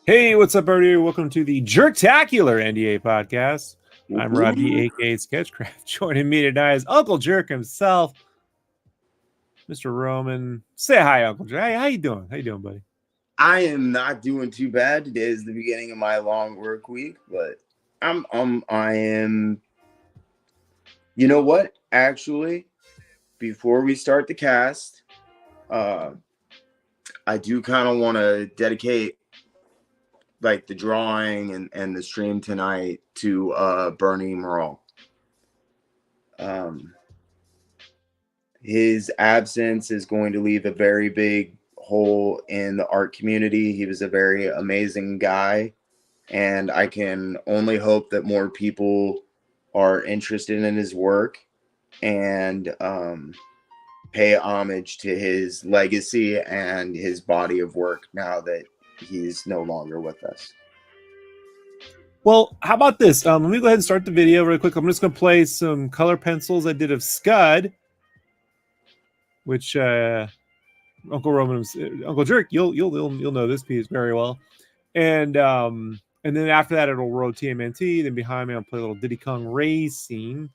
Hey, what's up, everybody? Welcome to the Jerktacular NDA podcast. I'm Rob D, aka Sketchcraft. Joining me tonight is Uncle Jerk himself, Mr. Roman. Say hi, Uncle Jerk. Hey, how you doing? How you doing, buddy? I am not doing too bad. Today is the beginning of my long work week, but I am. You know what? Actually, before we start the cast, uh, I do kind of want to dedicate like the drawing and the stream tonight to Bernie Morrell. His absence is going to leave a very big hole in the art community. He was a very amazing guy, and I can only hope that more people are interested in his work and pay homage to his legacy and his body of work now that he's no longer with us. Well, how about this? Let me go ahead and start the video really quick. I'm just going to play some color pencils I did of Scud, which Uncle Roman, Uncle Jerk, you'll know this piece very well, and then after that it'll roll TMNT. Then behind me I'll play a little Diddy Kong Racing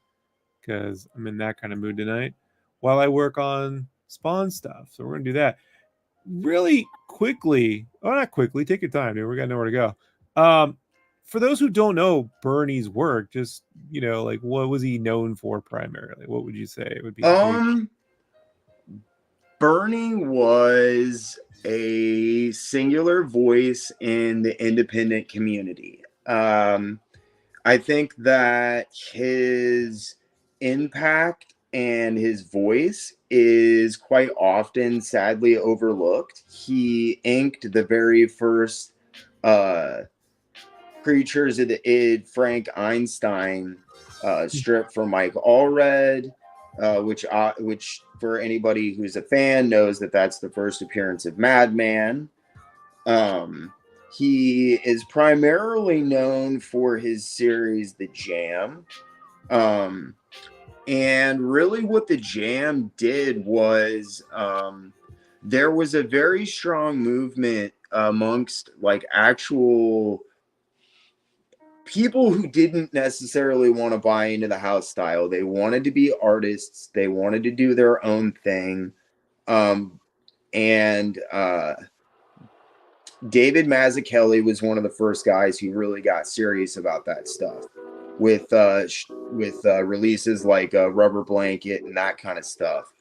because I'm in that kind of mood tonight while I work on Spawn stuff. So we're gonna do that really quickly. Oh, not quickly. Take your time, dude. We got nowhere to go. For those who don't know Bernie's work, just like what was he known for primarily? What would you say it would be? Bernie was a singular voice in the independent community. I think that his impact and his voice is quite often sadly overlooked. He inked the very first Creatures of the Id Frank Einstein strip for Mike Allred, which for anybody who's a fan knows that that's the first appearance of Madman. He is primarily known for his series The Jam. And really what The Jam did was there was a very strong movement amongst like actual people who didn't necessarily want to buy into the house style. They wanted to be artists. They wanted to do their own thing. And David Mazzucchelli was one of the first guys who really got serious about that stuff with releases like Rubber Blanket and that kind of stuff.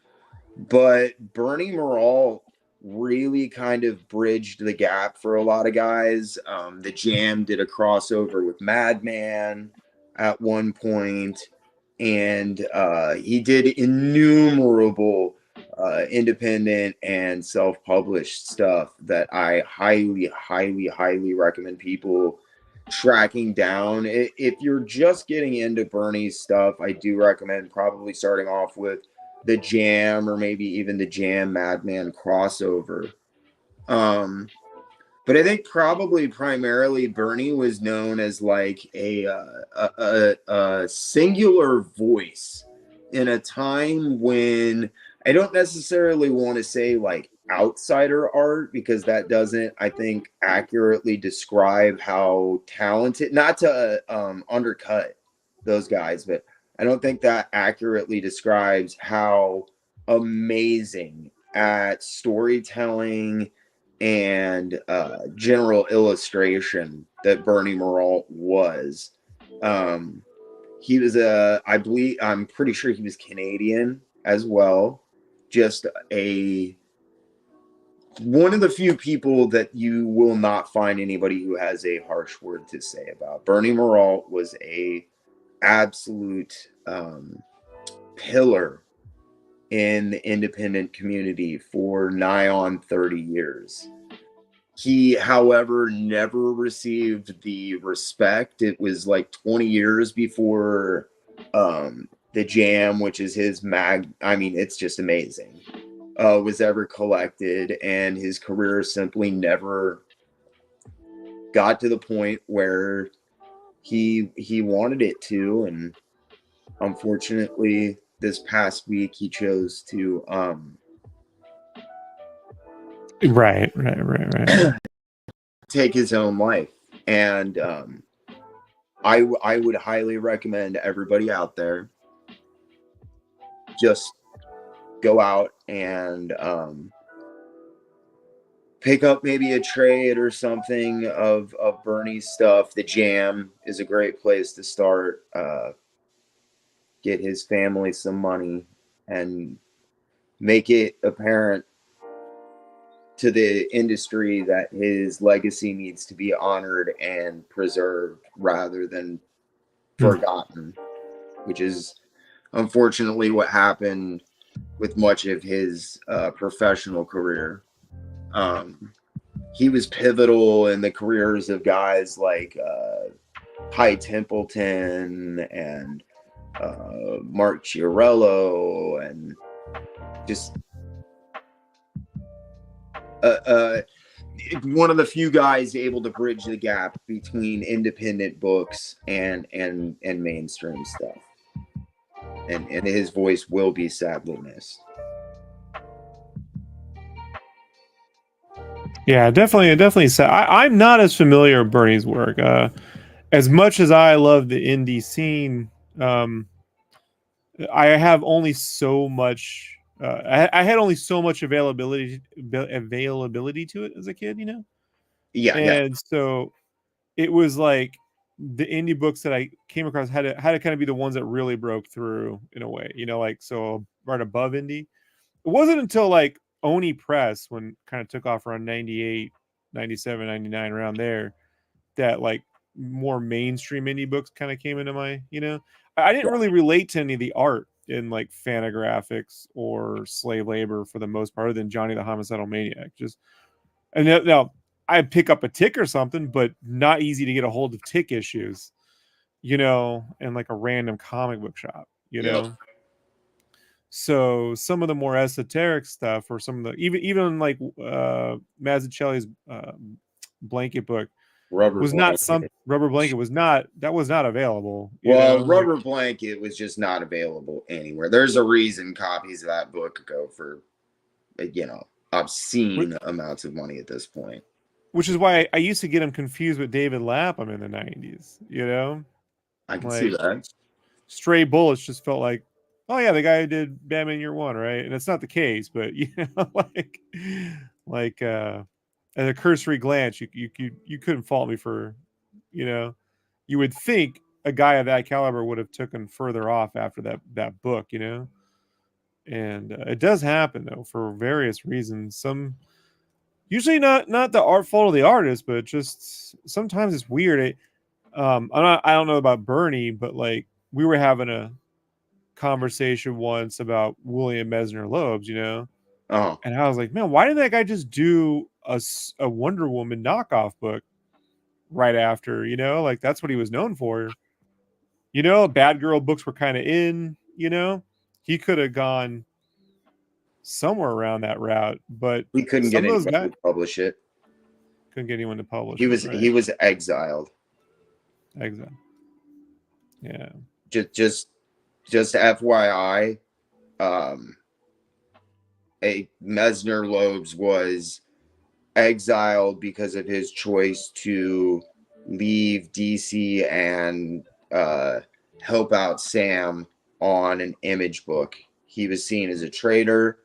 But Bernie Morrell really kind of bridged the gap for a lot of guys. The Jam did a crossover with Madman at one point, and he did innumerable independent and self-published stuff that I highly recommend people tracking down. If you're just getting into Bernie's stuff, I do recommend probably starting off with the Jam or maybe even the Jam Madman crossover. But I think probably primarily Bernie was known as like a singular voice in a time when I don't necessarily want to say like outsider art, because that doesn't, I think, accurately describe how talented, not to undercut those guys, but I don't think that accurately describes how amazing at storytelling and general illustration that Bernie Morrell was. He was I'm pretty sure he was Canadian as well. Just one of the few people that you will not find anybody who has a harsh word to say about. Bernie Morrell was a absolute pillar in the independent community for nigh on 30 years. He, however, never received the respect. It was like 20 years before the Jam, which is his it's just amazing, was ever collected, and his career simply never got to the point where he wanted it to. And unfortunately, this past week he chose to right take his own life. And I would highly recommend everybody out there just go out and pick up maybe a trade or something of Bernie's stuff. The Jam is a great place to start. Get his family some money and make it apparent to the industry that his legacy needs to be honored and preserved rather than forgotten, which is unfortunately what happened with much of his professional career. He was pivotal in the careers of guys like Hy Templeton and Mark Chiarello, and just one of the few guys able to bridge the gap between independent books and mainstream stuff. And his voice will be sadly missed. Yeah, definitely. I'm not as familiar with Bernie's work. As much as I love the indie scene, I have only so much. I had only so much availability to it as a kid, you know. And so it was like the indie books that I came across had to kind of be the ones that really broke through in a way, you know, like so right above indie. It wasn't until like Oni Press, when kind of took off around 98, 97, 99, around there, that like more mainstream indie books kind of came into my, you know, I didn't really relate to any of the art in like Fantagraphics or Slave Labor for the most part, other than Johnny the Homicidal Maniac. Just, and now I'd pick up a Tick or something, but not easy to get a hold of Tick issues, you know, in like a random comic book shop, you know. So some of the more esoteric stuff, or some of the even like Mazzucchelli's blanket book Rubber Blanket was not available. Well, Rubber Blanket was just not available anywhere. There's a reason copies of that book go for, you know, obscene amounts of money at this point. Which is why I used to get him confused with David Lapham in the 90s, you know? I can see that. Stray Bullets just felt like, oh yeah, the guy who did Batman Year One, right? And it's not the case, but you know, like at a cursory glance, you couldn't fault me for, you know, you would think a guy of that caliber would have taken further off after that book, you know. And it does happen though for various reasons. Some usually not the fault of the artist, but just sometimes it's weird. I don't know about Bernie, but like we were having a conversation once about William Mesner Loebs, you know. And I was like, man, why didn't that guy just do a Wonder Woman knockoff book right after, you know? Like that's what he was known for. You know, Bad Girl books were kind of in, you know. He could have gone somewhere around that route, but he couldn't get anyone to publish it. Couldn't get anyone to publish. He was exiled. Exiled. Yeah. Just FYI, Mesner Loebs was exiled because of his choice to leave DC and help out Sam on an Image book. He was seen as a traitor,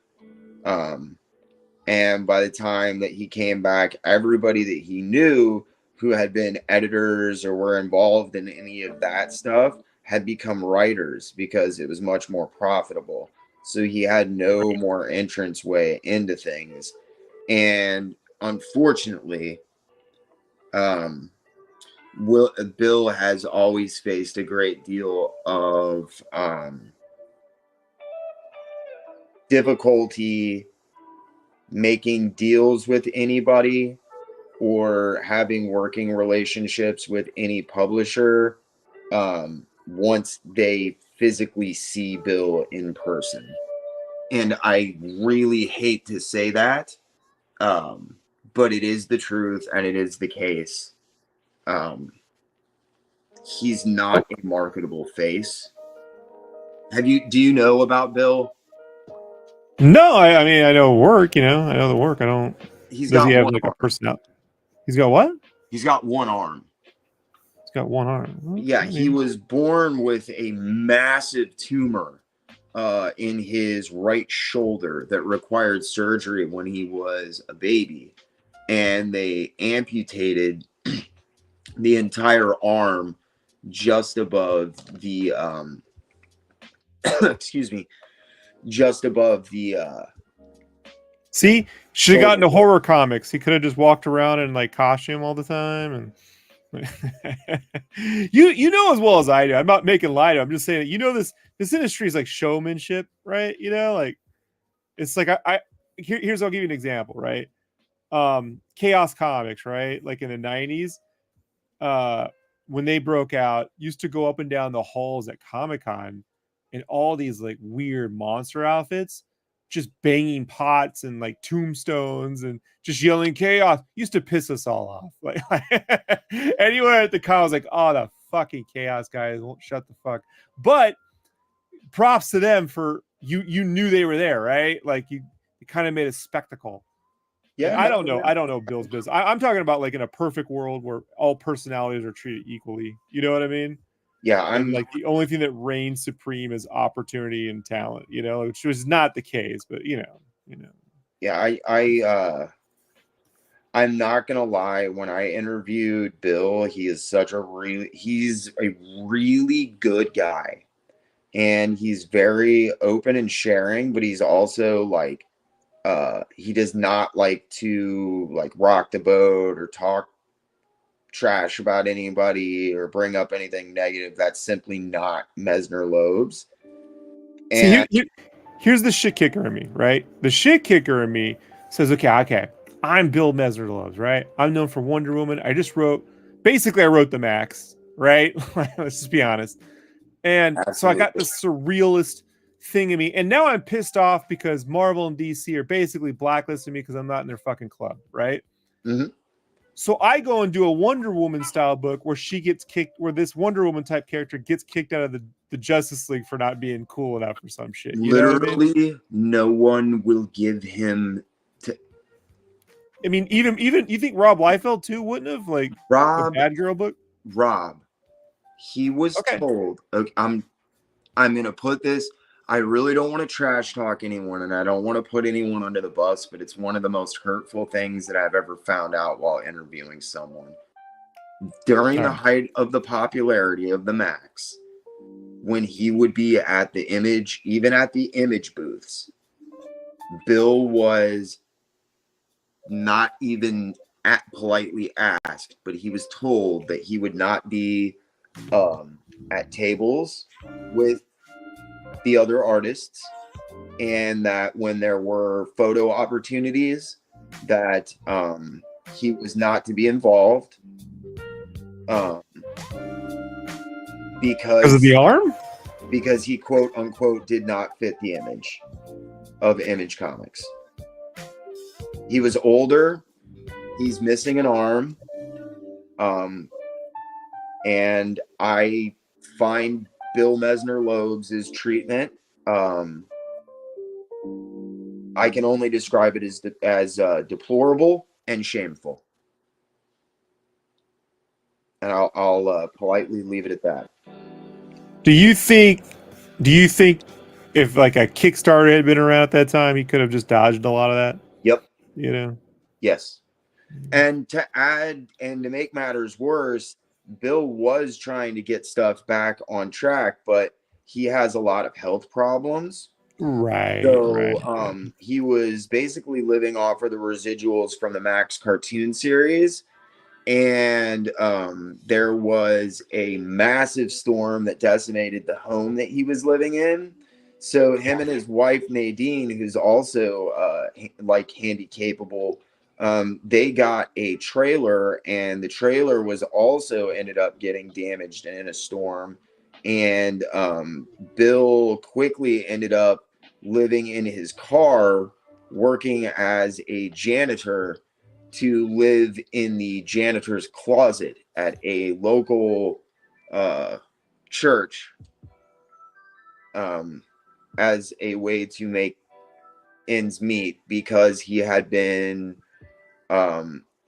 and by the time that he came back, everybody that he knew who had been editors or were involved in any of that stuff had become writers because it was much more profitable. So he had no more entrance way into things. And unfortunately, Bill has always faced a great deal of difficulty making deals with anybody or having working relationships with any publisher once they physically see Bill in person. And I really hate to say that, but it is the truth and it is the case. He's not a marketable face. Do you know about Bill? No, I mean, I know work, you know, I know the work. I don't. Does he have like a personality? He's got what? He's got one arm. He's got one arm. Well, Yeah, he was born with a massive tumor in his right shoulder that required surgery when he was a baby, and they amputated the entire arm just above the excuse me, just above the see, should have gotten into horror comics. He could have just walked around in like costume all the time. And you know as well as I do. I'm not making light of. I'm just saying that this industry is like showmanship, right? You know, like it's like here's I'll give you an example, right? Chaos Comics, right? Like in the 90s, when they broke out, used to go up and down the halls at Comic-Con in all these like weird monster outfits, just banging pots and like tombstones and just yelling chaos. Used to piss us all off. Like anyone at the con was like, oh, the fucking chaos guys won't shut the fuck. But props to them for you knew they were there, right? Like you kind of made a spectacle. Yeah, like, I don't know Bill's business. I'm talking about like in a perfect world where all personalities are treated equally. You know what I mean? Yeah, I'm like the only thing that reigns supreme is opportunity and talent. You know, which was not the case, but you know. Yeah, I'm not gonna lie. When I interviewed Bill, he's a really good guy, and he's very open and sharing. But he's also like, he does not like to like rock the boat or talk trash about anybody or bring up anything negative. That's simply not Mesner Loebs. And here's the shit kicker in me, right? The shit kicker in me says, okay, I'm Bill Mesner Loebs, right? I'm known for Wonder Woman. I wrote the Max, right? Let's just be honest. And absolutely. So I got this surrealist thing in me. And now I'm pissed off because Marvel and DC are basically blacklisting me because I'm not in their fucking club, right? Mm-hmm. So I go and do a Wonder Woman style book where where this Wonder Woman type character gets kicked out of the Justice League for not being cool enough or some shit. You Literally, know what I mean? no one will give him. I mean, even you think Rob Liefeld too wouldn't have like a Bad Girl book? Rob, he was told. Okay, I'm gonna put this. I really don't want to trash talk anyone, and I don't want to put anyone under the bus, but it's one of the most hurtful things that I've ever found out while interviewing someone. During the height of the popularity of the Max, when he would be at the Image, even at the Image booths, Bill was not even politely asked, but he was told that he would not be at tables with the other artists, and that when there were photo opportunities that he was not to be involved because of the arm, because he quote unquote did not fit the image of Image Comics. He was older, he's missing an arm, and I find Bill Mesner Loebs' treatment, I can only describe it as deplorable and shameful. And I'll politely leave it at that. Do you think if like a Kickstarter had been around at that time, he could have just dodged a lot of that? Yep. You know? Yes. And to add and to make matters worse, Bill was trying to get stuff back on track, but he has a lot of health problems. Right. So he was basically living off of the residuals from the Max cartoon series. And there was a massive storm that decimated the home that he was living in. So him and his wife, Nadine, who's also like handy capable, they got a trailer, and the trailer was also ended up getting damaged in a storm. And Bill quickly ended up living in his car, working as a janitor, to live in the janitor's closet at a local church as a way to make ends meet, because he had been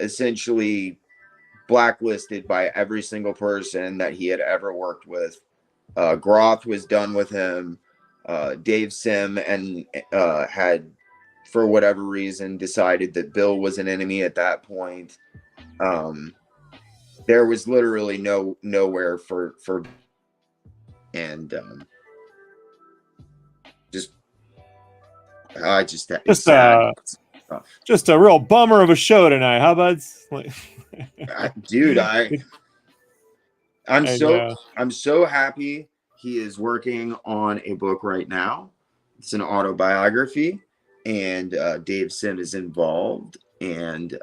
essentially blacklisted by every single person that he had ever worked with. Groth was done with him. Dave Sim and had, for whatever reason, decided that Bill was an enemy at that point. There was literally nowhere for and just I just sad. Just a real bummer of a show tonight. How about dude? I'm so happy he is working on a book right now. It's an autobiography, and Dave Sim is involved, and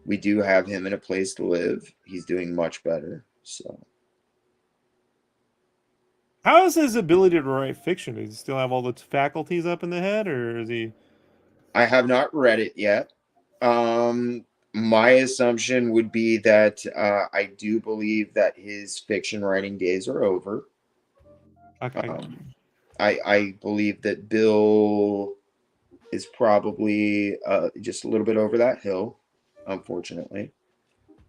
we do have him in A Place to Live. He's doing much better. So, how is his ability to write fiction? Does he still have all the faculties up in the head, or is he? I have not read it yet. My assumption would be that I do believe that his fiction writing days are over. Okay. I believe that Bill is probably just a little bit over that hill, unfortunately.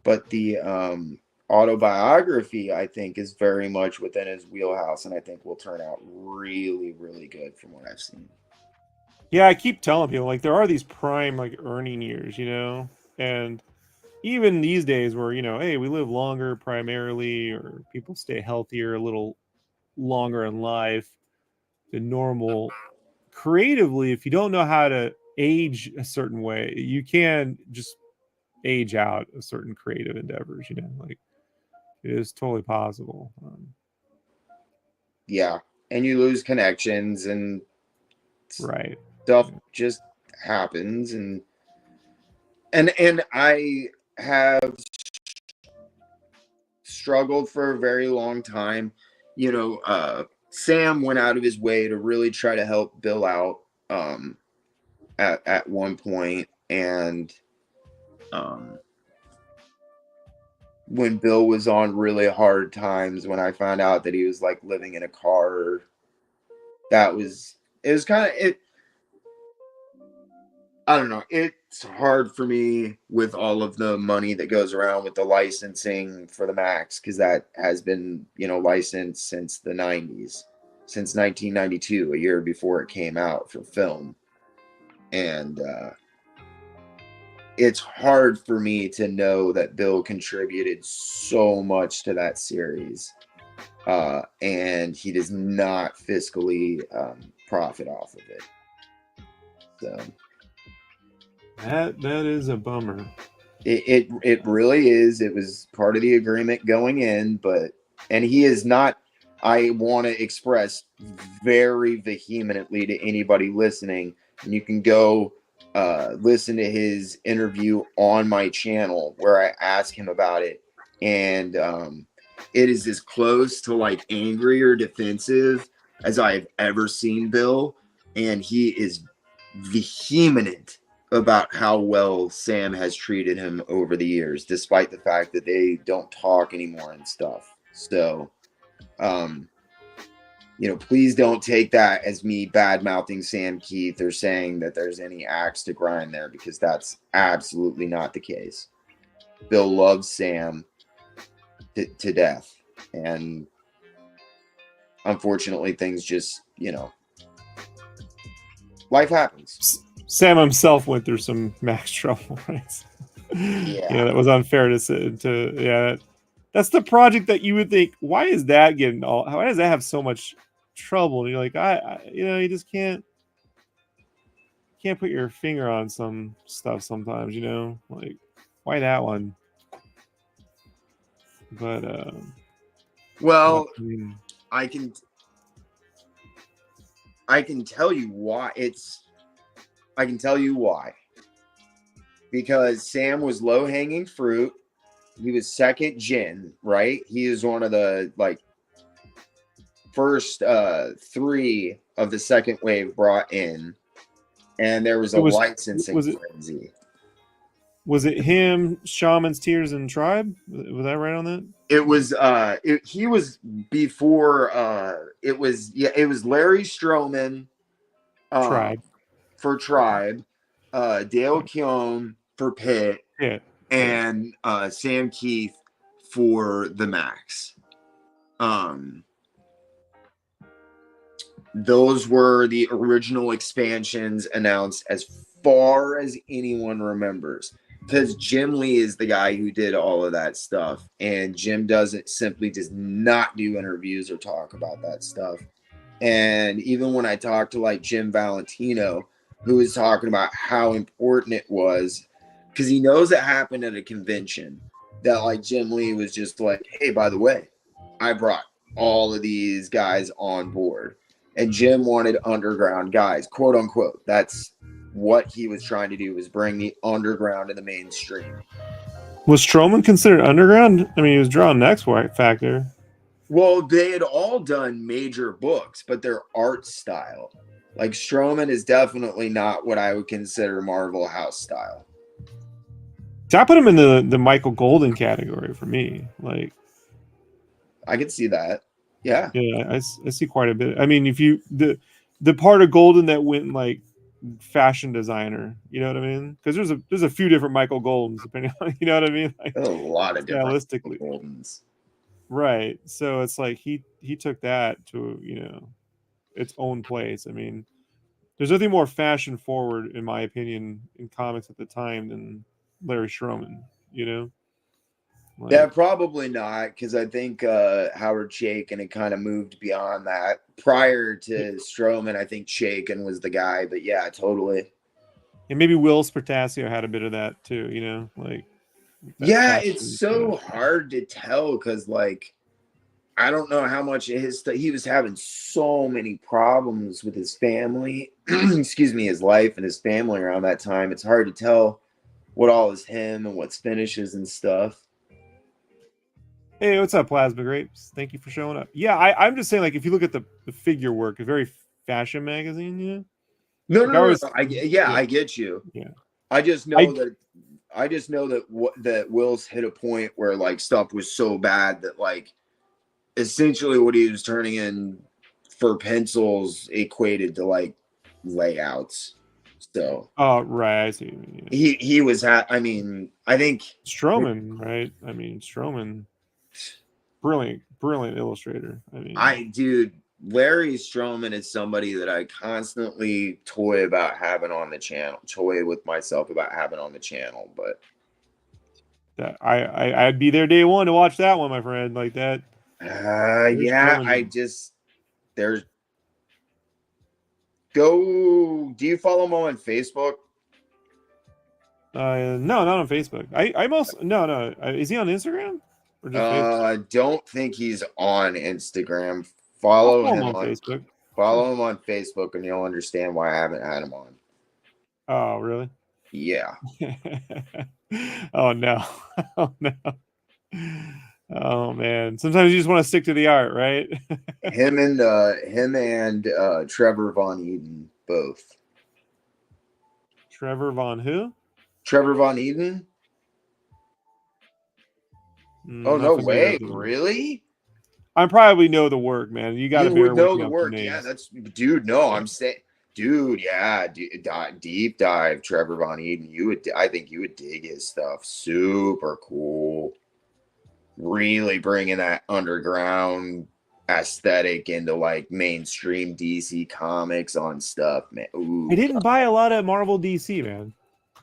But the autobiography, I think, is very much within his wheelhouse, and I think will turn out really, really good from what I've seen. Yeah, I keep telling people, like, there are these prime, like, earning years, you know? And even these days where, you know, hey, we live longer primarily, or people stay healthier a little longer in life than normal. Creatively, if you don't know how to age a certain way, you can just age out of certain creative endeavors, you know? Like, it is totally possible. Yeah, and you lose connections, and Right. stuff just happens, and I have struggled for a very long time. You know, Sam went out of his way to really try to help Bill out at one point, and when Bill was on really hard times, when I found out that he was like living in a car, it was kind of it. I don't know. It's hard for me with all of the money that goes around with the licensing for the Max, because that has been, you know, licensed since the 90s, since 1992, a year before it came out for film. And it's hard for me to know that Bill contributed so much to that series. And he does not fiscally profit off of it. So that is a bummer. It really is. It was part of the agreement going in, and he is not. I want to express very vehemently to anybody listening, and you can go listen to his interview on my channel where I ask him about it, and it is as close to like angry or defensive as I've ever seen Bill, and he is vehement about how well Sam has treated him over the years, despite the fact that they don't talk anymore and stuff. So, you know, please don't take that as me bad mouthing Sam Keith or saying that there's any axe to grind there, because that's absolutely not the case. Bill loves Sam to death, and unfortunately, things just, you know, life happens. Sam himself went through some Max trouble, right? Yeah, that was unfair to say. That's the project that you would think, why is that getting all? Why does that have so much trouble? And you're like, you know, you just can't put your finger on some stuff sometimes, you know, like why that one? But well, I can tell you why. I can tell you why. Because Sam was low-hanging fruit. He was second gen, right? He is one of the like first three of the second wave brought in, and there was a licensing frenzy. Was it him, Shaman's Tears and Tribe? Was I right on that? It was he was before it was Larry Stroman Tribe. for Tribe, Dale Keown for Pitt, Yeah. and Sam Keith for the Max. Those were the original expansions announced as far as anyone remembers. Because Jim Lee is the guy who did all of that stuff. And Jim does not do interviews or talk about that stuff. And even when I talked to like Jim Valentino, who was talking about how important it was, because he knows it happened at a convention, that like Jim Lee was just like, hey, by the way, I brought all of these guys on board. And Jim wanted underground guys, quote unquote. That's what he was trying to do, was bring the underground to the mainstream. Was Strowman considered underground? I mean, he was drawing X Factor. Well, they had all done major books, but their art style, like Strowman, is definitely not what I would consider Marvel House style. So I put him in the Michael Golden category for me. Like, I could see that. Yeah. Yeah, I see quite a bit. I mean, if you the part of Golden that went like fashion designer, you know what I mean? Because there's a few different Michael Goldens, depending on, you know what I mean? Like, a lot of different stylistically. Goldens. Right. So it's like he took that to, you know, its own place. I mean, there's nothing more fashion forward, in my opinion, in comics at the time than Larry Schroman, you know? Like, Yeah, probably not, because I think Howard Chaykin had kind of moved beyond that. Prior to Strowman, I think Chaykin was the guy, but yeah, totally. And maybe Will Spartasio had a bit of that too, you know, like. Yeah, it's so hard to tell because, like, I don't know how much he was having so many problems with his family, excuse me, his life and his family around that time. It's hard to tell what all is him and what's finishes and stuff. Hey, what's up, Plasma Grapes? Thank you for showing up. Yeah, I'm just saying, like, if you look at the figure work, a very fashion magazine, you know? No. I get you. Yeah. I just know that Will's hit a point where like stuff was so bad that like essentially what he was turning in for pencils equated to like layouts. So right, I see. Yeah. He was I mean, I think Strowman, right? I mean, Strowman, brilliant illustrator. I mean, Larry Strowman is somebody that I constantly toy with myself about having on the channel, but that I'd be there day one to watch that one, my friend. Like that. Do you follow him on Facebook? No, not on Facebook. Is he on Instagram? Or just Facebook? I don't think he's on Instagram. Follow him on Facebook. Follow him on Facebook, and you'll understand why I haven't had him on. Oh, really? Yeah. Oh no. Oh no. Oh man. Sometimes you just want to stick to the art, right? him and Trevor Von Eden both. Trevor Von who? Trevor Von Eden. Oh no way! Really? I probably know the work, man. You got to know the work. Yeah, that's dude. No, I'm saying, dude. Yeah, deep dive Trevor Von Eden. I think you would dig his stuff. Super cool. Really bringing that underground aesthetic into like mainstream DC comics on stuff, man. Ooh, I didn't buy a lot of Marvel DC, man.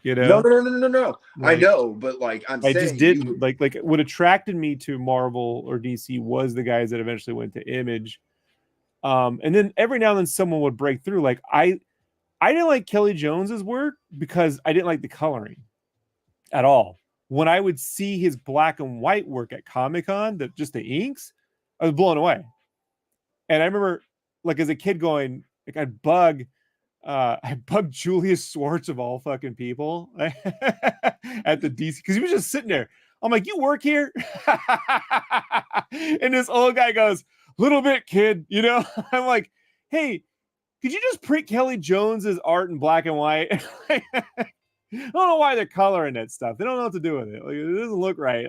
You know? No. Like, I know, but like I just didn't like what attracted me to Marvel or DC was the guys that eventually went to Image. And then every now and then someone would break through. Like I didn't like Kelly Jones's work because I didn't like the coloring at all. When I would see his black and white work at Comic-Con, just the inks, I was blown away. And I remember like as a kid going, like I bugged Julius Schwartz of all fucking people at the DC because he was just sitting there. I'm like, you work here? And this old guy goes, little bit, kid, you know? I'm like, hey, could you just print Kelly Jones's art in black and white? I don't know why they're coloring that stuff. They don't know what to do with it. Like, it doesn't look right.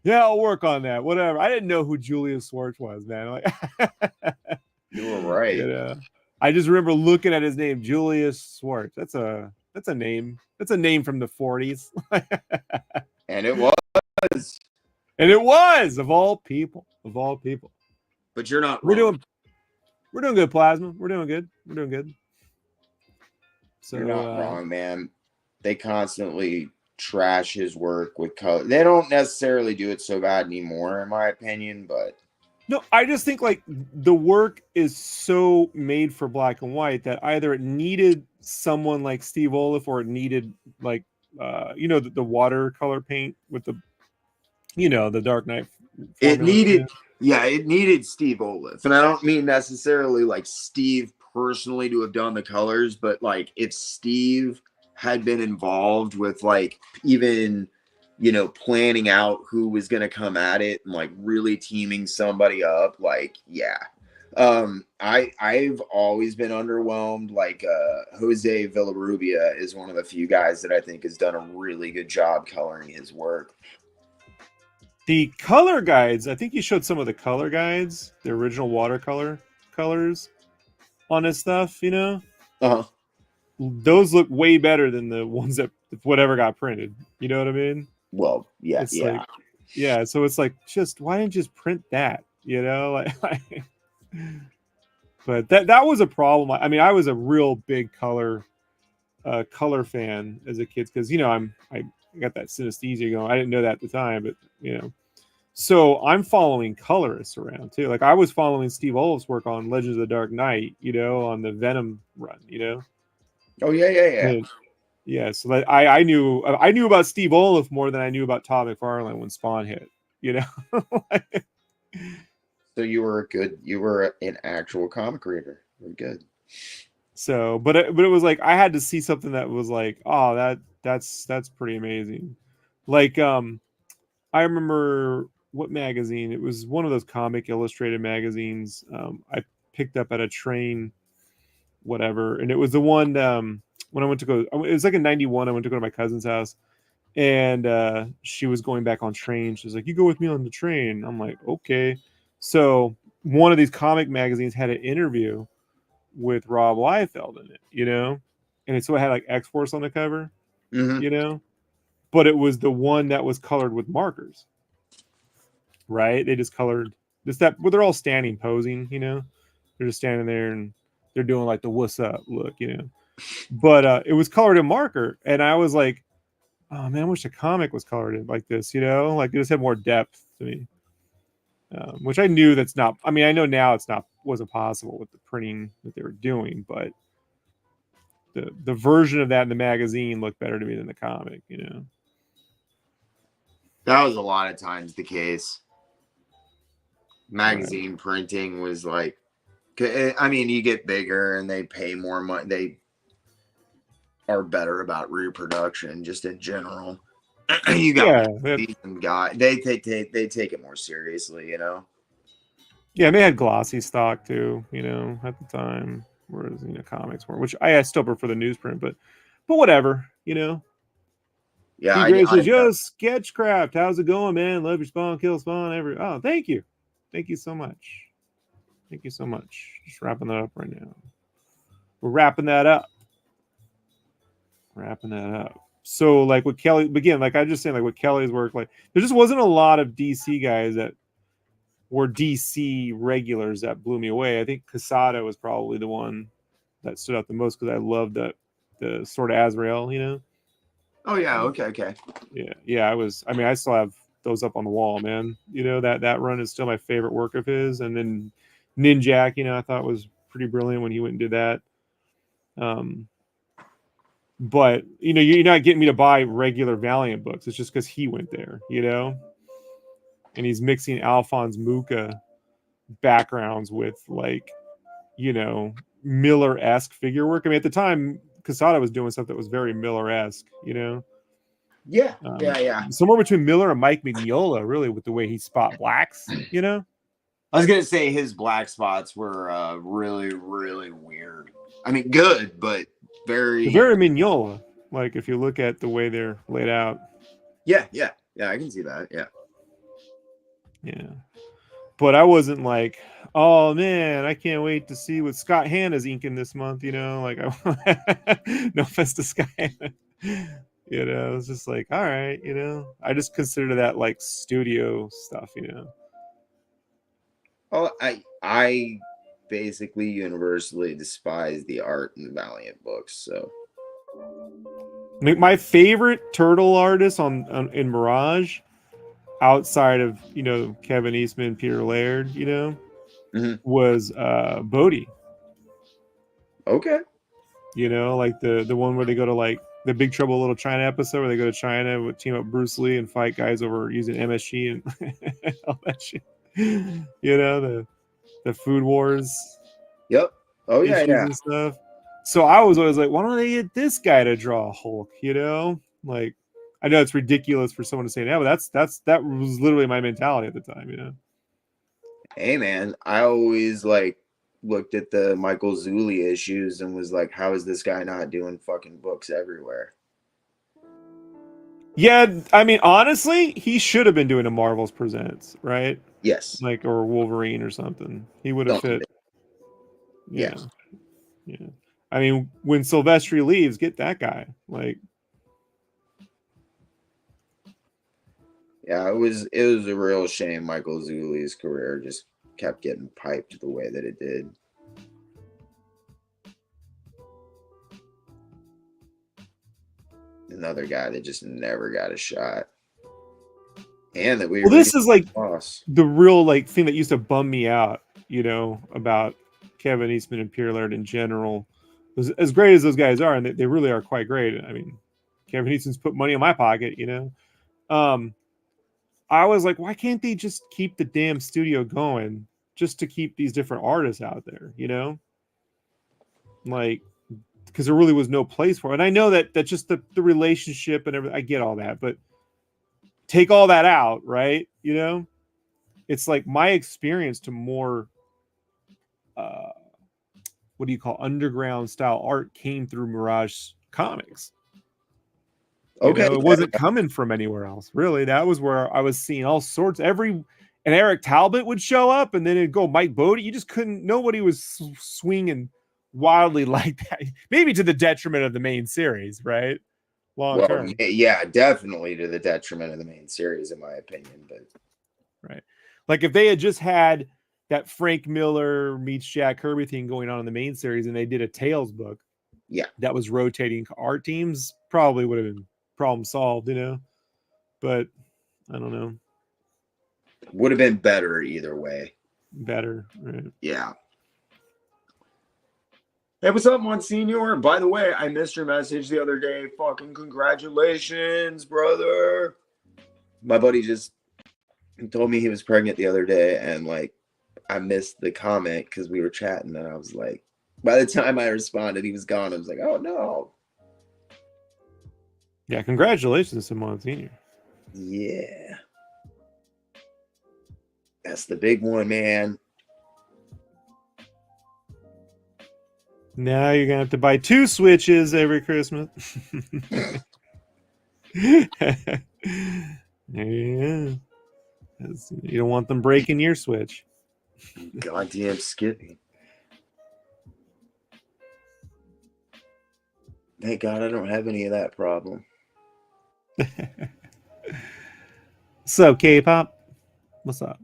Yeah, I'll work on that. Whatever. I didn't know who Julius Schwartz was, man. You were right. You know? I just remember looking at his name, Julius Schwartz. That's a That's a name. That's a name from the 40s. And it was. And it was, of all people. Of all people. But you're not We're wrong. doing good, Plasma. We're doing good. We're doing good. So You're not wrong, man. They constantly trash his work with color. They don't necessarily do it so bad anymore, in my opinion, but no, I just think like the work is so made for black and white that either it needed someone like Steve Oliff or it needed like you know, the watercolor paint with the, you know, the Dark Knight it formula. needed, yeah, it needed Steve Oliff. And I don't mean necessarily like Steve personally to have done the colors, but like if Steve had been involved with like even, you know, planning out who was going to come at it and like really teaming somebody up, like, yeah. I've always been underwhelmed. Like Jose Villarrubia is one of the few guys that I think has done a really good job coloring his work. The color guides, I think you showed some of the color guides, the original watercolor colors on his stuff, you know? Uh-huh. Those look way better than the ones that whatever got printed. You know what I mean? Well, yeah, It's yeah. like, yeah, so it's like, just why didn't you just print that? You know, but that was a problem. I mean, I was a real big color fan as a kid because, you know, I got that synesthesia going. I didn't know that at the time, but you know, so I'm following colorists around too. Like I was following Steve Oliff's work on Legends of the Dark Knight, you know, on the Venom run, you know. Oh yeah. And, yeah, so that I knew about Steve Oliff more than I knew about Todd McFarlane when Spawn hit, you know. So you were an actual comic reader. Very good. So, but it was like I had to see something that was like, oh, that's pretty amazing. Like, I remember what magazine? It was one of those comic illustrated magazines. I picked up at a train, whatever, and it was the one when I went to go. It was like in '91. I went to go to my cousin's house, and she was going back on train. She was like, "You go with me on the train." I'm like, "Okay." So one of these comic magazines had an interview with Rob Liefeld in it, you know, and so it had like X-Force on the cover, you know, but it was the one that was colored with markers, right? They just colored this that. Well, they're all standing posing, you know, they're just standing there and they're doing like the "what's up" look, you know, but it was colored in marker, and I was like, oh man, I wish a comic was colored in like this, you know, like it just had more depth to me. Which I knew that's not. I mean, I know now it's not wasn't possible with the printing that they were doing, but the version of that in the magazine looked better to me than the comic. You know, That was a lot of times the case. Magazine right. printing was like, I mean, you get bigger and they pay more money. They are better about reproduction just in general. You got some guy. They take it more seriously, you know. Yeah, and they had glossy stock too, you know, at the time, whereas you know comics weren't. Which I still prefer the newsprint, but whatever, you know. Yeah, P. Gray says, "Yo, Sketchcraft, how's it going, man? Love your Spawn, kill Spawn, every." Oh, thank you so much. Thank you so much. Just wrapping that up right now. We're wrapping that up. So like with Kelly, again, like I just saying, like with Kelly's work, like there just wasn't a lot of DC guys that were DC regulars that blew me away. I think Casada was probably the one that stood out the most because I loved the sort of Azrael, you know. Oh yeah, okay. Yeah. I mean, I still have those up on the wall, man. You know, that run is still my favorite work of his. And then Ninjak, you know, I thought was pretty brilliant when he went and did that. But you know, you're not getting me to buy regular Valiant books. It's just because he went there, you know, and he's mixing Alphonse Mucha backgrounds with like, you know, Miller-esque figure work. I mean, at the time, Casada was doing stuff that was very Miller-esque, you know. Yeah. Somewhere between Miller and Mike Mignola, really, with the way he spot blacks, you know. I was gonna say his black spots were really, really weird. I mean, good, but very Mignola. Like if you look at the way they're laid out. Yeah, I can see that. Yeah. But I wasn't like, oh man, I can't wait to see what Scott Hanna's inking this month. You know, like, no offense to Scott Hanna. You know, it's just like, all right, you know, I just consider that like studio stuff, you know. Oh, I basically universally despise the art in the Valiant books. So My favorite turtle artist on in Mirage, outside of, you know, Kevin Eastman, Peter Laird, you know, was Bodhi. Okay. You know, like the one where they go to like the Big Trouble Little China episode where they go to China with team up Bruce Lee and fight guys over using MSG and all that shit. You know, the food wars. Yep. Oh yeah, issues yeah. and stuff. So I was always like, why don't they get this guy to draw Hulk? You know, like, I know it's ridiculous for someone to say that, but that was literally my mentality at the time. You know. Hey man, I always like looked at the Michael Zulli issues and was like, how is this guy not doing fucking books everywhere? Yeah, I mean, honestly, he should have been doing a Marvel's Presents, right? Yes. Like, or Wolverine or something. He would have fit. Yeah. Yes. Yeah. I mean, when Silvestri leaves, get that guy. Like, yeah, it was a real shame Michael Zulli's career just kept getting piped the way that it did. Another guy that just never got a shot. And that well, this is like lost. the real like thing that used to bum me out, you know, about Kevin Eastman and Peter Laird in general. As great as those guys are, and they really are quite great. I mean, Kevin Eastman's put money in my pocket, you know. I was like, why can't they just keep the damn studio going just to keep these different artists out there, you know? Like, because there really was no place for it. And I know that that's just the relationship and everything. I get all that, but take all that out, right? You know, it's like my experience to more what do you call underground style art came through Mirage Comics. Okay. You know, it wasn't coming from anywhere else, really. That was where I was seeing all sorts. And Eric Talbot would show up, and then it'd go Mike Bodie. You just couldn't. Nobody was swinging wildly like that. Maybe to the detriment of the main series, right? Long term. Yeah, definitely to the detriment of the main series, in my opinion. But right, like if they had just had that Frank Miller meets Jack Kirby thing going on in the main series, and they did a Tales book, yeah, that was rotating art teams, probably would have been problem solved, you know. But I don't know. Would have been better either way. Better, right? Yeah. Hey, what's up, Monsignor? By the way, I missed your message the other day. Fucking congratulations, brother. My buddy just told me he was pregnant the other day, and like I missed the comment because we were chatting, and I was like, by the time I responded, he was gone. I was like, oh no. Yeah, congratulations to Monsignor. Yeah. That's the big one, man. Now you're gonna have to buy 2 Switches every Christmas. Yeah. You don't want them breaking your Switch. Goddamn Skippy. Thank God I don't have any of that problem. So, K-pop, what's up?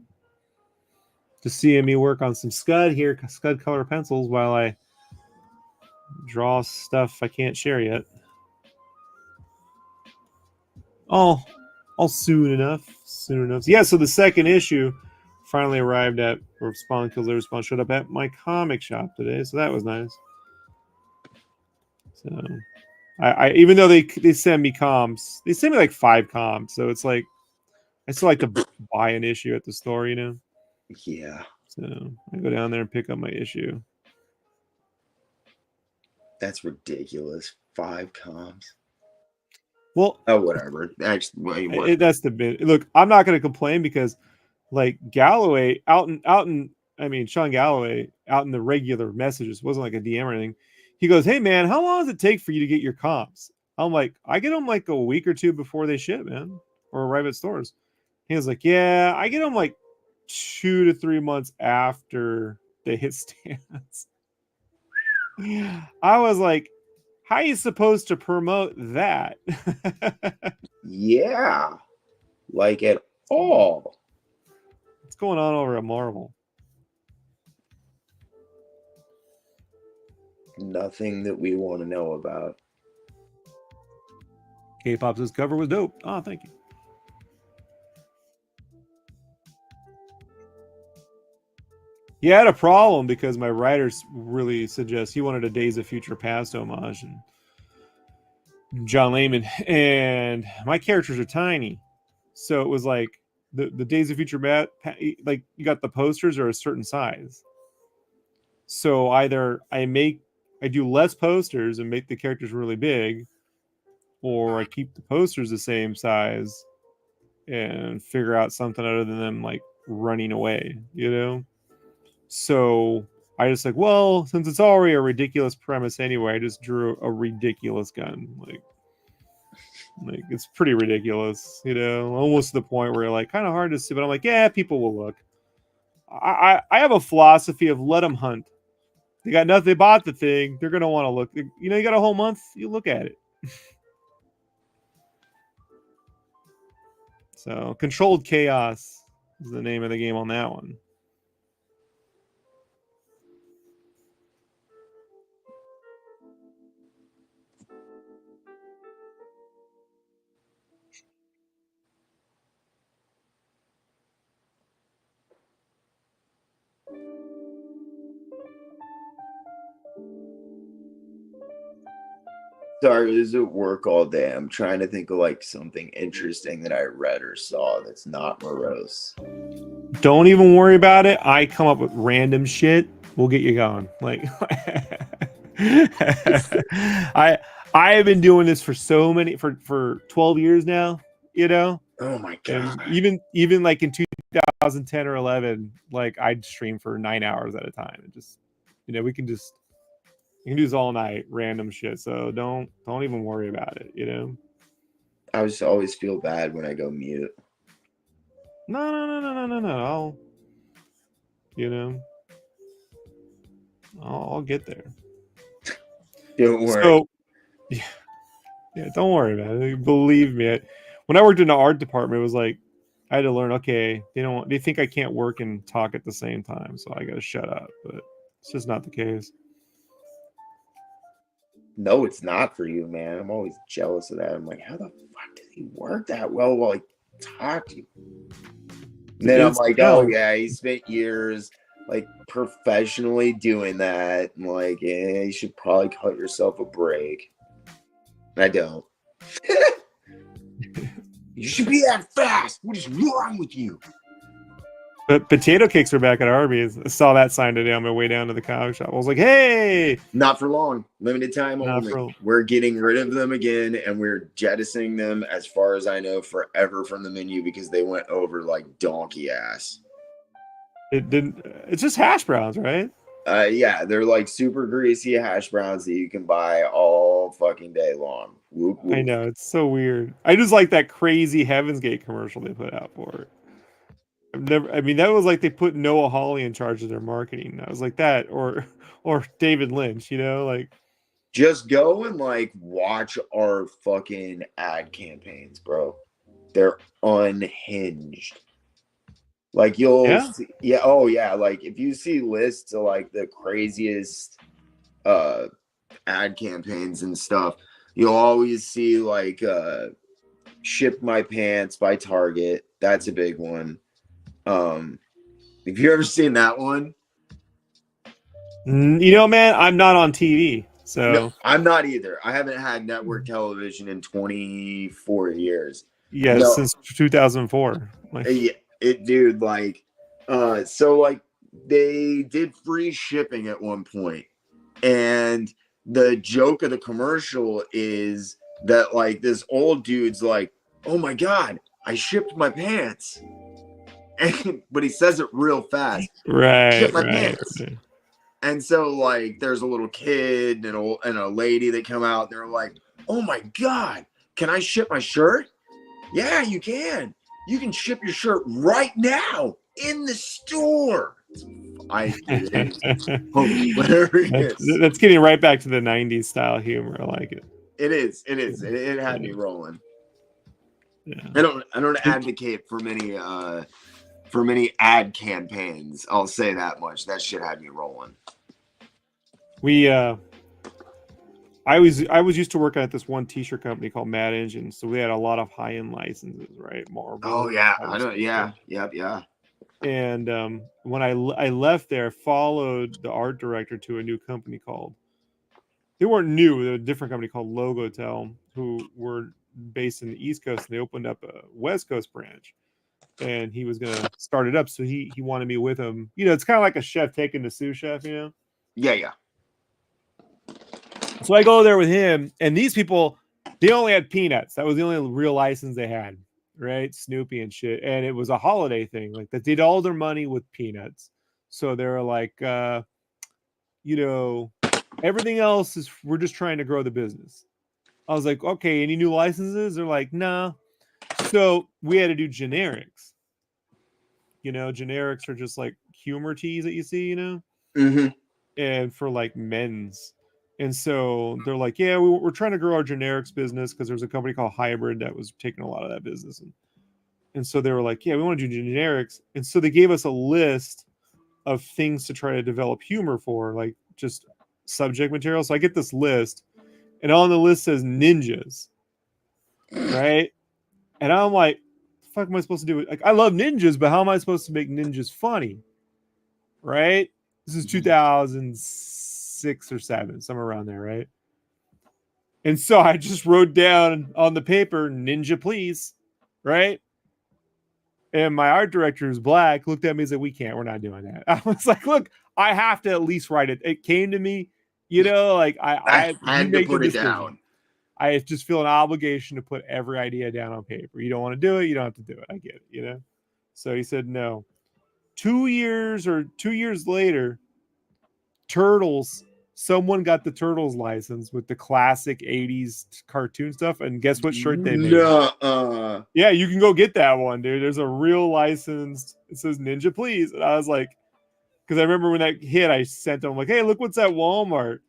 Just seeing me work on some Scud here, Scud color pencils, while I draw stuff I can't share yet. All soon enough. Yeah, so the second issue finally arrived at, or Spawn Kills Every Spawn showed up at my comic shop today, so that was nice. So I even though they send me comps, they send me like 5 comps, so it's like I still like to buy an issue at the store, you know. Yeah. So I go down there and pick up my issue. That's ridiculous. 5 comps. Well, oh, whatever. Actually, that's the bit. Look, I'm not going to complain because, like Galloway Sean Galloway out in the regular messages, wasn't like a DM or anything. He goes, "Hey man, how long does it take for you to get your comps?" I'm like, "I get them like a week or 2 before they ship, man, or arrive at stores." He was like, "Yeah, I get them like 2 to 3 months after they hit stands. I was like, how are you supposed to promote that? Yeah, like at all. What's going on over at Marvel? Nothing that we want to know about. K-Pop's cover was dope. Oh, thank you. He had a problem because my writers really suggest he wanted a Days of Future Past homage and John Layman, and my characters are tiny, so it was like the Days of Future like you got the posters are a certain size. So either I do less posters and make the characters really big, or I keep the posters the same size and figure out something other than them like running away, you know? So I just like, well, since it's already a ridiculous premise anyway, I just drew a ridiculous gun. Like it's pretty ridiculous, you know, almost to the point where like kind of hard to see, but I'm like, yeah, people will look. I have a philosophy of let them hunt. They got nothing. They bought the thing. They're gonna want to look. You know, you got a whole month. You look at it. So, Controlled Chaos is the name of the game on that one. Sorry, I was at work all day. I'm trying to think of like something interesting that I read or saw that's not morose. Don't even worry about it. I come up with random shit. We'll get you going. Like I have been doing this for for 12 years now, you know? Oh my god. And even like in 2010 or 11, like I'd stream for 9 hours at a time and just, you know, we can do this all night, random shit. So don't even worry about it, you know? I just always feel bad when I go mute. No. I'll, you know, I'll get there. Don't worry. So, yeah, don't worry, man. Believe me. When I worked in the art department, it was like I had to learn. Okay, they think I can't work and talk at the same time, so I got to shut up. But it's just not the case. No, it's not for you, man. I'm always jealous of that. I'm like, how the fuck does he work that well while I talk to you? And then I'm like, oh yeah, he spent years like professionally doing that. And like, yeah, you should probably cut yourself a break. I don't. You should be that fast. What is wrong with you? But potato cakes are back at Arby's. I saw that sign today on my way down to the comic shop. I was like, hey! Not for long. Limited time only. We're getting rid of them again, and we're jettisoning them, as far as I know, forever from the menu because they went over like donkey ass. It's just hash browns, right? Yeah, they're like super greasy hash browns that you can buy all fucking day long. Whoop, whoop. I know, it's so weird. I just like that crazy Heaven's Gate commercial they put out for it. I mean, that was like they put Noah Hawley in charge of their marketing. I was like that, or David Lynch, you know, like just go and like watch our fucking ad campaigns, bro. They're unhinged. Like see, oh yeah, like if you see lists of like the craziest ad campaigns and stuff, you'll always see like Ship My Pants by Target. That's a big one. Have you ever seen that one? You know, man, I'm not on TV, so no, I'm not either. I haven't had network television in 24 years. Yeah, since 2004. Like, yeah, dude, like, so like they did free shipping at one point, and the joke of the commercial is that like this old dude's like, oh my god, I shipped my pants. But he says it real fast. Right. Pants. And so like there's a little kid and a lady that come out and they're like, oh my god, can I ship my shirt? Yeah, you can. You can ship your shirt right now. in the store. Dude, it is hilarious. That's getting right back to the 90s style humor. I like it. It is. It had me rolling. Yeah. I don't advocate for many ad campaigns. I'll say that much. That shit had me rolling. I was used to working at this one t-shirt company called Mad Engine, so we had a lot of high-end licenses, right? Marble. Oh yeah, I know. Yeah, yeah. And when I left there, followed the art director to a new company called. They weren't new; they're a different company called Logotel, who were based in the East Coast, and they opened up a West Coast branch. And he was gonna start it up, so he wanted me with him. You know, it's kind of like a chef taking the sous chef, you know? Yeah. So I go there with him, and these people, they only had peanuts. That was the only real license they had, right? Snoopy and shit. And it was a holiday thing. Like, that did all their money with peanuts. So they were like, you know, everything else is, we're just trying to grow the business. I was like, okay, any new licenses? They're like, nah. So we had to do generics. You know, generics are just like humor teas that you see, you know? Mm-hmm. And for like men's. And so they're like, yeah, we're trying to grow our generics business because there's a company called Hybrid that was taking a lot of that business. And so they were like, yeah, we want to do generics. And so they gave us a list of things to try to develop humor for, like just subject material. So I get this list, and on the list says ninjas, right? And I'm like, the fuck am I supposed to do? Like, I love ninjas, but how am I supposed to make ninjas funny? Right? This is 2006 or 7, somewhere around there, right? And so I just wrote down on the paper, ninja, please, right? And my art director, who's black, looked at me and said, we're not doing that. I was like, look, I have to at least write it. It came to me, you know, like I had to put it down. I just feel an obligation to put every idea down on paper. You don't want to do it, you don't have to do it. I get it, you know? So he said no. 2 years later, Turtles, someone got the Turtles license with the classic 80s cartoon stuff, and guess what shirt they made? Yeah, you can go get that one, dude. There's a real license. It says Ninja Please. And I was like, because I remember when that hit, I sent him like, hey, look what's at Walmart.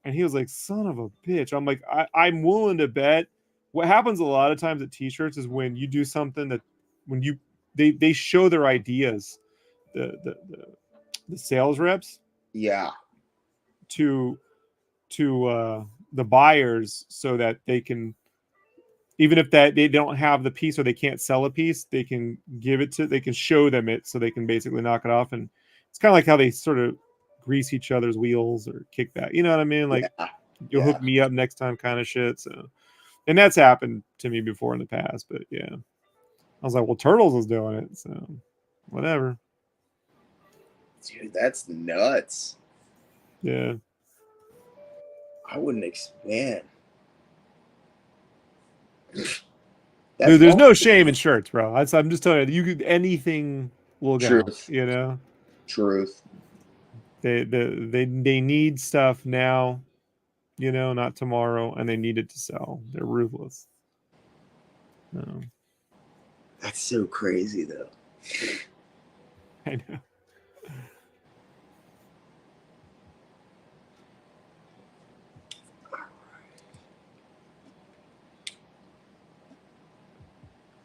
And he was like, son of a bitch. I'm like, I'm willing to bet. What happens a lot of times at t-shirts is when you do something that when they show their ideas, the sales reps, yeah, to the buyers, so that they can, even if that they don't have the piece or they can't sell a piece, they can they can show them it, so they can basically knock it off. And it's kind of like how they sort of grease each other's wheels or kick that, you know what I mean? Like, you'll hook me up next time kind of shit. So, and that's happened to me before in the past, but yeah, I was like, well, Turtles is doing it, so whatever. Dude, that's nuts. Yeah. I wouldn't expand. Dude, there's no shame in shirts, bro. I'm just telling you, anything will go. Truth. You know. Truth. They need stuff now, you know, not tomorrow, and they need it to sell. They're ruthless. That's so crazy, though. I know.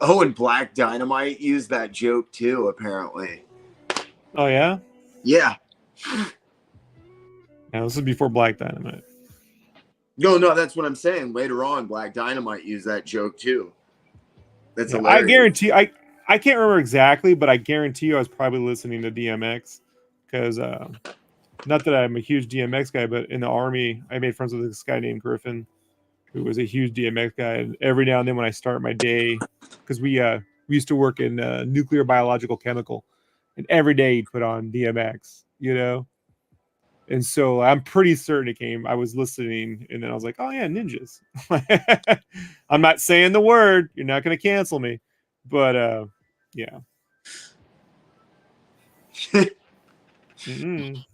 Oh, and Black Dynamite used that joke too, apparently. Oh, yeah? Yeah. Yeah, this is before Black Dynamite. No, that's what I'm saying. Later on, Black Dynamite used that joke too. That's I hilarious. guarantee, I can't remember exactly, but I guarantee you I was probably listening to DMX, because not that I'm a huge DMX guy, but in the Army, I made friends with this guy named Griffin, who was a huge DMX guy. And every now and then when I start my day, because we used to work in nuclear, biological, chemical, and every day he'd put on DMX, you know? And so I'm pretty certain I was listening, and then I was like, oh yeah, ninjas. I'm not saying the word. You're not going to cancel me. But yeah.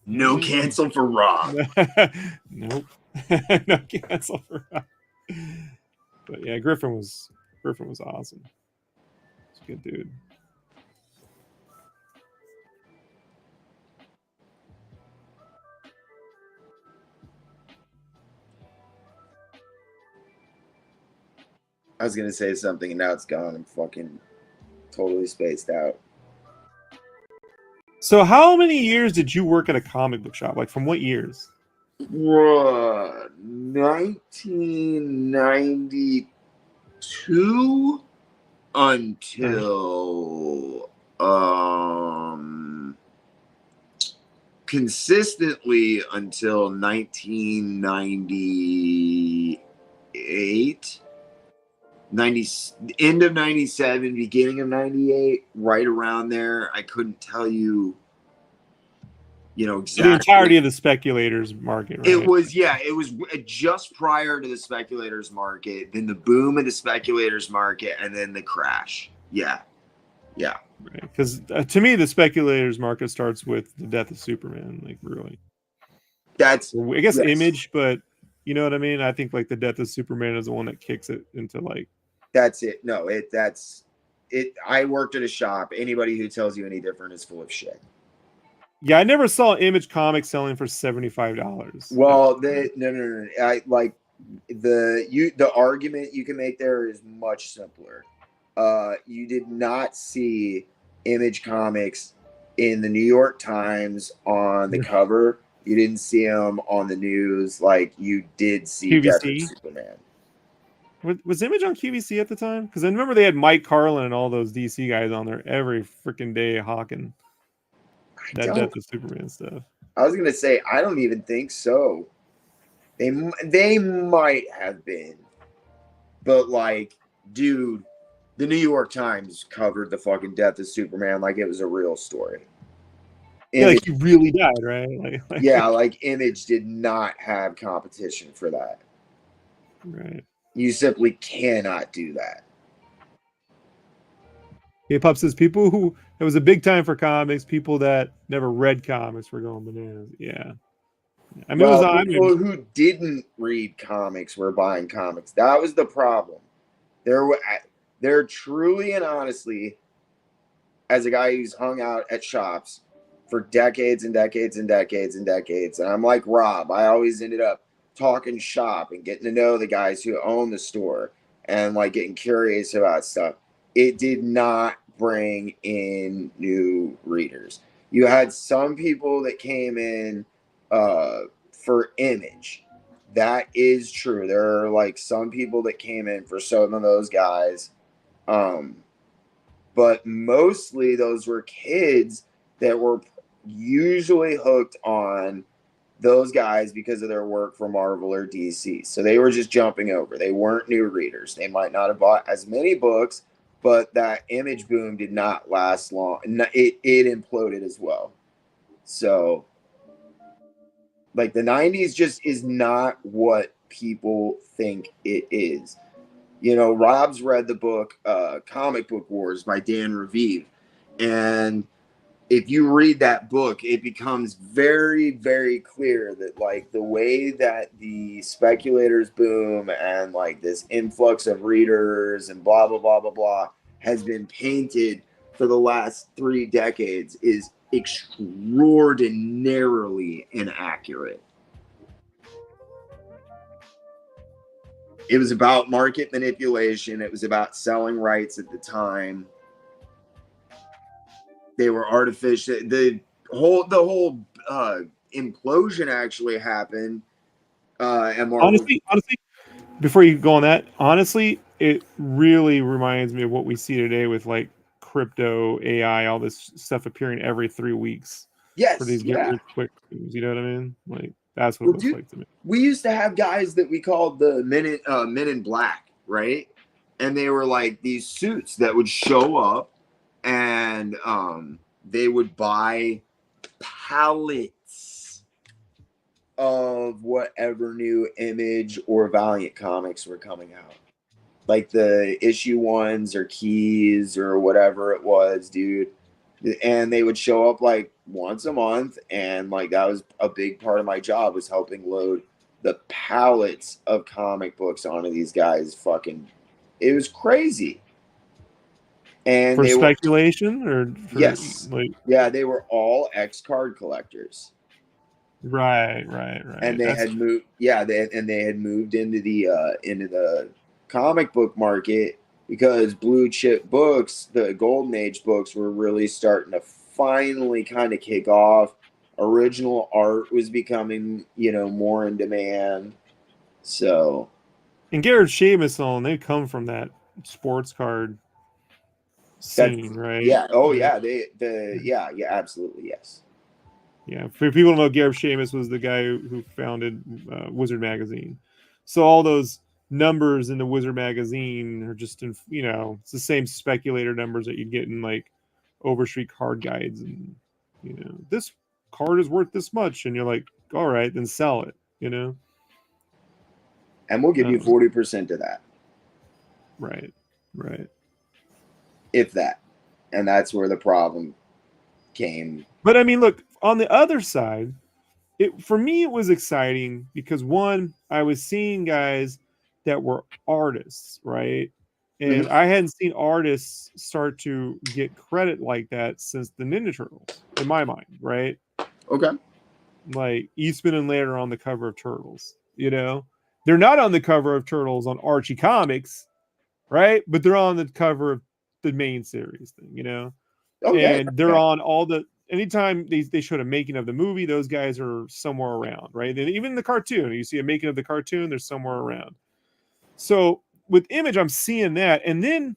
No cancel for Rob. Nope. No cancel for Rob. But yeah, Griffin was awesome. He's a good dude. I was gonna say something and now it's gone. I'm fucking totally spaced out. So how many years did you work at a comic book shop? Like from what years? 1992 until consistently until 1998, 90, end of 97, beginning of 98, right around there. I couldn't tell you, exactly. The entirety of the speculators market, right? It was just prior to the speculators market, then the boom of the speculators market, and then the crash. Yeah. Right. Because to me, the speculators market starts with the death of Superman. Like really, That's I guess yes. Image, but you know what I mean. I think like the death of Superman is the one that kicks it into like. That's it. No, that's it. I worked at a shop. Anybody who tells you any different is full of shit. Yeah, I never saw Image Comics selling for $75. Well, no. I like the argument you can make there is much simpler. You did not see Image Comics in the New York Times on the cover. You didn't see them on the news like you did see Death of Superman. Was Image on QVC at the time? Because I remember they had Mike Carlin and all those DC guys on there every freaking day hawking that Death of Superman stuff. I was gonna say I don't even think so. They might have been, but like, dude, the New York Times covered the fucking Death of Superman like it was a real story. Yeah, like he really died, right? Like yeah, like Image did not have competition for that. Right. You simply cannot do that. K-pop says people who it was a big time for comics. People that never read comics were going bananas. Yeah, I mean, well, it was people who didn't read comics were buying comics. That was the problem. There truly and honestly, as a guy who's hung out at shops for decades and decades and decades and decades, and I'm like Rob, I always ended up talking shop and getting to know the guys who own the store and like getting curious about stuff. It did not bring in new readers. You had some people that came in for Image. That is true. There are like some people that came in for some of those guys. But mostly those were kids that were usually hooked on those guys because of their work for Marvel or DC. So they were just jumping over. They weren't new readers. They might not have bought as many books, but that Image boom did not last long. It imploded as well. So like the 90s just is not what people think it is. Rob's read the book Comic Book Wars by Dan Revive. And if you read that book, it becomes very, very clear that like the way that the speculators boom and like this influx of readers and blah, blah, blah, blah, blah has been painted for the last 3 decades is extraordinarily inaccurate. It was about market manipulation. It was about selling rights at the time. They were artificial. The whole implosion actually happened. And honestly, before you go on that, honestly, it really reminds me of what we see today with like crypto, AI, all this stuff appearing every 3 weeks. Yes, for these get rich quick things. You know what I mean? Like that's what it looks like to me. We used to have guys that we called the men in black, right? And they were like these suits that would show up, and they would buy pallets of whatever new Image or Valiant comics were coming out, like the issue 1s or keys or whatever it was, dude. And they would show up like once a month, and like that was a big part of my job, was helping load the pallets of comic books onto these guys. It was crazy. And for speculation or for, yes, like, yeah, they were all X card collectors. Right. And they had moved, they had moved into the comic book market, because blue chip books, the golden age books, were really starting to finally kind of kick off. Original art was becoming, more in demand. So, And Garrett Sheamus, they come from that sports card scene, that's, right? yeah. Oh Right. yeah. Yeah, absolutely. Yes. Yeah, for people who know, Gareth Sheamus was the guy who founded Wizard Magazine. So all those numbers in the Wizard Magazine are just in, it's the same speculator numbers that you'd get in like Overstreet card guides, and this card is worth this much, and you're like, all right, then sell it. And we'll give you Um, 40% of that, right, right. if that. And that's where the problem came. But I mean, look, on the other side, for me it was exciting because, one, I was seeing guys that were artists, right? And I hadn't seen artists start to get credit like that since the Ninja Turtles, in my mind, right? Okay. Like Eastman and Laird are on the cover of Turtles, they're not on the cover of Turtles on Archie Comics, right? But they're on the cover of the main series thing, Oh, yeah. and they're on all the, anytime they showed a making of the movie, those guys are somewhere around, right? And even the cartoon, you see a making of the cartoon, they're somewhere around. So with Image, I'm seeing that. And then,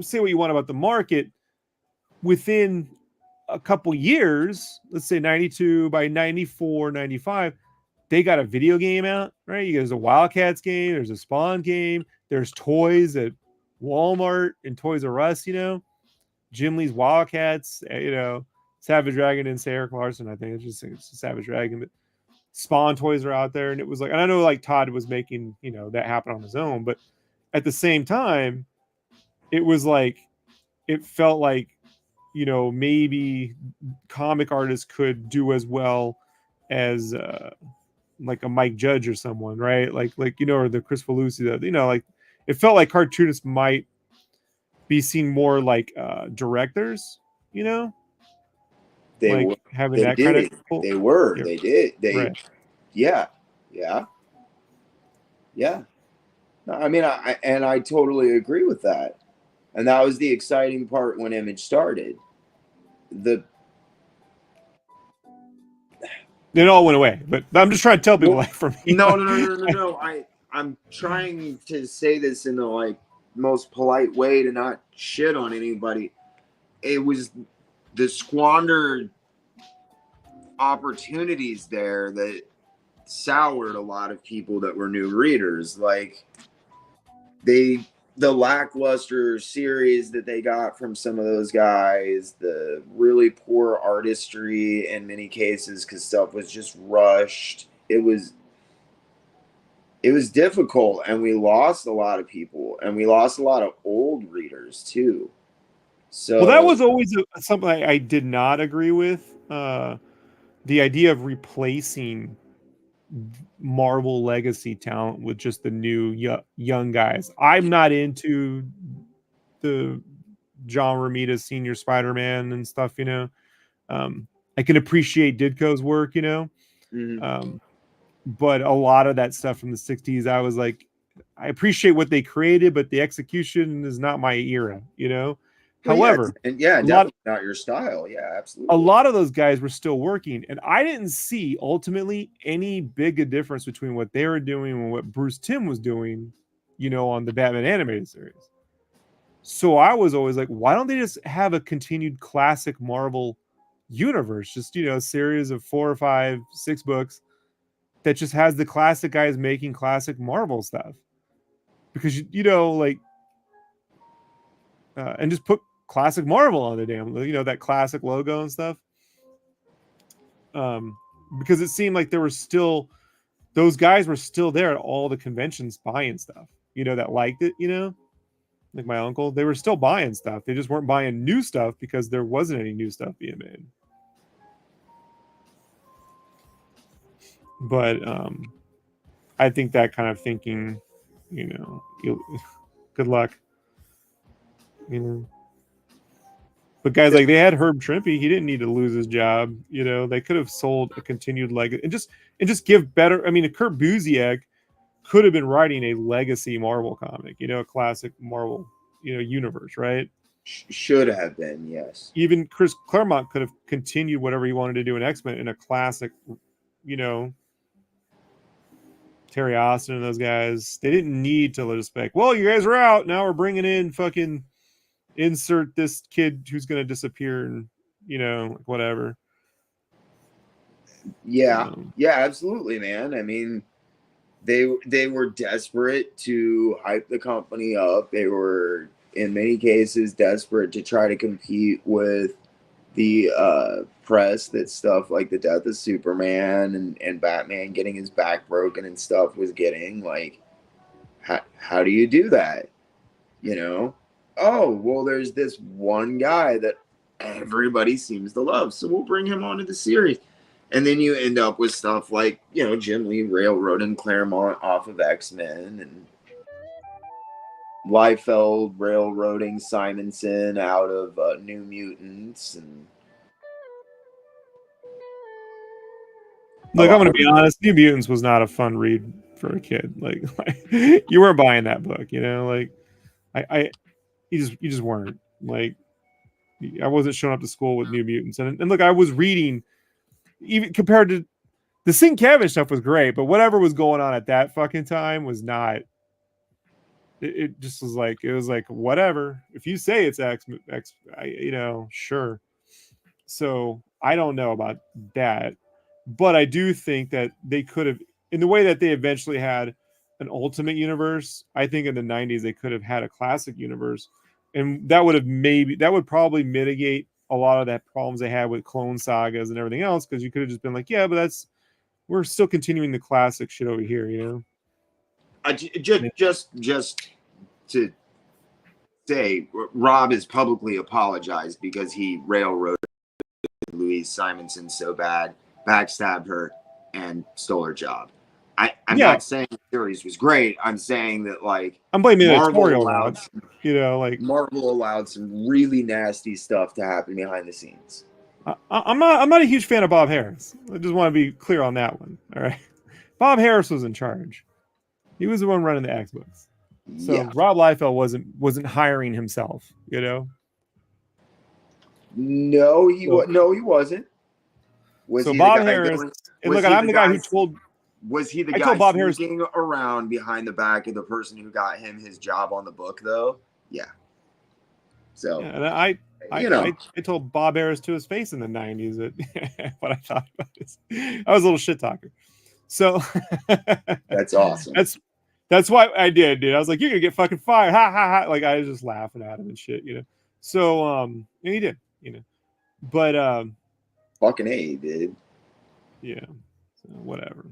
say what you want about the market, within a couple years, let's say 92, by 94, 95, they got a video game out, right? There's a Wildcats game, there's a Spawn game, there's toys at Walmart and Toys R Us, Jim Lee's Wildcats, Savage Dragon and Eric Larson. I think it's Savage Dragon, but Spawn toys are out there. And it was like, and I know like Todd was making, that happen on his own, but at the same time, it was like, it felt like, maybe comic artists could do as well as like a Mike Judge or someone, right? Like, or the Chris Felucci, like it felt like cartoonists might be seen more like directors, They like were. having They that did. kind of They were. Yeah. They did. Right. Yeah. Yeah. Yeah. No, I mean, I totally agree with that. And that was the exciting part when Image started. It all went away, but I'm just trying to tell people, like, for me. No. I'm trying to say this in the like most polite way to not shit on anybody. It was the squandered opportunities there that soured a lot of people that were new readers. Like the lackluster series that they got from some of those guys, the really poor artistry in many cases because stuff was just rushed. It was difficult, and we lost a lot of people, and we lost a lot of old readers too. So, well, that was always something I did not agree with. The idea of replacing Marvel legacy talent with just the new young guys. I'm not into the John Romita Senior Spider-Man and stuff. I can appreciate Ditko's work. But a lot of that stuff from the 60s, I was like, I appreciate what they created, but the execution is not my era, However, definitely not your style. Yeah, absolutely. A lot of those guys were still working, and I didn't see ultimately any big difference between what they were doing and what Bruce Timm was doing, on the Batman animated series. So I was always like, why don't they just have a continued classic Marvel universe? Just, a series of 4 or 5, 6 books that just has the classic guys making classic Marvel stuff, because and just put classic Marvel on the damn, that classic logo and stuff. Because it seemed like there were still, those guys were still there at all the conventions buying stuff, that liked it, like my uncle, they were still buying stuff. They just weren't buying new stuff because there wasn't any new stuff being made. But I think that kind of thinking, good luck, But guys, like, they had Herb Trimpe, he didn't need to lose his job. They could have sold a continued leg and just give better. I mean, Kurt Busiek could have been writing a legacy Marvel comic, you know, a classic Marvel, you know, universe, right? Should have been, yes. Even Chris Claremont could have continued whatever he wanted to do in X-Men in a classic, you know, Terry Austin and those guys. They didn't need to just like, well, you guys are out. Now we're bringing in fucking insert this kid who's going to disappear and, you know, whatever. Yeah. Yeah, absolutely, man. I mean, they were desperate to hype the company up. They were in many cases desperate to try to compete with the press that stuff like the death of Superman and Batman getting his back broken and stuff was getting. Like, how do you do that? You know? Oh, well, there's this one guy that everybody seems to love, so we'll bring him onto the series. And then you end up with stuff like, you know, Jim Lee railroading Claremont off of X-Men and Liefeld railroading Simonson out of New Mutants. And look, I'm going to be honest. New Mutants was not a fun read for a kid. Like you weren't buying that book, you know. Like you just weren't. Like I wasn't showing up to school with New Mutants, and look, I was reading even compared to the Sienkiewicz stuff was great, but whatever was going on at that fucking time was not. It just was like it was like whatever. If you say it's X, you know, sure. So I don't know about that, but I do think that they could have, in the way that they eventually had an Ultimate Universe. I think in the '90s they could have had a Classic Universe, and that would probably mitigate a lot of that problems they had with Clone Sagas and everything else, because you could have just been like, yeah, but we're still continuing the classic shit over here, you know. Just to say, Rob has publicly apologized because he railroaded Louise Simonson so bad, backstabbed her, and stole her job. I'm not saying the series was great. I'm saying that, like, I'm blaming the Marvel editorial allowed, you know, like Marvel allowed some really nasty stuff to happen behind the scenes. I'm not a huge fan of Bob Harris. I just want to be clear on that one. All right, Bob Harris was in charge. He was the one running the X books. So yeah. Rob Liefeld wasn't hiring himself, you know. No, he wasn't. Was so he Bob the guy Harris? going, and look, I'm the guy who told. Was he the guy Bob Harris around behind the back of the person who got him his job on the book, though? Yeah. So yeah, and I told Bob Harris to his face in the '90s that what I thought about this. I was a little shit talker. So that's awesome. That's why I did, dude. I was like, you're gonna get fucking fired. Ha ha ha. Like I was just laughing at him and shit, you know. So and he did, you know. But fucking A, dude. Yeah. So whatever.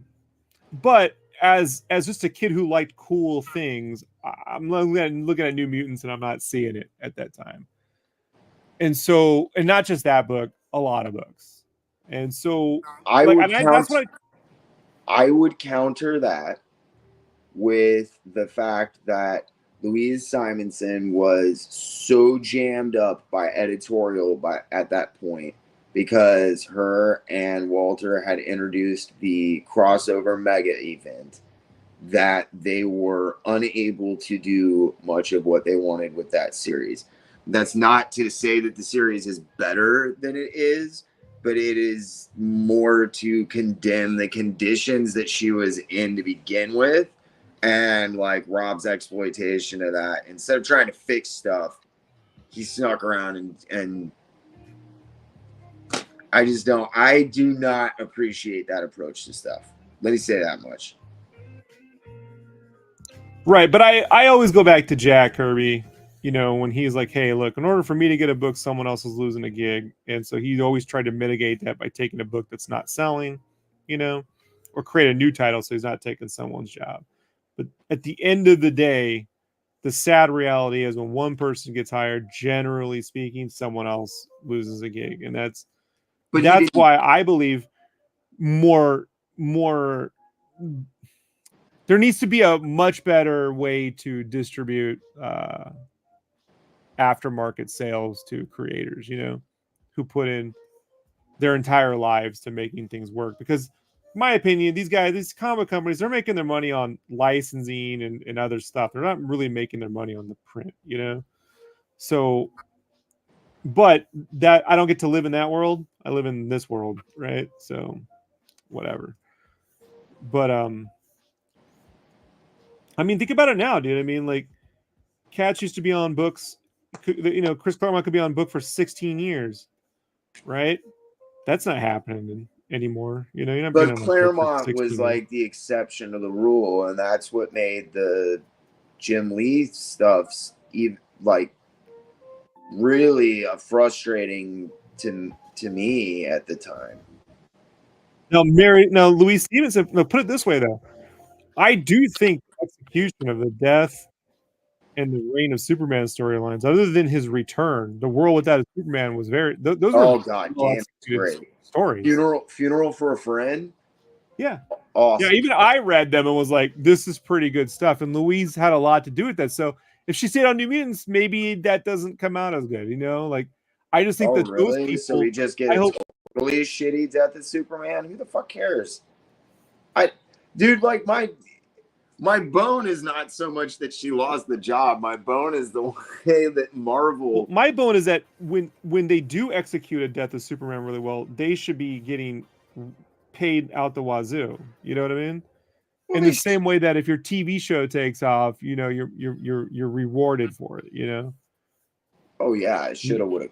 But as just a kid who liked cool things, I'm looking at New Mutants and I'm not seeing it at that time. And so, and not just that book, a lot of books. And so I would counter that with the fact that Louise Simonson was so jammed up by editorial at that point, because her and Walter had introduced the crossover mega event, that they were unable to do much of what they wanted with that series. That's not to say that the series is better than it is, but it is more to condemn the conditions that she was in to begin with, and like Rob's exploitation of that. Instead of trying to fix stuff, he snuck around and I do not appreciate that approach to stuff. Let me say that much. Right, but I always go back to Jack Kirby, you know, when he's like, hey, look, in order for me to get a book, someone else is losing a gig. And so he's always tried to mitigate that by taking a book that's not selling, you know, or create a new title so he's not taking someone's job. But at the end of the day, the sad reality is when one person gets hired, generally speaking, someone else loses a gig. And that's why I believe more there needs to be a much better way to distribute aftermarket sales to creators, you know, who put in their entire lives to making things work. Because my opinion, these guys, these comic companies, they're making their money on licensing and other stuff. They're not really making their money on the print, you know? So, but that I don't get to live in that world. I live in this world, right? So, whatever. But I mean, think about it now, dude. I mean, like, Cats used to be on books. You know, Chris Claremont could be on book for 16 years, right? That's not happening anymore. You know, you're not being But on a book for Claremont 16 was years. like the exception to the rule, and that's what made the Jim Lee stuffs like really frustrating to me at the time. Now Louise Stevenson. No, put it this way though. I do think the execution of the death and the reign of Superman storylines, other than his return, the world without a Superman was very. Those Oh were god damn, great stories. Funeral for a Friend. Yeah. Awesome. Yeah, even I read them and was like, this is pretty good stuff. And Louise had a lot to do with that. So if she stayed on New Mutants, maybe that doesn't come out as good, you know? Like, I just think that those really? people. So we just get totally shitty death of Superman? Who the fuck cares? Dude, like my bone is not so much that she lost the job. My bone is the way that Marvel. Well, my bone is that when they do execute a death of Superman really well, they should be getting paid out the wazoo. You know what I mean? Well, in the same way that if your TV show takes off, you know, you're rewarded for it. You know. Oh yeah, shoulda, woulda,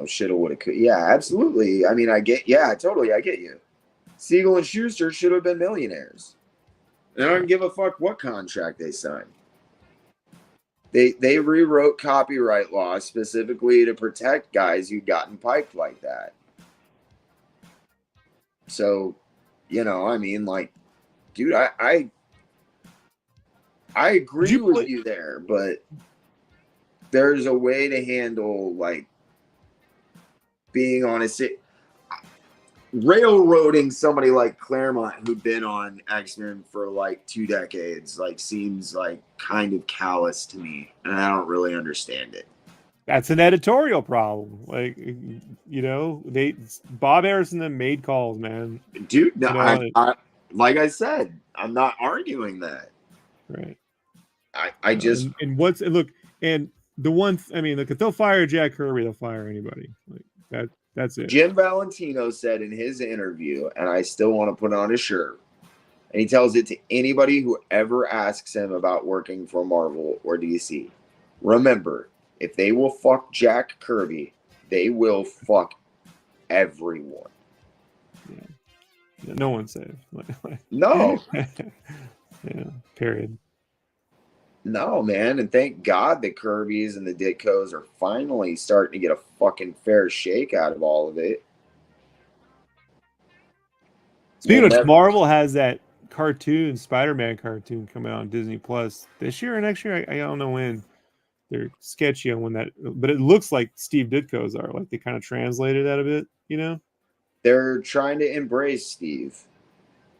shoulda, woulda, could. Yeah, absolutely. I mean, totally, I get you. Siegel and Schuster should have been millionaires. And I don't give a fuck what contract they signed. They rewrote copyright law specifically to protect guys who'd gotten piped like that. So, you know, I mean, like, dude, I agree with you there, but there's a way to handle like being on a railroading somebody like Claremont who'd been on X-Men for like 2 decades, like seems like kind of callous to me, and I don't really understand it. That's an editorial problem. Like, you know, Bob Harris and them made calls, man. Dude, no, you know, like I said, I'm not arguing that. Right. I just and the one, I mean, look, if they'll fire Jack Kirby, they'll fire anybody. Like that's it. Jim Valentino said in his interview, and I still want to put on his shirt, and he tells it to anybody who ever asks him about working for Marvel or DC. Remember, if they will fuck Jack Kirby, they will fuck everyone. Yeah, no one's safe. No. Yeah, period. No, man, and thank God the Kirbys and the Ditkos are finally starting to get a fucking fair shake out of all of it. Speaking of Marvel has that cartoon, Spider-Man cartoon coming out on Disney Plus this year or next year. I don't know when. They're sketchy on when that, but it looks like Steve Ditko's are. Like they kind of translated that a bit, you know? They're trying to embrace Steve.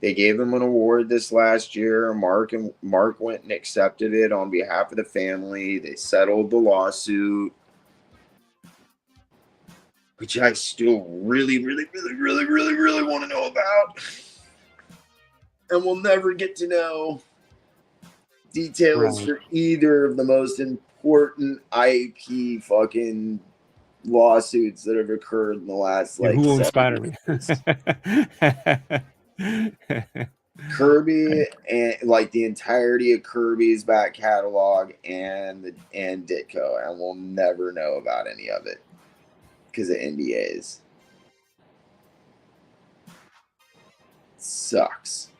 They gave him an award this last year. Mark went and accepted it on behalf of the family. They settled the lawsuit, which I still really, really, really, really, really, really want to know about. And we'll never get to know details for either of the most important IP fucking lawsuits that have occurred in the last like. Who owns Spider-Man? Kirby and like the entirety of Kirby's back catalog and Ditko, and we'll never know about any of it because of NDAs. Sucks.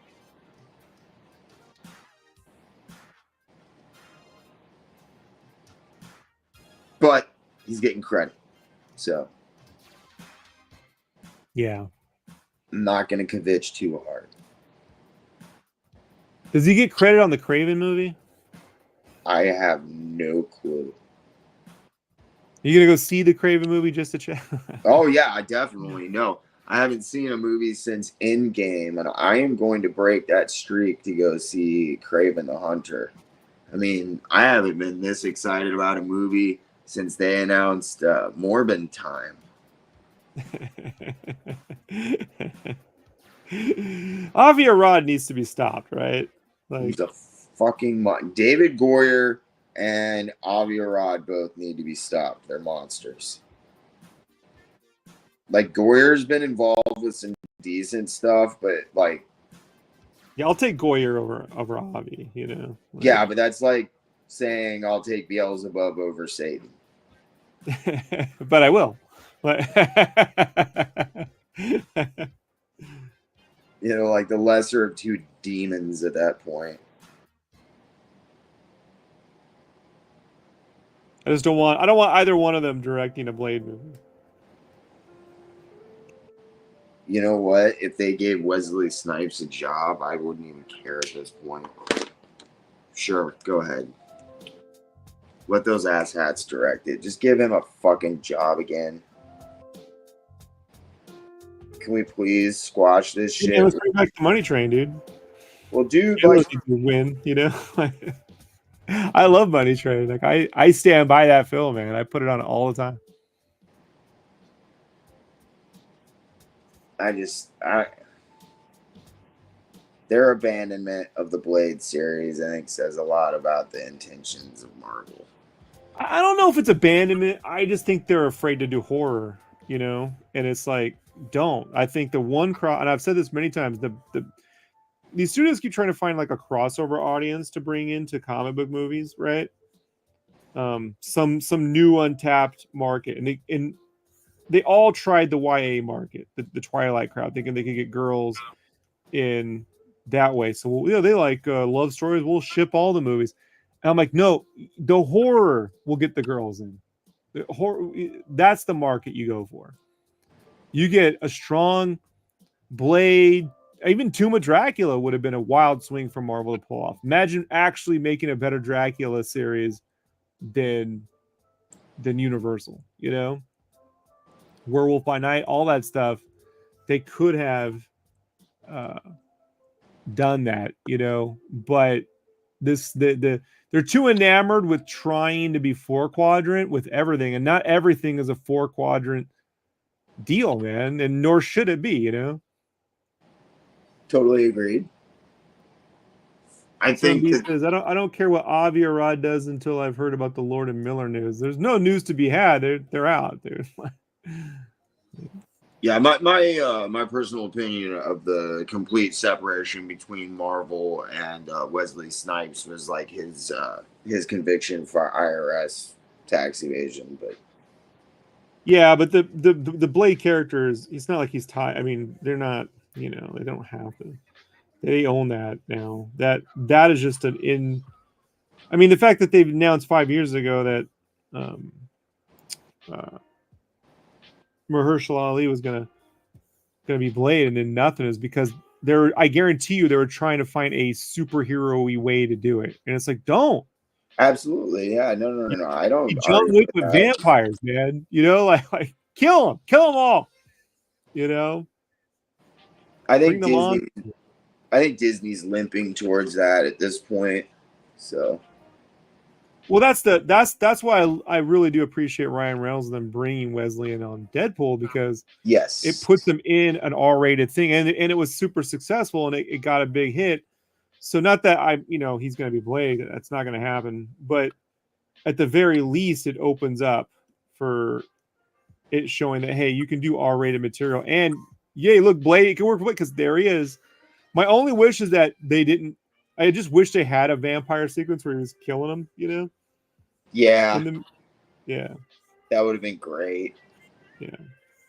But he's getting credit, so yeah, I'm not going to kvetch too hard. Does he get credit on the Craven movie? I have no clue. You gonna go see the Craven movie just to check? Oh yeah, I definitely know. I haven't seen a movie since Endgame, and I am going to break that streak to go see Craven the Hunter. I mean, I haven't been this excited about a movie since they announced Morbin Time. Avi Arad needs to be stopped, right? Like, He's a fucking David Goyer and Avi Arad both need to be stopped. They're monsters. Like Goyer's been involved with some decent stuff, but like, yeah, I'll take Goyer over Avi. You know. Like, yeah, but that's like saying I'll take Beelzebub over Satan. But I will. But you know, like the lesser of two demons at that point. I don't want either one of them directing a Blade movie. You know what? If they gave Wesley Snipes a job, I wouldn't even care at this point. Sure, go ahead. Let those asshats direct it. Just give him a fucking job again. Can we please squash this shit? Let's bring back the Money Train, dude. Well, dude, like to win, you know. I love Money Train. Like I stand by that film, man. I put it on all the time. Their abandonment of the Blade series, I think, says a lot about the intentions of Marvel. I don't know if it's abandonment. I just think they're afraid to do horror, you know. And it's like, don't. I think the one and I've said this many times. These studios keep trying to find like a crossover audience to bring into comic book movies, right? Some new untapped market, and they all tried the YA market, the Twilight crowd, thinking they could get girls in that way. So they like love stories. We'll ship all the movies. And I'm like, no, the horror will get the girls in. The horror, that's the market you go for. You get a strong Blade. Even Tomb of Dracula would have been a wild swing for Marvel to pull off. Imagine actually making a better Dracula series than Universal, you know? Werewolf by Night, all that stuff. They could have done that, you know, but they're too enamored with trying to be 4-quadrant with everything, and not everything is a 4-quadrant deal, man, and nor should it be, you know. Totally agreed. I think says, I don't care what Avi Arad does until I've heard about the Lord and Miller news. There's no news to be had. They're out. Yeah, my personal opinion of the complete separation between Marvel and Wesley Snipes was like his conviction for IRS tax evasion. But yeah, but the Blade characters, it's not like he's tied. I mean, they're not. You know, they don't have to. They own that now. That is just an in. I mean, the fact that they've announced 5 years ago that Mahershala Ali was gonna be Blade, and then nothing, is because I guarantee you they were trying to find a superhero-y way to do it, and it's like, don't. Absolutely, yeah, no. I don't. John Wick with vampires, man. You know, like kill them all. You know. I think Disney's limping towards that at this point. So, well, that's why I really do appreciate Ryan Reynolds and them bringing Wesley in on Deadpool, because yes, it puts them in an R-rated thing, and it was super successful, and it got a big hit. So not that he's going to be Blade. That's not going to happen. But at the very least, it opens up for it showing that, hey, you can do R-rated material, and yay, look, Blade, it can work because there he is. My only wish is that they didn't. I just wish they had a vampire sequence where he was killing them, you know? Yeah. Yeah. That would have been great. Yeah.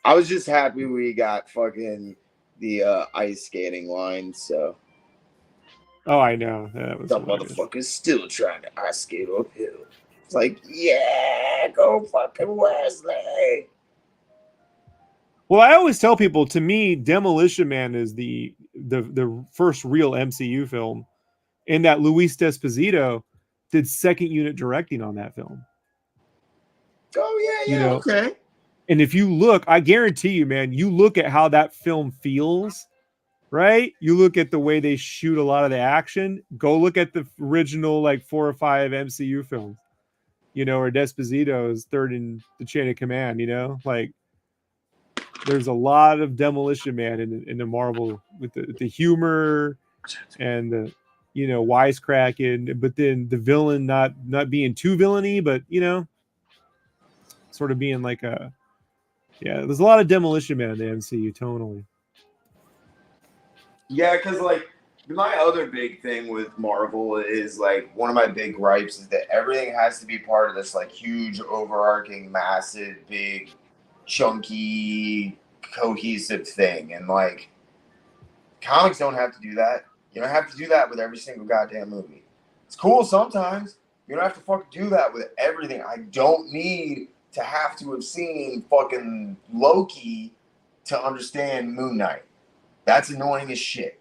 I was just happy we got fucking the ice skating line, so. Oh, I know. That was some motherfuckers still trying to ice skate uphill. It's like, yeah, go fucking Wesley. Well, I always tell people, to me, Demolition Man is the first real MCU film, and that Luis Desposito did second unit directing on that film. Oh yeah, okay. And if you look, I guarantee you, man, you look at how that film feels, right? You look at the way they shoot a lot of the action. Go look at the original like 4 or 5 MCU films, you know, or Desposito's third in the chain of command, you know, like there's a lot of Demolition Man in the Marvel with the humor and the wisecracking, but then the villain not being too villainy, but sort of being like there's a lot of Demolition Man in the MCU tonally. Yeah, because like my other big thing with Marvel is like one of my big gripes is that everything has to be part of this like huge, overarching, massive, big, chunky, cohesive thing. And like comics don't have to do that. You don't have to do that with every single goddamn movie. It's cool sometimes. You don't have to fucking do that with everything. I don't need to have to have seen fucking Loki to understand Moon Knight. That's annoying as shit.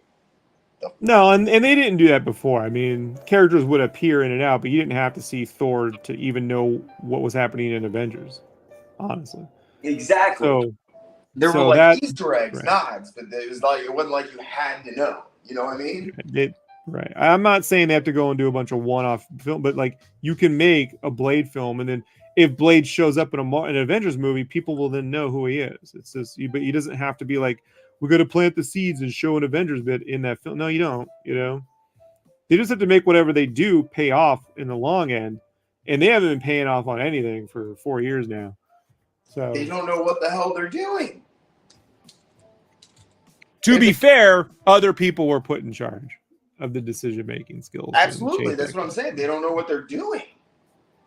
No, and they didn't do that before. I mean, characters would appear in and out, but you didn't have to see Thor to even know what was happening in Avengers, honestly. Exactly. So there so were like that, Easter eggs, right. nods, but it was like it wasn't like you had to know. You know what I mean? Right. I'm not saying they have to go and do a bunch of one-off film, but like you can make a Blade film, and then if Blade shows up in an Avengers movie, people will then know who he is. It's just, but he doesn't have to be like, we're going to plant the seeds and show an Avengers bit in that film. No, you don't. They just have to make whatever they do pay off in the long end, and they haven't been paying off on anything for 4 years now. So they don't know what the hell they're doing. To be fair, other people were put in charge of the decision-making skills. Absolutely, that's what I'm saying. They don't know what they're doing.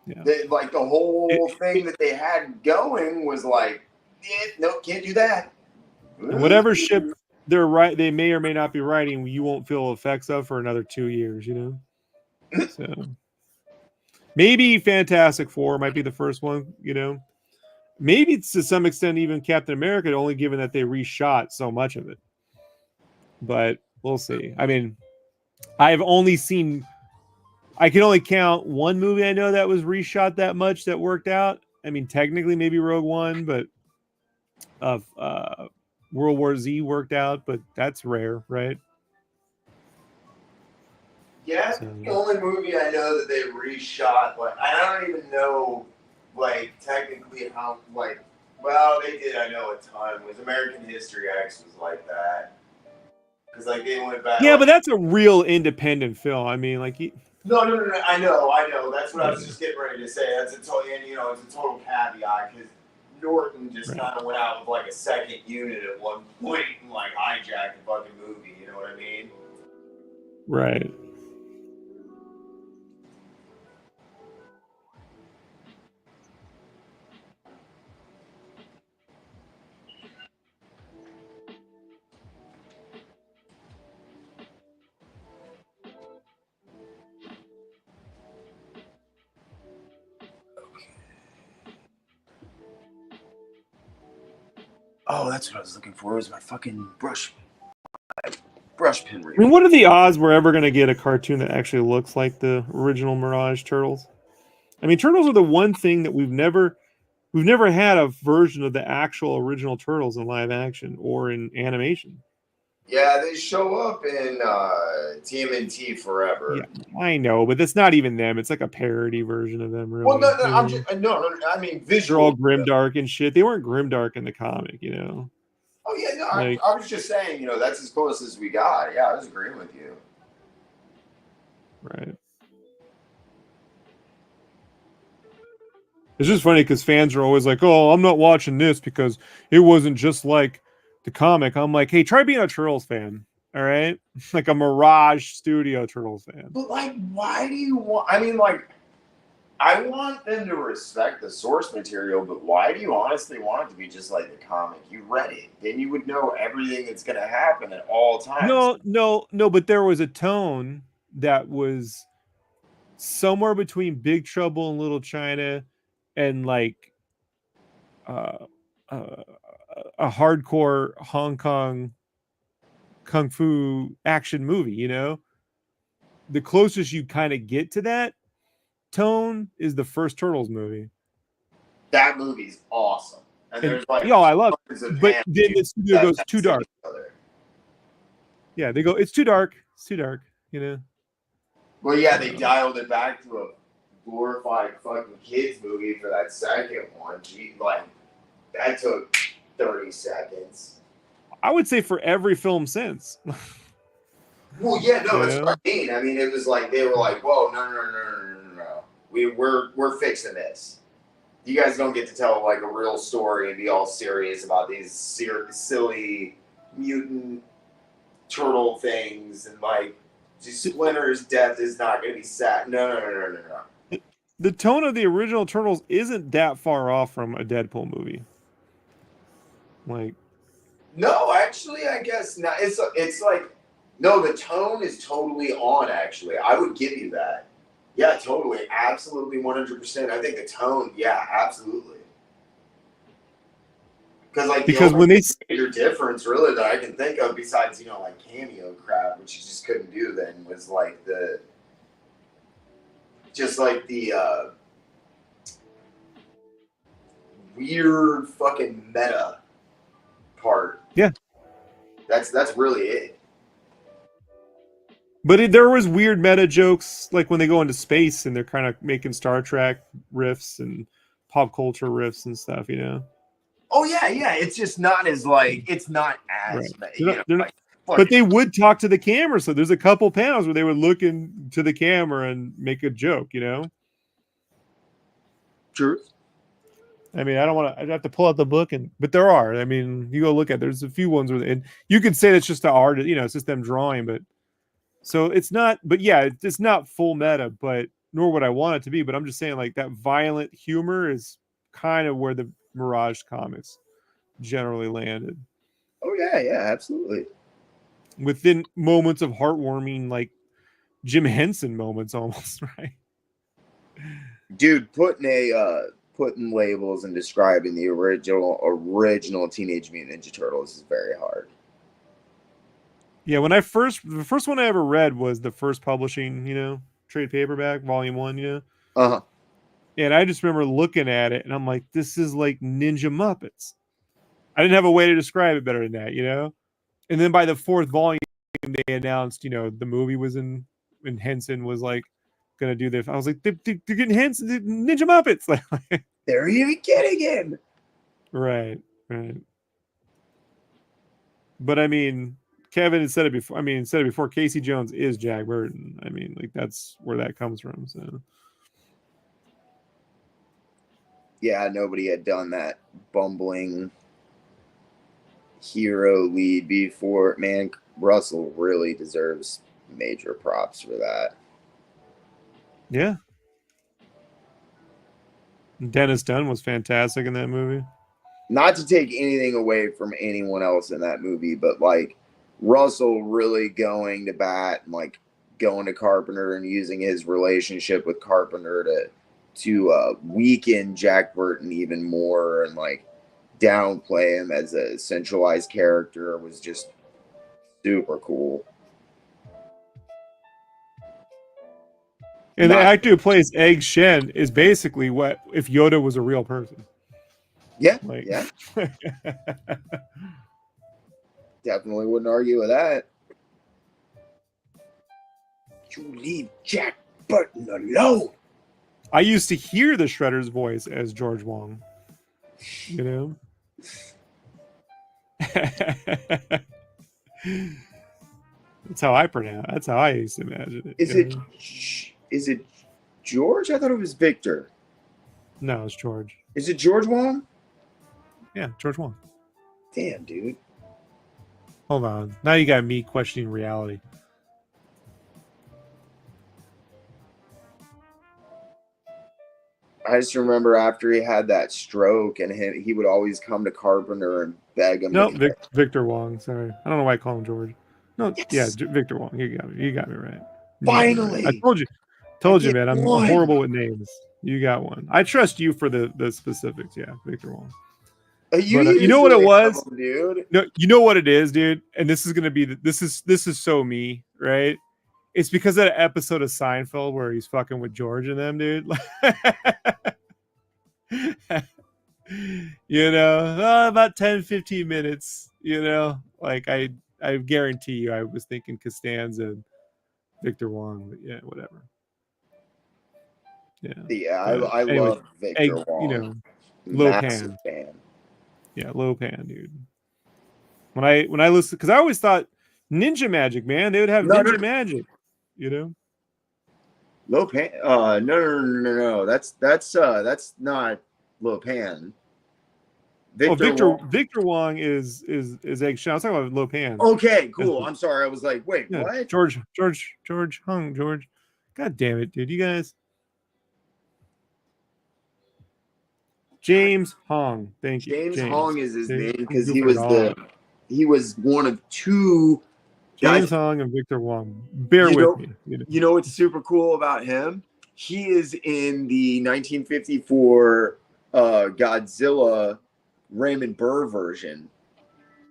Yeah. Like the whole thing that they had going was like, no, can't do that. And whatever ship they may or may not be writing, you won't feel effects of for another 2 years. So maybe Fantastic Four might be the first one. Maybe to some extent even Captain America, only given that they reshot so much of it. But we'll see. I mean, I can only count one movie I know that was reshot that much that worked out. I mean, technically maybe Rogue One, but World War Z worked out, but that's rare, right? Yeah, the only movie I know that they reshot, like I don't even know, like technically how, like, well, they did. I know a ton. Was American History X was like that. Because like they went back. Yeah, but that's a real independent film. I mean, like No. I know. That's what I was just getting ready to say. That's a total, and it's a total caveat because Norton just kind of went out with like a second unit at one point and like hijacked the fucking movie. You know what I mean? Right. Oh, that's what I was looking for. It was my fucking brush pen reader. I mean, what are the odds we're ever going to get a cartoon that actually looks like the original Mirage Turtles? I mean, Turtles are the one thing that we've never had a version of the actual original Turtles in live action or in animation. Yeah, they show up in TMNT Forever. Yeah, I know, but that's not even them. It's like a parody version of them, really. Well, no, I mean, visual. They're all grimdark and shit. They weren't grimdark in the comic, Oh, yeah, no, I was just saying, that's as close as we got. Yeah, I was agreeing with you. Right. It's just funny because fans are always like, oh, I'm not watching this because it wasn't just like the comic. I'm like, hey, try being a Turtles fan. All right. Like a Mirage Studio Turtles fan. But like, why do you want, I mean, like, I want them to respect the source material, but why do you honestly want it to be just like the comic? You read it, then you would know everything that's going to happen at all times. No, but there was a tone that was somewhere between Big Trouble in Little China and like a hardcore Hong Kong kung fu action movie. The closest you kind of get to that tone is the first Turtles movie. That movie's awesome, and there's like, I love it. But then the studio goes too dark. Yeah, they go, it's too dark. Well, yeah, they dialed it back to a glorified fucking kids movie for that second one. Gee, like that took 30 seconds. I would say for every film since. Well, yeah, no, that's Yeah. what I mean. I mean, it was like they were like, "Whoa, no. We're fixing this. You guys don't get to tell like a real story and be all serious about these silly mutant turtle things and like Splinter's death is not going to be sad. No. The tone of the original Turtles isn't that far off from a Deadpool movie. Like, No, actually, I guess not. It's like no, the tone is totally on. Actually, I would give you that. Yeah, totally, absolutely, 100%. I think the tone, yeah, absolutely. Because like the because only when they major difference really that I can think of besides like cameo crap, which you just couldn't do then, was like the weird fucking meta part. Yeah. That's really it. But there was weird meta jokes, like when they go into space and they're kind of making Star Trek riffs and pop culture riffs and stuff, you know? Oh yeah. It's just not as like it's not as Right. But they would talk to the camera. So there's a couple panels where they would look into the camera and make a joke, you know? Truth. I mean, I'd have to pull out the book but there are. I mean, you go look at there's a few ones where and you could say that's just the art, you know, it's just them drawing, but so it's not, but yeah, it's not full meta, but nor would I want it to be. But I'm just saying, like, that violent humor is kind of where the Mirage comics generally landed. Oh yeah, absolutely. Within moments of heartwarming, like Jim Henson moments, almost, right? Dude, putting labels and describing the original Teenage Mutant Ninja Turtles is very hard. Yeah, the first one I ever read was the first publishing, you know, trade paperback, volume 1, you know. Uh-huh. And I just remember looking at it and I'm like, this is like Ninja Muppets. I didn't have a way to describe it better than that, you know? And then by the fourth volume, they announced, you know, the movie was in, and Henson was like going to do this. I was like, they're getting Henson, Ninja Muppets. They're even getting him. Right. But I mean, Kevin had said it before. Casey Jones is Jack Burton. I mean, like that's where that comes from. So yeah, nobody had done that bumbling hero lead before. Man, Russell really deserves major props for that. Yeah. Dennis Dunn was fantastic in that movie. Not to take anything away from anyone else in that movie, but like Russell really going to bat and like going to Carpenter and using his relationship with Carpenter to weaken Jack Burton even more and like downplay him as a centralized character was just super cool. And the actor who plays Egg Shen is basically what if Yoda was a real person. Yeah, like, yeah. Definitely wouldn't argue with that. You leave Jack Burton alone. I used to hear the Shredder's voice as George Wong. You know? That's how I pronounce. That's how I used to imagine it. Is it George? I thought it was Victor. No, it's George. Is it George Wong? Yeah, George Wong. Damn, dude. Hold on. Now you got me questioning reality. I just remember after he had that stroke and he would always come to Carpenter and beg him. No, Victor Wong. Sorry. I don't know why I call him George. No, yes. Yeah, Victor Wong. You got me right. Finally. I told you, man. I'm horrible with names. You got one. I trust you for the specifics. Yeah, Victor Wong. You know what it was, dude? No, you know what it is, dude. And this is gonna be this is so me, right? It's because of that episode of Seinfeld where he's fucking with George and them, dude. You know, about 10, 15 minutes. You know, like I guarantee you, I was thinking Costanza and Victor Wong, but yeah, whatever. Yeah, I love Victor Wong. You know, Lopan. Fan. Yeah, Lopan, dude. When I listen, because I always thought Ninja Magic, man, they would have Ninja Magic, you know. Lopan. No. That's not Lopan. Victor Wong is Eggshell. I was talking about Lopan. Okay, cool. I'm sorry. I was like, wait, yeah, what? George Hung. George. God damn it, dude. You guys. James Hong. Thank you. James Hong is his name because he was one of two James Hong and Victor Wong. Bear with me. You know what's super cool about him? He is in the 1954 Godzilla Raymond Burr version,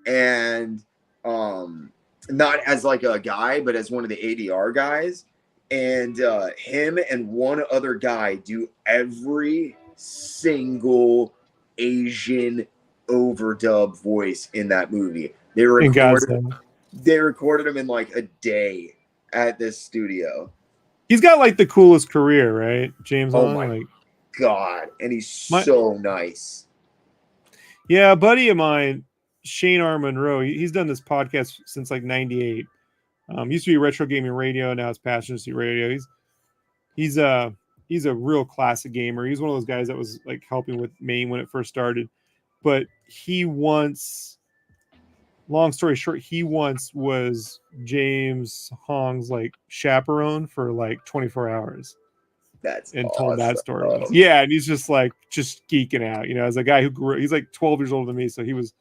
and not as like a guy, but as one of the ADR guys. And him and one other guy do every single Asian overdub voice in that movie. They recorded him in like a day at this studio. He's got like the coolest career, right? James Oh Hong, my god. And he's so nice. Yeah, a buddy of mine, Shane R. Monroe, he's done this podcast since like 98. Used to be Retro Gaming Radio, now it's Passion Street Radio. He's a real classic gamer. He's one of those guys that was like helping with Maine when it first started. But he once, long story short, he once was James Hong's like chaperone for like 24 hours. And awesome. Told that story. Yeah, and he's just geeking out, you know, as a guy who grew, he's like 12 years older than me, so he was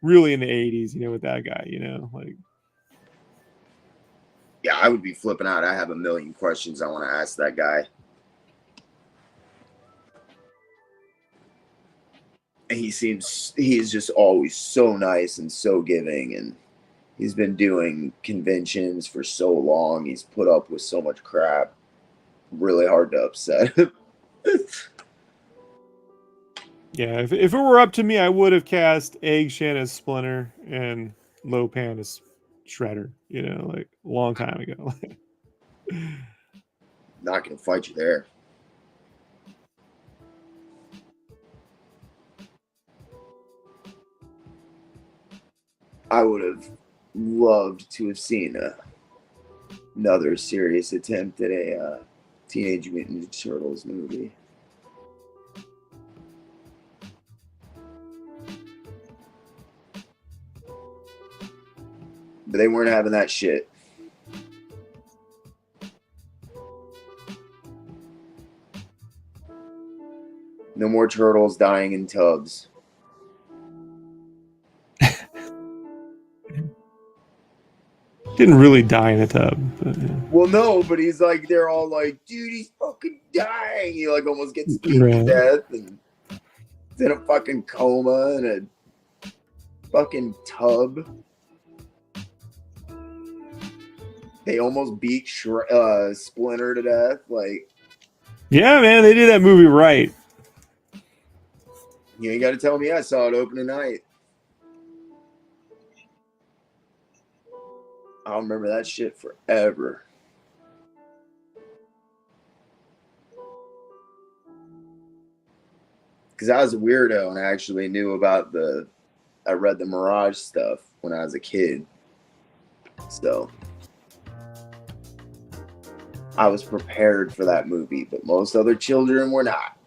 really in the 80s, you know, with that guy, you know, like. Yeah, I would be flipping out. I have a million questions I want to ask that guy. And he is just always so nice and so giving, and he's been doing conventions for so long. He's put up with so much crap. Really hard to upset. Yeah, if it were up to me, I would have cast Eggshan as Splinter and Lopan as Shredder, you know, like a long time ago. Not gonna fight you there. I would have loved to have seen another serious attempt at a Teenage Mutant Ninja Turtles movie. But they weren't having that shit. No more turtles dying in tubs. Didn't really die in a tub. But, yeah. Well, no, but he's like, they're all like, dude, he's fucking dying. He like almost gets beat to death and is in a fucking coma in a fucking tub. They almost beat Splinter to death. Like, yeah, man, they did that movie right. You ain't got to tell me I saw it opening night. I'll remember that shit forever. Because I was a weirdo and I actually knew about I read the Mirage stuff when I was a kid. So I was prepared for that movie, but most other children were not.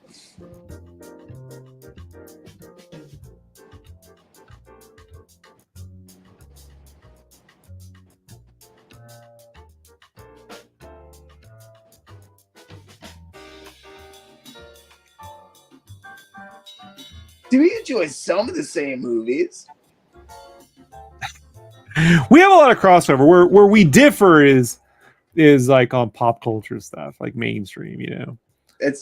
Do we enjoy some of the same movies? We have a lot of crossover. Where we differ is like on pop culture stuff, like mainstream, you know.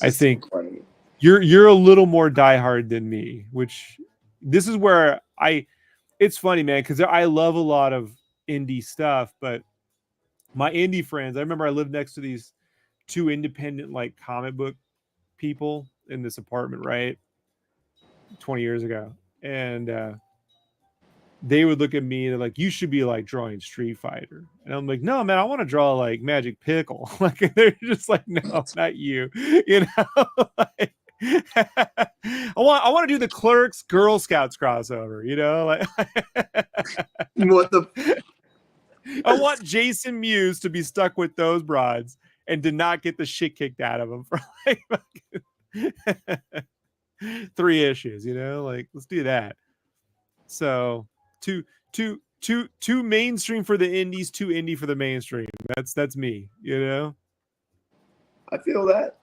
I think funny. You're a little more diehard than me, which this is where it's funny, man, because I love a lot of indie stuff, but my indie friends, I remember I lived next to these two independent like comic book people in this apartment, right? 20 years ago, and they would look at me and they're like, you should be like drawing Street Fighter, and I'm like, no man, I want to draw like Magic Pickle. Like they're just like, no, not you, you know. Like, I want to do the Clerks Girl Scouts crossover, you know, like What the? I want Jason Mewes to be stuck with those broads and to not get the shit kicked out of him for like 3 issues, you know, like let's do that. So two mainstream for the indies, 2 indie for the mainstream. That's me, you know. I feel that.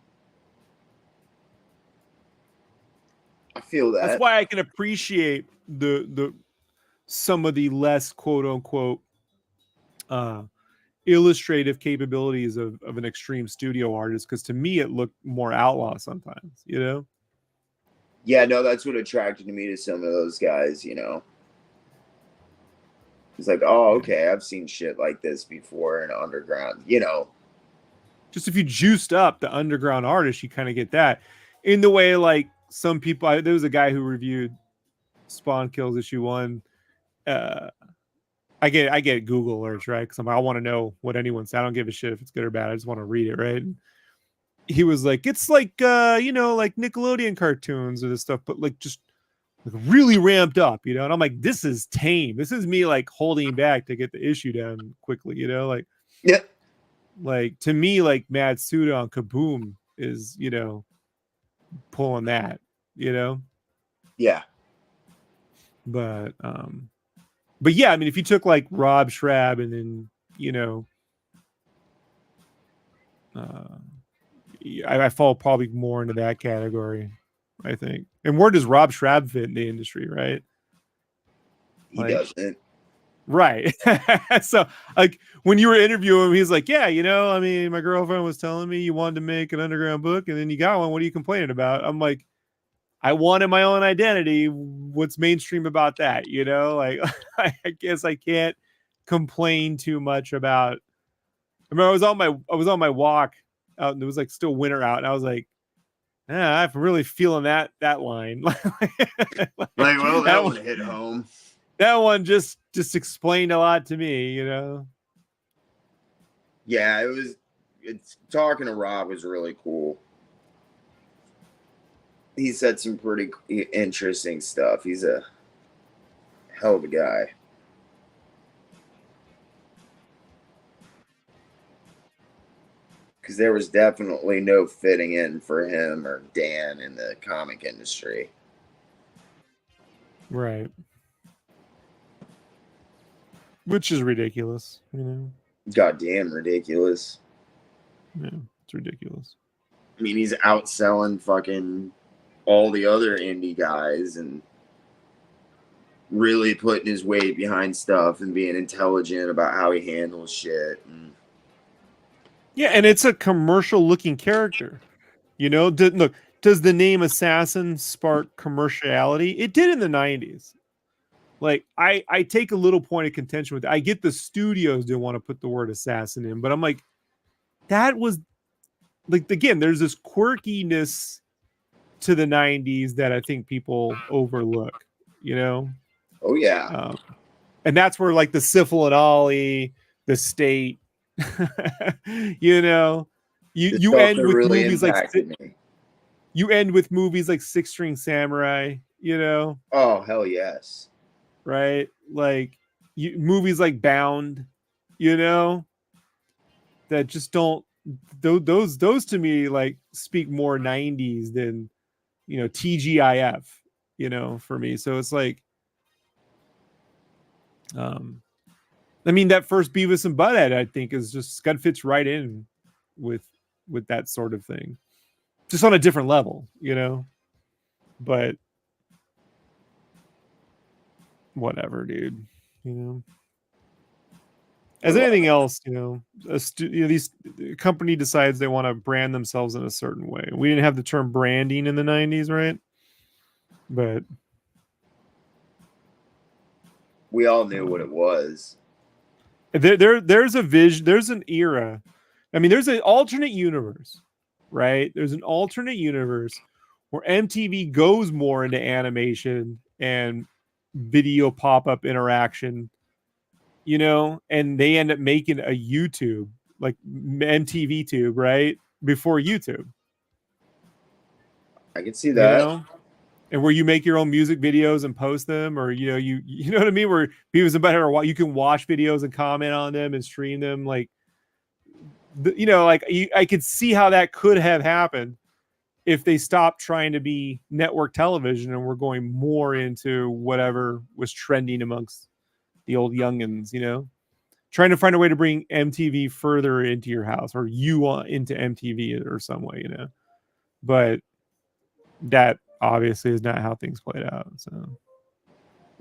I feel that. That's why I can appreciate the some of the less quote unquote illustrative capabilities of an extreme studio artist, because to me it looked more outlaw sometimes, you know. Yeah, no, that's what attracted me to some of those guys, you know. It's like, oh, okay, I've seen shit like this before in underground, you know. Just if you juiced up the underground artist, you kind of get that in the way like some people. There was a guy who reviewed Spawn Kills issue 1. I get Google alerts, right? Because I want to know what anyone said. I don't give a shit if it's good or bad. I just want to read it, right? And he was like, it's like you know, like Nickelodeon cartoons or this stuff, but like just like really ramped up, you know. And I'm like, this is tame. This is me like holding back to get the issue done quickly, you know, like yeah. Like to me, like Mad Suda on Kaboom is, you know, pulling that, you know. Yeah. But yeah, I mean, if you took like Rob Schrab and then, you know, I fall probably more into that category, I think. And where does Rob Schrab fit in the industry, right? He doesn't. Right. So like when you were interviewing him, he's like, yeah, you know, I mean, my girlfriend was telling me you wanted to make an underground book and then you got one. What are you complaining about? I'm like, I wanted my own identity. What's mainstream about that? You know, like I guess I can't complain too much about. I remember I was on my walk out and it was like still winter out, and I was like, I'm really feeling that line. Like, well, that one hit home. That one just explained a lot to me, you know. Yeah, it's talking to Rob was really cool. He said some pretty interesting stuff. He's a hell of a guy. Because there was definitely no fitting in for him or Dan in the comic industry. Right. Which is ridiculous, you know. Goddamn ridiculous. Yeah, it's ridiculous. I mean, he's outselling fucking all the other indie guys and really putting his weight behind stuff and being intelligent about how he handles shit. And yeah, and it's a commercial looking character. You know, look, does the name Assassin spark commerciality? It did in the 90s. Like I take a little point of contention with it. I get the studios didn't want to put the word assassin in, but I'm like, that was like, again, there's this quirkiness to the 90s that I think people overlook, you know? oh yeah. And that's where like the Syphil and Ollie, the State, you know, you end with really movies like me. You end with movies like Six String Samurai, you know? Oh, hell yes. Right? Like movies like Bound, you know, that just don't those to me like speak more 90s than, you know, TGIF, you know, for me. So it's like I mean, that first Beavis and Butthead, I think, is just Scud fits right in with that sort of thing, just on a different level, you know. But whatever, dude. You know, as anything else, you know, these company decides they want to brand themselves in a certain way. We didn't have the term branding in the 90s, right? But we all knew what it was. There's a vision, there's an era. I mean, there's an alternate universe, right? There's an alternate universe where MTV goes more into animation and video pop-up interaction, you know, and they end up making a YouTube, like MTV Tube, right? Before YouTube. I can see you that. know, and where you make your own music videos and post them, or you know what I mean, where Beavis and Butthead are, you can watch videos and comment on them and stream them, like I could see how that could have happened if they stopped trying to be network television and were going more into whatever was trending amongst the old youngins, trying to find a way to bring MTV further into your house, or you into MTV or some way, but that obviously is not how things played out. So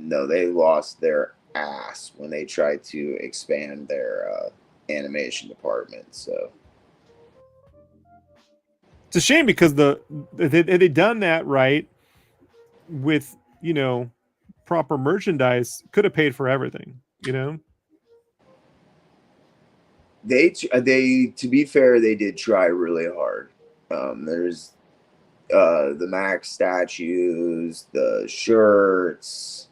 No, they lost their ass when they tried to expand their animation department. So it's a shame, because they done that right with proper merchandise, could have paid for everything. they to be fair, they did try really hard. There's the Max statues, the shirts,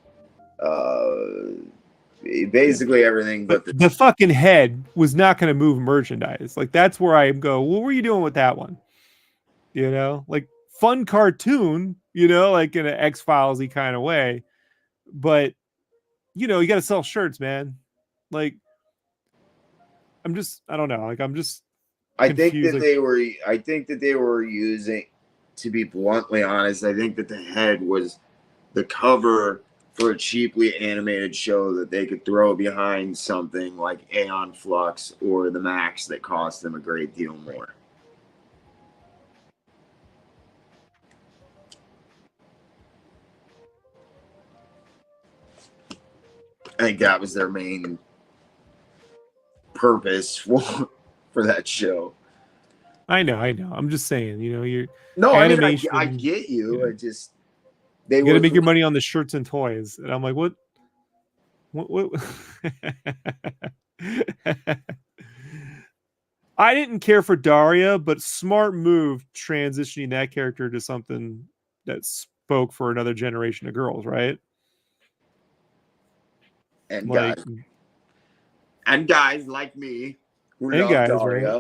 basically everything. But the fucking head was not going to move merchandise. Like, that's where I go, what were you doing with that one? Like, fun cartoon, like in an X-Files-y kind of way. But, you got to sell shirts, man. Like, I don't know. Like, I'm just confused. I think that they were using, to be bluntly honest, I think that the head was the cover for a cheaply animated show that they could throw behind something like Aeon Flux or the Max that cost them a great deal more. I think that was their main purpose for that show. I know. I'm just saying, you're animation. I get you. I just you got to make your money on the shirts and toys, and I'm like, what? I didn't care for Daria, but smart move transitioning that character to something that spoke for another generation of girls, right? And guys like me who love Daria.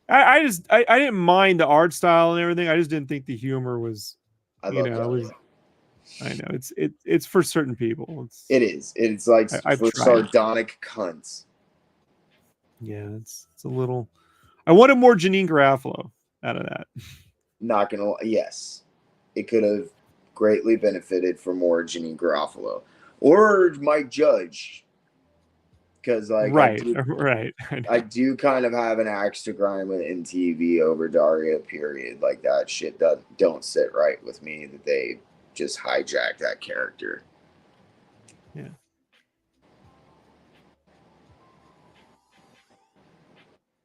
Right? I didn't mind the art style and everything. I just didn't think the humor was, I know it's for certain people. It's like for sardonic cunts. Yeah, it's a little. I wanted more Janine Garofalo out of that. Not gonna. Yes, it could have greatly benefited from more Janine Garofalo or Mike Judge, because right. I do kind of have an axe to grind with MTV over Daria. Period. Like, that shit don't sit right with me that they just hijacked that character. Yeah.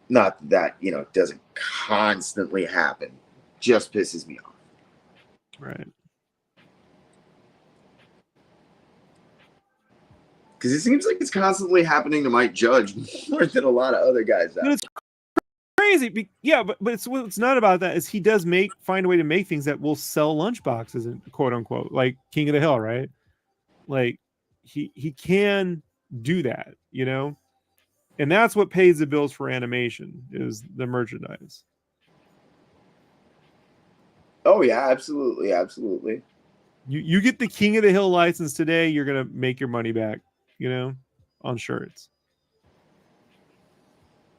Not that, doesn't constantly happen. Just pisses me off. Right. Because it seems like it's constantly happening to Mike Judge more than a lot of other guys out. It's crazy. Yeah, but it's not about that. Is he does find a way to make things that will sell lunchboxes, and quote unquote, like King of the Hill, right? Like, he can do that, and that's what pays the bills for animation, is the merchandise. Oh yeah, absolutely. You get the King of the Hill license today, you're gonna make your money back, on shirts.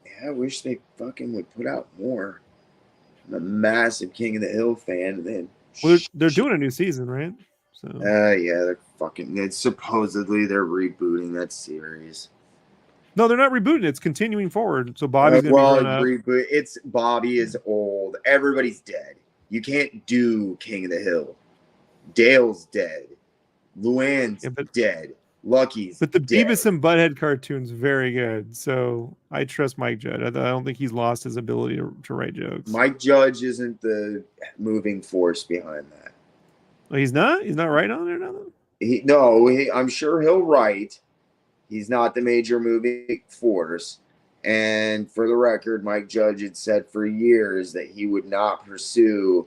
Yeah, I wish they fucking would put out more. I'm a massive King of the Hill fan. Then they're doing a new season, right? So yeah, they're fucking. Supposedly they're rebooting that series. No, they're not rebooting. It's continuing forward. So Bobby's gonna be reboot. Bobby is old. Everybody's dead. You can't do King of the Hill. Dale's dead. Luann's dead. Lucky's but the dead. Beavis and Butthead cartoon's very good. So I trust Mike Judge. I don't think he's lost his ability to write jokes. Mike Judge isn't the moving force behind that. Well, he's not? He's not writing on there now? I'm sure he'll write. He's not the major moving force. And for the record, Mike Judge had said for years that he would not pursue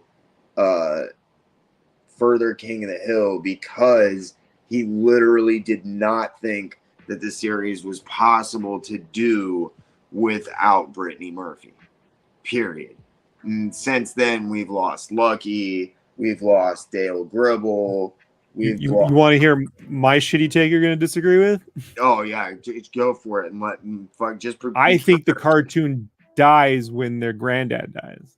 further King of the Hill because he literally did not think that the series was possible to do without Brittany Murphy. Period. And since then, we've lost Lucky, we've lost Dale Gribble, we've You lost. want to hear my shitty take? You're going to disagree with? Oh yeah, just go for it and let fuck. Just I think the cartoon dies when their granddad dies.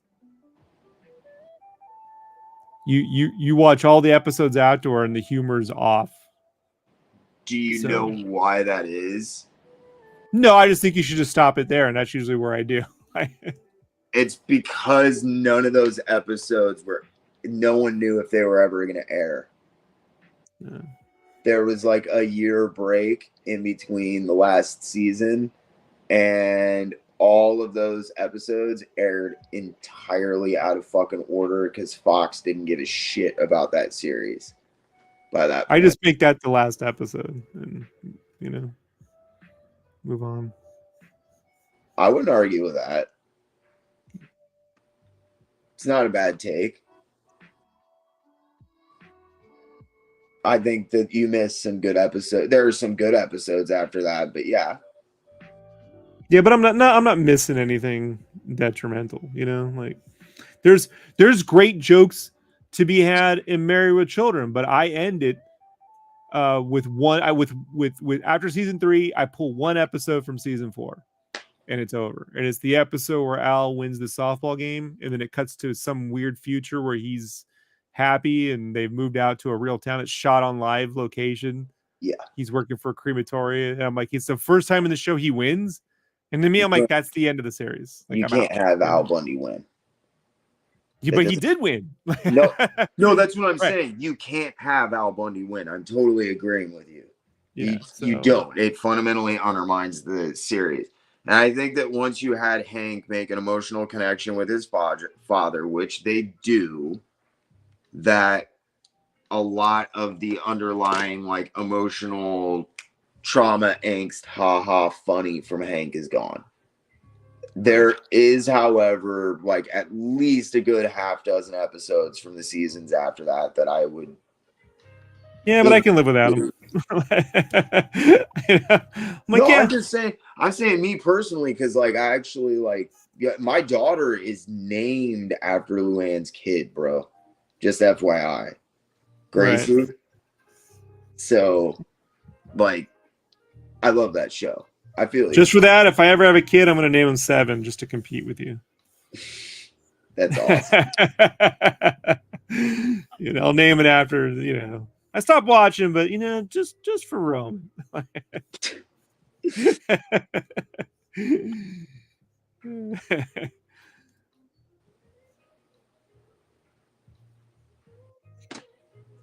You watch all the episodes outdoor and the humor's off. Do you know why that is? No, I just think you should just stop it there, and that's usually where I do. It's because none of those episodes were. No one knew if they were ever going to air. Yeah. There was like a year break in between the last season, and all of those episodes aired entirely out of fucking order because Fox didn't give a shit about that series. By that point. I just make that the last episode, and move on. I wouldn't argue with that. It's not a bad take. I think that you missed some good episodes. There are some good episodes after that, but yeah. Yeah, but I'm not missing anything detrimental, like there's great jokes to be had in Married with Children, but I end it with one with after season 3, I pull one episode from season 4 and it's over. And it's the episode where Al wins the softball game, and then it cuts to some weird future where he's happy and they've moved out to a real town. It's shot on live location. Yeah. He's working for a crematoria. And I'm like, it's the first time in the show he wins. And to me, I'm like, that's the end of the series. Like, you can't have Al Bundy win. Yeah, but he did win. No, that's what I'm saying. You can't have Al Bundy win. I'm totally agreeing with you. Yeah, you don't. It fundamentally undermines the series. And I think that once you had Hank make an emotional connection with his father, which they do, that a lot of the underlying like emotional trauma, angst, haha, funny from Hank is gone. There is, however, like at least a good half dozen episodes from the seasons after that I would. Yeah, but I can live without them. I'm saying me personally, because like I actually like my daughter is named after Luann's kid, bro. Just FYI, Gracie. Right. So, like, I love that show. I feel just for that. If I ever have a kid, I'm going to name him 7 just to compete with you. That's awesome. I'll name it after I stopped watching, but just for Rome.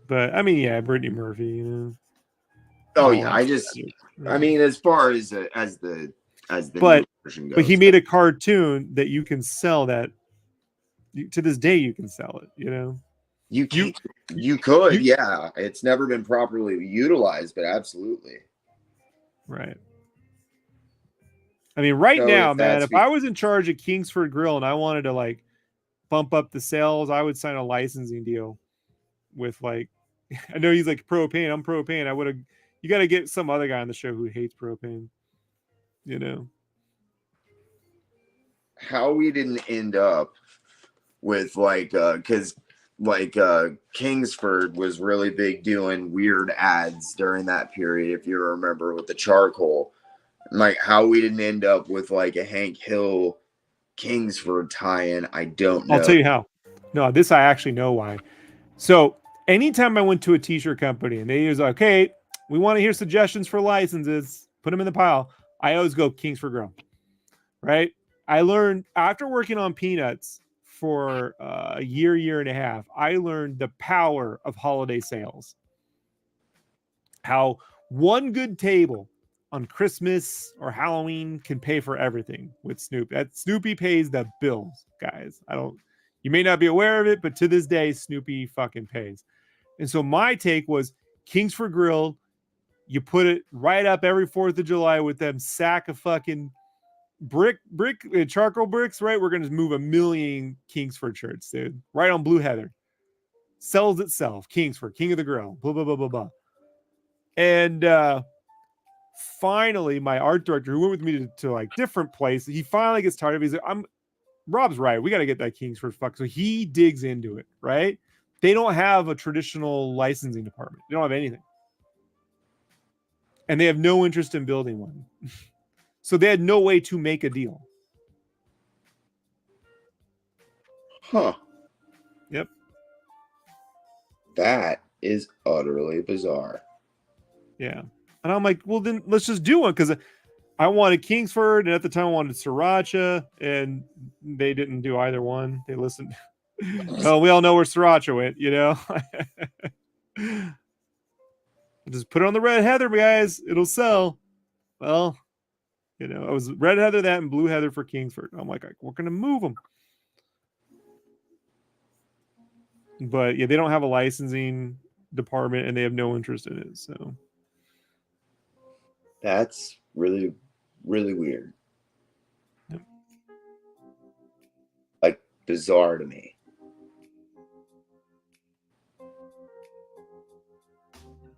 But I mean, yeah, Brittany Murphy. Oh yeah, I mean, as far as the but version goes, but he made a cartoon that you can sell. That to this day you can sell it. You could, yeah. It's never been properly utilized, but absolutely. Right. I mean, now, man, if I was in charge of Kingsford Grill and I wanted to like bump up the sales, I would sign a licensing deal with like, I know he's like propane. I'm propane. You got to get some other guy on the show who hates propane. How we didn't end up with like, because like Kingsford was really big doing weird ads during that period, if you remember, with the charcoal. Like how we didn't end up with like a Hank Hill Kingsford tie-in, I don't know. I'll tell you how. No, this I actually know why. So anytime I went to a t-shirt company and they was like, okay, we want to hear suggestions for licenses, put them in the pile, I always go Kingsford Grill. Right? I learned after working on Peanuts for a year and a half, I learned the power of holiday sales. How one good table on Christmas or Halloween can pay for everything with Snoopy. That Snoopy pays the bills, guys. You may not be aware of it, but to this day, Snoopy fucking pays. And so my take was Kingsford Grill, you put it right up every 4th of July with them sack of fucking brick charcoal bricks, right? We're going to move 1 million Kingsford shirts, dude. Right on Blue Heather. Sells itself. Kingsford, King of the Grill, blah, blah, blah, blah, blah. And finally, my art director, who went with me to like different places, he finally gets tired of it. He's like, I'm Rob's right. We got to get that Kingsford fuck. So he digs into it, right? They don't have a traditional licensing department. They don't have anything. And they have no interest in building one. So they had no way to make a deal. Huh. Yep. That is utterly bizarre. Yeah. And I'm like, well, then let's just do one, because I wanted Kingsford, and at the time I wanted Sriracha, and they didn't do either one. They listened. Well, we all know where Sriracha went, you know? Just put it on the Red Heather, guys. It'll sell. Well, you know, it was Red Heather that and Blue Heather for Kingsford. I'm like, we're going to move them. But yeah, they don't have a licensing department, and they have no interest in it. So that's really, really weird. Yep. Like, bizarre to me.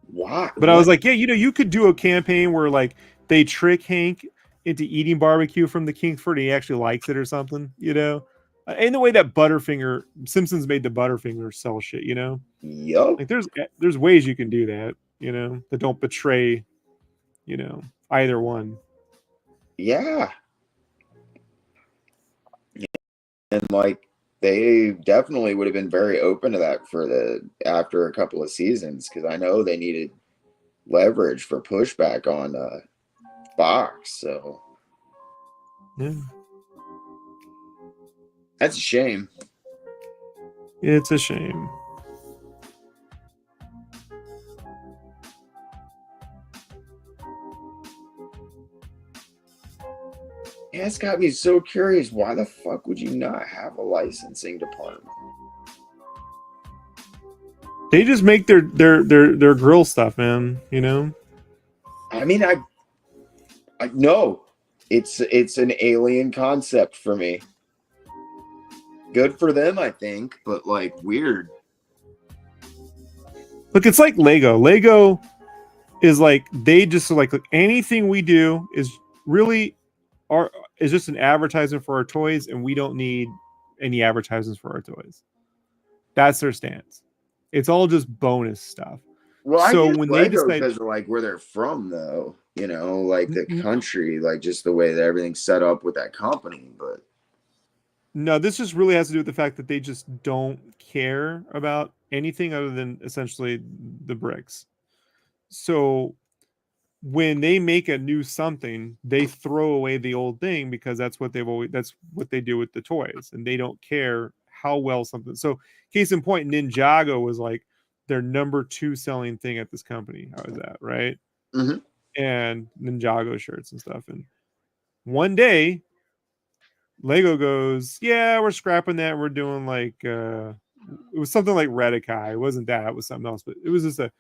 Why? But I was like, yeah, you know, you could do a campaign where like they trick Hank into eating barbecue from the Kingsford, and he actually likes it or something, you know? And the way that Butterfinger, Simpsons made the Butterfinger sell shit, you know? Yup. Like there's ways you can do that, you know, that don't betray, you know, either one. Yeah. And like, they definitely would have been very open to that after a couple of seasons, because I know they needed leverage for pushback on Fox. So Yeah. That's a shame. It's a shame. Yeah, it's got me so curious. Why the fuck would you not have a licensing department? They just make their grill stuff, man. You know. I mean, I know it's an alien concept for me. Good for them, I think, but like weird. Look, it's like Lego. Lego is like they just like anything we do is really is just an advertisement for our toys, and we don't need any advertisements for our toys. That's their stance. It's all just bonus stuff. Well, so I guess when Lego they decide, because of like where they're from, though, you know, like the country, like just the way that everything's set up with that company. But no, this just really has to do with the fact that they just don't care about anything other than essentially the bricks. So when they make a new something, they throw away the old thing because that's what they do with the toys, and they don't care how well something. So case in point, Ninjago was like their number 2 selling thing at this company. How is that, right? Mm-hmm. And Ninjago shirts and stuff. And one day Lego goes, yeah, we're scrapping that. We're doing like it was something like Redikai. It wasn't that, it was something else, but it was just a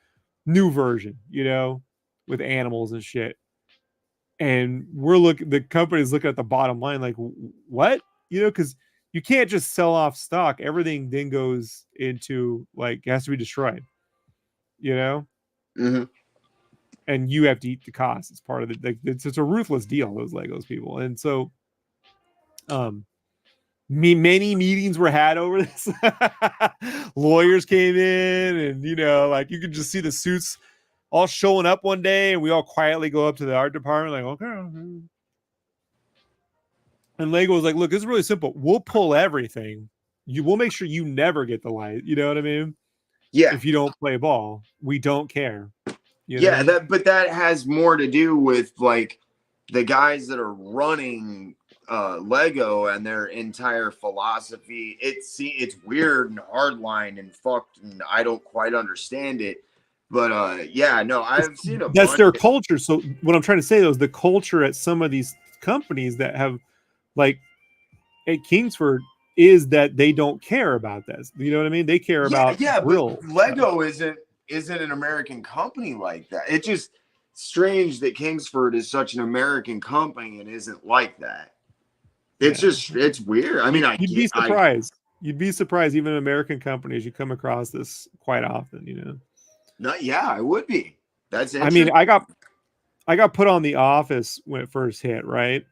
new version, you know, with animals and shit. And the company's looking at the bottom line like, what? You know, because you can't just sell off stock. Everything then goes into like, it has to be destroyed, you know? Mm-hmm. And you have to eat the cost. It's part of the, like, it's a ruthless deal, those Legos people. And so, many meetings were had over this. Lawyers came in, and you know, like you could just see the suits all showing up one day, and we all quietly go up to the art department, like, okay. And Lego was like, look, it's really simple. We'll pull everything. We'll make sure you never get the light. You know what I mean? Yeah. If you don't play ball, we don't care. Yeah, but that has more to do with like the guys that are running Lego and their entire philosophy. It's weird and hardline and fucked, and I don't quite understand it. But yeah, no, I've seen that's their culture. So what I'm trying to say though is the culture at some of these companies that have, like at Kingsford, is that they don't care about this. You know what I mean? They care about grill. But Lego isn't an American company like that. It's just strange that Kingsford is such an American company and isn't like that. It's weird. I mean, you'd be surprised. You'd be surprised, even in American companies, you come across this quite often, you know. Yeah, I would be. That's I mean, I got put on The Office when it first hit, right?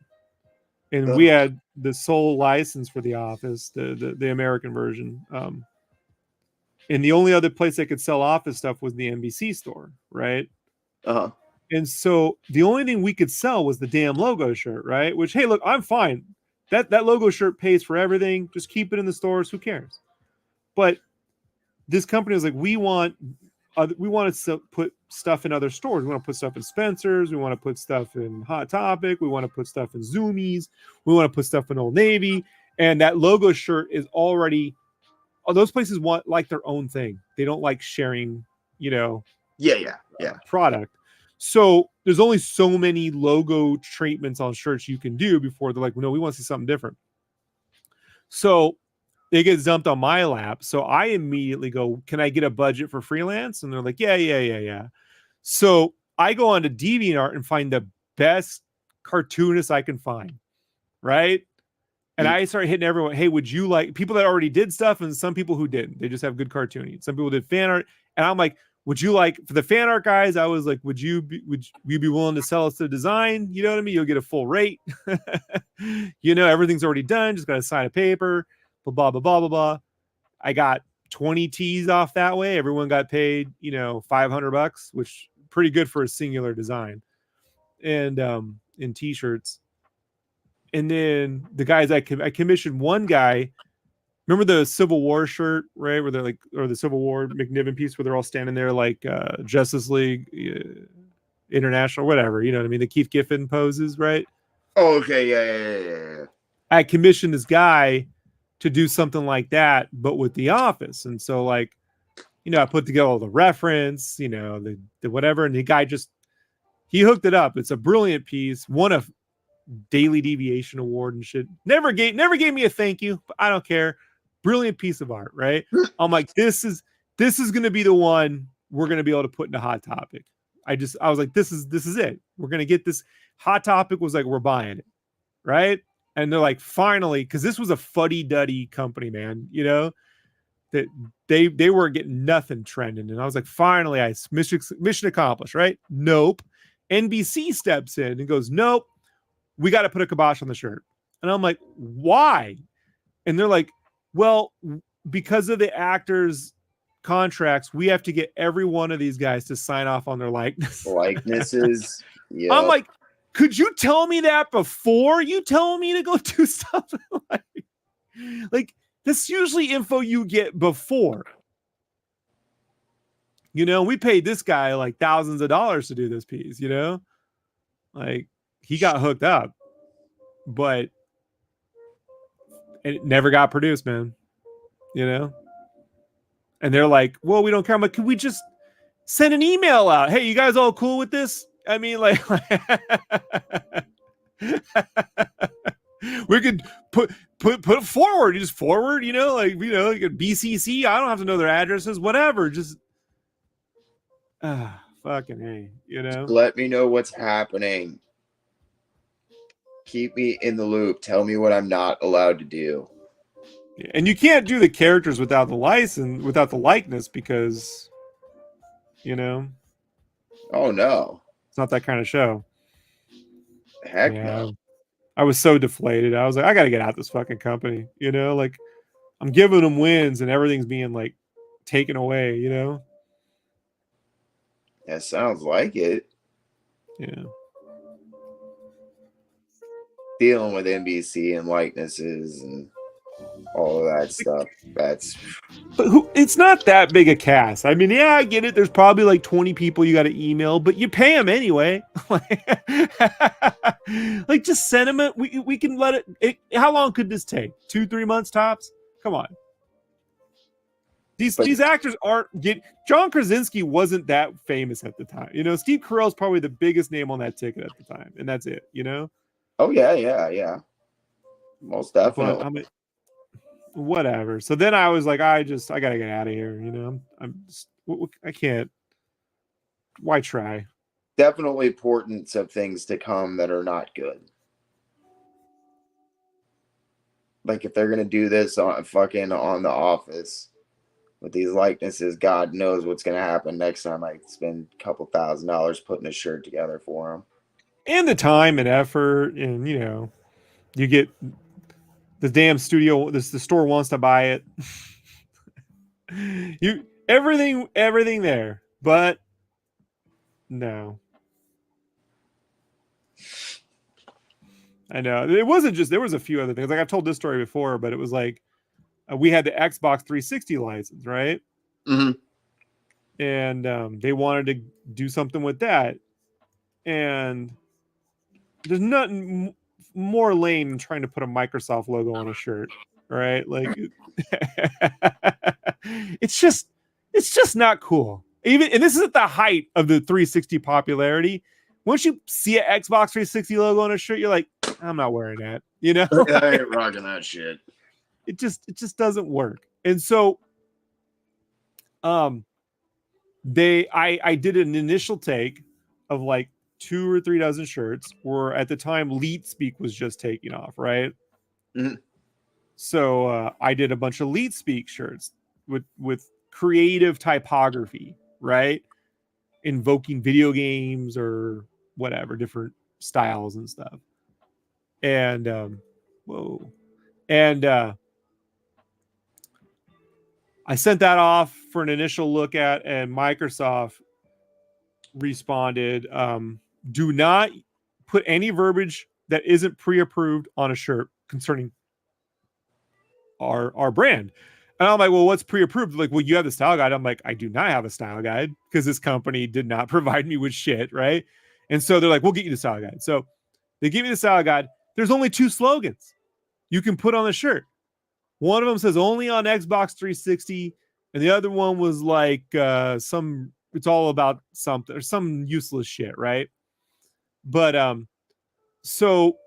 And we had the sole license for the Office, the American version. And the only other place they could sell Office stuff was the NBC store, right? Uh-huh. And so the only thing we could sell was the damn logo shirt, right? Which, hey, look, I'm fine. That logo shirt pays for everything. Just keep it in the stores. Who cares? But this company was like, we want to put stuff in other stores. We want to put stuff in Spencer's. We want to put stuff in Hot Topic. We want to put stuff in Zoomies. We want to put stuff in Old Navy. And that logo shirt is already, those places want like their own thing. They don't like sharing, Yeah. product. So there's only so many logo treatments on shirts you can do before they're like, no, we want to see something different. So they get dumped on my lap. So I immediately go, can I get a budget for freelance? And they're like, yeah. So I go on to DeviantArt and find the best cartoonist I can find. Right. And I started hitting everyone. Hey, would you like people that already did stuff and some people who didn't? They just have good cartooning. Some people did fan art. And I'm like, would you like for the fan art guys? I was like, would you be willing to sell us the design? You know what I mean? You'll get a full rate. Everything's already done. Just got to sign a paper. Blah, blah, blah, blah, blah. I got 20 tees off that way. Everyone got paid, $500, which pretty good for a singular design. And in t-shirts. And then the guys I commissioned one guy. Remember the Civil War shirt, right? Where they're like, or the Civil War McNiven piece where they're all standing there like Justice League International, whatever. You know what I mean? The Keith Giffen poses, right? Oh, okay. Yeah. I commissioned this guy to do something like that, but with The Office. And so I put together all the reference, the whatever. And the guy he hooked it up. It's a brilliant piece. Won a Daily Deviation Award and shit. Never gave me a thank you, but I don't care. Brilliant piece of art, right? I'm like, this is going to be the one we're going to be able to put into Hot Topic. I was like, this is it. We're going to get this. Hot Topic was like, we're buying it, right? And they're like, finally, because this was a fuddy-duddy company, man, that they were getting nothing trending. And I was like, finally, mission accomplished, right? Nope. NBC steps in and goes, nope, we got to put a kibosh on the shirt. And I'm like, why? And they're like, well, because of the actors' contracts, we have to get every one of these guys to sign off on their likenesses. Yeah. I'm like, could you tell me that before you tell me to go do stuff? like that's usually info you get before. We paid this guy like thousands of dollars to do this piece, like he got hooked up, but it never got produced, man. And they're like, well, we don't care. I'm like, can we just send an email out? Hey, you guys all cool with this? I mean, like we could put it forward. You just forward, like BCC. I don't have to know their addresses, whatever. Just fucking hey, Just let me know what's happening. Keep me in the loop. Tell me what I'm not allowed to do. And you can't do the characters without the license, without the likeness, because oh no, it's not that kind of show. Heck no. I was so deflated. I was like, I got to get out this fucking company. Like I'm giving them wins and everything's being like taken away. That sounds like it. Yeah. Dealing with NBC and likenesses and all of that stuff. But it's not that big a cast. I mean, yeah, I get it. There's probably like 20 people you got to email, but you pay them anyway. Like just send them it. We can let it. How long could this take? 2-3 months tops? Come on. These actors aren't John Krasinski wasn't that famous at the time. Steve Carell's probably the biggest name on that ticket at the time, and that's it. Oh yeah. Most definitely. But, whatever. So then I was like, I gotta get out of here. I can't. Why try? Definitely importance of things to come that are not good. Like if they're gonna do this on The Office with these likenesses, God knows what's gonna happen next time I spend a couple $1,000 putting a shirt together for them. And the time and effort, and you get The damn studio, the store wants to buy it. Everything there, but no. I know it wasn't just, there was a few other things. Like I've told this story before, but it was like we had the Xbox 360 license, right? Mm-hmm. And they wanted to do something with that, and there's nothing more lame than trying to put a Microsoft logo on a shirt, right? Like it's just not cool. Even, and this is at the height of the 360 popularity. Once you see an Xbox 360 logo on a shirt, you're like, I'm not wearing that. You know, I ain't rocking that shit. It just doesn't work. And so, I did an initial take of like 2 or 3 dozen shirts, where at the time Leet Speak was just taking off, right? Mm-hmm. So I did a bunch of Leet Speak shirts with creative typography, right? Invoking video games or whatever, different styles and stuff. And I sent that off for an initial look at, and Microsoft responded, do not put any verbiage that isn't pre-approved on a shirt concerning our brand. And I'm like, well, what's pre-approved? Like, well, you have the style guide. I'm like, I do not have a style guide because this company did not provide me with shit, right? And so they're like, we'll get you the style guide. So they give me the style guide. There's only 2 slogans you can put on the shirt. One of them says only on Xbox 360, and the other one was like it's all about something or some useless shit, right? But so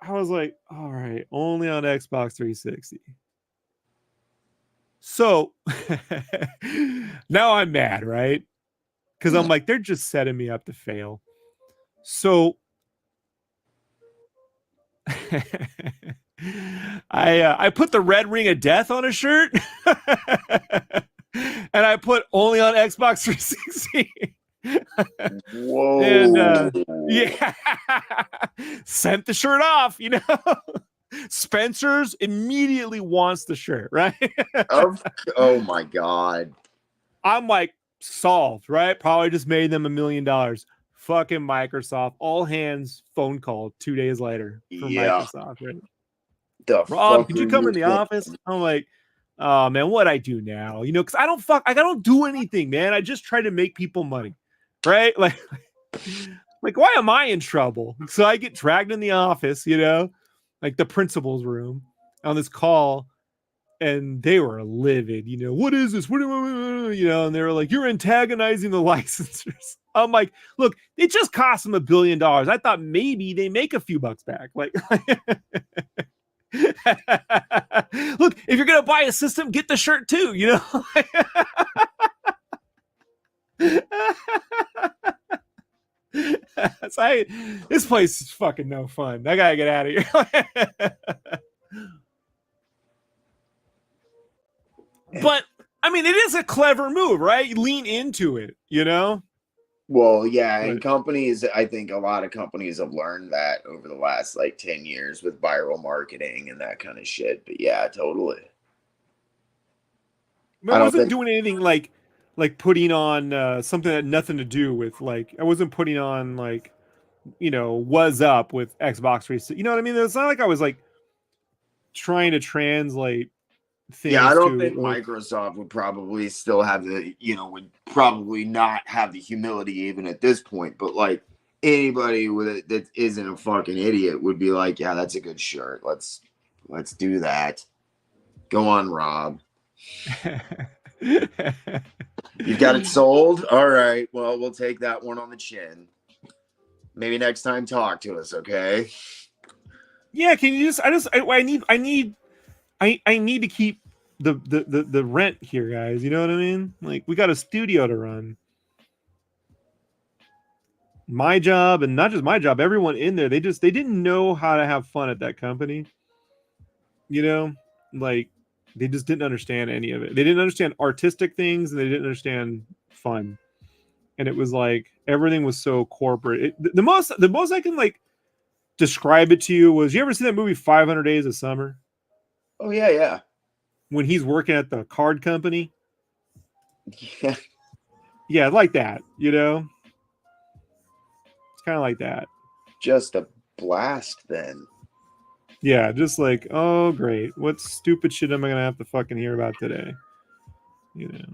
I was like, all right, only on Xbox 360. So now I'm mad, right? Because I'm like, they're just setting me up to fail. So I put the red ring of death on a shirt, and I put only on Xbox 360. Whoa. And yeah, sent the shirt off, you know. Spencer's immediately wants the shirt, right? Oh my God. I'm like, solved, right? Probably just made them $1 million. Fucking Microsoft, all hands phone call 2 days later from Microsoft. Right? Rob, could you come in the office? I'm like, oh man, what I do now? You know, because I don't do anything, man. I just try to make people money, right? Like why am I in trouble? So I get dragged in the office, you know, like the principal's room on this call, and they were livid. You know, what is this? What do you know? And they were like, you're antagonizing the licensors. I'm like, look, it just cost them $1 billion. I thought maybe they make a few bucks back. Like, look, if you're gonna buy a system, get the shirt too. You know. This place is fucking no fun. I gotta get out of here. But I mean, it is a clever move, right? You lean into it, you know. Well, yeah, and companies, I think a lot of companies have learned that over the last like 10 years with viral marketing and that kind of shit. But yeah, totally. I wasn't doing anything like putting on something that had nothing to do with, like, I wasn't putting on like, you know, was up with Xbox 360. You know what I mean? It's not like I was like trying to translate things. Yeah, I don't think Microsoft would probably still have the, you know, would probably not have the humility even at this point. But like anybody with it that isn't a fucking idiot would be like, yeah, that's a good shirt. Let's do that. Go on, Rob. You've got it sold? All right. Well, we'll take that one on the chin. Maybe next time talk to us, okay? Yeah, can you just I need to keep the rent here, guys. You know what I mean? Like, we got a studio to run. My job, and not just my job, everyone in there, they didn't know how to have fun at that company. You know, like, they just didn't understand any of it. They didn't understand artistic things, and they didn't understand fun. And it was like everything was so corporate. The most I can like describe it to you was, you ever see that movie 500 Days of Summer? Oh yeah, yeah. When he's working at the card company. Yeah. Yeah, like that, you know? It's kind of like that. Just a blast then. Yeah, just like, oh, great. What stupid shit am I going to have to fucking hear about today? You know?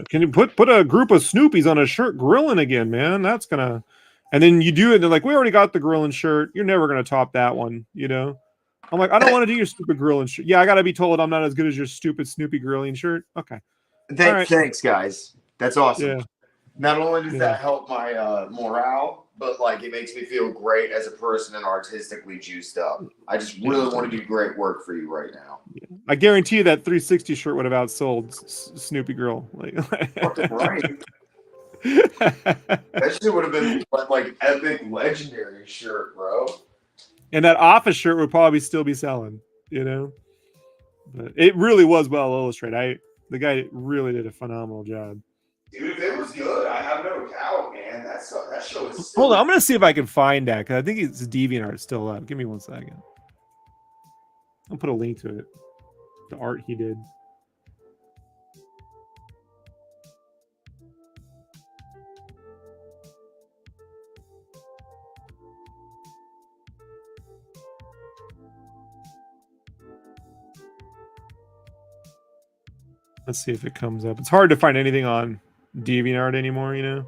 Can you put a group of Snoopies on a shirt grilling again, man? That's gonna, and then you do it. And they're like, we already got the grilling shirt. You're never gonna top that one, you know. I'm like, I don't want to do your stupid grilling shirt. Yeah, I gotta be told I'm not as good as your stupid Snoopy grilling shirt. Okay, all right. Thanks, guys. That's awesome. Yeah, Not only does yeah. that help my morale, but like it makes me feel great as a person and artistically juiced up. I just really want to do great work for you right now. Yeah. I guarantee you that 360 shirt would have outsold Snoopy Grill. Like, Fucking right. That shit would have been like epic, legendary shirt, bro. And that Office shirt would probably still be selling, you know. But it really was well illustrated. The guy really did a phenomenal job. Dude, if it was good, I have no doubt, man. That show is. Hold on, I'm gonna see if I can find that because I think it's DeviantArt still up. Give me 1 second. I'll put a link to it. The art he did. Let's see if it comes up. It's hard to find anything on DeviantArt anymore, you know.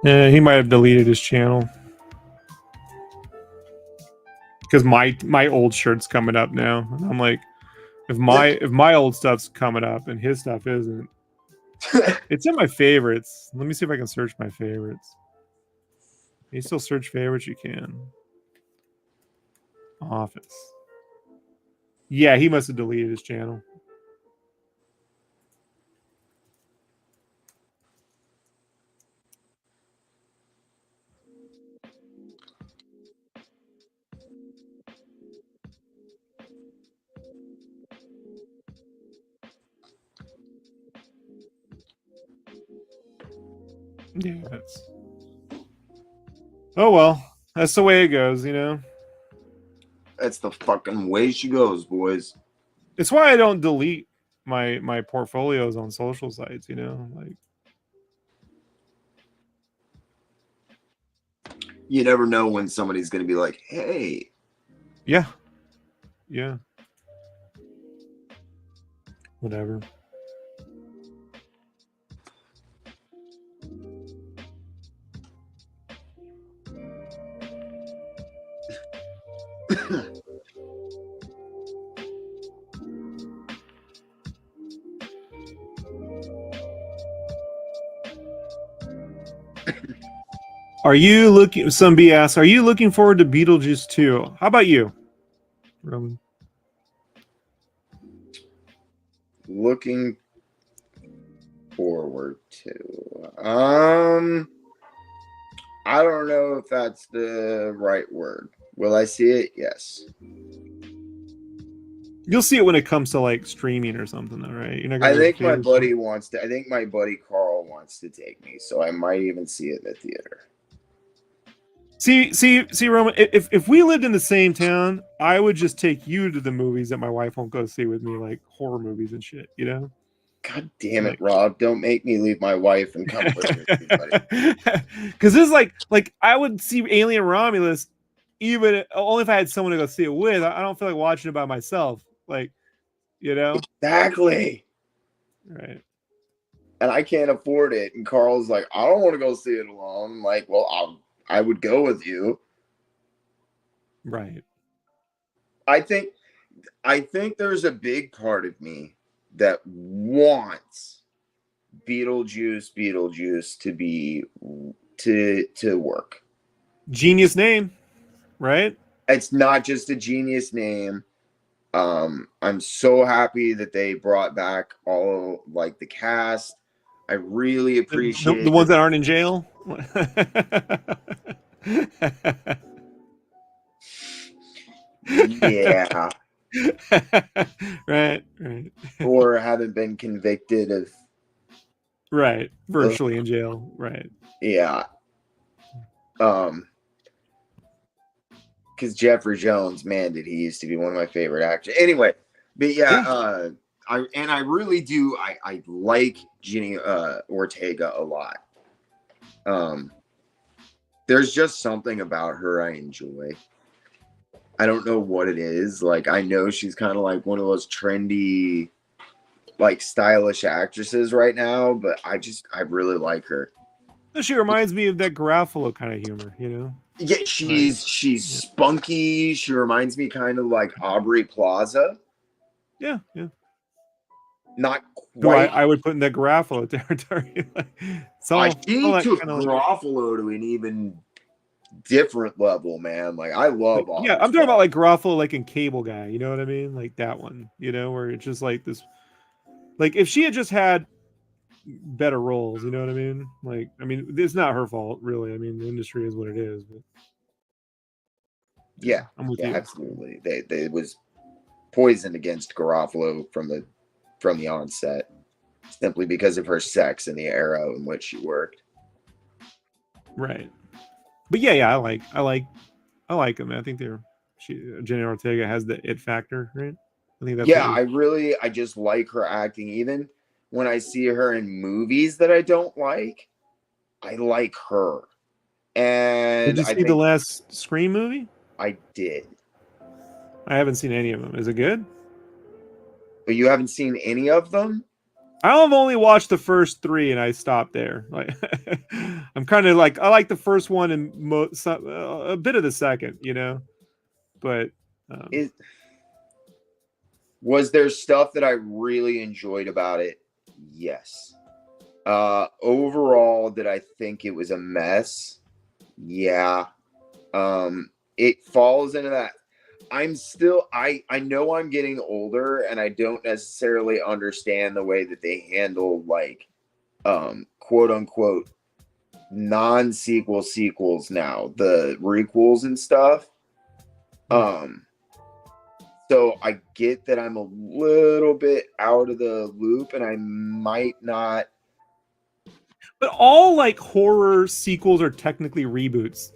Yeah, he might have deleted his channel because my old shirt's coming up now, and I'm like, if my old stuff's coming up and his stuff isn't, it's in my favorites. Let me see if I can search my favorites. Can you still search favorites? You can. Office. Yeah, he must have deleted his channel. Yeah, that's. Oh well, that's the way it goes, you know. That's the fucking way she goes, boys. It's why I don't delete my portfolios on social sites, you know, like. You never know when somebody's going to be like, hey. Yeah. Yeah. Whatever. Are you looking? Some B asks, are you looking forward to Beetlejuice 2? How about you, Roman? Looking forward to. I don't know if that's the right word. Will I see it? Yes. You'll see it when it comes to like streaming or something, though, right? You're not gonna I think my buddy wants to. I think my buddy Carl wants to take me, so I might even see it in the theater. See, Roman. If we lived in the same town, I would just take you to the movies that my wife won't go see with me, like horror movies and shit. You know. God damn it, Rob! Don't make me leave my wife and come with me, because this is like I would see Alien Romulus, even only if I had someone to go see it with. I don't feel like watching it by myself, like, you know. Exactly. Right. And I can't afford it. And Carl's like, I don't want to go see it alone. I'm like, well, I would go with you. Right. I think there's a big part of me that wants Beetlejuice to be to work. Genius name, right? It's not just a genius name. I'm so happy that they brought back all like the cast. I really appreciate The ones that aren't in jail. Yeah. Right. Or haven't been convicted of. Right. Virtually in jail. Right. Yeah. Because Jeffrey Jones, man, did he used to be one of my favorite actors. Anyway, but yeah, I really do. I like Jenny Ortega a lot. There's just something about her I enjoy. I don't know what it is. Like, I know she's kind of like one of those trendy, like stylish actresses right now, but I really like her. She reminds me of that Garofalo kind of humor, you know? Yeah, she's spunky. She reminds me kind of like Aubrey Plaza. Yeah. Not Who quite. I would put in that Garofalo territory. She took Garofalo to an even different level, man. Like, I love all. Yeah, I'm talking about like Garofalo, like in Cable Guy. You know what I mean? Like that one. You know, where it's just like this. Like if she had just had better roles, you know what I mean? Like, I mean, it's not her fault, really. I mean, the industry is what it is. But yeah, I'm with you. Absolutely. They was poisoned against Garofalo from the onset, simply because of her sex and the era in which she worked. Right. But yeah, I like them. I think Jenny Ortega has the it factor, right? I think that's I just like her acting. Even when I see her in movies that I don't like, I like her. And did you see the last Scream movie? I did. I haven't seen any of them. Is it good? But you haven't seen any of them? I've only watched the first 3 and I stopped there. Like, I'm kind of like, I like the first one and a bit of the second, you know. But was there stuff that I really enjoyed about it? Yes. Overall, did I think it was a mess? Yeah. It falls into that. I know I'm getting older and I don't necessarily understand the way that they handle like quote unquote non-sequel sequels now, the requels and stuff. So I get that I'm a little bit out of the loop and I might not. But all like horror sequels are technically requels,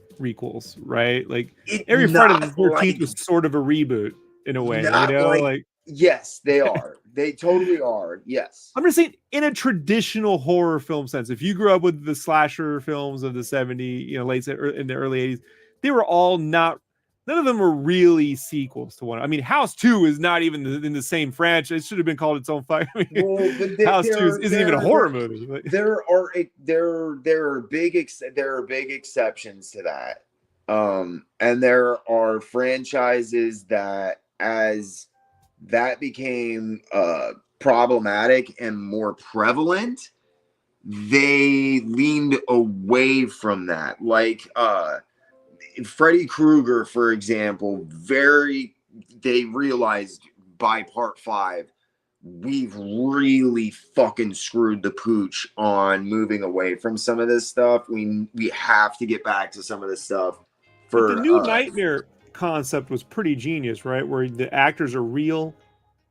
right? Like every Friday the 13th was sort of a reboot in a way, you know? Like yes, they are. They totally are. Yes. I'm just saying, in a traditional horror film sense, if you grew up with the slasher films of the 70s, you know, in the early 80s, they were all none of them were really sequels to one. I mean, House 2 is not even in the same franchise. It should have been called its own fight. I mean, House 2 isn't even a horror movie. There are big exceptions to that. And there are franchises that, as that became problematic and more prevalent, they leaned away from that. Like Freddy Krueger, for example, they realized by part 5, we've really fucking screwed the pooch on moving away from some of this stuff. We have to get back to some of this stuff. But the new Nightmare concept was pretty genius, right? Where the actors are real,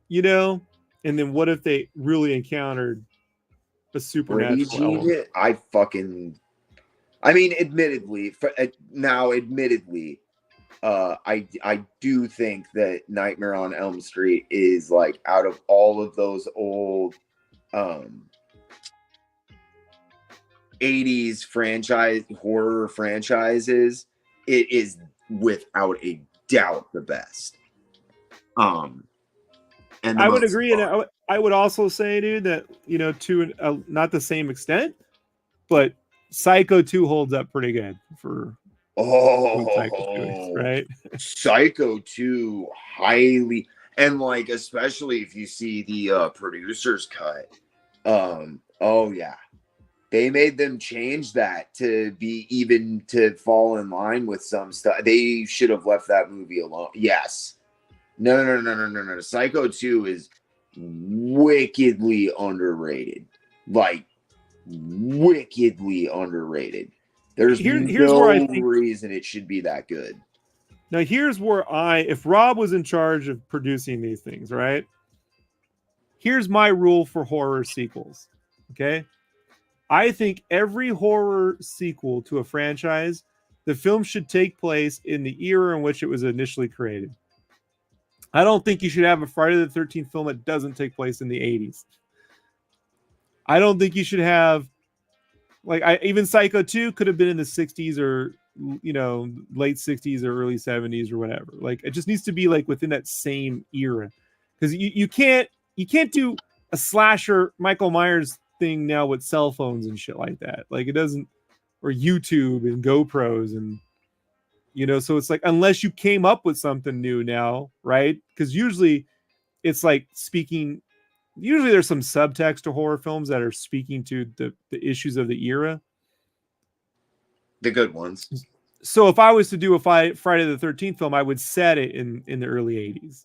you know, and then what if they really encountered a supernatural element? I mean, admittedly, I do think that Nightmare on Elm Street is like, out of all of those old 80s horror franchises, it is without a doubt the best. And I would agree, and I would also say, dude, that, you know, to not the same extent, but Psycho 2 holds up pretty good for right? Psycho 2 highly, and like especially if you see the producer's cut. Oh yeah. They made them change that to be even to fall in line with some stuff. They should have left that movie alone. Yes. No. Psycho 2 is wickedly underrated. Like, wickedly underrated. There's Here's no where I think reason it should be that good. now here's where if Rob was in charge of producing these things, right? Here's my rule for horror sequels. Okay. I think every horror sequel to a franchise, the film should take place in the era in which it was initially created. I don't think you should have a Friday the 13th film that doesn't take place in the 80s. I don't think you should have even Psycho 2 could have been in the 60s or late 60s or early 70s or whatever. Like it just needs to be like within that same era. Because you can't do a slasher Michael Myers thing now with cell phones and shit like that. Like it doesn't, or YouTube and GoPros and so it's like unless you came up with something new now, right? Because usually it's like usually there's some subtext to horror films that are speaking to the issues of the era. The good ones. So if I was to do a Friday the 13th film, I would set it in the early 80s,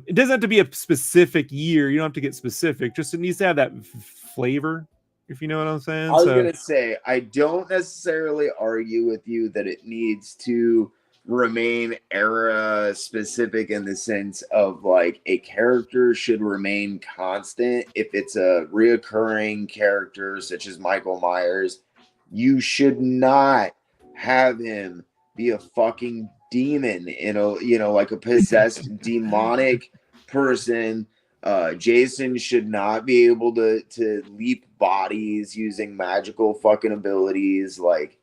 it doesn't have to be a specific year. You don't have to get specific. Just it needs to have that flavor, if you know what I'm saying. I was going to say, I don't necessarily argue with you that it needs to remain era specific in the sense of like a character should remain constant. If it's a reoccurring character such as Michael Myers, you should not have him be a fucking demon in a like a possessed demonic person. Jason should not be able to leap bodies using magical fucking abilities. Like,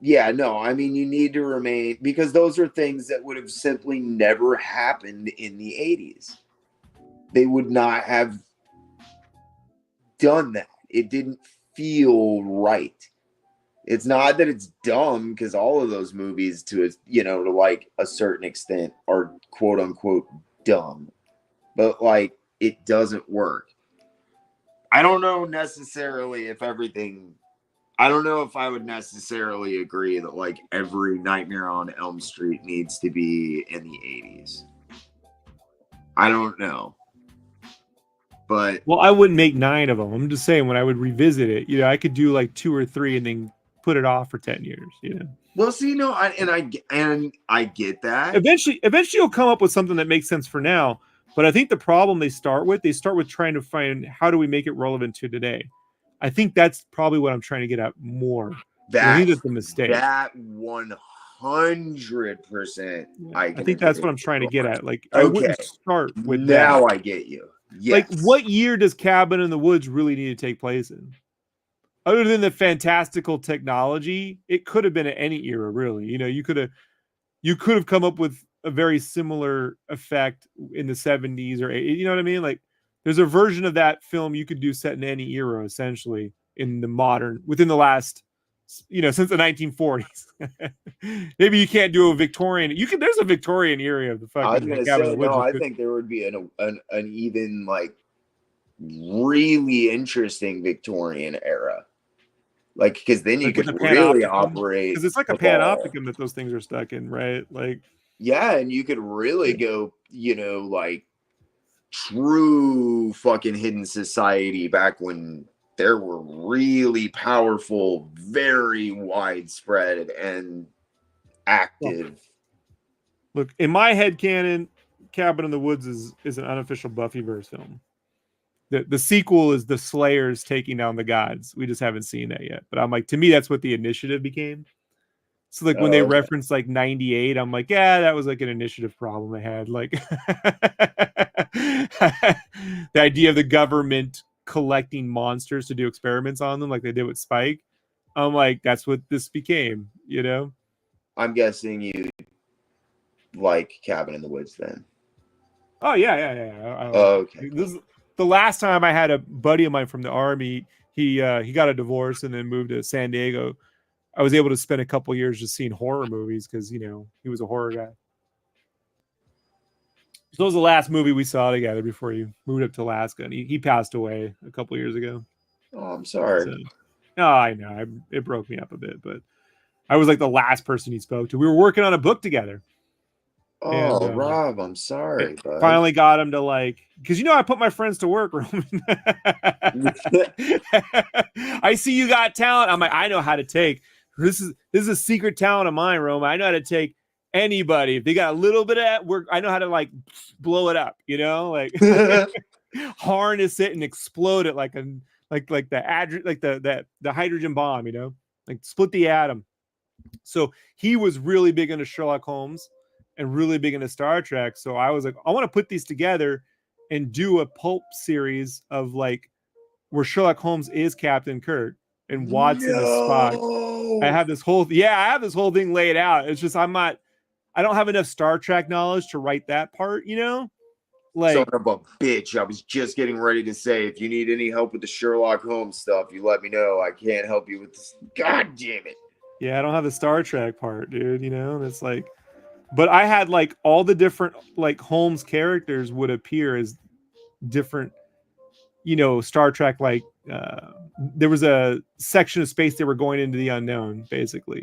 yeah, no, I mean, you need to remain, because those are things that would have simply never happened in the 80s. They would not have done that. It didn't feel right. It's not that it's dumb, because all of those movies to like a certain extent are quote unquote dumb, but like it doesn't work. I don't know necessarily if everything. I don't know if I would necessarily agree that like every Nightmare on Elm Street needs to be in the 80s. I don't know. But well, I wouldn't make 9 of them. I'm just saying when I would revisit it, I could do like 2 or 3 and then put it off for 10 years, Well, see, I get that. Eventually you'll come up with something that makes sense for now. But I think the problem they start with trying to find how do we make it relevant to today. I think that's probably what I'm trying to get at more. I think that's the mistake. That 100%. I think that's what I'm trying to get at. Like, okay. I wouldn't start with now that. I get you. Yes. Like, what year does Cabin in the Woods really need to take place in? Other than the fantastical technology, it could have been at any era, really. You could have come up with a very similar effect in the 70s or 80s. You know what I mean? Like, there's a version of that film you could do set in any era, essentially, in the modern, within the last, since the 1940s. Maybe you can't do a Victorian. There's a Victorian era of the fucking. I was gonna say, no, I think there would be an even like really interesting Victorian era. Like, because then you could really operate. Because it's like a panopticon that those things are stuck in, right? Like, yeah, and you could really go, like true fucking hidden society back when there were really powerful, very widespread and active. Look, in my head canon, Cabin in the Woods is an unofficial Buffyverse film. The sequel is the Slayers taking down the gods. We just haven't seen that yet. But I'm like, to me, that's what the initiative became. So like when they reference like 98, I'm like, yeah, that was like an initiative problem they had. Like the idea of the government collecting monsters to do experiments on them like they did with Spike. I'm like, that's what this became, I'm guessing you like Cabin in the Woods then. Oh, yeah. Okay. The last time I had a buddy of mine from the Army, he got a divorce and then moved to San Diego. I was able to spend a couple years just seeing horror movies because, he was a horror guy. So it was the last movie we saw together before he moved up to Alaska, and he passed away a couple years ago. Oh, I'm sorry. So, no, I know it broke me up a bit, but I was like the last person he spoke to. We were working on a book together, and Oh, Rob, I'm sorry, it bud. finally got him to like, because I put my friends to work, Roman. I see you got talent. I'm like, I know how to take this is a secret talent of mine, Roman. I know how to take anybody if they got a little bit of that work. I know how to like blow it up, like harness it and explode it like the hydrogen bomb, like split the atom. So he was really big into Sherlock Holmes and really big into Star Trek. So I was like, I want to put these together and do a pulp series of like where Sherlock Holmes is Captain Kirk and Watson is Spock. I No. have this whole thing laid out. It's just I don't have enough Star Trek knowledge to write that part, Son like of a bitch. I was just getting ready to say, if you need any help with the Sherlock Holmes stuff, you let me know. I can't help you with this. God damn it. yeah, I don't have the Star Trek part, dude, and it's like, but I had like all the different like Holmes characters would appear as different, Star Trek, like there was a section of space they were going into the unknown, basically,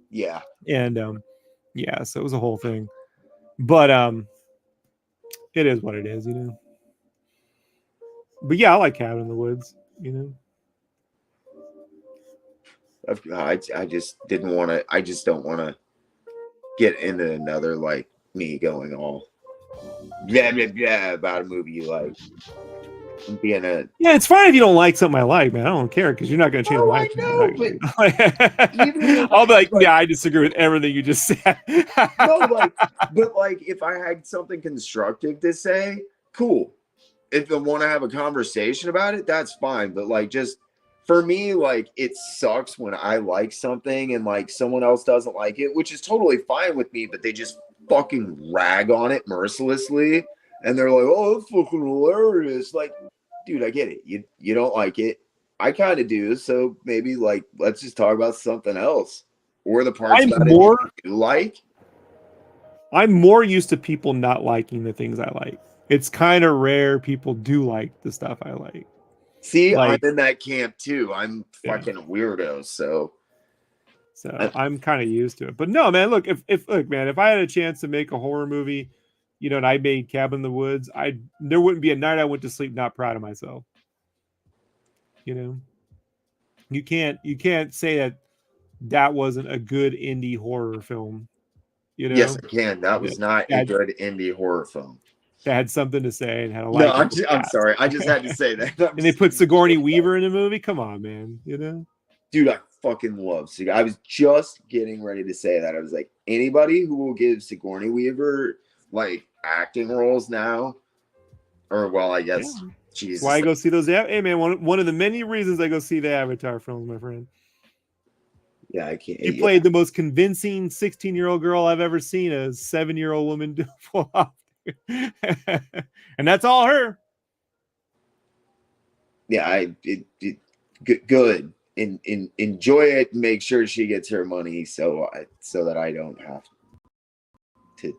Yeah. and yeah, so it was a whole thing. But it is what it is, But yeah, I like Cabin in the Woods, I just didn't want to. I just don't want to get into another like me going all blah blah blah about a movie you like. Being a Yeah, it's fine if you don't like something I like, man. I don't care because you're not going to change my opinion. I'll be like, yeah, I disagree with everything you just said. No, but if I had something constructive to say, cool. If I want to have a conversation about it, that's fine. But like, just for me, like, it sucks when I like something and like someone else doesn't like it, which is totally fine with me, but they just fucking rag on it mercilessly. And they're like, oh, that's fucking hilarious. Like, dude, I get it. You don't like it. I kind of do. So maybe like, let's just talk about something else. Or the parts about it you like. I'm more used to people not liking the things I like. It's kind of rare people do like the stuff I like. See, like, I'm in that camp too. I'm fucking weirdo. So I'm kind of used to it. But no, man, look, if I had a chance to make a horror movie, and I made Cabin in the Woods, there wouldn't be a night I went to sleep not proud of myself. You can't say that wasn't a good indie horror film. Yes, I can. That was not a good indie horror film. That had something to say and had a No, I'm sorry. I just had to say that. And they put Sigourney Weaver in a movie. Come on, man. Dude, I fucking love Sigourney. I was just getting ready to say that. I was like, anybody who will give Sigourney Weaver like acting roles now, or well, I guess Jesus. Why I go see those? Hey, man, one of the many reasons I go see the Avatar films, my friend. Yeah, I can't. She played the most convincing 16-year-old girl I've ever seen a 7-year-old woman do pull off. And that's all her. Yeah, good. Enjoy it. And make sure she gets her money, so that I don't have to.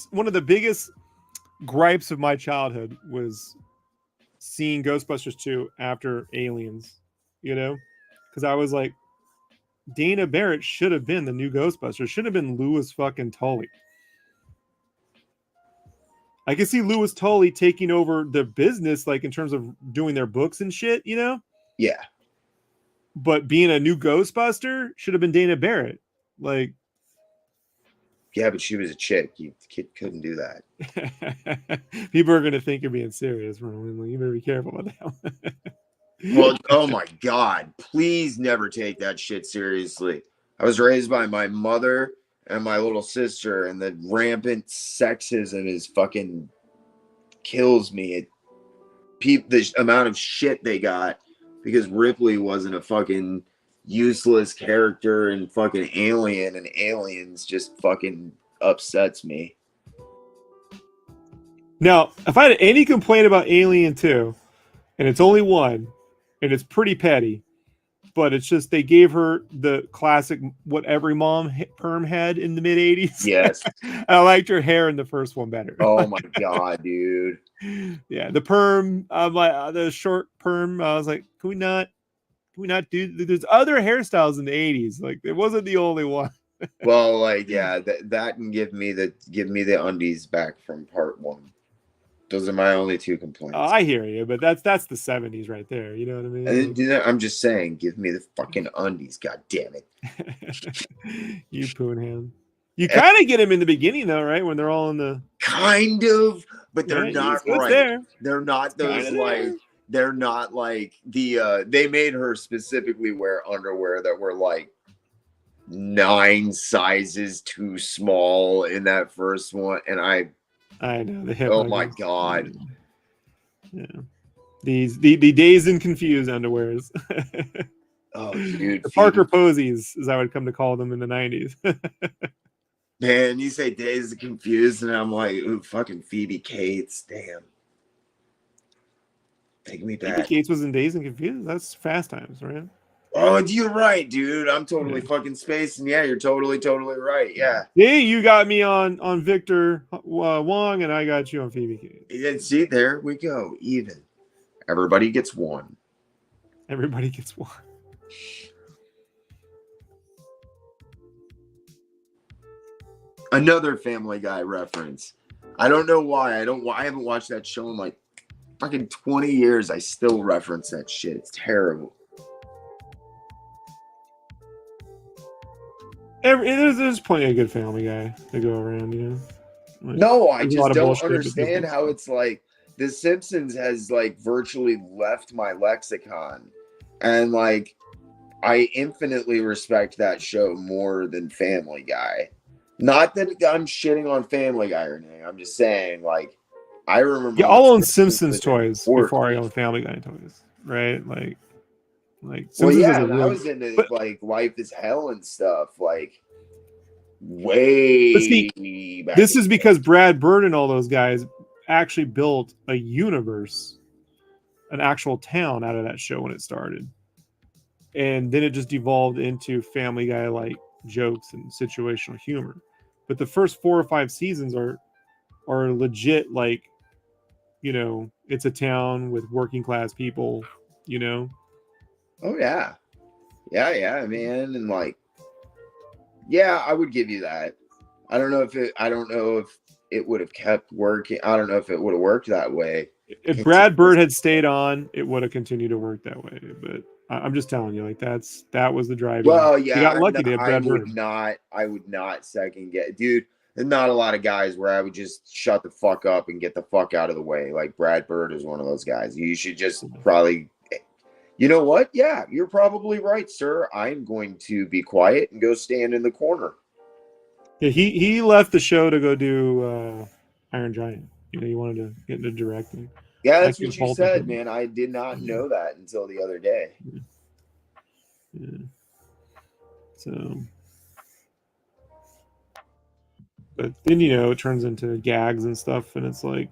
One of the biggest gripes of my childhood was seeing Ghostbusters 2 after Aliens. Because I was like, Dana Barrett should have been the new Ghostbusters. Should have been Louis fucking Tully. I can see Louis Tully taking over the business, like in terms of doing their books and shit, Yeah. But being a new Ghostbuster should have been Dana Barrett. Like, yeah, but she was a chick. You couldn't do that. People are gonna think you're being serious, Roman. You better be careful about that. Well, oh my God, please never take that shit seriously. I was raised by my mother and my little sister, and the rampant sexism is fucking kills me. The amount of shit they got because Ripley wasn't a fucking useless character and fucking Alien, and Aliens just fucking upsets me. Now, if I had any complaint about Alien 2, and it's only one, and it's pretty petty, but it's just they gave her the classic what every mom perm had in the mid 80s. Yes. I liked her hair in the first one better. Oh my god, dude. Yeah, the perm, the short perm. I was like, can we not do? There's other hairstyles in the 80s. Like, it wasn't the only one. Well, like, yeah, that can give me the undies back from part 1. Those are my only 2 complaints. I hear you, but that's the 70s right there. You know what I mean? I'm just saying, give me the fucking undies. God damn it. You poonham. You kind of get them in the beginning though, right? When they're all in the kind of, but they're not right. There. They're not those like. They're not like the. They made her specifically wear underwear that were like 9 sizes too small in that first one, and I know the hip. Oh my god! Yeah, the dazed and confused underwears. Oh, dude, the Parker Posies, as I would come to call them in the 90s. Man, you say dazed and confused, and I'm like, ooh, fucking Phoebe Cates, damn. Take me back. Phoebe Cates was in Dazed and Confused. That's Fast Times, right? Oh, you're right, dude. I'm totally fucking spaced, and yeah, you're totally right. Yeah. Yeah, you got me on Victor Wong, and I got you on Phoebe Cates. Yeah, see, there we go. Even. Everybody gets one. Everybody gets one. Another Family Guy reference. I don't know why. I haven't watched that show in like fucking 20 years. I still reference that shit. It's terrible. There's plenty of good Family Guy to go around, you know. Like, no, I just don't understand how it's like The Simpsons has like virtually left my lexicon, and like I infinitely respect that show more than Family Guy. Not that I'm shitting on Family Guy or anything. I'm just saying, like, I remember. Yeah, I'll own Simpsons toys before I own Family Guy toys, right? Like. Simpsons well, yeah, and I was into like Life is Hell and stuff, like way back. This is because Brad Bird and all those guys actually built a universe, an actual town out of that show when it started, and then it just devolved into Family Guy like jokes and situational humor. But the first 4 or 5 seasons are legit, like, you know, it's a town with working class people, you know. Oh yeah, man, and like, yeah, I would give you that. I don't know if it would have kept working. I don't know if it would have worked that way. If Brad Bird had stayed on, it would have continued to work that way. But I'm just telling you, like, that was the driving. Well, yeah, you got lucky to have Brad Bird. I would not second guess, dude. There's not a lot of guys where I would just shut the fuck up and get the fuck out of the way. Like Brad Bird is one of those guys. You should just probably. You know what? Yeah, you're probably right, sir. I'm going to be quiet and go stand in the corner. Yeah, he left the show to go do Iron Giant. You know, he wanted to get into directing. Yeah, that's what you said, man. I did not know that until the other day. Yeah. So, but then, you know, it turns into gags and stuff, and it's like,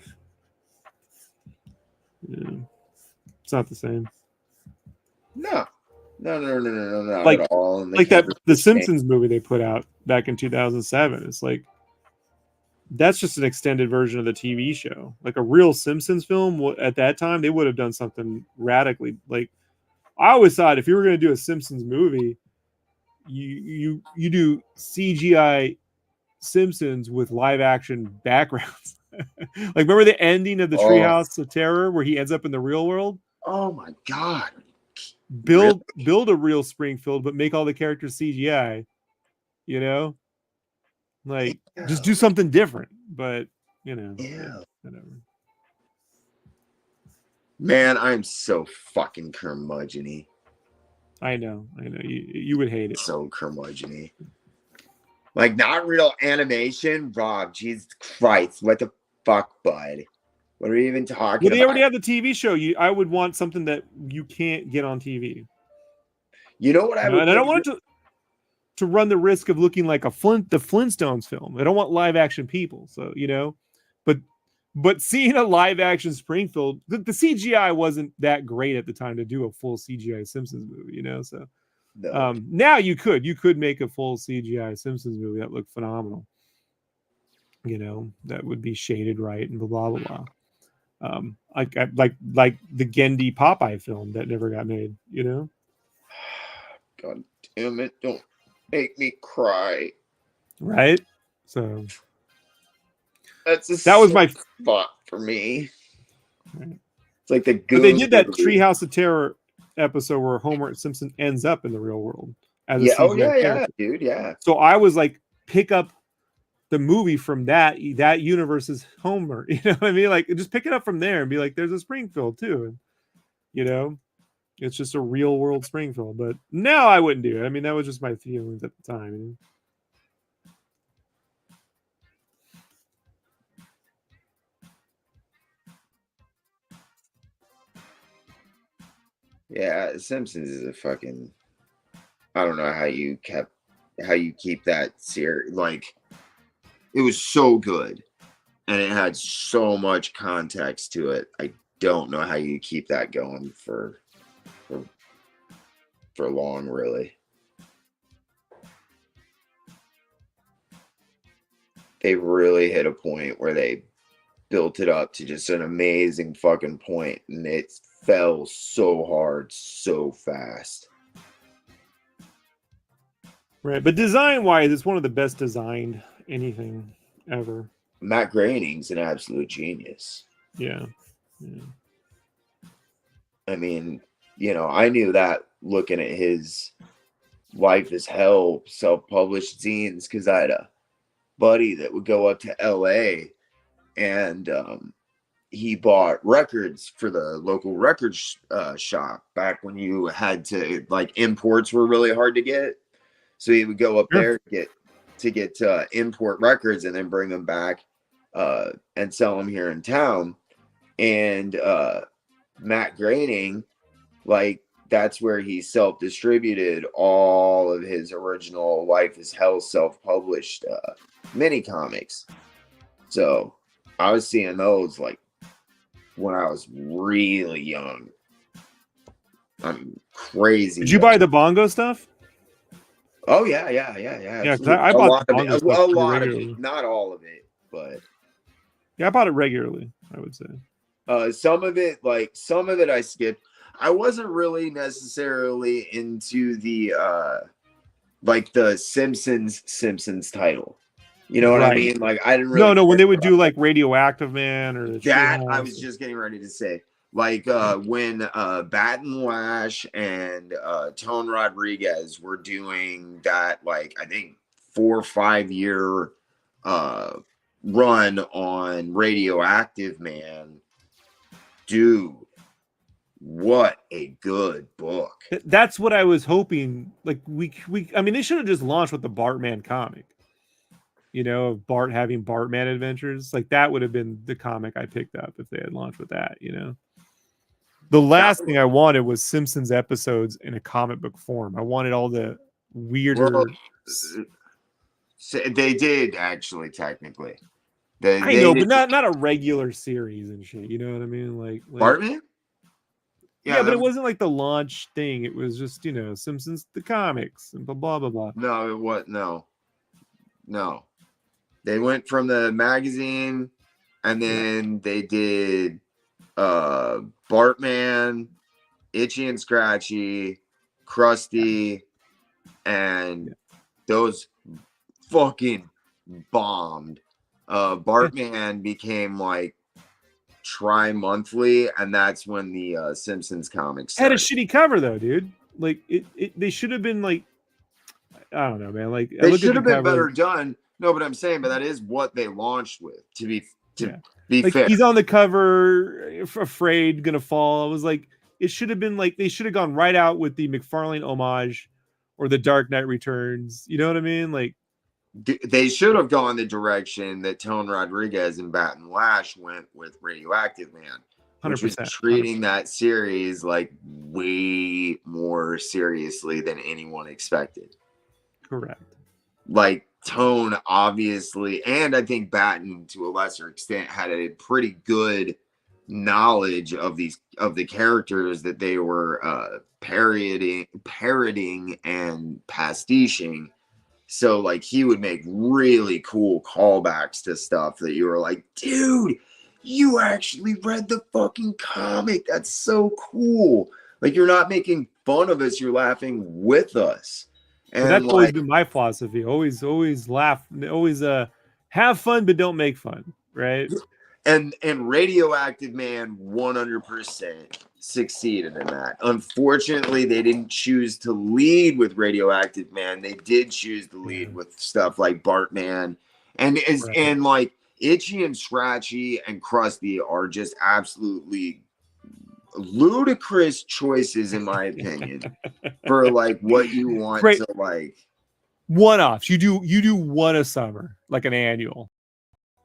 yeah, it's not the same. No, not like, at all. Like the Simpsons movie they put out back in 2007. It's like, that's just an extended version of the TV show. Like a real Simpsons film at that time, they would have done something radically. Like, I always thought if you were going to do a Simpsons movie, you do CGI Simpsons with live action backgrounds. Like, remember the ending of the Treehouse of Terror where he ends up in the real world? Oh my god. Build a real Springfield, but make all the characters CGI, you know, like just do something different, but you know, whatever. Man, I'm so fucking curmudgeon-y. I know, you would hate it. So curmudgeon-y. Like, not real animation, Rob. Jesus Christ, what the fuck, bud? What are we even talking about? They already have the TV show. I would want something that you can't get on TV. You know what I would? And I don't want it to run the risk of looking like the Flintstones film. I don't want live action people. So, you know, but But seeing a live action Springfield, the CGI wasn't that great at the time to do a full CGI Simpsons movie, you know. So No. now you could make a full CGI Simpsons movie that looked phenomenal. You know, that would be shaded right and blah blah blah. Like the Gendy Popeye film that never got made. You know. God damn it! Don't make me cry. Right. So that was my spot for me. Right. It's like the But they did that Treehouse of Terror episode where Homer Simpson ends up in the real world as a CGI character. Dude, yeah. So I was like, pick up the movie from that universe's Homer. You know what I mean? Like, just pick it up from there and be like, there's a Springfield too. And, you know, it's just a real world Springfield. But now I wouldn't do it. I mean, that was just my feelings at the time. You know? Yeah, Simpsons is a fucking. I don't know how you keep that series. Like, it was so good, and it had so much context to it. I don't know how you keep that going for long, really. They really hit a point where they built it up to just an amazing fucking point, and it fell so hard so fast. Right, but design-wise, it's one of the best designed anything ever. Matt Groening's an absolute genius. Yeah. I mean, you know, I knew that looking at his Life is Hell self-published zines, because I had a buddy that would go up to LA and he bought records for the local record shop back when you had to, like, imports were really hard to get. So he would go up there to get import records and then bring them back and sell them here in town. And Matt Groening, like, that's where he self-distributed all of his original Life is Hell self-published mini comics. So I was seeing those like when I was really young. I'm crazy. Did you buy the Bongo stuff? Oh yeah. Yeah, I bought a lot of it, not all of it, but yeah, I bought it regularly, I would say. Some of it I skipped. I wasn't really necessarily into the like the Simpsons title. You know what I mean? Like, I didn't really. No, when they would do like Radioactive Man or that, I was just getting ready to say. Like when Baton Lash and Tone Rodriguez were doing that, like, I think 4 or 5 year run on Radioactive Man, dude, what a good book. That's what I was hoping. Like, I mean, they should have just launched with the Bartman comic. You know, of Bart having Bartman adventures. Like, that would have been the comic I picked up if they had launched with that, you know. The last thing I wanted was Simpsons episodes in a comic book form. I wanted all the weirder. Well, they did, actually, technically. I know, but not a regular series and shit. You know what I mean? Like Bartman? Yeah, but it wasn't like the launch thing. It was just, you know, Simpsons the comics and blah blah blah blah. No, it was no. They went from the magazine, and then they did Bartman, Itchy and Scratchy, Krusty, and those fucking bombed. Bartman became like tri-monthly, and that's when the Simpsons comics started. Had a shitty cover though, dude. Like they should have been like, I don't know, man. Like, they should have been better done. No, but I'm saying, but that is what they launched with. To be like, fair, he's on the cover, afraid, gonna fall. I was like, it should have been like they should have gone right out with the McFarlane homage or the Dark Knight Returns. You know what I mean? Like, they should have gone the direction that Tone Rodriguez and Baton Lash went with Radioactive Man, 100%, treating that series like way more seriously than anyone expected. Correct. Like, Tone, obviously, and I think Batten, to a lesser extent, had a pretty good knowledge of the characters that they were parroting and pastiching. So like he would make really cool callbacks to stuff that you were like, dude, you actually read the fucking comic. That's so cool. Like you're not making fun of us, you're laughing with us. But And that's always like been my philosophy. Always laugh. Always have fun, but don't make fun. Right. and Radioactive Man 100% succeeded in that. Unfortunately, they didn't choose to lead with Radioactive Man. They did choose to lead with stuff like Bartman, and like Itchy and Scratchy and Krusty are just absolutely ludicrous choices, in my opinion, for like what you want to like. One-offs. You do one a summer, like an annual.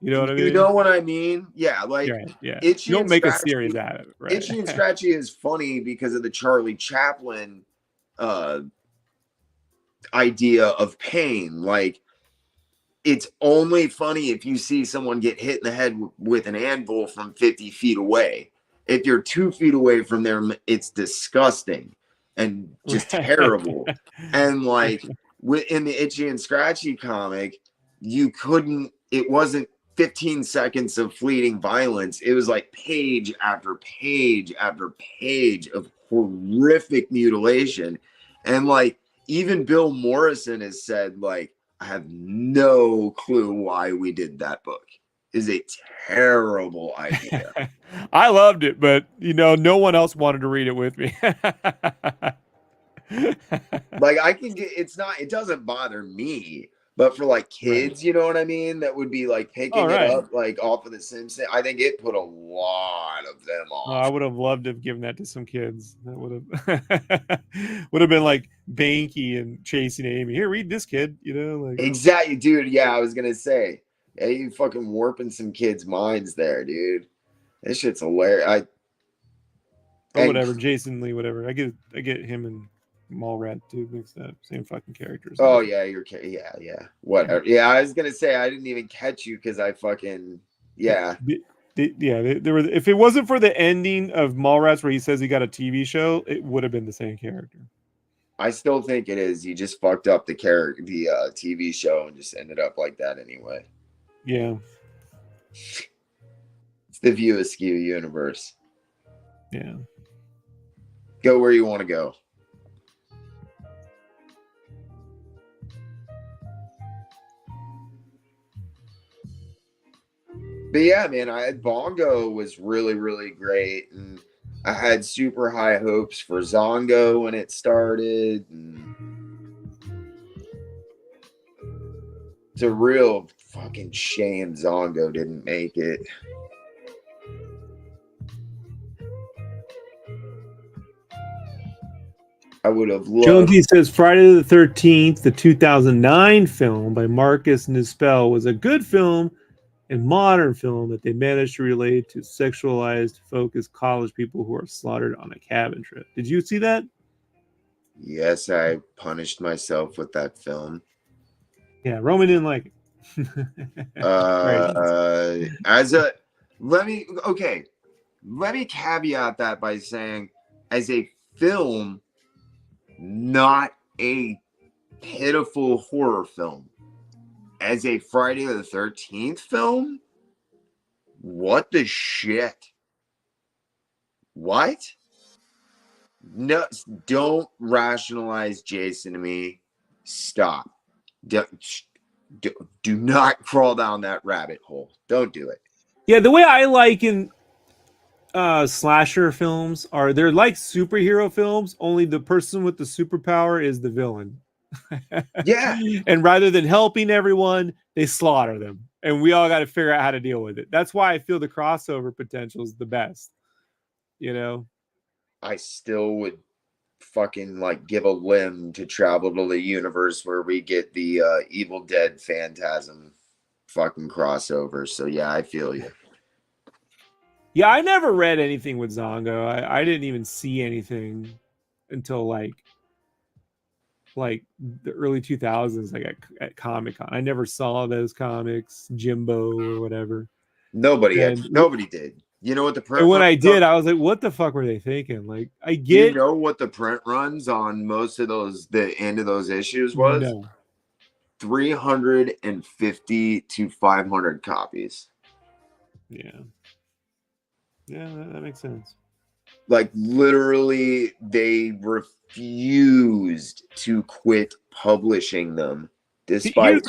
You know what I mean? You know what I mean? Yeah, like yeah. Itchy You don't and make Scratchy, a series out of it, right? Itchy and Scratchy is funny because of the Charlie Chaplin idea of pain. Like it's only funny if you see someone get hit in the head with an anvil from 50 feet away. If you're 2 feet away from them, it's disgusting and just terrible. And like in the Itchy and Scratchy comic, it wasn't 15 seconds of fleeting violence. It was like page after page after page of horrific mutilation. And like even Bill Morrison has said, like, I have no clue why we did that book. Is a terrible idea. I loved it, but no one else wanted to read it with me. Like it doesn't bother me, but for like kids, you know what I mean, that would be like picking it up like off of the Simpsons. I think it put a lot of them off. I would have loved to have given that to some kids. That would have been like Banky and Chasing Amy. Here, read this, kid. Like exactly, dude. Yeah, I was gonna say, hey, you fucking warping some kids' minds there, dude. This shit's hilarious. Whatever, Jason Lee, whatever. I get him and Mallrat too mixed up. Same fucking characters. Oh yeah, yeah. Whatever. Yeah, I was gonna say I didn't even catch you because I fucking there were. If it wasn't for the ending of Mallrats where he says he got a TV show, it would have been the same character. I still think it is. He just fucked up the TV show and just ended up like that anyway. Yeah, it's the View Askew universe. Yeah. Go where you want to go. But yeah, man, Bongo was really, really great, and I had super high hopes for Zongo when it started. And it's a real fucking shame Zongo didn't make it. I would have loved. Jonesy says Friday the 13th, the 2009 film by Marcus Nispel, was a good film and modern film that they managed to relate to sexualized, focused college people who are slaughtered on a cabin trip. Did you see that? Yes, I punished myself with that film. Yeah, Roman didn't like it. Let me caveat that by saying, as a film, not a pitiful horror film. As a Friday the 13th film, what the shit? What? No, don't rationalize Jason to me. Stop. Do not crawl down that rabbit hole. Don't do it. Yeah, the way I like in slasher films they're like superhero films, only the person with the superpower is the villain. Yeah. And rather than helping everyone, they slaughter them. And we all got to figure out how to deal with it. That's why I feel the crossover potential is the best. I still would fucking like give a limb to travel to the universe where we get the Evil Dead Phantasm fucking crossover. So yeah, I feel you. Yeah, I never read anything with Zongo. I didn't even see anything until like like the early 2000s, like at Comic-Con. I never saw those comics, Jimbo or whatever. Nobody And did. You know what the print and when runs I on? did, I was like, what the fuck were they thinking? Like, I Do you get know what the print runs on most of those, the end of those issues was? no. 350 to 500 copies. Yeah. Yeah, that makes sense. Like literally, they refused to quit publishing them, despite.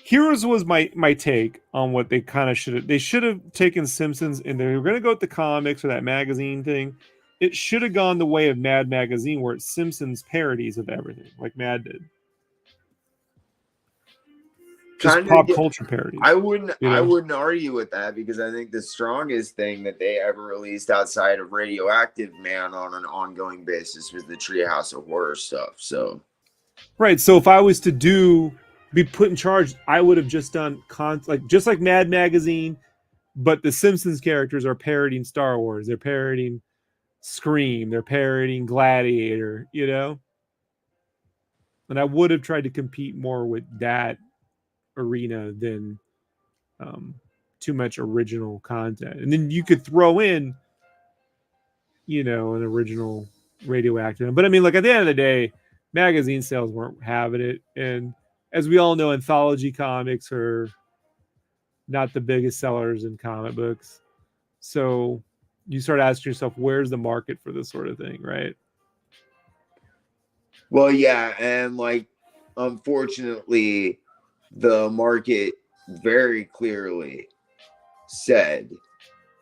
Here's was my take on what they kind of should have. They should have taken Simpsons and they were going to go with the comics or that magazine thing. It should have gone the way of Mad Magazine, where it's Simpsons parodies of everything, like Mad did. Just Kind pop of, culture parodies. I wouldn't know? argue with that, because I think the strongest thing that they ever released outside of Radioactive Man on an ongoing basis was the Treehouse of Horror stuff. So right. So if I was to be put in charge, I would have just done just like Mad Magazine, but the Simpsons characters are parodying Star Wars. They're parodying Scream. They're parodying Gladiator. And I would have tried to compete more with that arena than too much original content. And then you could throw in, an original Radioactive. But I mean, like at the end of the day, magazine sales weren't having it. And as we all know, anthology comics are not the biggest sellers in comic books. So you start asking yourself, where's the market for this sort of thing, right? well, yeah, and like unfortunately, the market very clearly said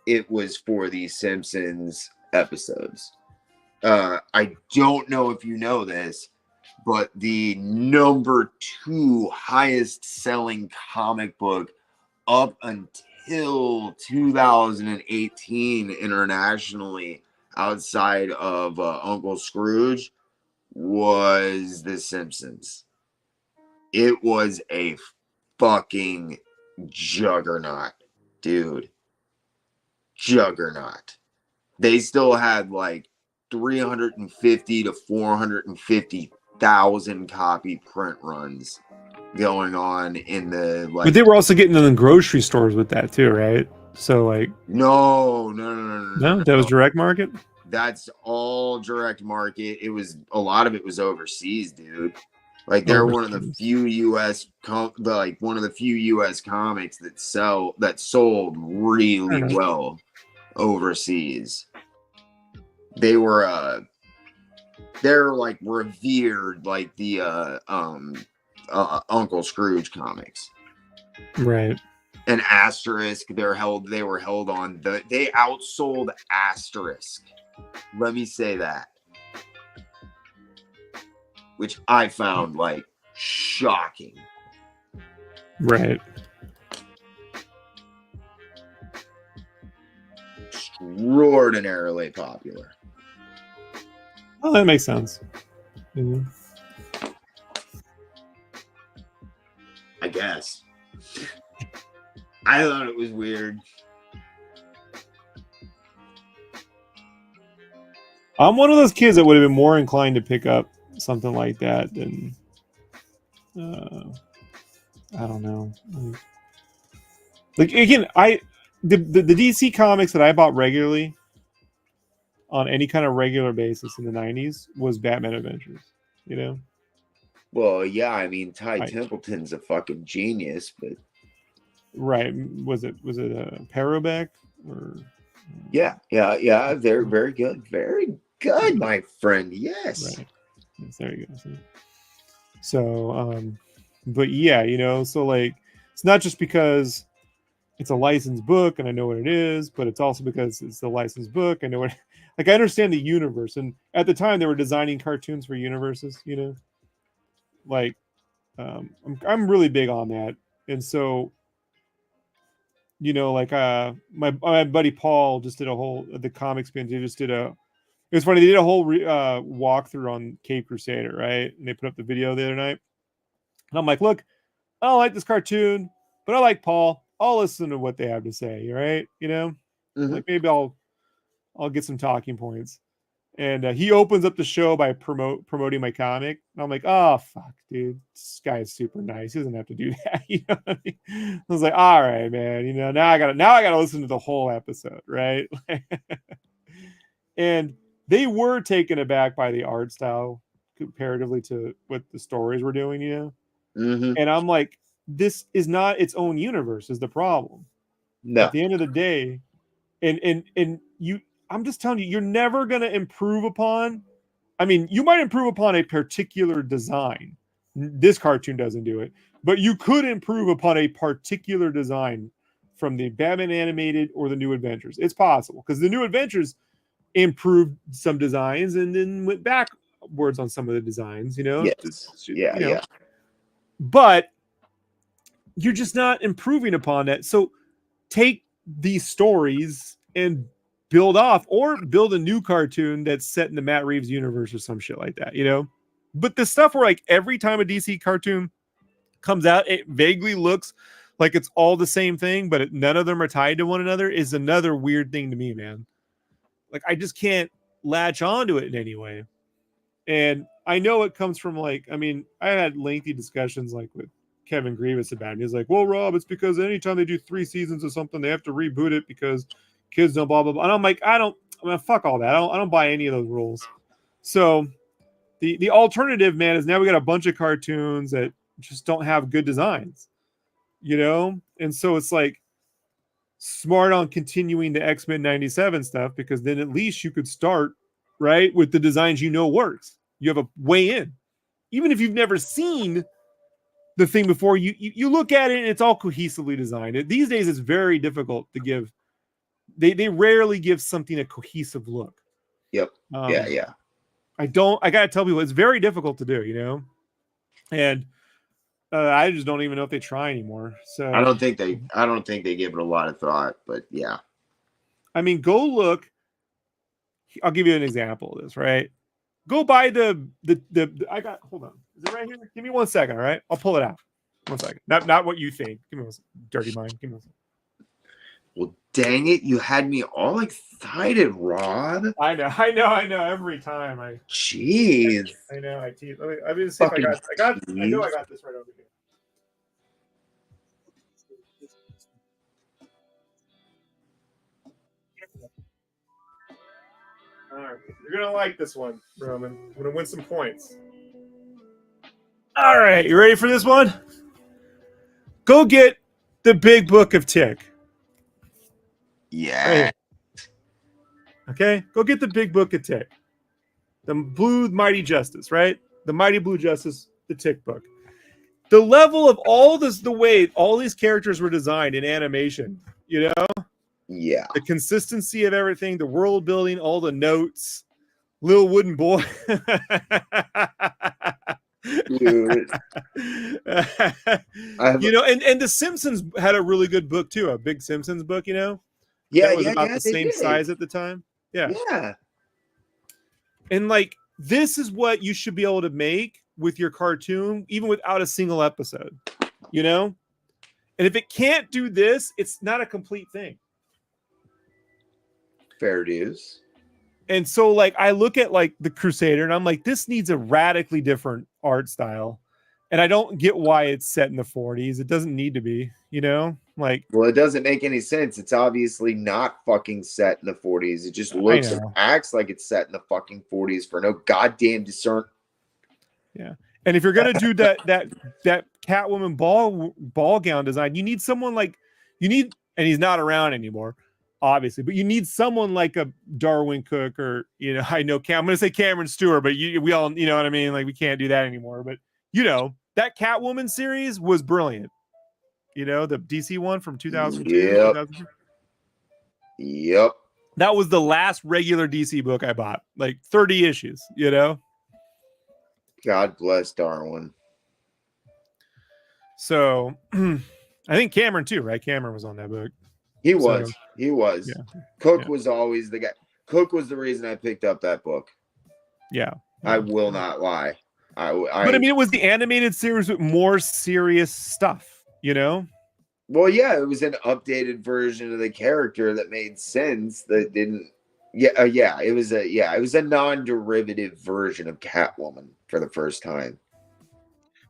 it was for these Simpsons episodes. I don't know if you know this, but the number 2 highest selling comic book up until 2018 internationally outside of Uncle Scrooge was The Simpsons. It was a fucking juggernaut, dude. Juggernaut. They still had like 350 to 450,000 copy print runs going on in the But they were also getting in the grocery stores with that too, right? So like no, that was direct market. That's all direct market. It was a lot of it was overseas, dude. Like they're one of the few US comics that sold really well overseas. They're like revered, like the Uncle Scrooge comics. Right. And Asterisk, they were held on they outsold Asterisk. Let me say that. Which I found like shocking. Right. Extraordinarily popular. Oh, that makes sense. I guess. I thought it was weird. I'm one of those kids that would have been more inclined to pick up something like that than I don't know. Like again, the DC comics that I bought regularly on any kind of regular basis in the 90s was Batman Adventures, Well, yeah, I mean Ty Templeton's a fucking genius, but right. Was it a Paroback or yeah, very, very good. Very good, my friend. Yes. Right. Yes, there you go. So but yeah, so like it's not just because it's a licensed book and I know what it is, but it's also because it's a licensed book. I know what like I understand the universe. And at the time they were designing cartoons for universes, like I'm really big on that. And so like my buddy Paul just did a whole the comics pin. They just did it was funny. They did a whole walkthrough on Cape Crusader, right? And they put up the video the other night. And I'm like, look, I don't like this cartoon, but I like Paul. I'll listen to what they have to say, right? Like maybe I'll get some talking points. And he opens up the show by promoting my comic. And I'm like, oh fuck, dude, this guy is super nice. He doesn't have to do that. You know what I mean? I was like, all right, man. You know, now I gotta listen to the whole episode, right? And they were taken aback by the art style comparatively to what the stories were doing, you know. Mm-hmm. And I'm like, this is not its own universe. Is the problem? No. At the end of the day, and you, I'm just telling you, you're never gonna improve upon. I mean, you might improve upon a particular design. This cartoon doesn't do it, but you could improve upon a particular design from the Batman animated or the New Adventures. It's possible because the New Adventures improved some designs and then went backwards on some of the designs, you know. Yes. Yeah. But you're just not improving upon that. So take these stories and build off, or build a new cartoon that's set in the Matt Reeves universe or some shit like that, you know. But the stuff where like every time a DC cartoon comes out, it vaguely looks like it's all the same thing, but none of them are tied to one another is another weird thing to me, man. Like I just can't latch onto it in any way. And I know it comes from like, I mean, I had lengthy discussions like with Kevin Grievous about it. He's like, well, Rob, it's because anytime they do 3 seasons of something, they have to reboot it because kids don't blah, blah, blah. And I'm like, I mean, fuck all that. I don't buy any of those rules. So the alternative, man, is now we got a bunch of cartoons that just don't have good designs, you know? And so it's like, smart on continuing the X-Men 97 stuff, because then at least you could start right with the designs you know works. You have a way in. Even if you've never seen the thing before, you look at it and it's all cohesively designed. These days it's very difficult to give. They rarely give something a cohesive look. Yep. Yeah. I gotta tell people it's very difficult to do, you know? And I just don't even know if they try anymore. So I don't think they give it a lot of thought, but yeah. I mean, go look. I'll give you an example of this, right? Go buy the I got, hold on. Is it right here? Give me 1 second, all right? I'll pull it out. 1 second. Not what you think. Give me 1 second. Dirty mind. Give me 1 second. Well, dang it. You had me all excited, Rob. I know. Every time Jeez. I know. I tease. Let me see if I know I got this right over here. All right. You're going to like this one, Roman. I'm going to win some points. All right. You ready for this one? Go get the Big Book of Tick. Yeah. Right. Okay? Go get the Big Book of Tick. The Blue Mighty Justice, right? The Mighty Blue Justice, the Tick book. The level of all this, the way all these characters were designed in animation, you know? Yeah. The consistency of everything, the world building, all the notes, little wooden boy. Dude. You know, and the Simpsons had a really good book too, a big Simpsons book, you know? Yeah, that was about the same size at the time. Yeah. And like, this is what you should be able to make with your cartoon, even without a single episode, you know? And if it can't do this, it's not a complete thing. Fair dues. And so like, I look at like the Crusader and I'm like, this needs a radically different art style. And I don't get why it's set in the 40s. It doesn't need to be, you know? Like, well, it doesn't make any sense. It's obviously not fucking set in the 40s. It just looks and acts like it's set in the fucking 40s for no goddamn discern. Yeah. And if you're gonna do that Catwoman ball gown design, you need someone like and he's not around anymore, obviously, but you need someone like a Darwin Cook, or, you know, I'm gonna say Cameron Stewart, but we all, you know what I mean? Like, we can't do that anymore. But you know, that Catwoman series was brilliant. You know, the DC one from 2002. Yep. 2002. Yep. That was the last regular DC book I bought, like 30 issues, you know? God bless Darwin. So I think Cameron too, right? Cameron was on that book. He was. Yeah. Cook was always the guy. Cook was the reason I picked up that book. Yeah. I will not lie. But I mean, it was the animated series with more serious stuff, you know? Well, yeah, it was an updated version of the character that made sense, that didn't, Yeah, it was a non-derivative version of Catwoman for the first time.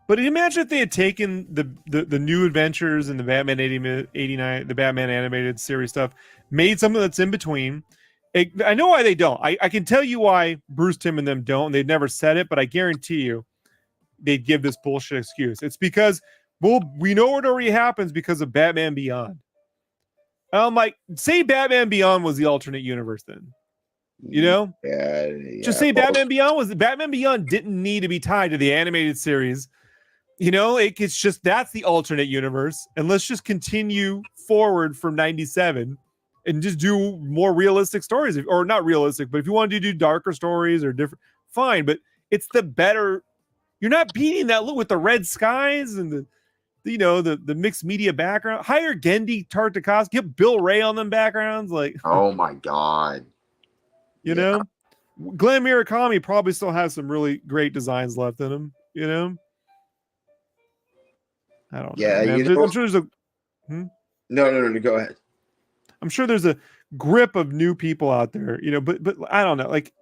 But imagine if they had taken the new adventures and the Batman 89, the Batman animated series stuff, made something that's in between. I know why they don't. I can tell you why Bruce Timm and them don't. They've never said it, but I guarantee you they'd give this bullshit excuse. It's because, well, we know it already happens because of Batman Beyond. I'm like, say Batman Beyond was the alternate universe then. You know? Yeah. Just say Batman Beyond didn't need to be tied to the animated series. You know, it's just that's the alternate universe. And let's just continue forward from 97 and just do more realistic stories. Or not realistic, but if you want to do darker stories or different, fine. But it's the better. You're not beating that look with the red skies and the mixed media background. Hire Gendy Tartakovsky, get Bill Ray on them backgrounds. Like, oh my God. You know, Glenn Murakami probably still has some really great designs left in him, you know? I don't know. I'm sure there's a No, go ahead. I'm sure there's a grip of new people out there, you know, but I don't know. Like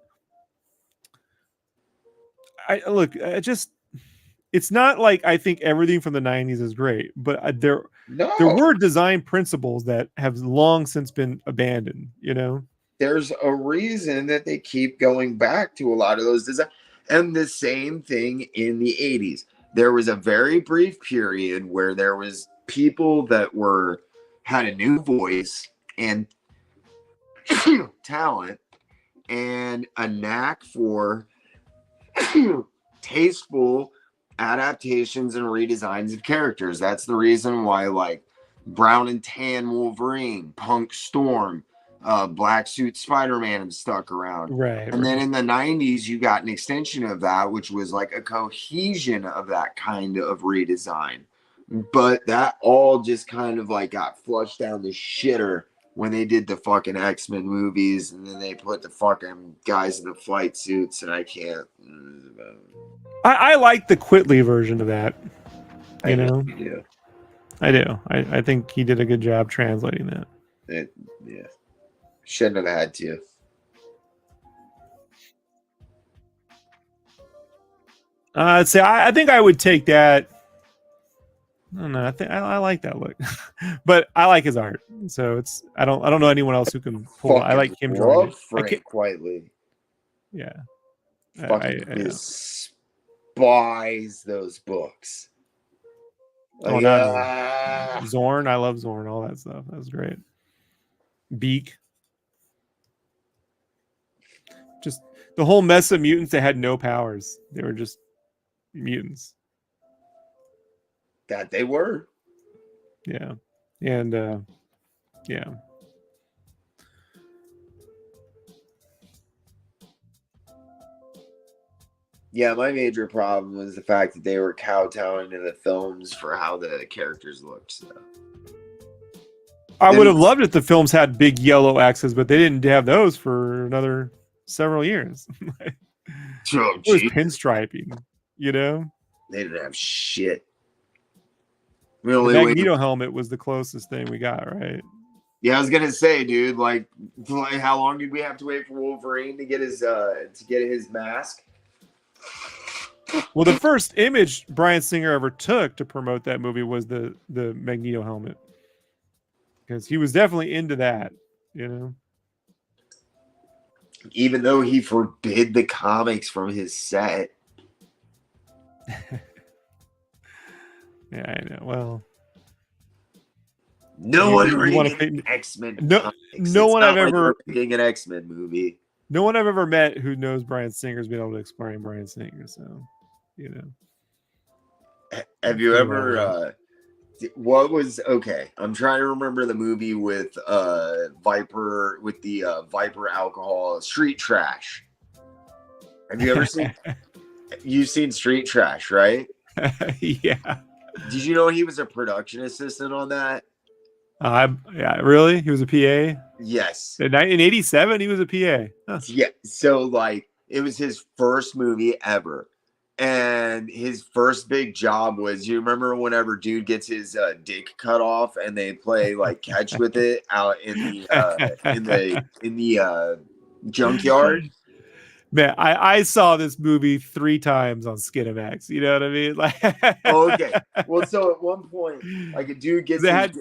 it's not like I think everything from the 90s is great, but there were design principles that have long since been abandoned, you know? There's a reason that they keep going back to a lot of those designs. And the same thing in the 80s. There was a very brief period where there was people that had a new voice and talent and a knack for tasteful adaptations and redesigns of characters. That's the reason why, like, Brown and Tan Wolverine, Punk Storm, Black Suit Spider-Man have stuck around. Right. And then in the 90s, you got an extension of that, which was like a cohesion of that kind of redesign. But that all just kind of like got flushed down the shitter when they did the fucking X-Men movies, and then they put the fucking guys in the flight suits, and I can't. I like the Quitley version of that. You know? You do. I do. I think he did a good job translating that. Yeah. Shouldn't have had to. I think I would take that. I don't know. I think I like that look, but I like his art. So I don't know anyone else who can pull. I like him drawing it. Frank Quietly. Yeah. Fucking despise those books. Oh, no. Zorn. I love Zorn. All that stuff. That was great. Beak. Just the whole mess of mutants that had no powers. They were just mutants. That they were. Yeah. And yeah. Yeah, my major problem was the fact that they were kowtowing to the films for how the characters looked. So. I would have loved it if the films had big yellow X's, but they didn't have those for another several years. It was pinstriping, you know? They didn't have shit. The Magneto helmet was the closest thing we got, right? Yeah, I was gonna say, dude, like how long did we have to wait for Wolverine to get his mask? Well, the first image Bryan Singer ever took to promote that movie was the Magneto helmet. Because he was definitely into that, you know? Even though he forbid the comics from his set. Yeah, I know. Well, no one reading X-Men. No one I've ever reading an X-Men movie. No one I've ever met who knows Bryan Singer's been able to explain Bryan Singer. So, you know. Have you ever? What was okay? I'm trying to remember the movie with Viper with the Viper alcohol, Street Trash. Have you ever seen? You've seen Street Trash, right? Yeah. Did you know he was a production assistant on that? Yeah, really? He was a PA? Yes. In 87, he was a PA. Huh. Yeah. So, like, it was his first movie ever. And his first big job was, you remember whenever dude gets his dick cut off and they play like catch with it out in the Junkyard. Man, I saw this movie 3 times on Skinamax. You know what I mean? Like, Oh, okay. Well, so at one point, like a dude gets they his, had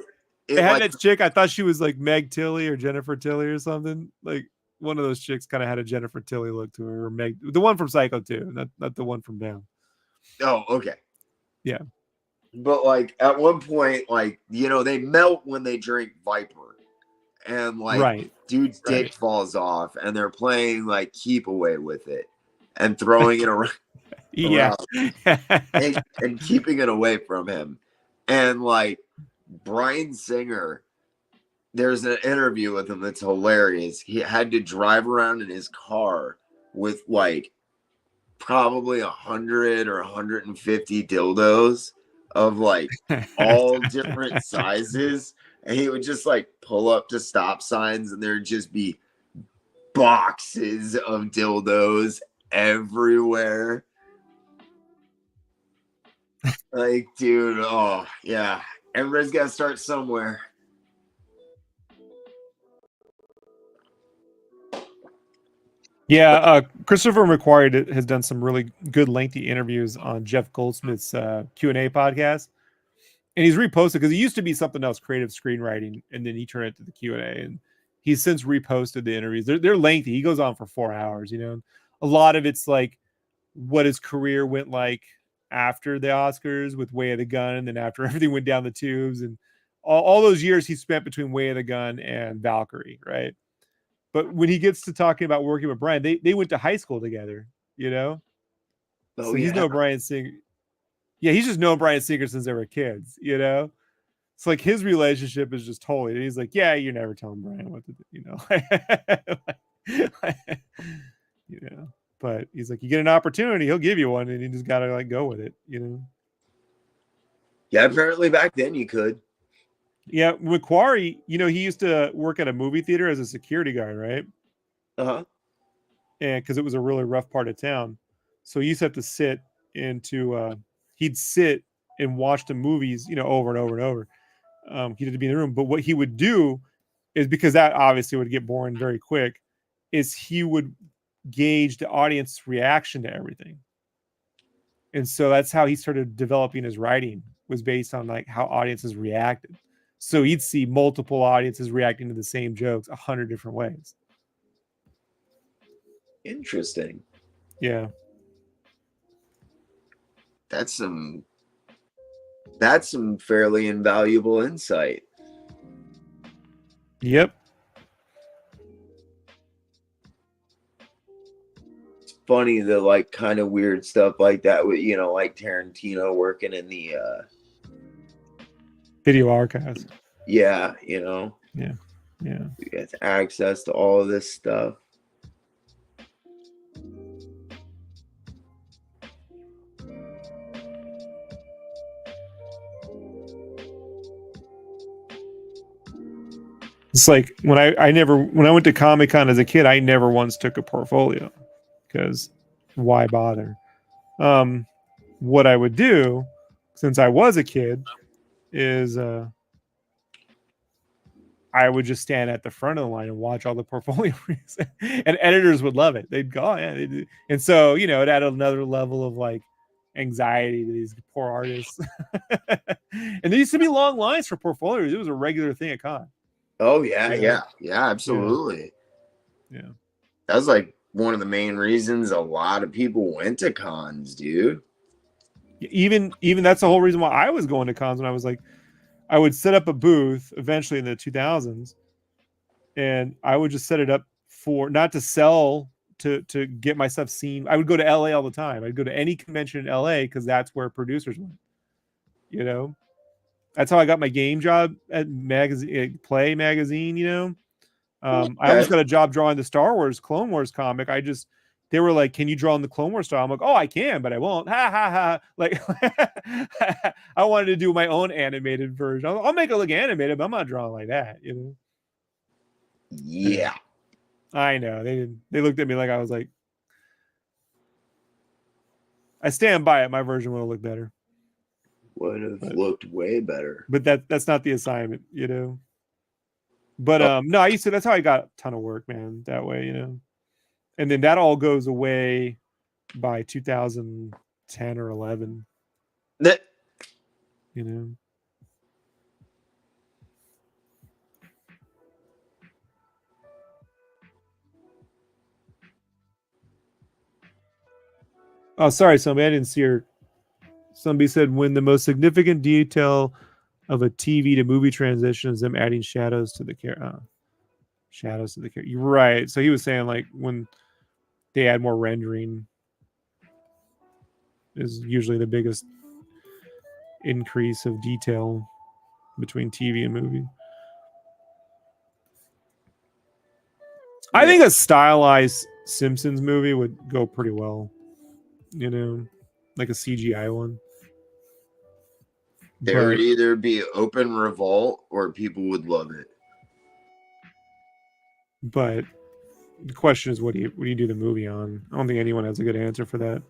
it it had like that chick. I thought she was like Meg Tilly or Jennifer Tilly or something. Like one of those chicks kind of had a Jennifer Tilly look to her, or Meg, the one from Psycho 2, not the one from Down. oh, okay. Yeah. But like at one point, like, you know, they melt when they drink Viper, and like Right. dude's dick Right. falls off, and they're playing like keep away with it and throwing it around, Yeah. and keeping it away from him. And like Bryan Singer, there's an interview with him that's hilarious. He had to drive around in his car with like probably 100 or 150 dildos of like all different sizes, and he would just like pull up to stop signs, and there'd just be boxes of dildos everywhere. Like, dude, oh yeah, everybody's got to start somewhere. Yeah, Christopher McQuarrie has done some really good lengthy interviews on Jeff Goldsmith's Q&A podcast, and he's reposted because he used to be something else, creative screenwriting, and then he turned it to the Q&A, and he's since reposted the interviews. They're lengthy. He goes on for 4 hours. You know, a lot of it's like what his career went like after the Oscars with Way of the Gun, and then after everything went down the tubes, and all those years he spent between Way of the Gun and Valkyrie, right? But when he gets to talking about working with Brian, they went to high school together, you know? Oh, So he's yeah. known Bryan Singer. Yeah, he's just known Bryan Singer since they were kids, you know? It's like his relationship is just totally, he's like, yeah, you're never telling Brian what to do, you know? You know, but he's like, you get an opportunity, he'll give you one, and you just gotta like go with it, you know? Yeah, apparently back then you could. Yeah, McQuarrie, you know, he used to work at a movie theater as a security guard, right? Uh-huh. And because it was a really rough part of town, so he used to have to sit into he'd sit and watch the movies, you know, over and over and over. He had to be in the room, but what he would do is, because that obviously would get boring very quick, is he would gauge the audience reaction to everything, and so that's how he started developing his writing, was based on like how audiences reacted. So he'd see multiple audiences reacting to the same jokes 100 different ways. Interesting. Yeah. That's some fairly invaluable insight. Yep. It's funny the like kind of weird stuff like that with, you know, like Tarantino working in the Video archives. yeah, you know. Yeah. You get access to all of this stuff. It's like when when I went to Comic-Con as a kid, I never once took a portfolio, because why bother? What I would do, since I was a kid, is I would just stand at the front of the line and watch all the portfolio reads. And editors would love it. They'd go, oh, yeah. They do. And so, you know, it added another level of like anxiety to these poor artists. And there used to be long lines for portfolios. It was a regular thing at con. Oh yeah, absolutely. Yeah. That was like one of the main reasons a lot of people went to cons, dude. Even that's the whole reason why I was going to cons, when I was like, I would set up a booth eventually in the 2000s, and I would just set it up for not to sell, to get my stuff seen. I would go to LA all the time. I'd go to any convention in LA because that's where producers went. You know, that's how I got my game job at Play magazine. You know, I almost got a job drawing the Star Wars Clone Wars comic. They were like, can you draw in the Clone Wars style? I'm like, oh, I can, but I won't. Ha ha ha. Like, I wanted to do my own animated version. I'll make it look animated, but I'm not drawing like that, you know? Yeah. I know. They looked at me like I was like, I stand by it. My version would have looked better. Would have looked way better. But that's not the assignment, you know? But no, that's how I got a ton of work, man, that way, you know? And then that all goes away by 2010 or 11. That You know. Oh, sorry, somebody. I didn't see her. Somebody said when the most significant detail of a TV to movie transition is them adding shadows to the character. Shadows to the character. You're right. So he was saying like when they add more rendering is usually the biggest increase of detail between TV and movie. I think a stylized Simpsons movie would go pretty well. You know, like a CGI one. there would either be open revolt or people would love it. But the question is, what do you do the movie on? I don't think anyone has a good answer for that.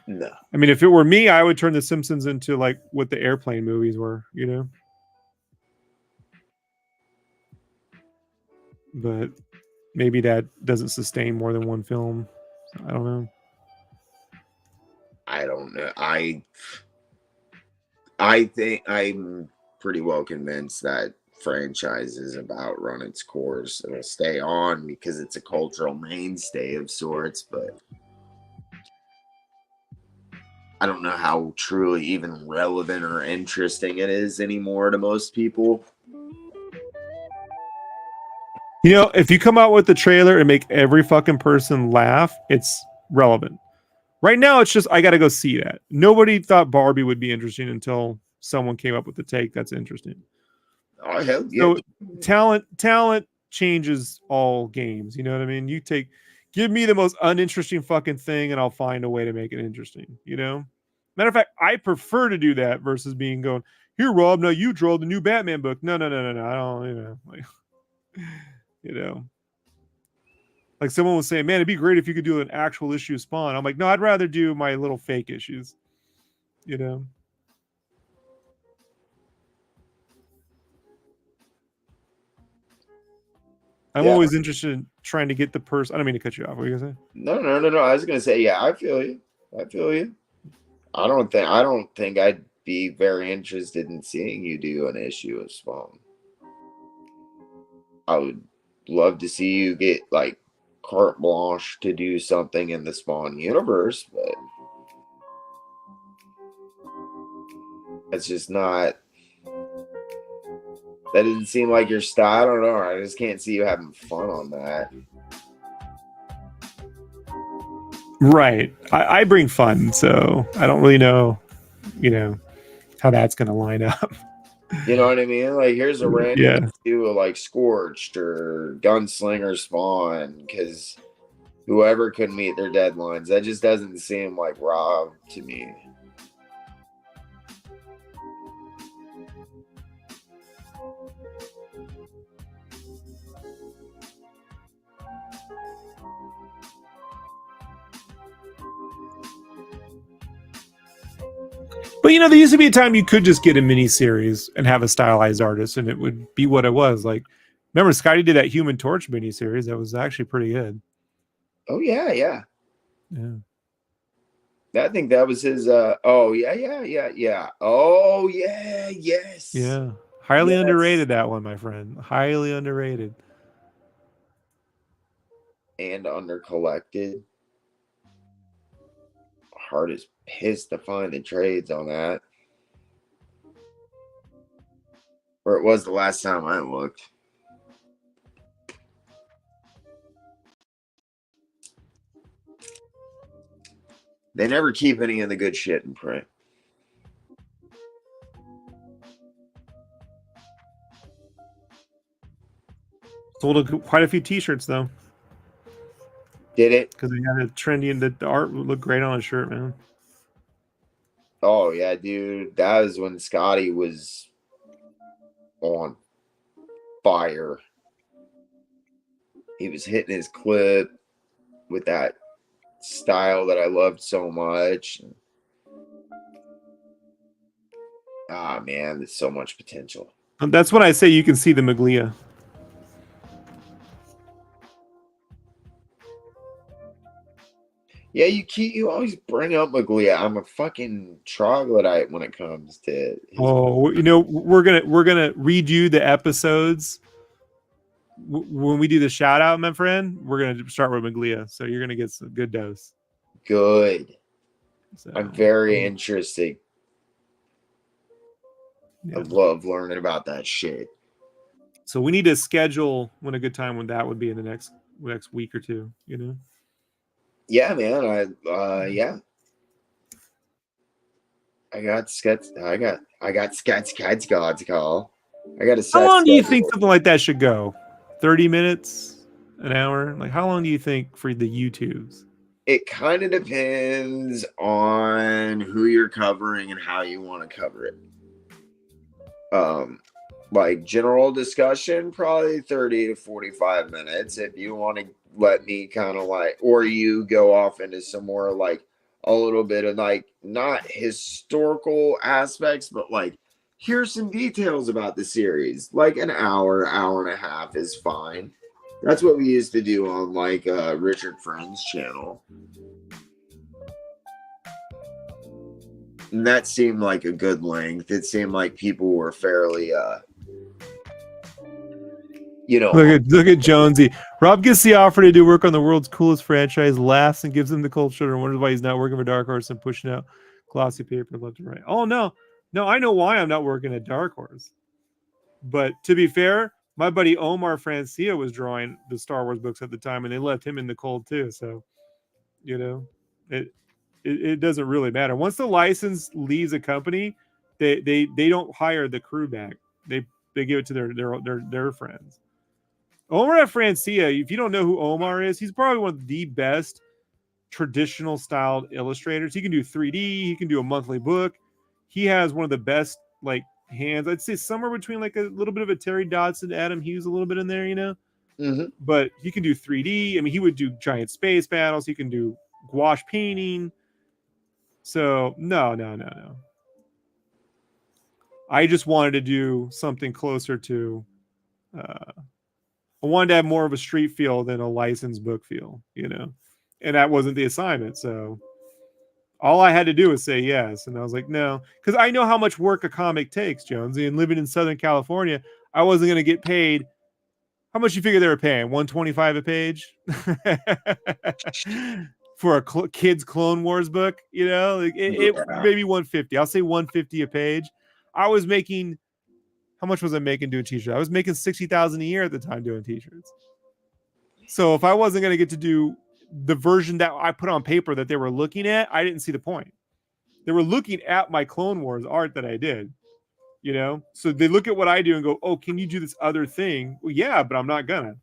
No. I mean, if it were me, I would turn the Simpsons into like what the Airplane movies were, you know? But maybe that doesn't sustain more than one film. I don't know. I don't know. I think I'm pretty well convinced that franchise is about run its course. It'll stay on because it's a cultural mainstay of sorts, but I don't know how truly even relevant or interesting it is anymore to most people. You know, if you come out with the trailer and make every fucking person laugh, it's relevant. Right now, it's just I got to go see that. Nobody thought Barbie would be interesting until someone came up with the take that's interesting. Oh, hell yeah. So talent changes all games. You know what I mean? Give me the most uninteresting fucking thing, and I'll find a way to make it interesting. You know. Matter of fact, I prefer to do that versus being going here, Rob. No, you draw the new Batman book. No. I don't. You know. Like, you know. Like someone was saying, man, it'd be great if you could do an actual issue of Spawn. I'm like, no, I'd rather do my little fake issues. You know. I'm always interested in trying to get the person. I don't mean to cut you off. What were you gonna say? No. I was gonna say, yeah, I feel you. I don't think I'd be very interested in seeing you do an issue of Spawn. I would love to see you get like carte blanche to do something in the Spawn universe, but that's just not. That didn't seem like your style. I don't know. I just can't see you having fun on that. Right. I bring fun, so I don't really know, how that's going to line up. You know what I mean? Like, here's a random issue of like Scorched or Gunslinger Spawn because whoever couldn't meet their deadlines. That just doesn't seem like Rob to me. But there used to be a time you could just get a mini series and have a stylized artist, and it would be what it was. Like, remember Scotty did that Human Torch mini series? That was actually pretty good. Oh yeah. I think that was his. Oh yeah. Oh yeah. Yes. Yeah. Highly underrated, that one, my friend. Highly underrated. And undercollected. Heart is pissed to find the trades on that. Or it was the last time I looked. They never keep any of the good shit in print. Sold quite a few t-shirts though. Did it? Because they had a trendy and the art would look great on a shirt, man. Oh yeah, dude. That was when Scotty was on fire. He was hitting his clip with that style that I loved so much. Ah man, there's so much potential. And that's when I say you can see the Maglia. Yeah, you always bring up Maglia. I'm a fucking troglodyte when it comes to Oh, you know, we're gonna redo the episodes when we do the shout out, my friend. We're gonna start with Maglia, so you're gonna get some good dose. good. So, I'm very interested. yeah. I love learning about that shit. So we need to schedule when a good time when that would be in the next week or two. You know. Yeah, man. Yeah. I got sketch gods call. I got a How set long do you think schedule. something like that should go? 30 minutes, an hour? Like how long do you think for the YouTubes? It kind of depends on who you're covering and how you want to cover it. Like general discussion, probably 30 to 45 minutes. If you want to let me kind of like, or you go off into some more like a little bit of like not historical aspects, but like here's some details about the series. Like an hour, hour and a half is fine. That's what we used to do on like Richard Friend's channel. And that seemed like a good length. It seemed like people were fairly you know, Look at Jonesy. Rob gets the offer to do work on the world's coolest franchise, laughs and gives him the cold shoulder and wonders why he's not working for Dark Horse and pushing out glossy paper left and right. Oh no, I know why I'm not working at Dark Horse. But to be fair, my buddy Omar Francia was drawing the Star Wars books at the time, and they left him in the cold too. So, you know, it doesn't really matter. Once the license leaves a company, they don't hire the crew back. They give it to their friends. Omar Francia, if you don't know who Omar is, he's probably one of the best traditional styled illustrators. He can do 3D, he can do a monthly book. He has one of the best like hands. I'd say somewhere between like a little bit of a Terry Dodson, Adam Hughes, a little bit in there, you know. mm-hmm. But he can do 3D. I mean, he would do giant space battles. He can do gouache painting. So no. I just wanted to do something closer to. I wanted to have more of a street feel than a licensed book feel, you know, and that wasn't the assignment. So all I had to do was say yes, and I was like, no, because I know how much work a comic takes, Jonesy, and living in Southern California, I wasn't going to get paid. How much you figure they were paying? $125 a page for a kid's Clone Wars book, you know, like it maybe 150. I'll say 150 a page. I was making. How much was I making doing t-shirts? I was making $60,000 a year at the time doing t-shirts. So if I wasn't going to get to do the version that I put on paper that they were looking at, I didn't see the point. They were looking at my Clone Wars art that I did, you know? So they look at what I do and go, oh, can you do this other thing? Well, yeah, but I'm not gonna.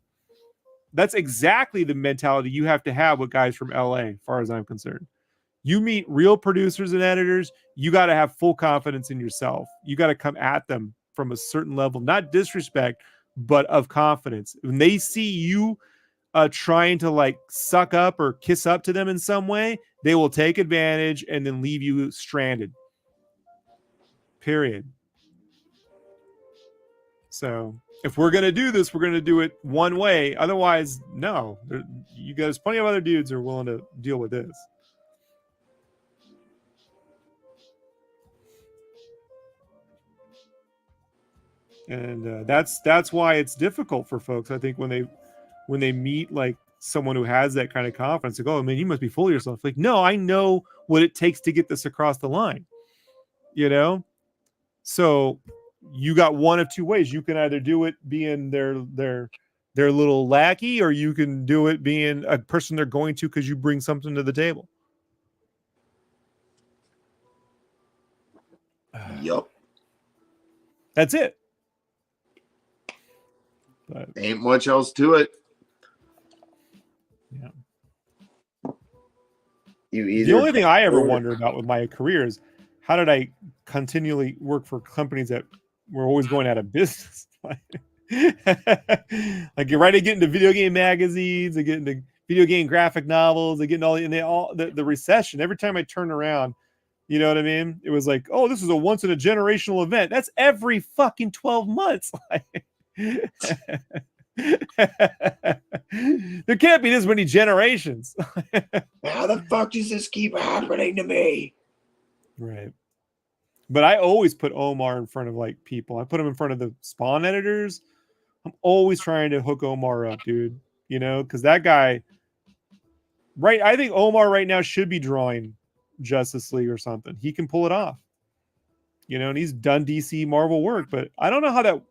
That's exactly the mentality you have to have with guys from LA, as far as I'm concerned. You meet real producers and editors, you got to have full confidence in yourself. You got to come at them from a certain level, not disrespect, but of confidence. When they see you trying to like suck up or kiss up to them in some way, they will take advantage and then leave you stranded. Period. So if we're going to do this, we're going to do it one way. Otherwise, no. You guys, plenty of other dudes are willing to deal with this. And that's why it's difficult for folks. I think when they meet like someone who has that kind of confidence, like, oh man, you must be full of yourself. Like, no, I know what it takes to get this across the line. You know, so you got one of two ways. You can either do it being their little lackey, or you can do it being a person they're going to because you bring something to the table. Yup. That's it. But ain't much else to it. Yeah. The only thing I ever wonder about with my career is how did I continually work for companies that were always going out of business? Like you're right, they get into video game magazines, they get into video game graphic novels, they get into the recession. Every time I turn around, you know what I mean? It was like, oh, this is a once in a generational event. That's every fucking 12 months. There can't be this many generations. How the fuck does this keep happening to me? Right. But I always put Omar in front of like people. I put him in front of the Spawn editors. I'm always trying to hook Omar up, dude. You know, because that guy, right? I think Omar right now should be drawing Justice League or something. He can pull it off. You know, and he's done DC Marvel work, but I don't know how that.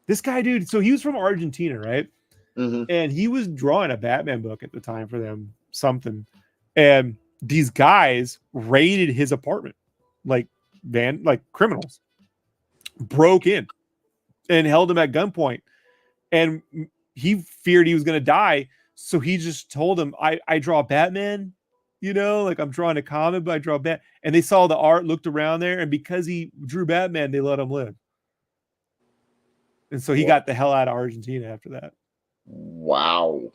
This guy, dude. So he was from Argentina, right? Mm-hmm. And he was drawing a Batman book at the time for them, something. And these guys raided his apartment, like criminals, broke in and held him at gunpoint. And he feared he was going to die. So he just told him, I draw Batman, you know, like I'm drawing a comic, but I draw Bat. And they saw the art, looked around there. And because he drew Batman, they let him live. And so he got the hell out of Argentina after that. Wow.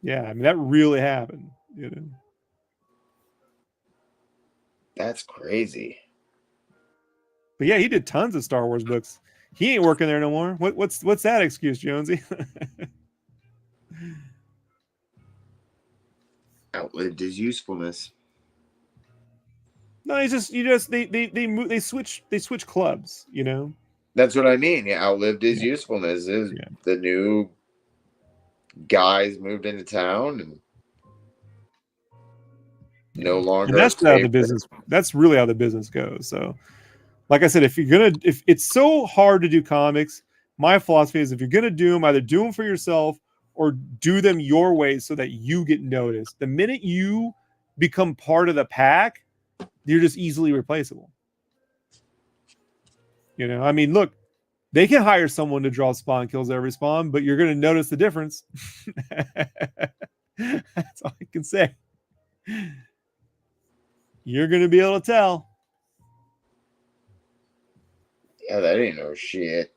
Yeah. I mean, that really happened, you know. That's crazy. But yeah, he did tons of Star Wars books. He ain't working there no more. What's that excuse, Jonesy? Outlived his usefulness. No, they switch clubs, you know. That's what I mean. He outlived his usefulness. The new guys moved into town and no longer. And that's how the business. That's really how the business goes. So, like I said, if it's so hard to do comics, my philosophy is if you're gonna do them, either do them for yourself or do them your way so that you get noticed. The minute you become part of the pack, you're just easily replaceable. You know, I mean, look, they can hire someone to draw Spawn kills every Spawn, but you're gonna notice the difference. That's all I can say. You're gonna be able to tell. Yeah, that ain't no shit.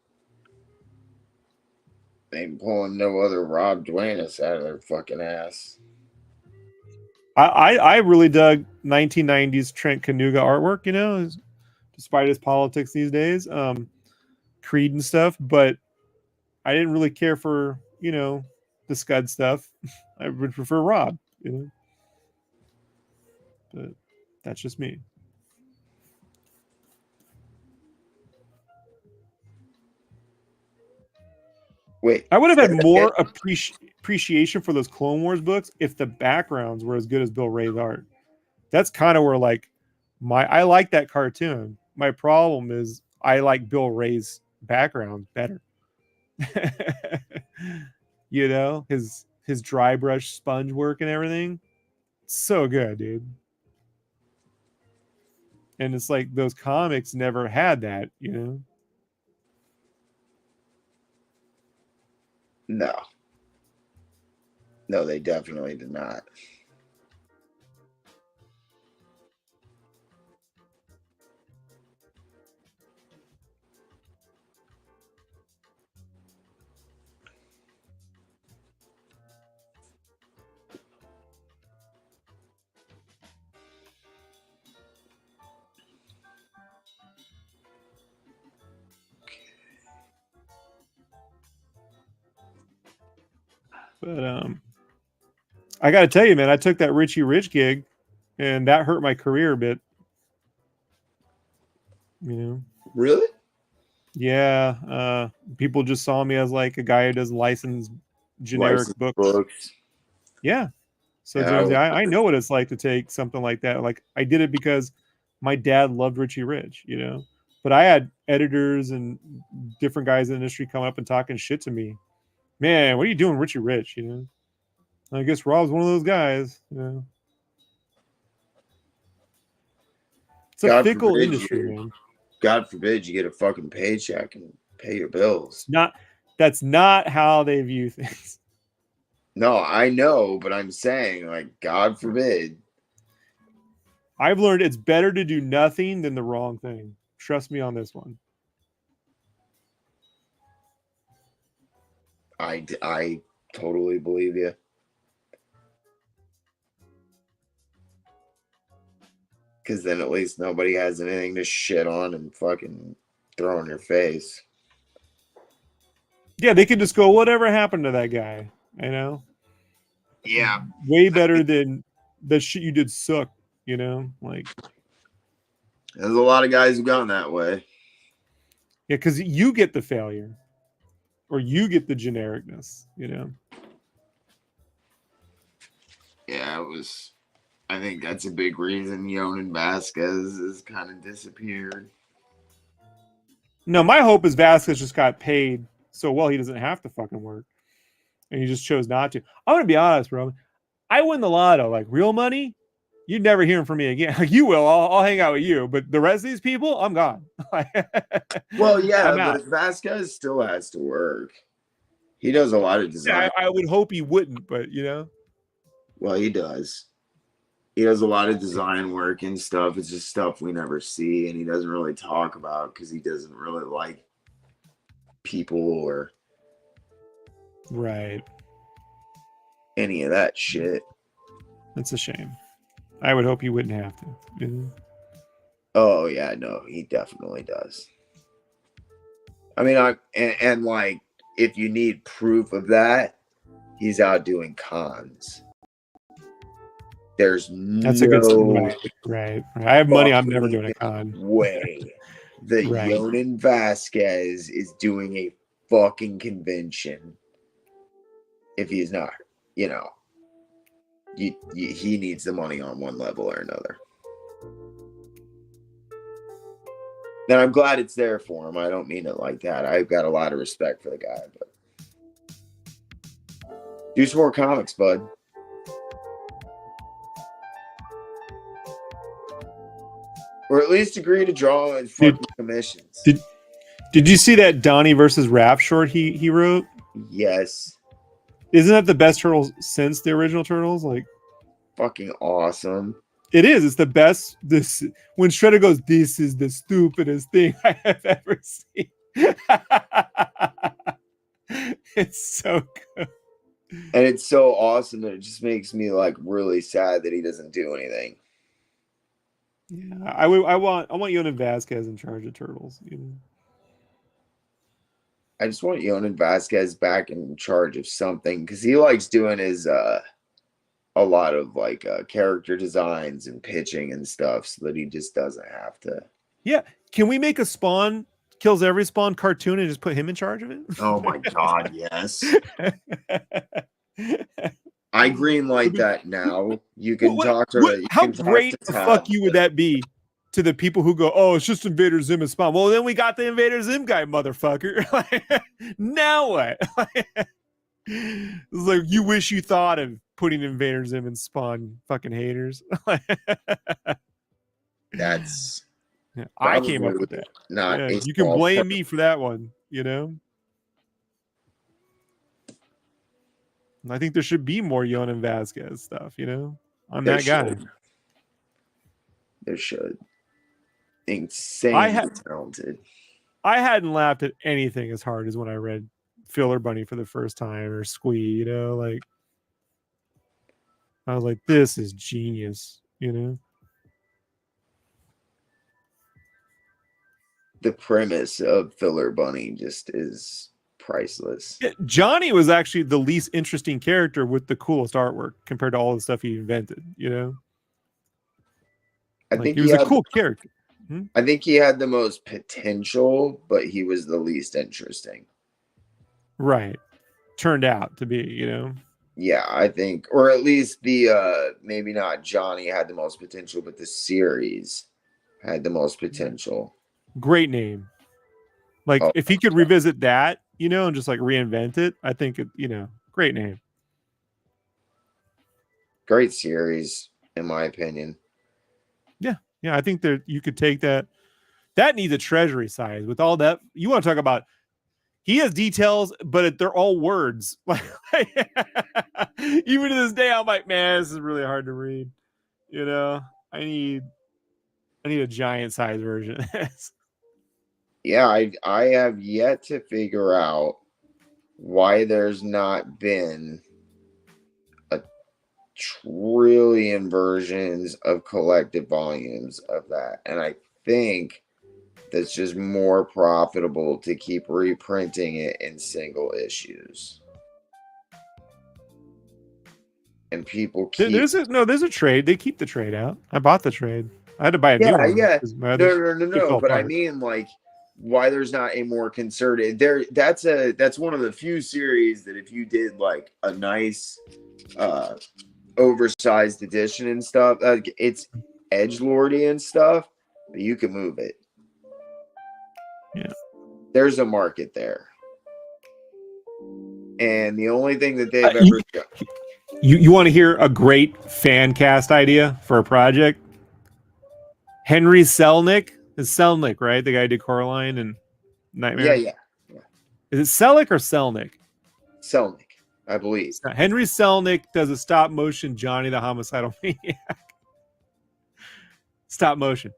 They ain't pulling no other Rob Duanis out of their fucking ass. I really dug 1990s Trent Kanuga artwork, you know, despite his politics these days, Creed and stuff, but I didn't really care for, you know, the Scud stuff. I would prefer Rob, you know. But that's just me. Wait, I would have had more appreciation for those Clone Wars books if the backgrounds were as good as Bill Ray's art. That's kind of where like I like that cartoon. My problem is I like Bill Ray's background better. You know, his dry brush sponge work and everything. So good, dude. And it's like those comics never had that, you know. No, they definitely did not. But I got to tell you, man, I took that Richie Rich gig, and that hurt my career a bit. You know, really? Yeah. People just saw me as like a guy who does licensed generic books. Yeah. So I know what it's like to take something like that. Like I did it because my dad loved Richie Rich, you know. But I had editors and different guys in the industry come up and talking shit to me. Man, what are you doing, Richie Rich? You know. I guess Rob's one of those guys. You know. It's a fickle industry, man. God forbid you get a fucking paycheck and pay your bills. That's not how they view things. No, I know, but I'm saying, like, God forbid. I've learned it's better to do nothing than the wrong thing. Trust me on this one. I totally believe you. Because then at least nobody has anything to shit on and fucking throw in your face. Yeah, they could just go, whatever happened to that guy? You know? Yeah. Way better than that shit you did suck, you know? Like, There's a lot of guys who've gone that way. yeah, because you get the failure or you get the genericness, you know? Yeah, it was. I think that's a big reason Yonan Vasquez has kind of disappeared. No, my hope is Vasquez just got paid so well he doesn't have to fucking work. And he just chose not to. I'm going to be honest, bro. I win the lotto, like real money, you'd never hear from me again. Like you will, I'll hang out with you. But the rest of these people, I'm gone. Well, yeah, I'm out. but Vasquez still has to work. He does a lot of design. Yeah, I would hope he wouldn't, but you know. Well, he does. He does a lot of design work and stuff. It's just stuff we never see, and he doesn't really talk about because he doesn't really like people or Right. any of that shit. That's a shame. I would hope he wouldn't have to. You know? Oh yeah, no, he definitely does. I mean, and like if you need proof of that, he's out doing cons. There's That's a good right. I have money. I'm never doing a con. Way that Right. Yonan Vasquez is doing a fucking convention. If he's not, you know, he needs the money on one level or another. And I'm glad it's there for him. I don't mean it like that. I've got a lot of respect for the guy, but do some more comics, bud. Or at least agree to draw in fucking commissions. Did you see that Donnie versus Raph short he wrote? Yes. Isn't that the best Turtles since the original Turtles? Like, fucking awesome. It is. It's the best. This when Shredder goes, "This is the stupidest thing I have ever seen." It's so good, and it's so awesome that it just makes me like really sad that he doesn't do anything. Yeah, I want Yonan Vasquez in charge of Turtles. You know? I just want Yonan Vasquez back in charge of something because he likes doing his a lot of like character designs and pitching and stuff, so that he just doesn't have to. Yeah, can we make a Spawn kills every Spawn cartoon and just put him in charge of it? Oh my god, yes. I greenlight that now. You can talk to how great the fuck you would that be to the people who go, "Oh, it's just Invader Zim and Spawn." Well, then we got the Invader Zim guy, motherfucker. Now what? It's like you wish you thought of putting Invader Zim and Spawn, fucking haters. That's I came up with that. Not you can blame me for that one, you know. I think there should be more Yonan Vasquez stuff, you know. I'm that guy. There should. Insanely talented. I hadn't laughed at anything as hard as when I read Filler Bunny for the first time or Squee, you know, like I was like, this is genius, you know. The premise of Filler Bunny just is priceless. Yeah, Johnny was actually the least interesting character with the coolest artwork compared to all the stuff he invented, you know. I think he was a cool character. I think he had the most potential, but he was the least interesting. Right. Turned out to be, you know. Yeah, I think, or at least the maybe not Johnny had the most potential, but the series had the most potential. Great name. Like if he could revisit that, you know, and just like reinvent it, I think it, you know, great name. Great series, in my opinion. Yeah, I think that you could take that. That needs a treasury size with all that. You want to talk about? He has details, but they're all words. Like even to this day, I'm like, man, this is really hard to read. You know, I need a giant size version of this. Yeah, I have yet to figure out why there's not been a trillion versions of collected volumes of that. And I think that's just more profitable to keep reprinting it in single issues. and people keep. There's a trade. They keep the trade out. I bought the trade. I had to buy a new one. Yeah. 'cause my other No. fell But I apart. mean, like, why there's not a more concerted there. That's one of the few series that if you did like a nice oversized edition and stuff, it's edgelordy and stuff, but you can move it. Yeah. There's a market there. And the only thing that they've ever done. You want to hear a great fan cast idea for a project? Henry Selnick is Selnick, right? The guy who did Coraline and Nightmare. Yeah. Is it Selnick or Selnick? Selnick, I believe. Henry Selnick does a stop motion Johnny the Homicidal Maniac. Stop motion.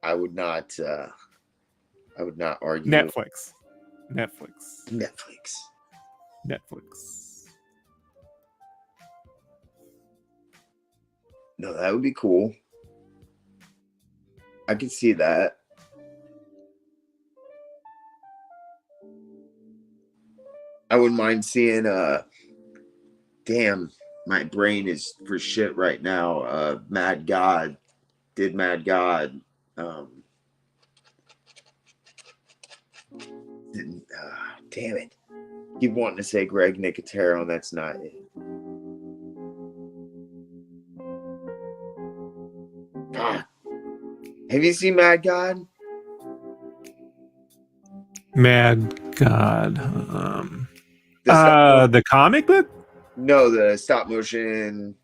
I would not argue. Netflix. No, that would be cool. I could see that. I wouldn't mind seeing damn, my brain is for shit right now. Mad God. Damn it. Keep wanting to say Greg Nicotero, and that's not it. God. Have you seen Mad God? Mad God. The comic book? No, the stop motion.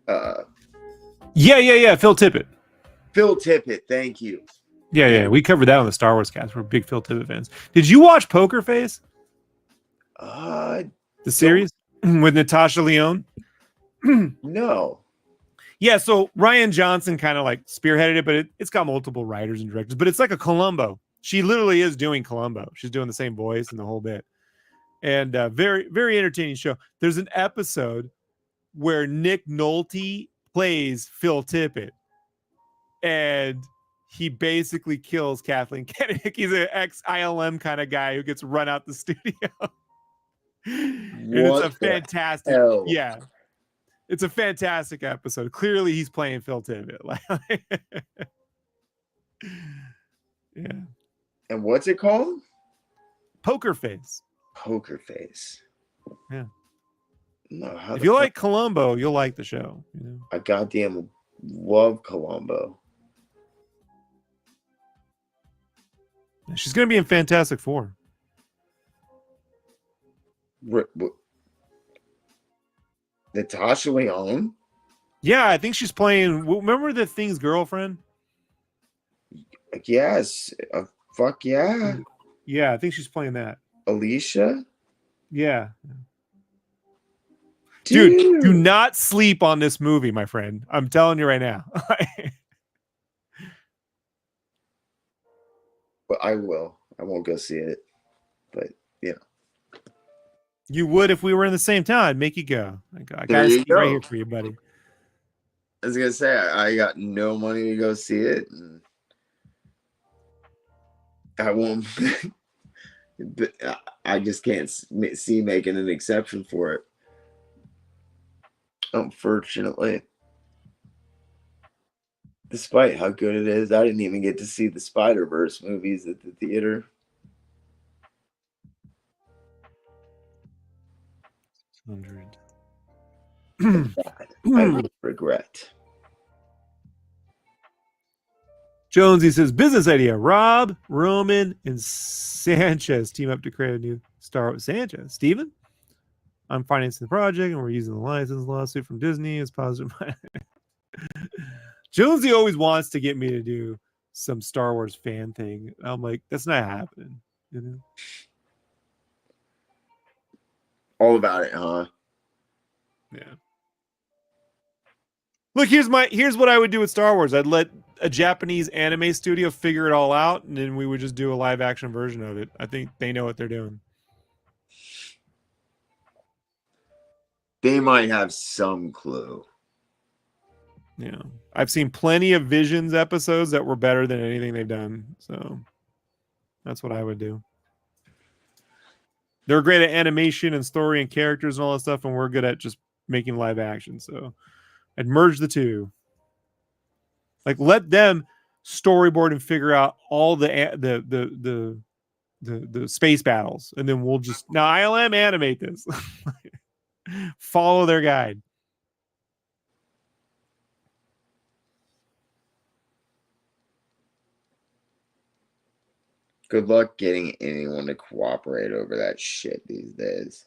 Yeah. Phil Tippett. Phil Tippett, thank you. Yeah. We covered that on the Star Wars cast. We're big Phil Tippett fans. Did you watch Poker Face? The series with Natasha Lyonne? No. Yeah, so Ryan Johnson kind of like spearheaded it, but it's got multiple writers and directors, but it's like a Columbo. She literally is doing Columbo. She's doing the same voice and the whole bit. And very, very entertaining show. There's an episode where Nick Nolte plays Phil Tippett, and he basically kills Kathleen Kennedy. He's an ex-ILM kind of guy who gets run out the studio. And it's a fantastic, yeah. It's a fantastic episode. Clearly, he's playing Phil Tippett. Yeah. And what's it called? Poker Face. Poker Face. Yeah. No, if you like Columbo, you'll like the show. You know? I goddamn love Columbo. She's going to be in Fantastic Four. Natasha Lyonne? Yeah, I think she's playing. Remember the Thing's girlfriend? Yes. Fuck yeah. Yeah, I think she's playing that. Alicia? Yeah. Dude, do not sleep on this movie, my friend. I'm telling you right now. But I will. I won't go see it. But, you know. You would if we were in the same town. I'd make you go. I got a seat right here for you, buddy. I was going to say, I got no money to go see it. And I won't. But I just can't see making an exception for it. Unfortunately. Despite how good it is, I didn't even get to see the Spider-Verse movies at the theater. I regret. Jonesy says, business idea. Rob, Roman, and Sanchez team up to create a new Star Wars. Sanchez. Steven? I'm financing the project, and we're using the license lawsuit from Disney as positive. Jonesy always wants to get me to do some Star Wars fan thing. I'm like, that's not happening. You know? All about it, huh? Yeah. Look, here's what I would do with Star Wars. I'd let a Japanese anime studio figure it all out, and then we would just do a live action version of it. I think they know what they're doing. They might have some clue. Yeah. I've seen plenty of Visions episodes that were better than anything they've done. So that's what I would do. They're great at animation and story and characters and all that stuff, and we're good at just making live action. So I'd merge the two. Like, let them storyboard and figure out all the space battles, and then we'll just now ILM animate this. Follow their guide. Good luck getting anyone to cooperate over that shit these days.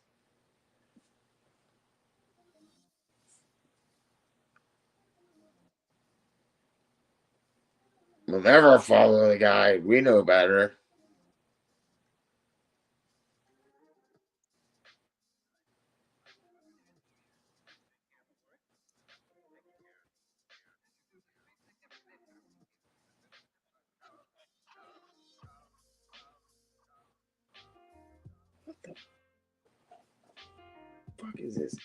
We'll never follow the guide. We know better. What the fuck is this?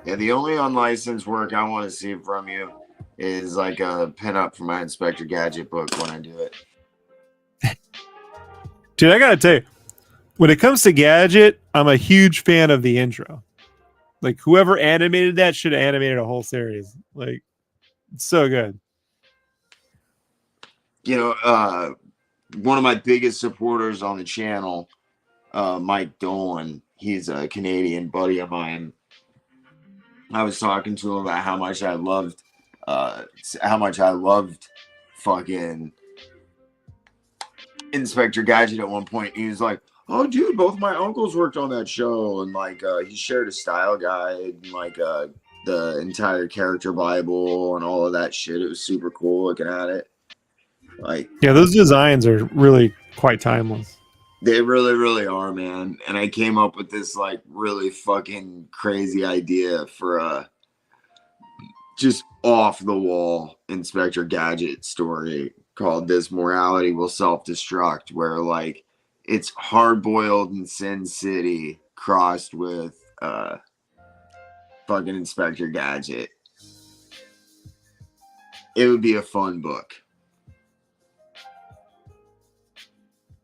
Yeah, the only unlicensed work I want to see from you is like a pinup for my Inspector Gadget book when I do it. Dude, I gotta tell you, when it comes to Gadget, I'm a huge fan of the intro. Like, whoever animated that should have animated a whole series. Like, it's so good. You know, one of my biggest supporters on the channel, Mike Dolan, he's a Canadian buddy of mine. I was talking to him about how much I loved fucking Inspector Gadget at one point. He was like, "Oh, dude, both my uncles worked on that show," and like he shared a style guide and like the entire character Bible and all of that shit. It was super cool looking at it. Like, yeah, those designs are really quite timeless. They really, really are, man. And I came up with this like really fucking crazy idea for a just off the wall Inspector Gadget story called "This Morality Will Self-Destruct," where like it's hard boiled in Sin City crossed with fucking Inspector Gadget. It would be a fun book.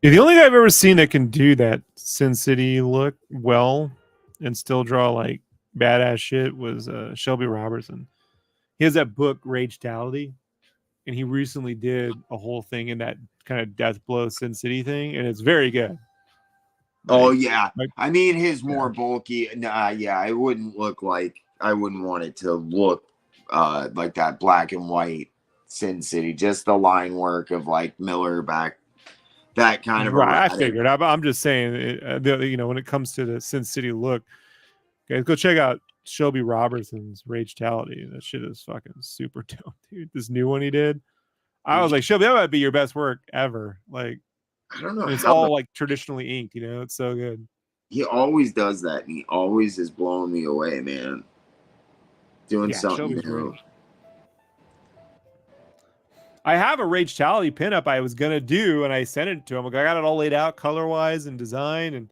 Yeah, the only guy I've ever seen that can do that Sin City look well and still draw like badass shit was Shelby Robertson. He has that book Ragetality, and he recently did a whole thing in that kind of death blow Sin City thing, and it's very good. Oh yeah, I mean his more bulky. Nah, yeah, I wouldn't want it to look like that black and white Sin City. Just the line work of like Miller back. That kind of right. I figured. I'm just saying, when it comes to the Sin City look, guys, go check out Shelby Robertson's Ragetality. That shit is fucking super dope, dude. This new one he did, I was like, Shelby, that might be your best work ever. Like, I don't know. It's all like traditionally inked, It's so good. He always does that, and he always is blowing me away, man. Doing something new. Great. I have a Ragetality pinup I was gonna do, and I sent it to him. I got it all laid out color wise and design, and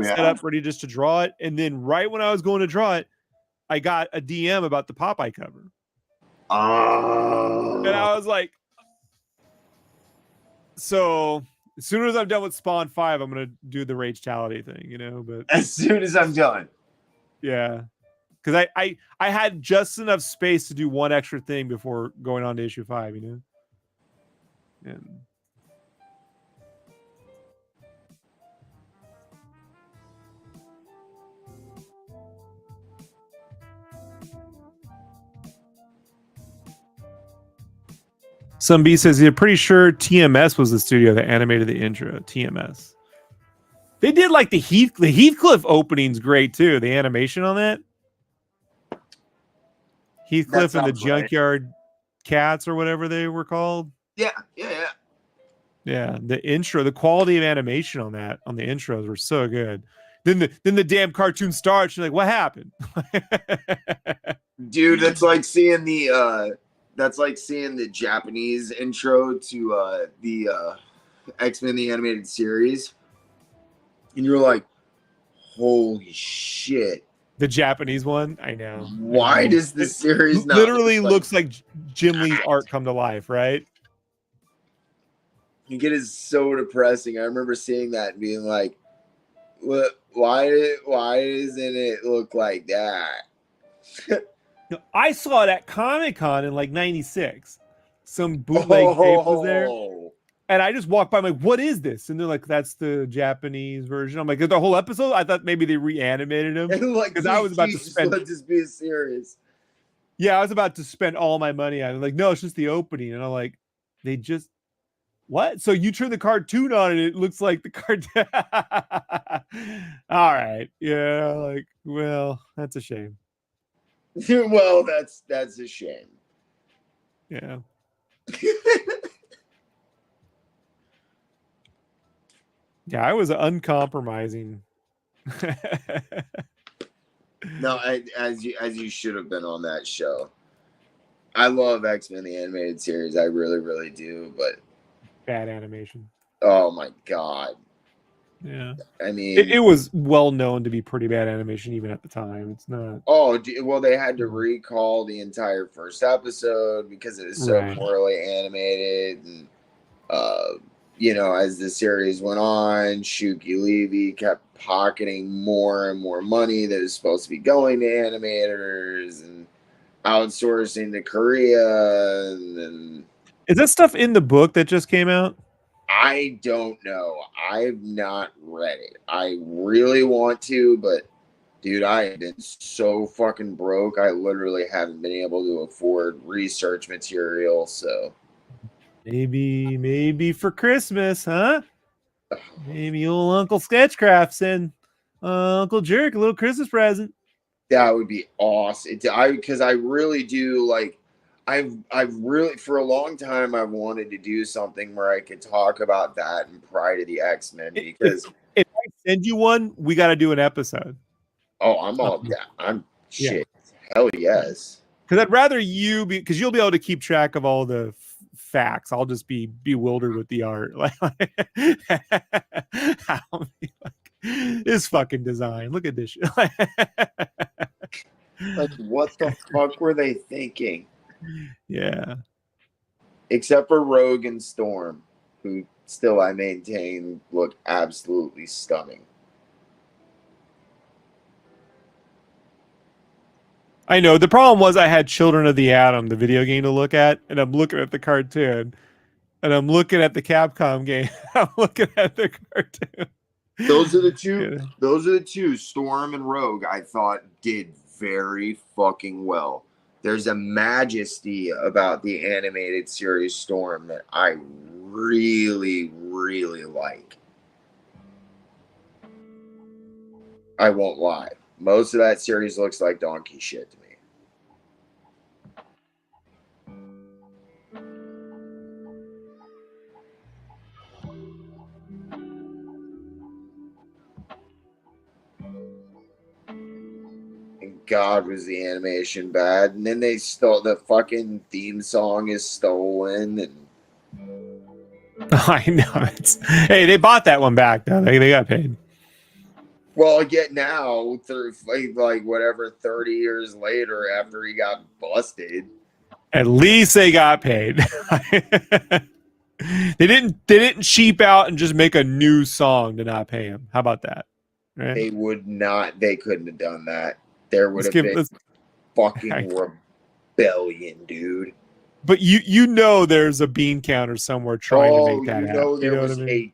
set up ready just to draw it. And then right when I was going to draw it, I got a DM about the Popeye cover. Oh. And I was like, so as soon as I'm done with Spawn 5, I'm gonna do the Ragetality thing, But as soon as I'm done, yeah, because I had just enough space to do one extra thing before going on to issue 5, And Some B says you're pretty sure TMS was the studio that animated the intro. TMS. They did like the Heathcliff opening's great too. The animation on that. Heathcliff and the Junkyard Cats or whatever they were called. Yeah. Yeah, the intro, the quality of animation on that, on the intros were so good. Then the damn cartoon starts. You're like, what happened? Dude, that's like seeing the Japanese intro to the X-Men the animated series, and you're like, Holy shit. The Japanese one, I know. Why does this series not literally look looks like Jim Lee's art come to life, right? it is so depressing. I remember seeing that and being like, "What? Why doesn't it look like that?" I saw it at Comic-Con in like '96. Some bootleg tape was there. Oh, And I just walked by, I'm like, what is this? And they're like, that's the Japanese version. I'm like, the whole episode? I thought maybe they reanimated him. and like, Because I was about to spend. Let this be a series. Yeah, I was about to spend all my money on it. Like, no, it's just the opening. And I'm like, they just, what? So you turn the cartoon on and it looks like the cartoon. All right. Yeah, like, well, that's a shame. Well, that's a shame. Yeah. Yeah, I was uncompromising. No, as you should have been on that show. I love X-Men the animated series. I really, really do. But Bad animation. oh my god. Yeah. I mean, it was well known to be pretty bad animation even at the time. It's not. Oh, well, they had to recall the entire first episode because it was so poorly animated. And, as the series went on, Shuki Levy kept pocketing more and more money that was supposed to be going to animators and outsourcing to Korea. And is that stuff in the book that just came out? I don't know. I've not read it. I really want to, but dude, I have been so fucking broke. I literally haven't been able to afford research material. So maybe for Christmas, huh? Maybe old Uncle Sketchcraft and Uncle Jerk a little Christmas present. That would be awesome. Because I really do like. I've really for a long time I've wanted to do something where I could talk about that and Pride of the X-Men because if I send you one, we got to do an episode. Oh, I'm all down. I'm shit. Yeah. Hell yes. Because I'd rather you be, because you'll be able to keep track of all the facts. I'll just be bewildered with the art. Like, I'll be like, this fucking design. Look at this shit. Like, what the fuck were they thinking? Yeah. Except for Rogue and Storm, who still I maintain look absolutely stunning. I know. The problem was I had Children of the Atom, the video game, to look at, and I'm looking at the cartoon, and I'm looking at the Capcom game. I'm looking at the cartoon. Those are the two. Yeah. Those are the two. Storm and Rogue, I thought, did very fucking well. There's a majesty about the animated series Storm that I really, really like. I won't lie. Most of that series looks like donkey shit to me. And God, was the animation bad. And then they stole the fucking theme song is stolen. And I know. Hey, they bought that one back though. They got paid. Well, yet now, like whatever, 30 years later, after he got busted, at least they got paid. They didn't cheap out and just make a new song to not pay him. How about that? Right? They would not. They couldn't have done that. There would have been fucking rebellion, dude. But you know there's a bean counter somewhere trying to make that happen. There was a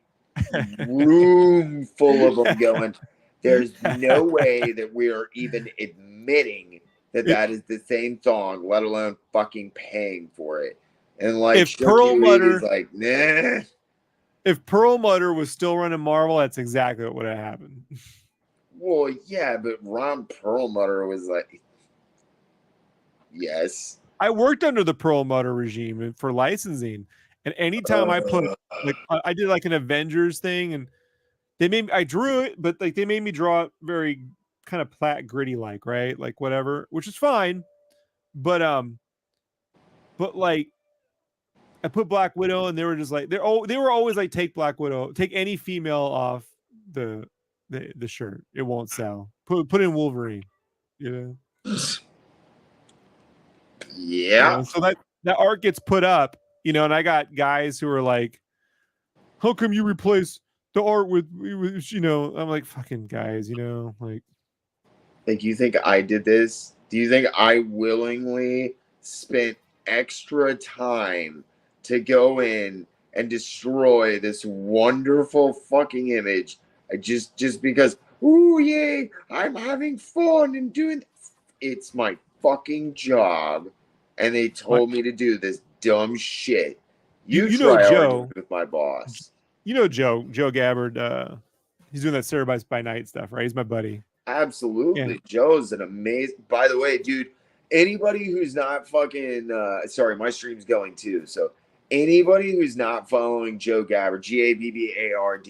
room full of them going. There's no way that we are even admitting that is the same song, let alone fucking paying for it. And like, if Perlmutter, like, nah. If Perlmutter was still running Marvel, that's exactly what would have happened. Well, yeah, but Ron Perlmutter was like, yes. I worked under the Perlmutter regime for licensing, and anytime I put like I did like an Avengers thing, and I drew it, but like they made me draw it very kind of flat, gritty, like right, like whatever, which is fine, but like I put Black Widow, and they were just like they were always like take Black Widow, take any female off the the shirt. It won't sell. Put in Wolverine. You know. Yeah. So that art gets put up, and I got guys who are like, "How come you replace the art with I'm like, fucking guys, like. Like, you think I did this? Do you think I willingly spent extra time to go in and destroy this wonderful fucking image just because, ooh, yay, I'm having fun and doing it's my fucking job, and they told me to do this dumb shit. You try arguing with my boss. Joe Gabbard, he's doing that Cerebites by Night stuff, right? He's my buddy. Absolutely. Yeah. Joe's an amazing, by the way, dude, anybody who's not fucking sorry, my stream's going too. So anybody who's not following Joe Gabbard, Gabbard,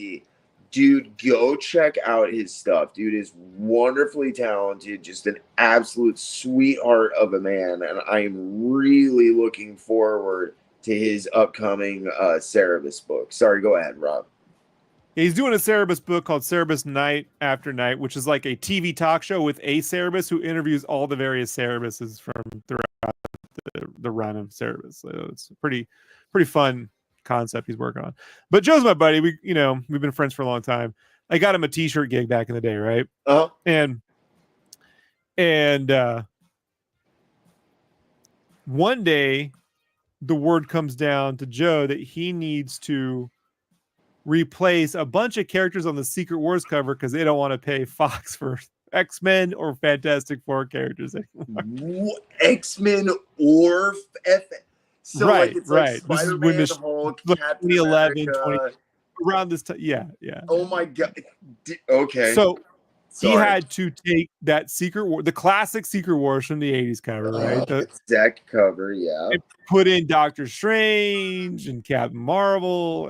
dude, go check out his stuff. Dude is wonderfully talented, just an absolute sweetheart of a man. And I am really looking forward to his upcoming Cerebus book. Sorry, go ahead, Rob. He's doing a Cerebus book called Cerebus Night After Night, which is like a TV talk show with a Cerebus who interviews all the various Cerebuses from throughout the run of Cerebus. So it's a pretty fun concept he's working on. But Joe's my buddy. We've been friends for a long time. I got him a t-shirt gig back in the day, right? Uh-huh. And one day the word comes down to Joe that he needs to replace a bunch of characters on the Secret Wars cover because they don't want to pay Fox for X-Men or Fantastic Four characters anymore. X-Men or so right, like it's right. Like Spider-Man, this is when Hulk, 2011, 20, around this time. Yeah. Oh my god. Okay. So he had to take that Secret War, the classic Secret Wars from the 80s cover, right? The exact cover, yeah. And put in Doctor Strange and Captain Marvel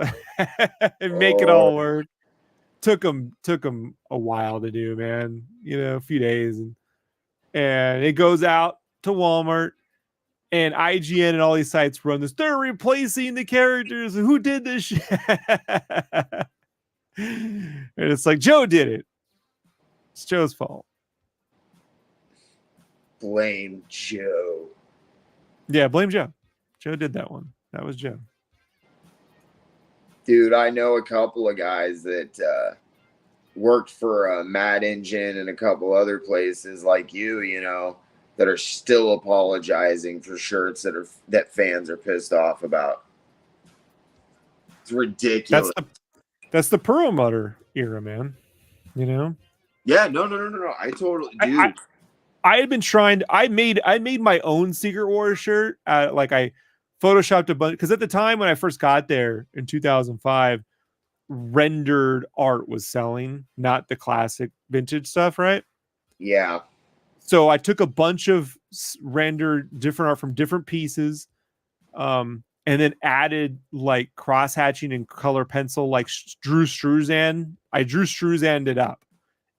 and make it all work. Took him a while to do, man. A few days, and it goes out to Walmart, and IGN and all these sites run this. They're replacing the characters. Who did this shit? And it's like, Joe did it. It's Joe's fault. Blame Joe. Yeah, blame Joe. Joe did that one. That was Joe. Dude, I know a couple of guys that worked for Mad Engine and a couple other places like you, that are still apologizing for shirts that fans are pissed off about. It's ridiculous. That's the Perlmutter era, man. Yeah, no. I totally do. I had been trying. I made my own Secret Wars shirt. Like I photoshopped a bunch because at the time when I first got there in 2005, rendered art was selling, not the classic vintage stuff, right? Yeah. So I took a bunch of rendered different art from different pieces, and then added like cross hatching and color pencil, like Drew Struzan. I Drew Struzaned it up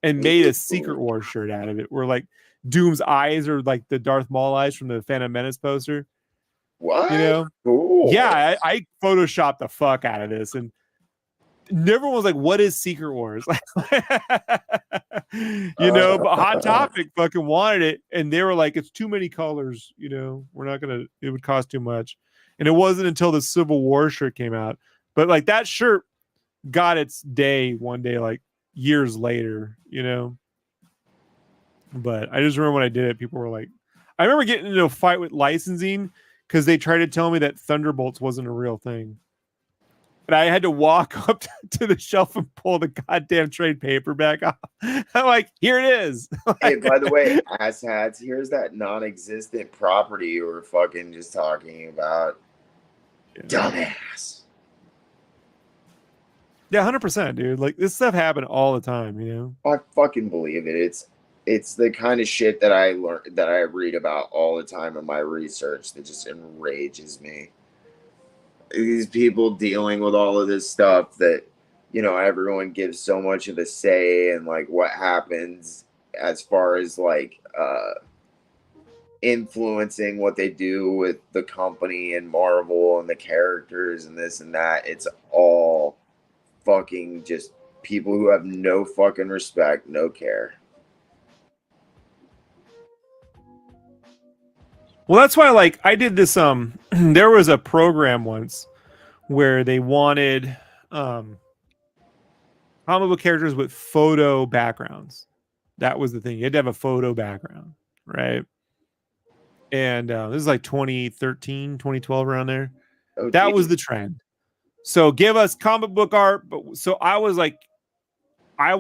and made a Secret Wars shirt out of it, where like Doom's eyes are like the Darth Maul eyes from the Phantom Menace poster. What? Cool. Yeah, I photoshopped the fuck out of this, and everyone was like, "What is Secret Wars?" But Hot Topic fucking wanted it, and they were like, "It's too many colors. We're not gonna. It would cost too much." And it wasn't until the Civil War shirt came out, but like that shirt got its day one day, like years later, But I just remember when I did it, people were like, I remember getting into a fight with licensing because they tried to tell me that Thunderbolts wasn't a real thing. And I had to walk up to the shelf and pull the goddamn trade paperback off. I'm like, here it is. Hey, by the way, asshats, here's that non-existent property you were fucking just talking about. Yeah. Dumbass. Yeah, 100%, dude. Like, this stuff happened all the time, I fucking believe it. It's the kind of shit that I learn, that I read about all the time in my research that just enrages me. These people dealing with all of this stuff that, everyone gives so much of a say, and like what happens as far as like influencing what they do with the company and Marvel and the characters and this and that. It's all fucking just people who have no fucking respect, no care. Well, that's why, like, I did this. There was a program once where they wanted comic book characters with photo backgrounds. That was the thing. You had to have a photo background, right? And this is like 2013, 2012, around there. Oh, That geez. was the trend. So give us comic book art. But so I was like, I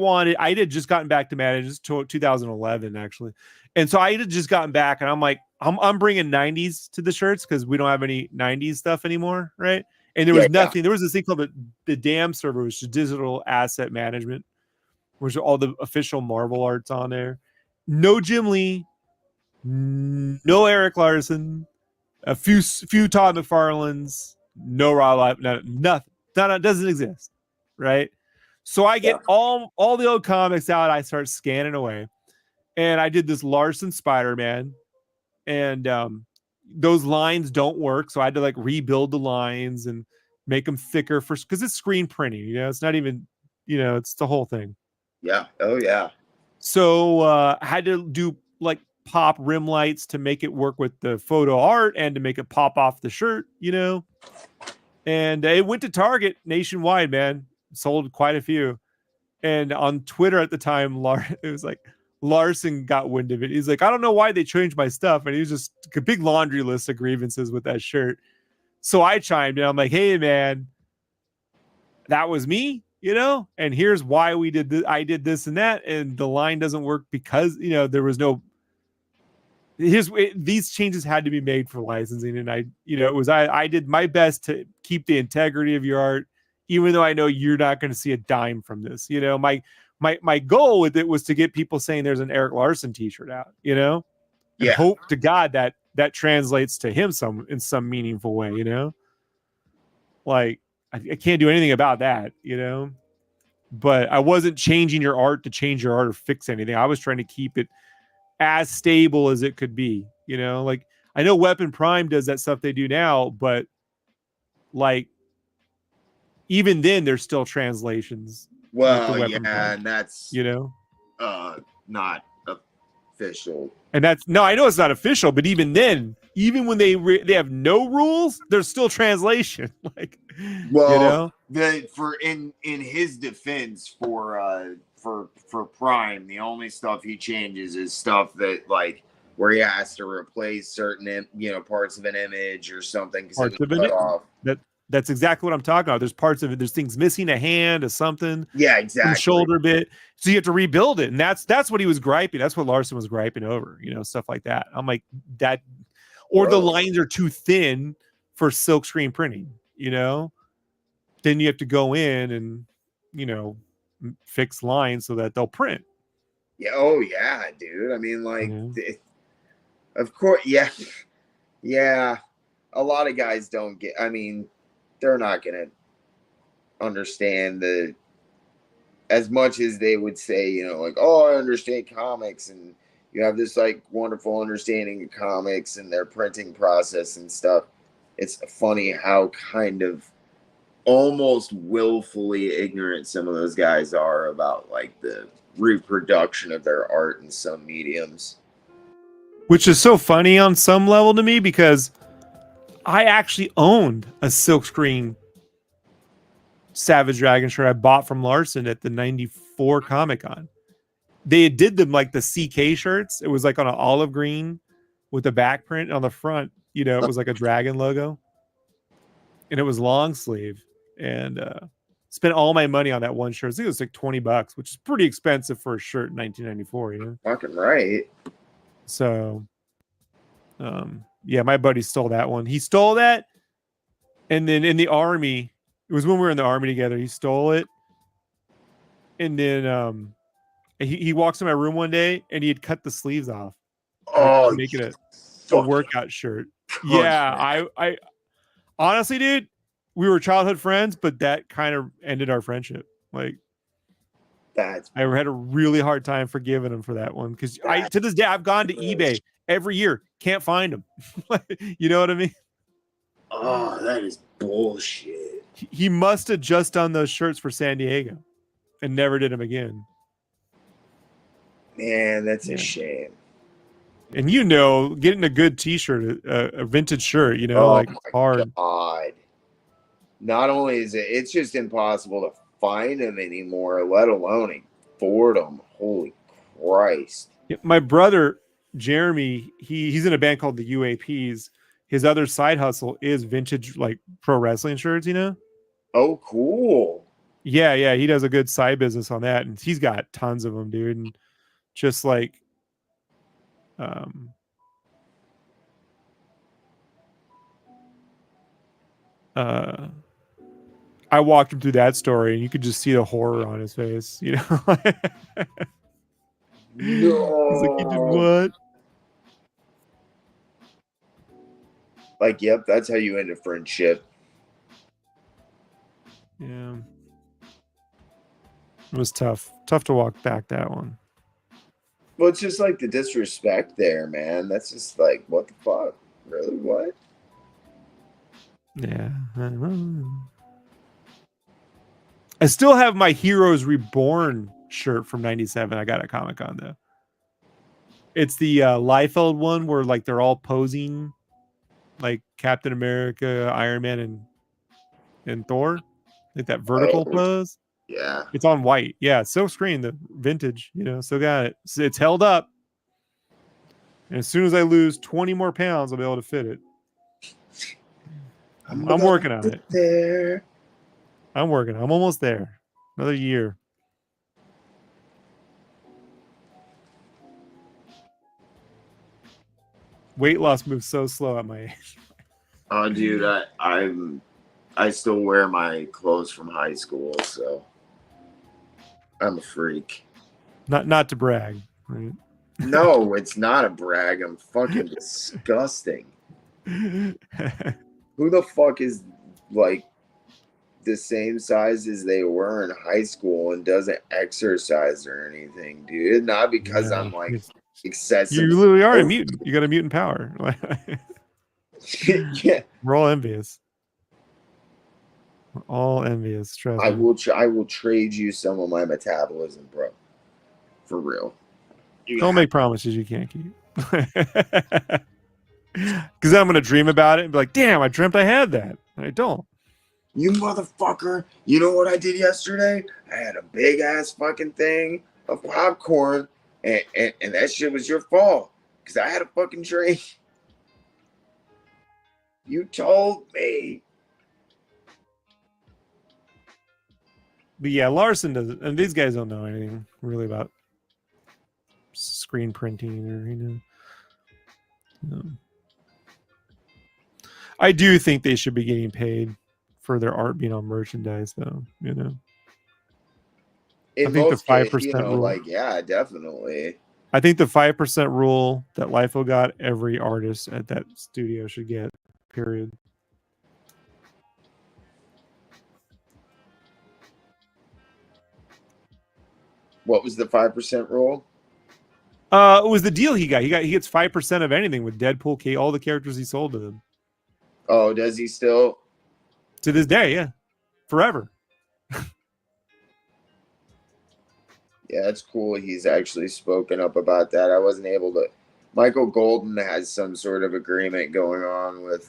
had just gotten back to Madden, just 2011 actually, and so I had just gotten back, and I'm like, I'm bringing 90s to the shirts because we don't have any 90s stuff anymore, right? And there was nothing. There was this thing called the DAM server, which is digital asset management, which are all the official Marvel arts on there. No Jim Lee, no Eric Larson, a few Todd McFarlane's, no Rob, nothing. That doesn't exist, right? So I get all the old comics out. I start scanning away, and I did this Larson Spider-Man, and those lines don't work, so I had to like rebuild the lines and make them thicker because it's screen printing. You know, it's not even, it's the whole thing. Yeah. Oh yeah. So I had to do like pop rim lights to make it work with the photo art and to make it pop off the shirt, and it went to Target nationwide, man. Sold quite a few. And on Twitter at the time, it was like Larson got wind of it. He's like, I don't know why they changed my stuff. And he was just a big laundry list of grievances with that shirt. So I chimed in. I'm like, hey, man, that was me, and here's why we did this. I did this and that. And the line doesn't work because, there was no. These changes had to be made for licensing. And I did my best to keep the integrity of your art, even though I know you're not going to see a dime from this. My goal with it was to get people saying there's an Eric Larson t-shirt out, and hope to God that translates to him in some meaningful way, like I can't do anything about that, but I wasn't changing your art to change your art or fix anything. I was trying to keep it as stable as it could be, like I know Weapon Prime does that stuff they do now, but like even then there's still translations. Well, yeah, and that's not official. And I know it's not official, but even then, even when they have no rules, there's still translation. Like, in his defense for Prime, the only stuff he changes is stuff that like where he has to replace certain parts of an image or something. Parts of it off. That's exactly what I'm talking about. There's parts of it. There's things missing, a hand, a something. Yeah, exactly. Some shoulder bit. So you have to rebuild it. And that's what he was griping. That's what Larson was griping over, stuff like that. I'm like, that, or the lines are too thin for silk screen printing, then you have to go in and, fix lines so that they'll print. Yeah. Oh yeah, dude. I mean, like, of course. Yeah. Yeah. A lot of guys don't get, they're not going to understand as much as they would say, like, oh, I understand comics, and you have this like wonderful understanding of comics and their printing process and stuff. It's funny how kind of almost willfully ignorant some of those guys are about like the reproduction of their art in some mediums. Which is so funny on some level to me because I actually owned a silkscreen Savage Dragon shirt I bought from Larson at the 94 Comic-Con. They did them like the CK shirts. It was like on an olive green with a back print on the front. It was like a dragon logo. And it was long sleeve. And spent all my money on that one shirt. I think it was like $20, which is pretty expensive for a shirt in 1994, Fucking right. So, yeah, my buddy stole that one. He stole that. And then in the army, it was when we were in the army together, he stole it. And then he walks in my room one day and he had cut the sleeves off. Oh, make it a workout shirt. Yeah, I honestly, dude, we were childhood friends, but that kind of ended our friendship. Like, I had a really hard time forgiving him for that one because to this day I've gone to eBay every year, can't find them. You know what I mean? Oh, that is bullshit. He must have just done those shirts for San Diego. and never did them again. Man, that's a shame. And getting a good T-shirt, a vintage shirt, like my hard. God. Not only is it's just impossible to find them anymore, let alone afford them. Holy Christ. My brother Jeremy, he's in a band called the UAPs. His other side hustle is vintage like pro wrestling shirts, Oh, cool. Yeah, he does a good side business on that, and he's got tons of them, dude. And just like, I walked him through that story, and you could just see the horror on his face, No. He's like, "You did what?" Like, yep, that's how you end a friendship. Yeah. It was tough to walk back that one. Well, it's just like the disrespect there, man. That's just like, what the fuck? Really? What? Yeah. I still have my Heroes Reborn shirt from '97. I got at Comic-Con though. It's the Liefeld one where like they're all posing like Captain America, Iron Man, and Thor. Like that vertical pose. Yeah. It's on white. Yeah, silk screen, the vintage, still got it. So it's held up. And as soon as I lose 20 more pounds, I'll be able to fit it. I'm working on it. There. I'm working. I'm almost there. Another year. Weight loss moves so slow at my age. Oh, dude, I still wear my clothes from high school, so I'm a freak. Not to brag, right? No, it's not a brag. I'm fucking disgusting. Who the fuck is like the same size as they were in high school and doesn't exercise or anything, dude? Not because I'm like excessive. You literally are a mutant. You got a mutant power. Yeah. We're all envious. We're all envious. Trust me. I will trade you some of my metabolism, bro. For real. Don't make promises you can't keep. Because I'm gonna dream about it and be like, "Damn, I dreamt I had that." And I don't. You motherfucker! You know what I did yesterday? I had a big ass fucking thing of popcorn, and that shit was your fault because I had a fucking drink. You told me. But yeah, Larson doesn't, and these guys don't know anything really about screen printing or I do think they should be getting paid for their art being on merchandise, though. In I think most the 5% cases, rule. like, yeah, definitely. I think the 5% rule that LIFO got, every artist at that studio should get. Period. What was the 5% rule? It was the deal he got. He gets 5% of anything with Deadpool, all the characters he sold to them. Oh, does he still? To this day, yeah, forever. Yeah, that's cool. He's actually spoken up about that. I wasn't able to. Michael Golden has some sort of agreement going on with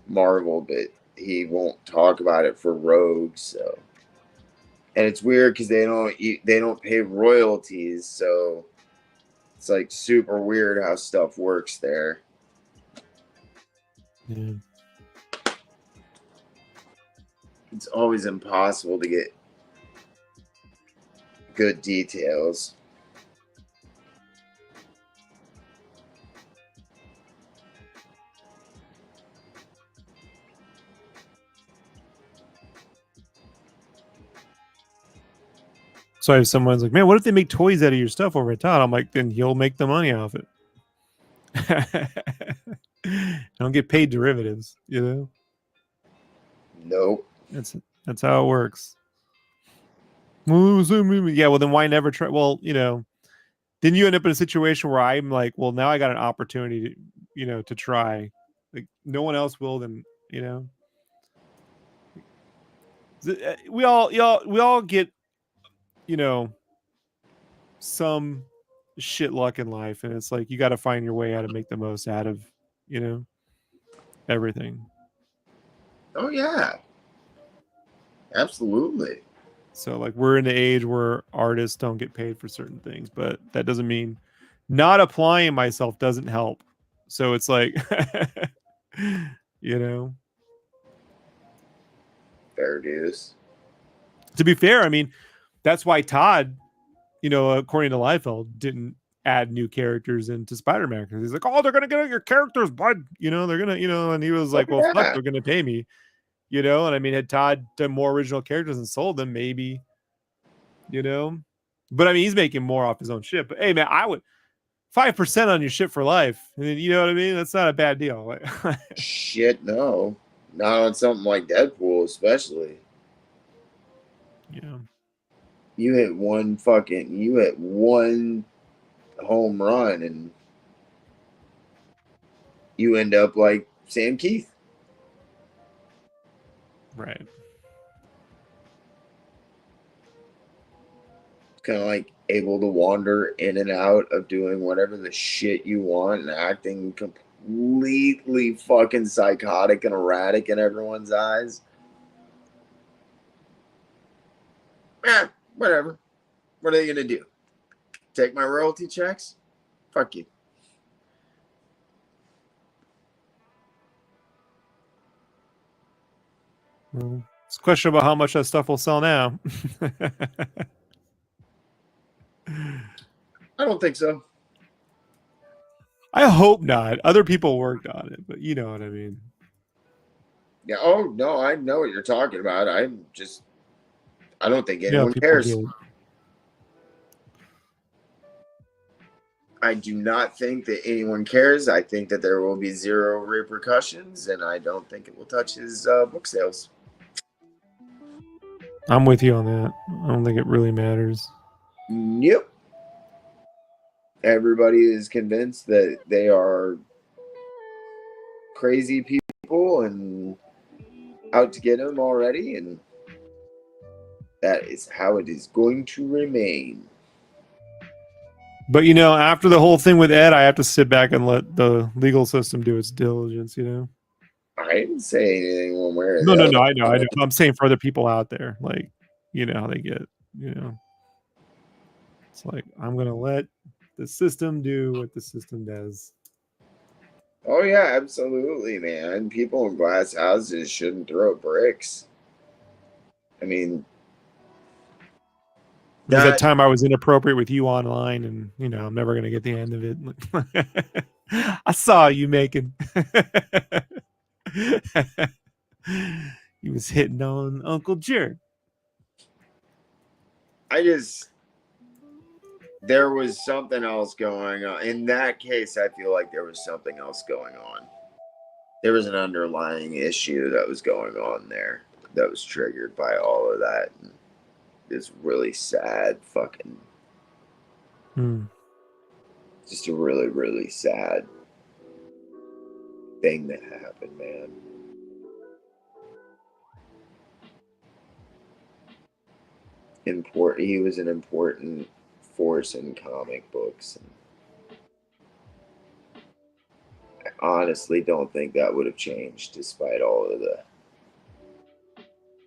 Marvel, but he won't talk about it for Rogue. So, and it's weird because they don't pay royalties, so it's like super weird how stuff works there. Yeah. It's always impossible to get good details. So if someone's like, "Man, what if they make toys out of your stuff over at Todd?" I'm like, "Then he'll make the money off it." Don't get paid derivatives, Nope. That's how it works. Yeah, well then why never try? Well, then you end up in a situation where I'm like, well, now I got an opportunity to, to try. Like no one else will. Then we all get you know, some shit luck in life, and it's like you got to find your way how to make the most out of, you know, everything. Oh yeah, absolutely. So like we're in the age where artists don't get paid for certain things, but that doesn't mean not applying myself doesn't help. So it's like, you know, Fair dues. to be fair, I mean, that's why Todd, you know, according to Liefeld, didn't add new characters into Spider-Man because he's like, oh, they're gonna get your characters, bud. You know, they're gonna, you know, and he was Oh like, well, fuck, yeah. they're gonna pay me, you know. And I mean, had Todd done more original characters and sold them, maybe, you know. But I mean, he's making more off his own shit. But hey, man, I would 5% on your shit for life. And then, you know what I mean? That's not a bad deal. Shit, no. Not on something like Deadpool, especially. Yeah. You hit one home run and you end up like Sam Keith. Right. Kind of like able to wander in and out of doing whatever the shit you want and acting completely fucking psychotic and erratic in everyone's eyes. Eh, whatever. What are they gonna do? Take my royalty checks? Fuck you. Well, it's a question about how much that stuff will sell now. I don't think so. I hope not. Other people worked on it, but you know what I mean. Yeah. Oh no, I know what you're talking about. I don't think Yeah, anyone people cares. did. I do not think that anyone cares. I think that there will be zero repercussions, and I don't think it will touch his book sales. I'm with you on that. I don't think it really matters. Yep. Everybody is convinced that they are crazy people and out to get him already, and that is how it is going to remain. But you know, after the whole thing with Ed, I have to sit back and let the legal system do its diligence, you know. I didn't say anything one way or No, the no, other. no, I know. I'm saying for other people out there, like, you know how they get, you know. It's like I'm gonna let the system do what the system does. Oh yeah, absolutely, man. People in glass houses shouldn't throw bricks. I mean, There was that not time I was inappropriate with you online, and you know I'm never gonna get the end of it. I saw you making. He was hitting on Uncle Jerk. there was something else going on. In that case, I feel like there was something else going on. There was an underlying issue that was going on there that was triggered by all of that. And this really sad fucking, just a really, really sad thing that happened, man. He was an important force in comic books. And I honestly don't think that would have changed despite all of the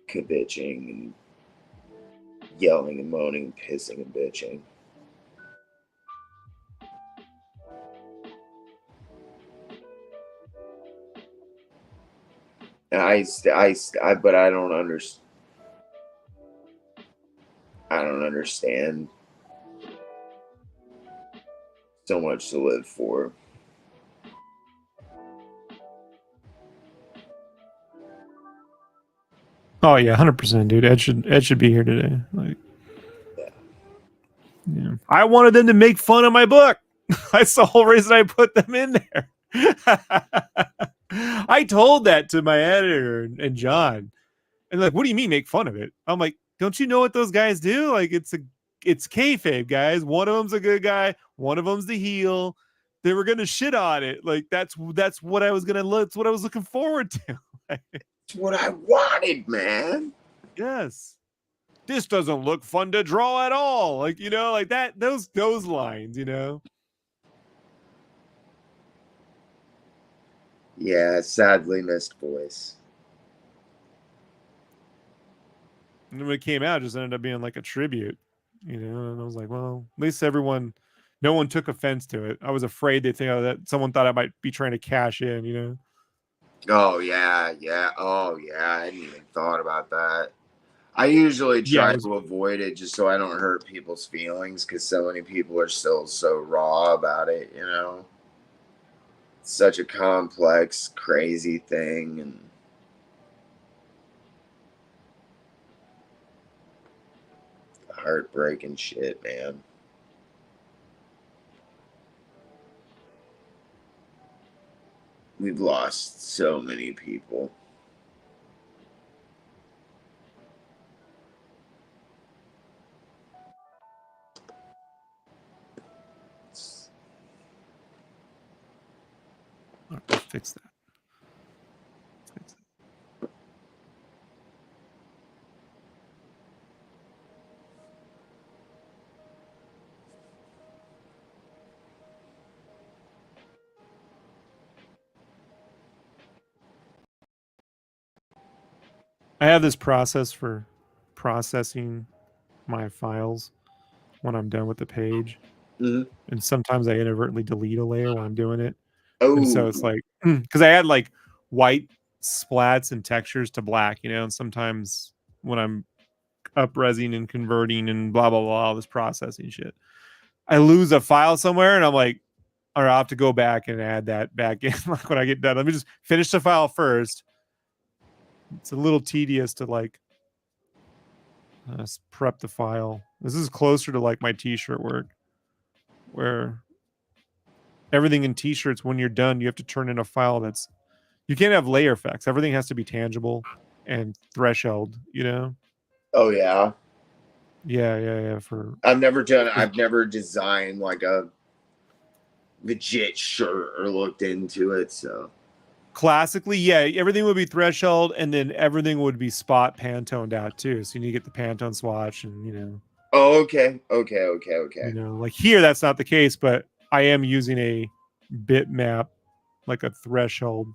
kibitching and yelling and moaning, pissing and bitching. And but I don't understand. I don't understand. So much to live for. Oh yeah, 100%, dude. Ed should be here today. Like, yeah. I wanted them to make fun of my book. That's the whole reason I put them in there. I told that to my editor and John, and like, what do you mean make fun of it? I'm like, don't you know what those guys do? Like, it's kayfabe, guys. One of them's a good guy, one of them's the heel. They were gonna shit on it. Like, that's what I was gonna look. That's what I was looking forward to. It's what I wanted, man. Yes. this doesn't look fun to draw at all. Like, you know, like that, those lines, you know? Yeah, sadly missed voice. And when it came out, it just ended up being like a tribute, you know? And I was like, well, at least no one took offense to it. I was afraid they think that someone thought I might be trying to cash in, you know? Oh yeah, yeah. Oh yeah, I hadn't even thought about that. I usually Yeah, try to avoid it just so I don't hurt people's feelings because so many people are still so raw about it, you know? It's such a complex, crazy thing, and heartbreaking shit, man. We've lost so many people. let's fix that. I have this process for processing my files when I'm done with the page. Mm-hmm. And sometimes I inadvertently delete a layer while I'm doing it. And so Oh, it's like, because I add like white splats and textures to black, you know, and sometimes when I'm up-resing and converting and blah, blah, blah, all this processing shit, I lose a file somewhere and I'm like, or I'll have to go back and add that back in. Like when I get done, let me just finish the file first. It's a little tedious to like prep the file. This is closer to like my t-shirt work where everything in t-shirts, when you're done, you have to turn in a file that's, you can't have layer effects. Everything has to be tangible and threshold, you know? oh yeah. Yeah. I've never designed like a legit shirt or looked into it, so. Classically, yeah, everything would be threshold and then everything would be spot Pantoned out too. So you need to get the Pantone swatch and, you know. Oh, okay. You know, like here, that's not the case, but I am using a bitmap, like a threshold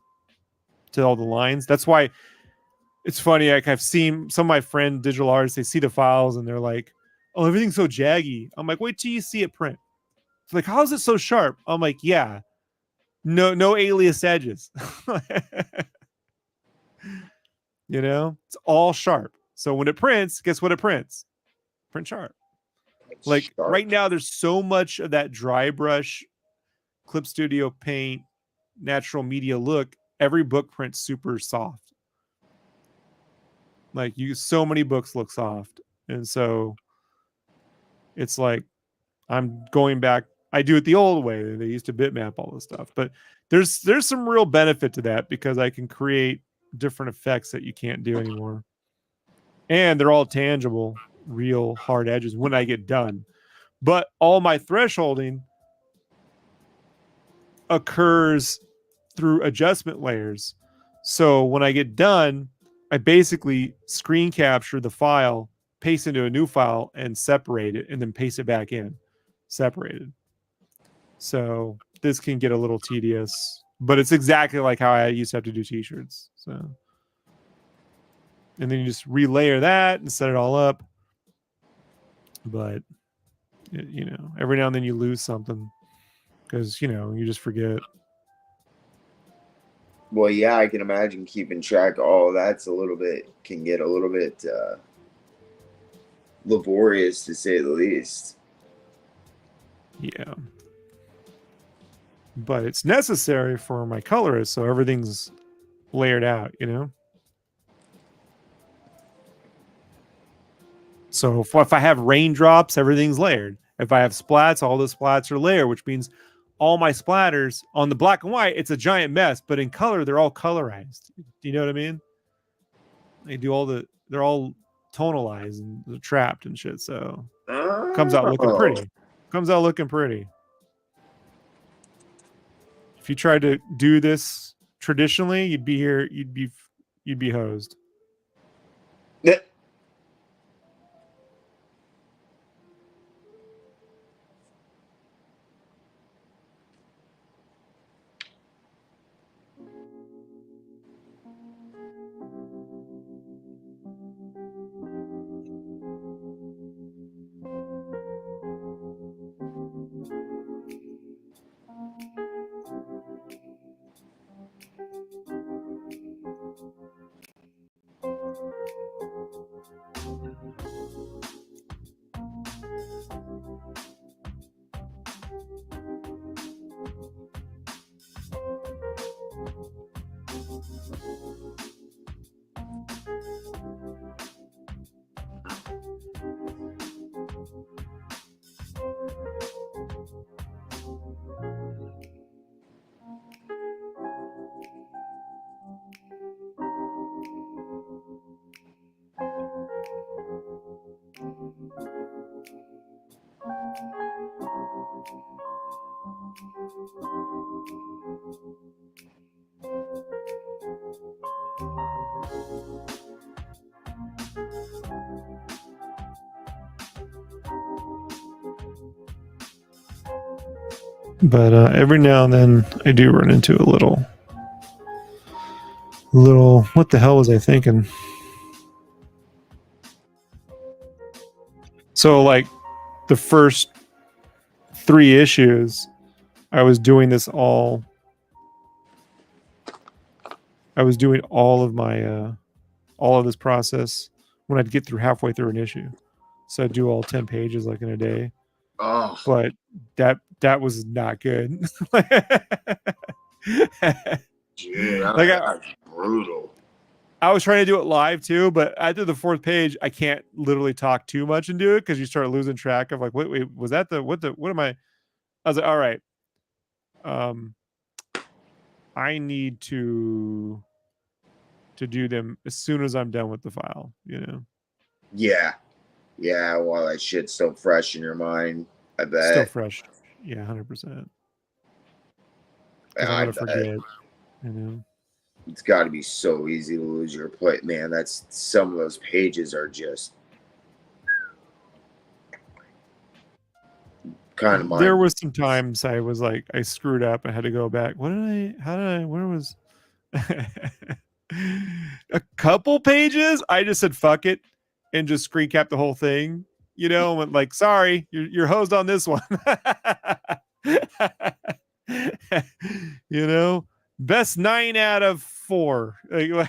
to all the lines. That's why it's funny. Like I've seen some of my friend digital artists, they see the files and they're like, oh, everything's so jaggy. I'm like, wait till you see it print. It's like, how is it so sharp? I'm like, yeah, no alias edges. You know, it's all sharp. So when it prints, guess what it prints? Print sharp. Like Sharp. right now, there's so much of that dry brush, Clip Studio paint, natural media look. Every book prints super soft. Like so many books look soft, and so it's like I'm going back. I do it the old way. They used to bitmap all this stuff, but there's some real benefit to that because I can create different effects that you can't do anymore, and they're all tangible, real hard edges when I get done. But all my thresholding occurs through adjustment layers. So when I get done, I basically screen capture the file, paste into a new file, and separate it, and then paste it back in, separated. So this can get a little tedious, but it's exactly like how I used to have to do t-shirts. So, and then you just relayer that and set it all up. But you know, every now and then you lose something because you know you just forget. Well, yeah, I can imagine keeping track of all of that's can get a little bit laborious to say the least. Yeah. But it's necessary for my colorist, so everything's layered out, you know? So if I have raindrops, everything's layered. If I have splats, all the splats are layered, which means all my splatters on the black and white, it's a giant mess, but in color, they're all colorized. Do you know what I mean? They're all tonalized and they're trapped and shit. So comes out looking pretty. Comes out looking pretty. If you tried to do this traditionally, you'd be hosed. But every now and then I do run into a little. What the hell was I thinking? So like the first 3 issues, I was doing this all. I was doing all of my all of this process when I'd get through halfway through an issue. So I'd do all 10 pages like in a day. Oh, But that was not good. dude, Like that's brutal. I was trying to do it live too, but after the 4th page, I can't literally talk too much and do it because you start losing track of like, wait, was that what am I? I was like, all right, I need to do them as soon as I'm done with the file, you know. Yeah, yeah. While that shit's still fresh in your mind, I bet. Still fresh, yeah, 100%. Because I'm gonna forget, you know. It's got to be so easy to lose your plate, man. That's some of those pages are just kind of There was some times I was like, I screwed up. I had to go back. Where was a couple pages? I just said, fuck it. And just screen cap the whole thing, you know, and went like, sorry, you're hosed on this one. You know, best 9 out of 4. You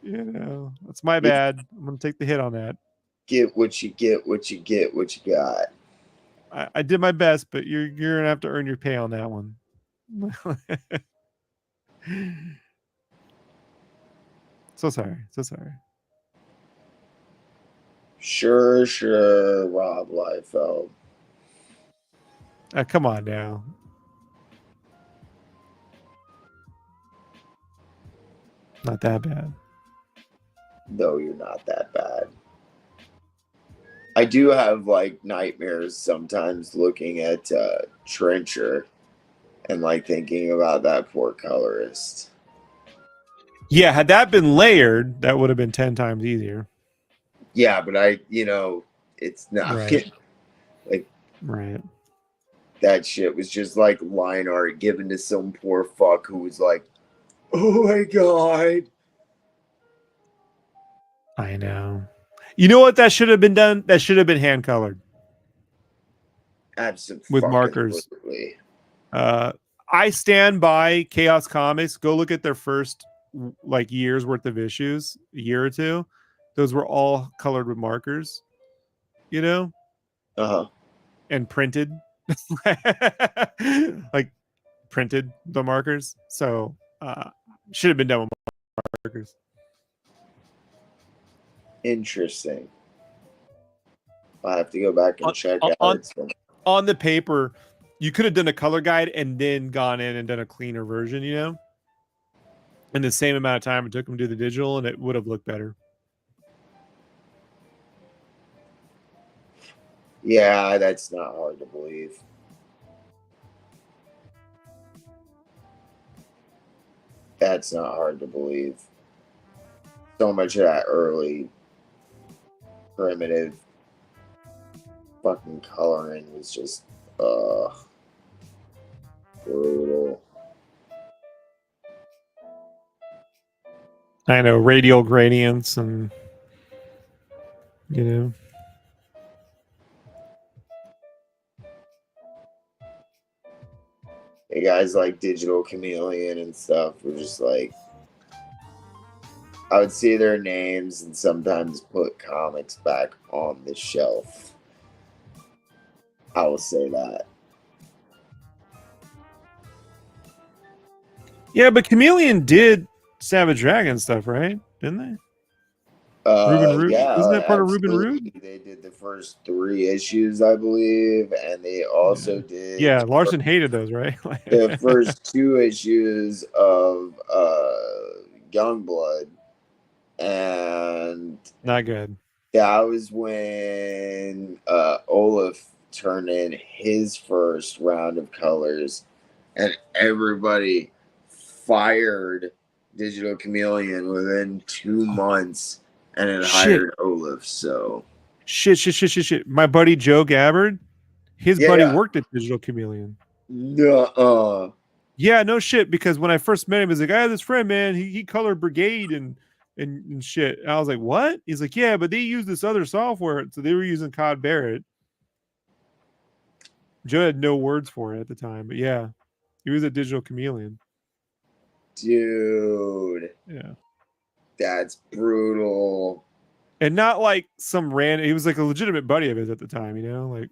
know, that's my bad. I'm going to take the hit on that. Get what you get, what you get, what you got. I did my best, but you're gonna have to earn your pay on that one. So sorry. Sure, Rob Liefeld. Come on now. Not that bad. No, you're not that bad. I do have like nightmares sometimes looking at Trencher and like thinking about that poor colorist. Yeah, had that been layered, that would have been 10 times easier. Yeah, but it's not right. like right. That shit was just like line art given to some poor fuck who was like, "Oh my god." I know. You know what that should have been done? That should have been hand colored. Absolutely. With markers. I stand by Chaos Comics. Go look at their first like year's worth of issues, a year or two. Those were all colored with markers, you know? And printed. Like printed the markers. So should have been done with markers. Interesting. I'll have to go back and check on the paper. You could have done a color guide and then gone in and done a cleaner version, you know, in the same amount of time it took them to do the digital, and it would have looked better. Yeah, that's not hard to believe. That's not hard to believe. So much of that early primitive fucking coloring was just brutal. I know, radial gradients and, you know. The guys like Digital Chameleon and stuff were just like, I would see their names and sometimes put comics back on the shelf. I will say that. Yeah, but Chameleon did Savage Dragon stuff, right? Didn't they? Ruben Root? Yeah, wasn't that part of Ruben absolutely. Root? They did the first 3 issues, I believe, and they also did. Yeah, Larson hated those, right? The first 2 issues of Youngblood, and not good. That was when Olaf turned in his first round of colors, and everybody fired Digital Chameleon within 2 months, and it hired Olaf. So shit. My buddy Joe Gabbard, His Yeah, buddy yeah. worked at Digital Chameleon. Nuh-uh. Yeah, no shit. Because when I first met him, he's like, I have this friend, man. He colored Brigade and shit. And I was like, what? He's like, yeah, but they use this other software. So they were using Cod Barrett. Joe had no words for it at the time, but yeah, he was a Digital Chameleon. Dude, Yeah, that's brutal. and not like some random. He was like a legitimate buddy of his at the time, you know. Like,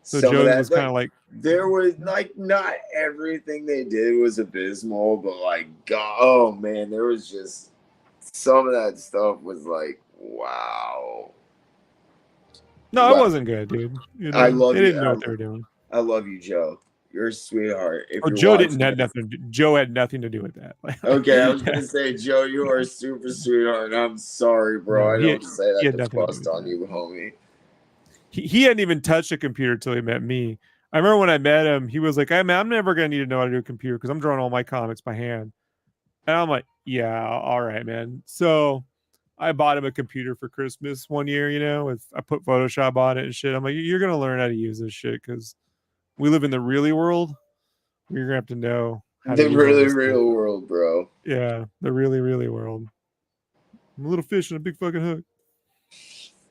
so Some of Joe that, was kind of like, there was like not everything they did was abysmal, but like, God, oh man, there was just some of that stuff was like, wow. no, it Wow. wasn't good, dude. You know, I love they you. didn't know what they were doing. I love you, Joe. You're a sweetheart. If Or you're Joe watching didn't have this. nothing. Joe had nothing to do with that. Okay, I was gonna say, Joe, you are a super sweetheart. And I'm sorry, bro. No, I don't say he that had to nothing to do bust with on that. you, homie. He hadn't even touched a computer till he met me. I remember when I met him, he was like, "Hey man, I'm never gonna need to know how to do a computer because I'm drawing all my comics by hand." And I'm like, "Yeah, all right, man." So I bought him a computer for Christmas one year. You know, I put Photoshop on it and shit. I'm like, "You're gonna learn how to use this shit because we live in the really world. You're gonna have to know how to The use all really this stuff." real world, bro. Yeah, the really, really world. I'm a little fish in a big fucking hook.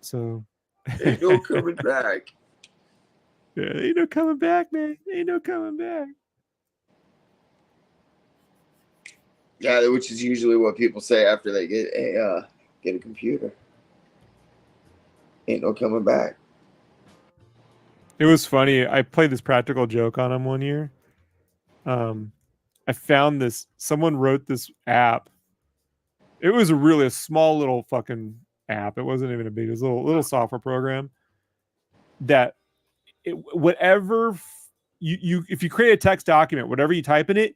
So Ain't no coming back. yeah, ain't no coming back, man. Ain't no coming back. Yeah, which is usually what people say after they get a computer. Ain't no coming back. It was funny. I played this practical joke on him one year. I found this. Someone wrote this app. It was a small little fucking app. It wasn't even a big. It was a little software program that whatever you if you create a text document, whatever you type in it,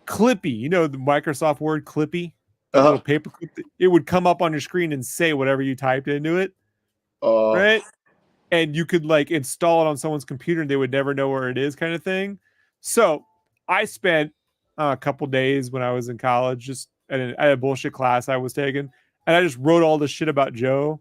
Clippy. You know the Microsoft Word Clippy, that little paper clip. It would come up on your screen and say whatever you typed into it. Right. And you could like install it on someone's computer and they would never know where it is, kind of thing. So I spent a couple days when I was in college just at a bullshit class I was taking, and I just wrote all this shit about Joe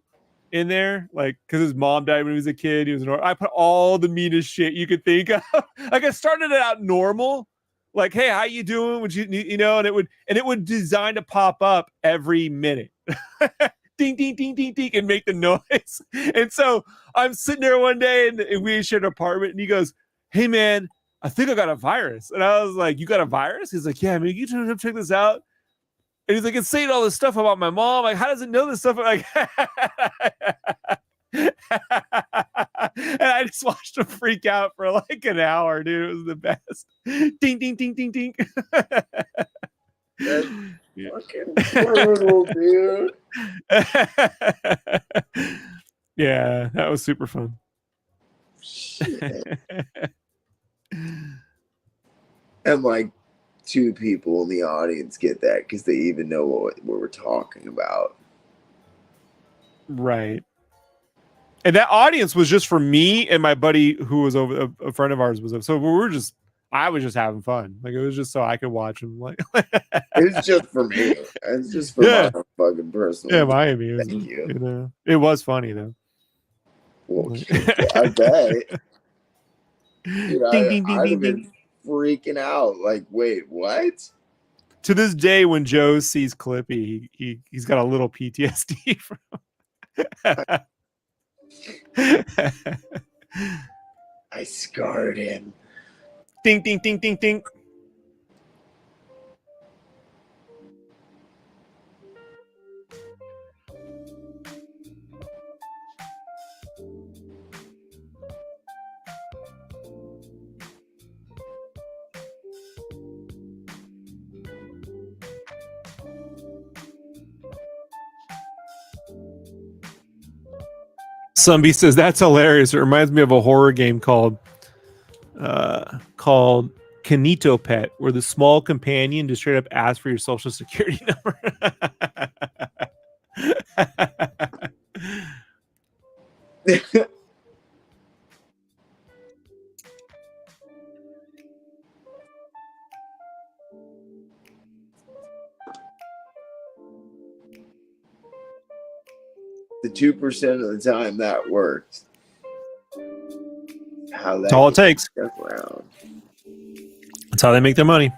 in there, like because his mom died when he was a kid. I put all the meanest shit you could think of. Like I started it out normal, like, "Hey, how you doing? Would you know?" And it would design to pop up every minute. Ding, ding, ding, ding, ding, and make the noise. And so I'm sitting there one day and we shared an apartment and he goes, "Hey man, I think I got a virus." And I was like, "You got a virus?" He's like, "Yeah, man, you check this out." And he's like, "It's saying all this stuff about my mom. Like, how does it know this stuff?" Like, and I just watched him freak out for like an hour, dude. It was the best. Ding, ding, ding, ding, ding. That's fucking brutal, dude. Yeah, that was super fun. Shit. And like 2 people in the audience get that because they even know what we're talking about. Right. And that audience was just for me and my buddy who was over, a friend of ours was over. So I was just having fun. Like it was just so I could watch him. Like It's just for me. It's just for my fucking personal. Yeah, Miami. Thank you. You know, it was funny though. Well, I bet. Dude, Ding, ding, ding, I'd ding, have been ding. freaking out. Like, wait, what? To this day, when Joe sees Clippy, he's got a little PTSD from. I scarred him. Ding, ding, ding, ding, ding. Sunby says that's hilarious. It reminds me of a horror game called Kanito Pet, where the small companion just straight up asks for your social security number. The 2% of the time that worked. How That's all it takes. Stuff around. That's how they make their money.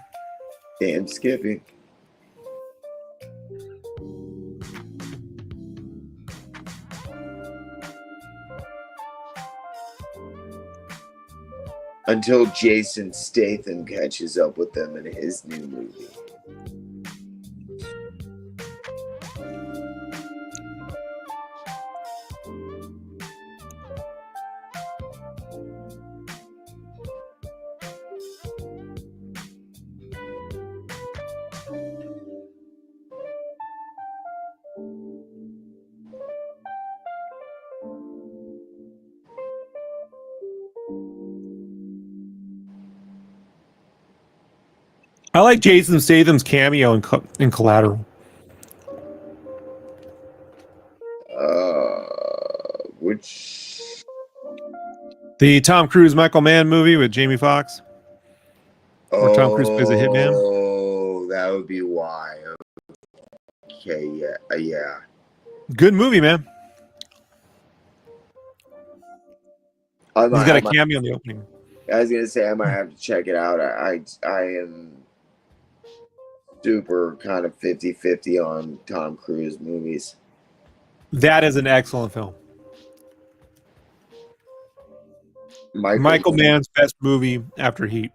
Damn Skippy. Until Jason Statham catches up with them in his new movie. I like Jason Statham's cameo in Collateral. Which The Tom Cruise Michael Mann movie with Jamie Foxx. Where Tom Cruise plays a hitman. Oh, that would be why. Okay, yeah. Good movie, man. He's got a cameo in the opening. I was gonna say I might have to check it out. I am super kind of 50-50 on Tom Cruise movies. That is an excellent film. Michael Mann's best movie after Heat.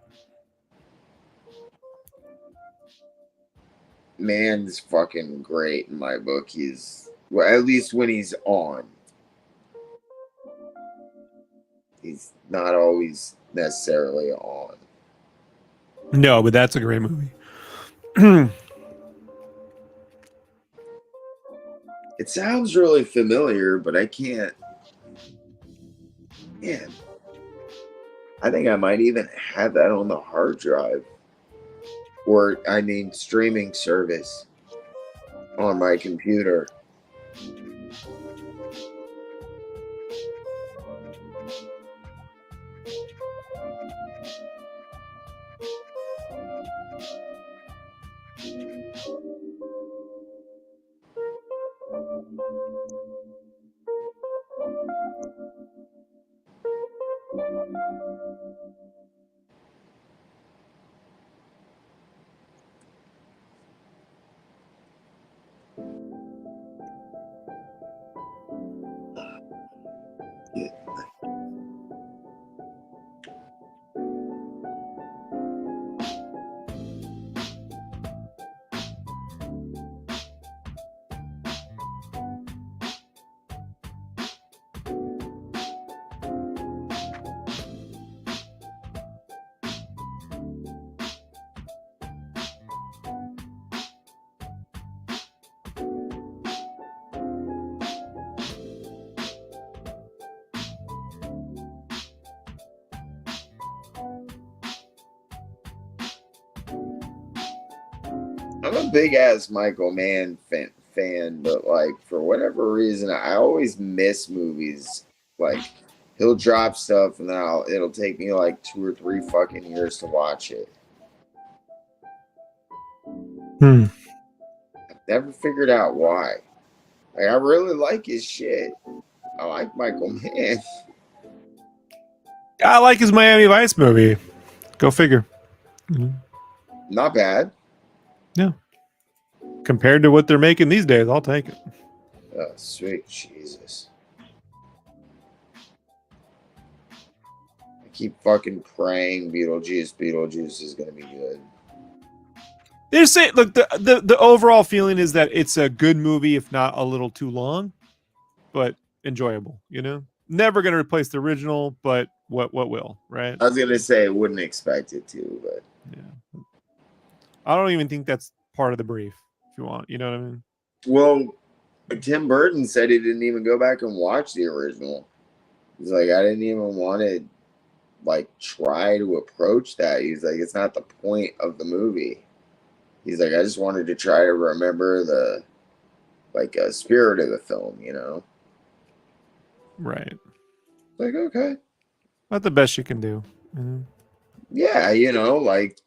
Mann's fucking great in my book. He's, well, at least when he's on. He's not always necessarily on. No, but that's a great movie. It sounds really familiar, but I can't. Man, I think I might even have that on the hard drive. Or, I mean, streaming service on my computer. I'm a big ass Michael Mann fan, but like for whatever reason, I always miss movies. Like he'll drop stuff, and then it'll take me like 2 or 3 fucking years to watch it. I've never figured out why. Like I really like his shit. I like Michael Mann. I like his Miami Vice movie. Go figure. Not bad. Yeah. Compared to what they're making these days, I'll take it. Oh, sweet Jesus. I keep fucking praying Beetlejuice is going to be good. They're saying, look, the overall feeling is that it's a good movie, if not a little too long, but enjoyable, you know? Never going to replace the original, but what will, right? I was going to say I wouldn't expect it to, but... Yeah. I don't even think that's part of the brief, if you want. You know what I mean? Well, Tim Burton said he didn't even go back and watch the original. He's like, I didn't even want to, like, try to approach that. He's like, it's not the point of the movie. He's like, I just wanted to try to remember the, like, spirit of the film, you know? Right. Like, okay. Not the best you can do. Mm-hmm. Yeah, you know, like,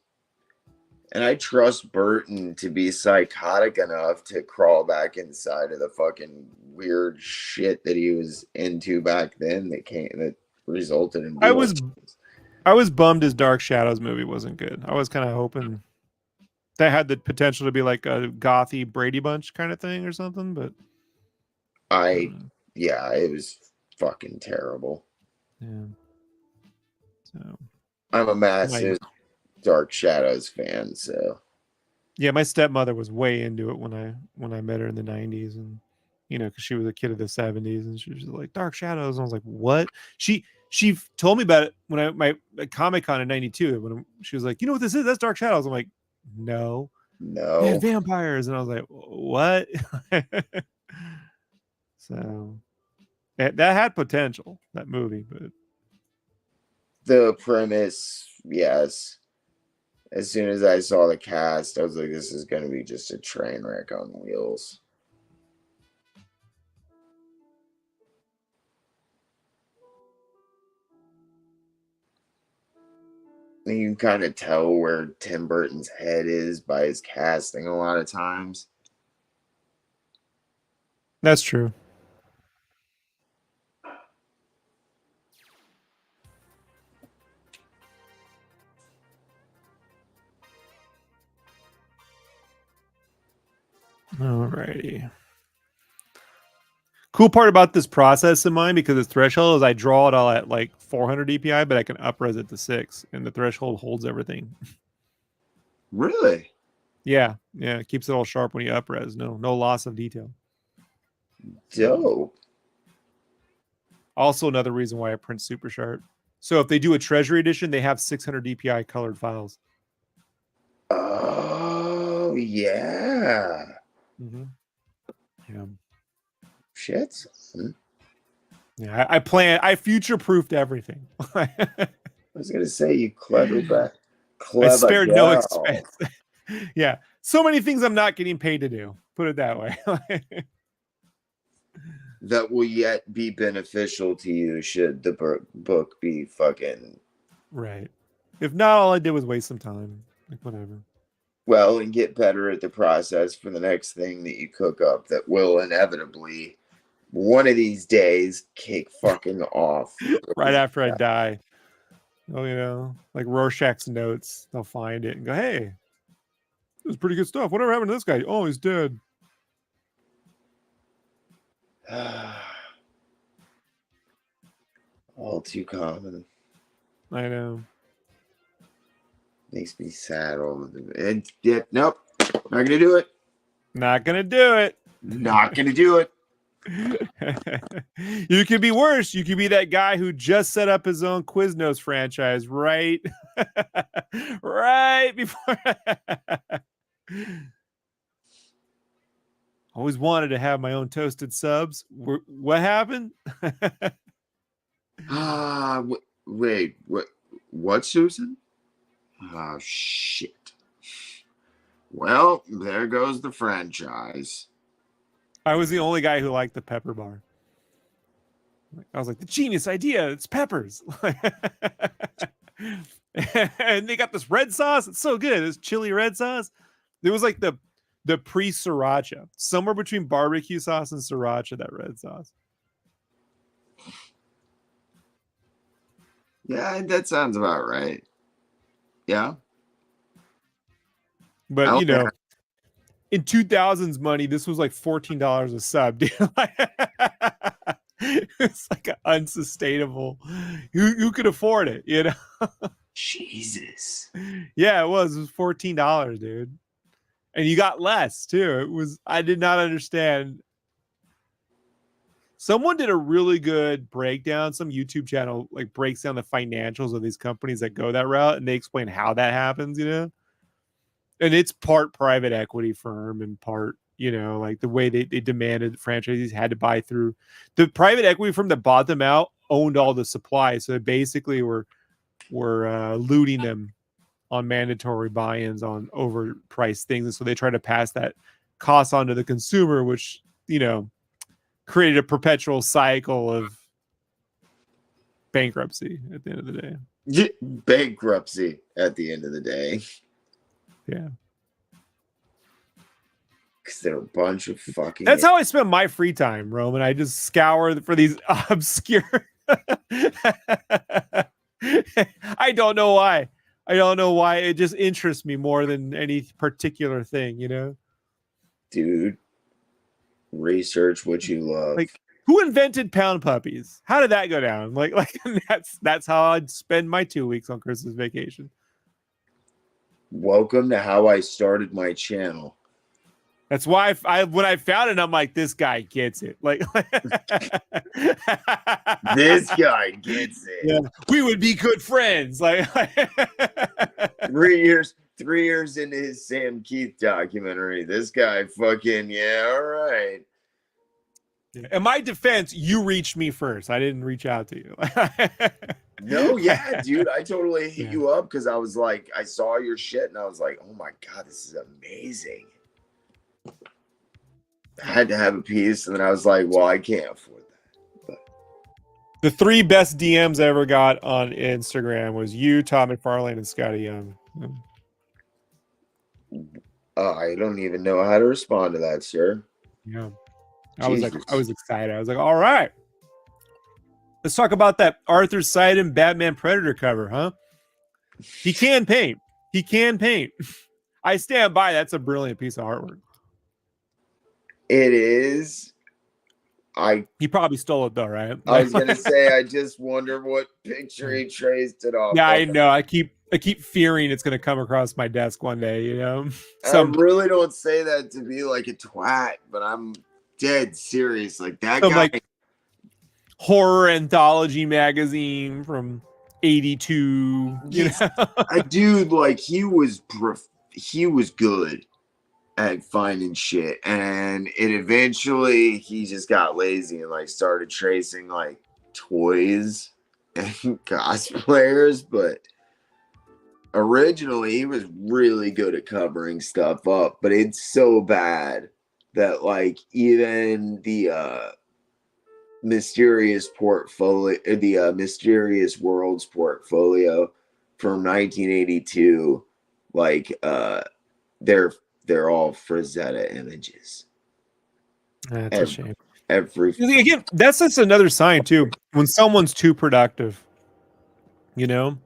and I trust Burton to be psychotic enough to crawl back inside of the fucking weird shit that he was into back then that resulted in I real was change. I was bummed his Dark Shadows movie wasn't good. I was kind of hoping that had the potential to be like a gothy Brady Bunch kind of thing or something, but Yeah, it was fucking terrible. yeah. So I'm a my massive Dark Shadows fan, so yeah, my stepmother was way into it when I met her in the 90s, and you know, because she was a kid of the 70s, and she was just like Dark Shadows. And I was like, what? She told me about it when I my at Comic Con in '92. When she was like, you know what this is? That's Dark Shadows. I'm like, no, they had no. vampires, and I was like, what? So that had potential, that movie, but The premise, yes. As soon as I saw the cast, I was like, this is going to be just a train wreck on wheels. And you can kind of tell where Tim Burton's head is by his casting a lot of times. that's true. Alrighty. Cool part about this process of mine, because it's threshold, is I draw it all at like 400 DPI, but I can upres it to 6, and the threshold holds everything. Really? Yeah, it keeps it all sharp when you upres. No loss of detail. Dope. Also, another reason why I print super sharp. So if they do a treasury edition, they have 600 DPI colored files. Oh, yeah. Mm-hmm. Yeah. Shit. Yeah, I future-proofed everything. I was going to say, you clever back. I Clever spared no girl. expense. Yeah. So many things I'm not getting paid to do. Put it that way. That will yet be beneficial to you should the book be fucking... Right. If not, all I did was waste some time. Like, whatever. Well, and get better at the process for the next thing that you cook up that will inevitably, one of these days, kick fucking off. Right after I die. Oh, you know, like Rorschach's notes. They'll find it and go, hey, this is pretty good stuff. Whatever happened to this guy? Oh, he's dead. All too common. I know. Makes me sad all of the... And yeah, nope. Not going to do it. Not going to do it. Not going to do it. You could be worse. You could be that guy who just set up his own Quiznos franchise right before. Always wanted to have my own toasted subs. What happened? Wait, what, Susan? Oh, shit. Well, there goes the franchise. I was the only guy who liked the pepper bar. I was like, the genius idea. It's peppers. And they got this red sauce. It's so good. This chili red sauce. It was like the pre-sriracha. Somewhere between barbecue sauce and sriracha, that red sauce. Yeah, that sounds about right. Yeah. But, you know, in 2000s money, this was like $14 a sub. It's like unsustainable. Who could afford it, you know? Jesus. Yeah, it was $14, dude. And you got less too. I did not understand. Someone did a really good breakdown. Some YouTube channel like breaks down the financials of these companies that go that route, and they explain how that happens, you know? And it's part private equity firm and part, you know, like the way they demanded franchisees had to buy through. The private equity firm that bought them out owned all the supply. So they basically were looting them on mandatory buy-ins on overpriced things. And so they try to pass that cost on to the consumer, which, you know, created a perpetual cycle of bankruptcy at the end of the day. Bankruptcy at the end of the day. Yeah. Because they're a bunch of fucking... That's how I spend my free time, Roman. I just scour for these obscure I don't know why. I don't know why. It just interests me more than any particular thing, you know? Dude, research what you love. Like, who invented pound puppies? How did that go down? Like that's how I'd spend my 2 weeks on Christmas vacation. Welcome to how I started my channel. That's why I when I found it, I'm like, this guy gets it. Like, This guy gets it. Yeah, we would be good friends. Like, 3 years into his Sam Keith documentary. This guy fucking, yeah, all right. In my defense, you reached me first. I didn't reach out to you. No, yeah, dude. I totally hit you up because I was like, I saw your shit and I was like, oh my God, this is amazing. I had to have a piece, and then I was like, well, I can't afford that. But the 3 best DMs I ever got on Instagram was you, Tom McFarlane, and Scotty Young. I don't even know how to respond to that, sir. Yeah. I was excited. I was like, all right. Let's talk about that Arthur Sidon Batman Predator cover, huh? He can paint. He can paint. I stand by. That's a brilliant piece of artwork. It is. He probably stole it though, right? I was gonna say, I just wonder what picture he traced it off. Yeah, I know. I keep fearing it's gonna come across my desk one day, you know. I really don't say that to be like a twat, but I'm dead serious. Like that guy, like horror anthology magazine from '82. You know, a dude like he was good at finding shit, and it eventually he just got lazy and like started tracing like toys and cosplayers, but originally he was really good at covering stuff up. But it's so bad that like even the mysterious portfolio, the mysterious worlds portfolio from 1982, like they're all Frazetta images. That's a shame. Again, that's just another sign too. When someone's too productive, you know,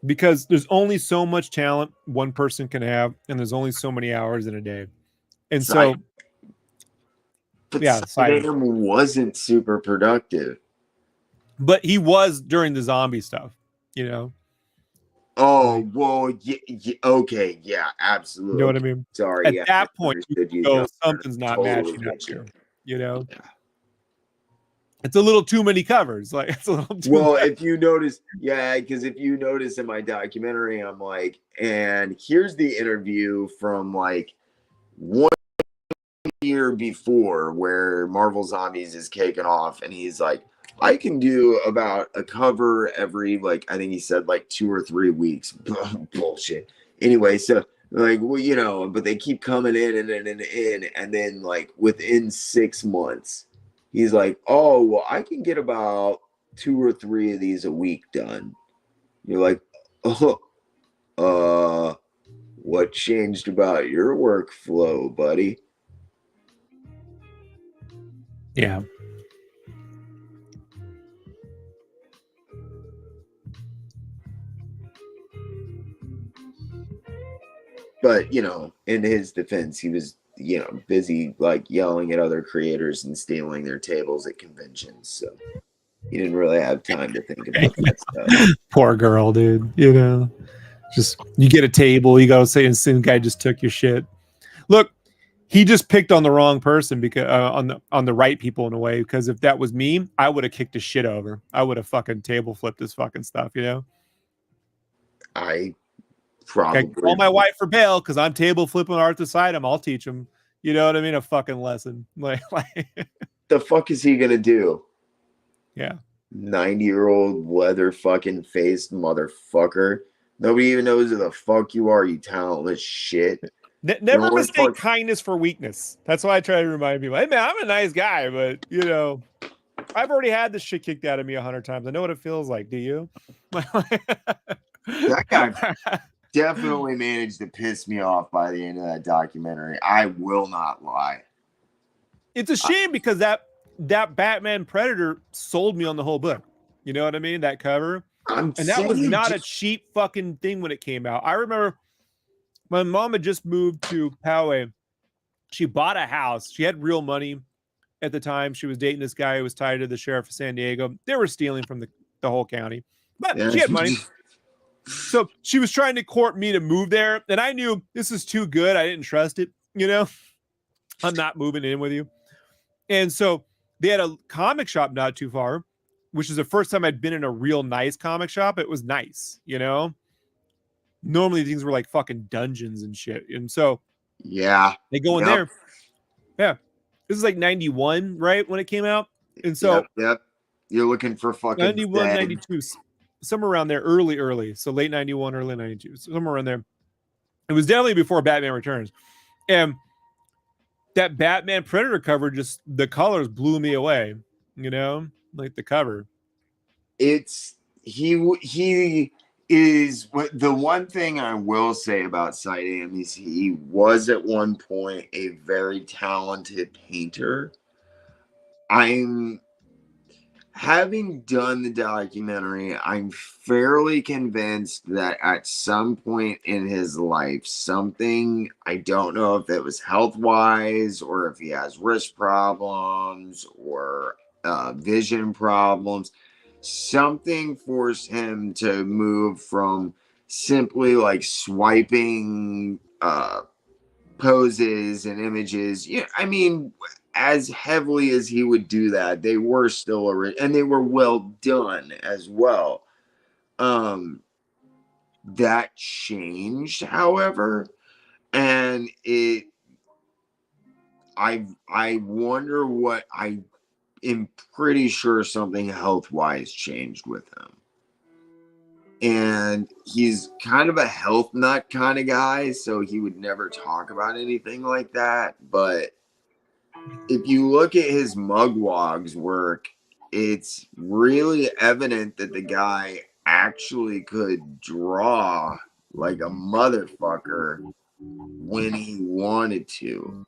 because there's only so much talent one person can have, and there's only so many hours in a day, and so. But yeah, Sidon wasn't super productive. But he was during the zombie stuff, you know. Oh, well, yeah, okay, yeah, absolutely. You know what I mean? Sorry. At that point, you go, something's not matching up here. You know? Yeah. It's a little too many covers. Like, it's a little too much. If you notice, yeah, because if you notice in my documentary, I'm like, and here's the interview from like 1 year before where Marvel Zombies is kicking off, and he's like, I can do about a cover every, like, I think he said like 2 or 3 weeks. Bullshit. Anyway, so like, well, you know, but they keep coming in and then like within 6 months, he's like, oh, well, I can get about 2 or 3 of these a week done. You're like, oh, what changed about your workflow, buddy? Yeah. But, you know, in his defense, he was, you know, busy like yelling at other creators and stealing their tables at conventions. So he didn't really have time to think about that stuff. Poor girl, dude. You know, just you get a table, you go say, and some guy just took your shit. Look, he just picked on the wrong person because on the right people in a way. Because if that was me, I would have kicked his shit over. I would have fucking table flipped his fucking stuff. You know. I probably call my wife for bail because I'm table flipping Arthur Sidon. I'll teach him. You know what I mean? A fucking lesson. Like the fuck is he gonna do? Yeah. 90-year-old leather fucking faced motherfucker. Nobody even knows who the fuck you are, you talentless shit. Never mistake kindness for weakness. That's why I try to remind people. Hey man, I'm a nice guy, but you know, I've already had this shit kicked out of me 100 times. I know what it feels like. Do you? That guy definitely managed to piss me off by the end of that documentary. I will not lie. It's a shame because that that Batman Predator sold me on the whole book. You know what I mean? That cover. I'm And that was saying not a cheap fucking thing when it came out. I remember my mom had just moved to Poway. She bought a house. She had real money at the time. She was dating this guy who was tied to the sheriff of San Diego. They were stealing from the whole county, but yeah. she had money. So she was trying to court me to move there. And I knew this is too good. I didn't trust it. You know, I'm not moving in with you. And so they had a comic shop not too far, which is the first time I'd been in a real nice comic shop. It was nice, you know. Normally things were like fucking dungeons and shit. And so yeah, they go in there. Yeah. This is like 91, right? When it came out. And so yep. You're looking for fucking 91, dead. 92, somewhere around there, early. So late 91, early 92, somewhere around there. It was definitely before Batman Returns. And that Batman Predator cover, just the colors blew me away, you know, like the cover. It's he is what the one thing I will say about Sightam is he was at one point a very talented painter. I'm having done the documentary, I'm fairly convinced that at some point in his life, something, I don't know if it was health wise or if he has wrist problems or vision problems, something forced him to move from simply like swiping poses and images. Yeah, I mean, as heavily as he would do that, they were still and they were well done as well. That changed, however, and I wonder what I am pretty sure something health wise changed with him. And he's kind of a health nut kind of guy, so he would never talk about anything like that. But if you look at his mugwogs work, it's really evident that the guy actually could draw like a motherfucker when he wanted to.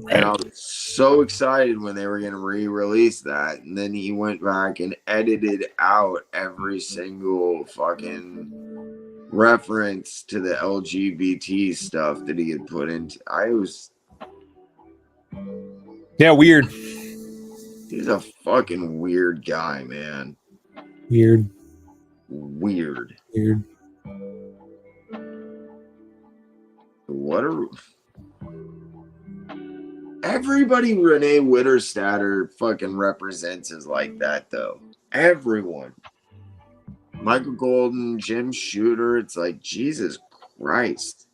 And I was so excited when they were going to re-release that. And then he went back and edited out every single fucking reference to the LGBT stuff that he had put into. Yeah, weird. He's a fucking weird guy, man. Weird. What are... Everybody Renee Witterstatter fucking represents is like that, though. Everyone. Michael Golden, Jim Shooter, it's like, Jesus Christ.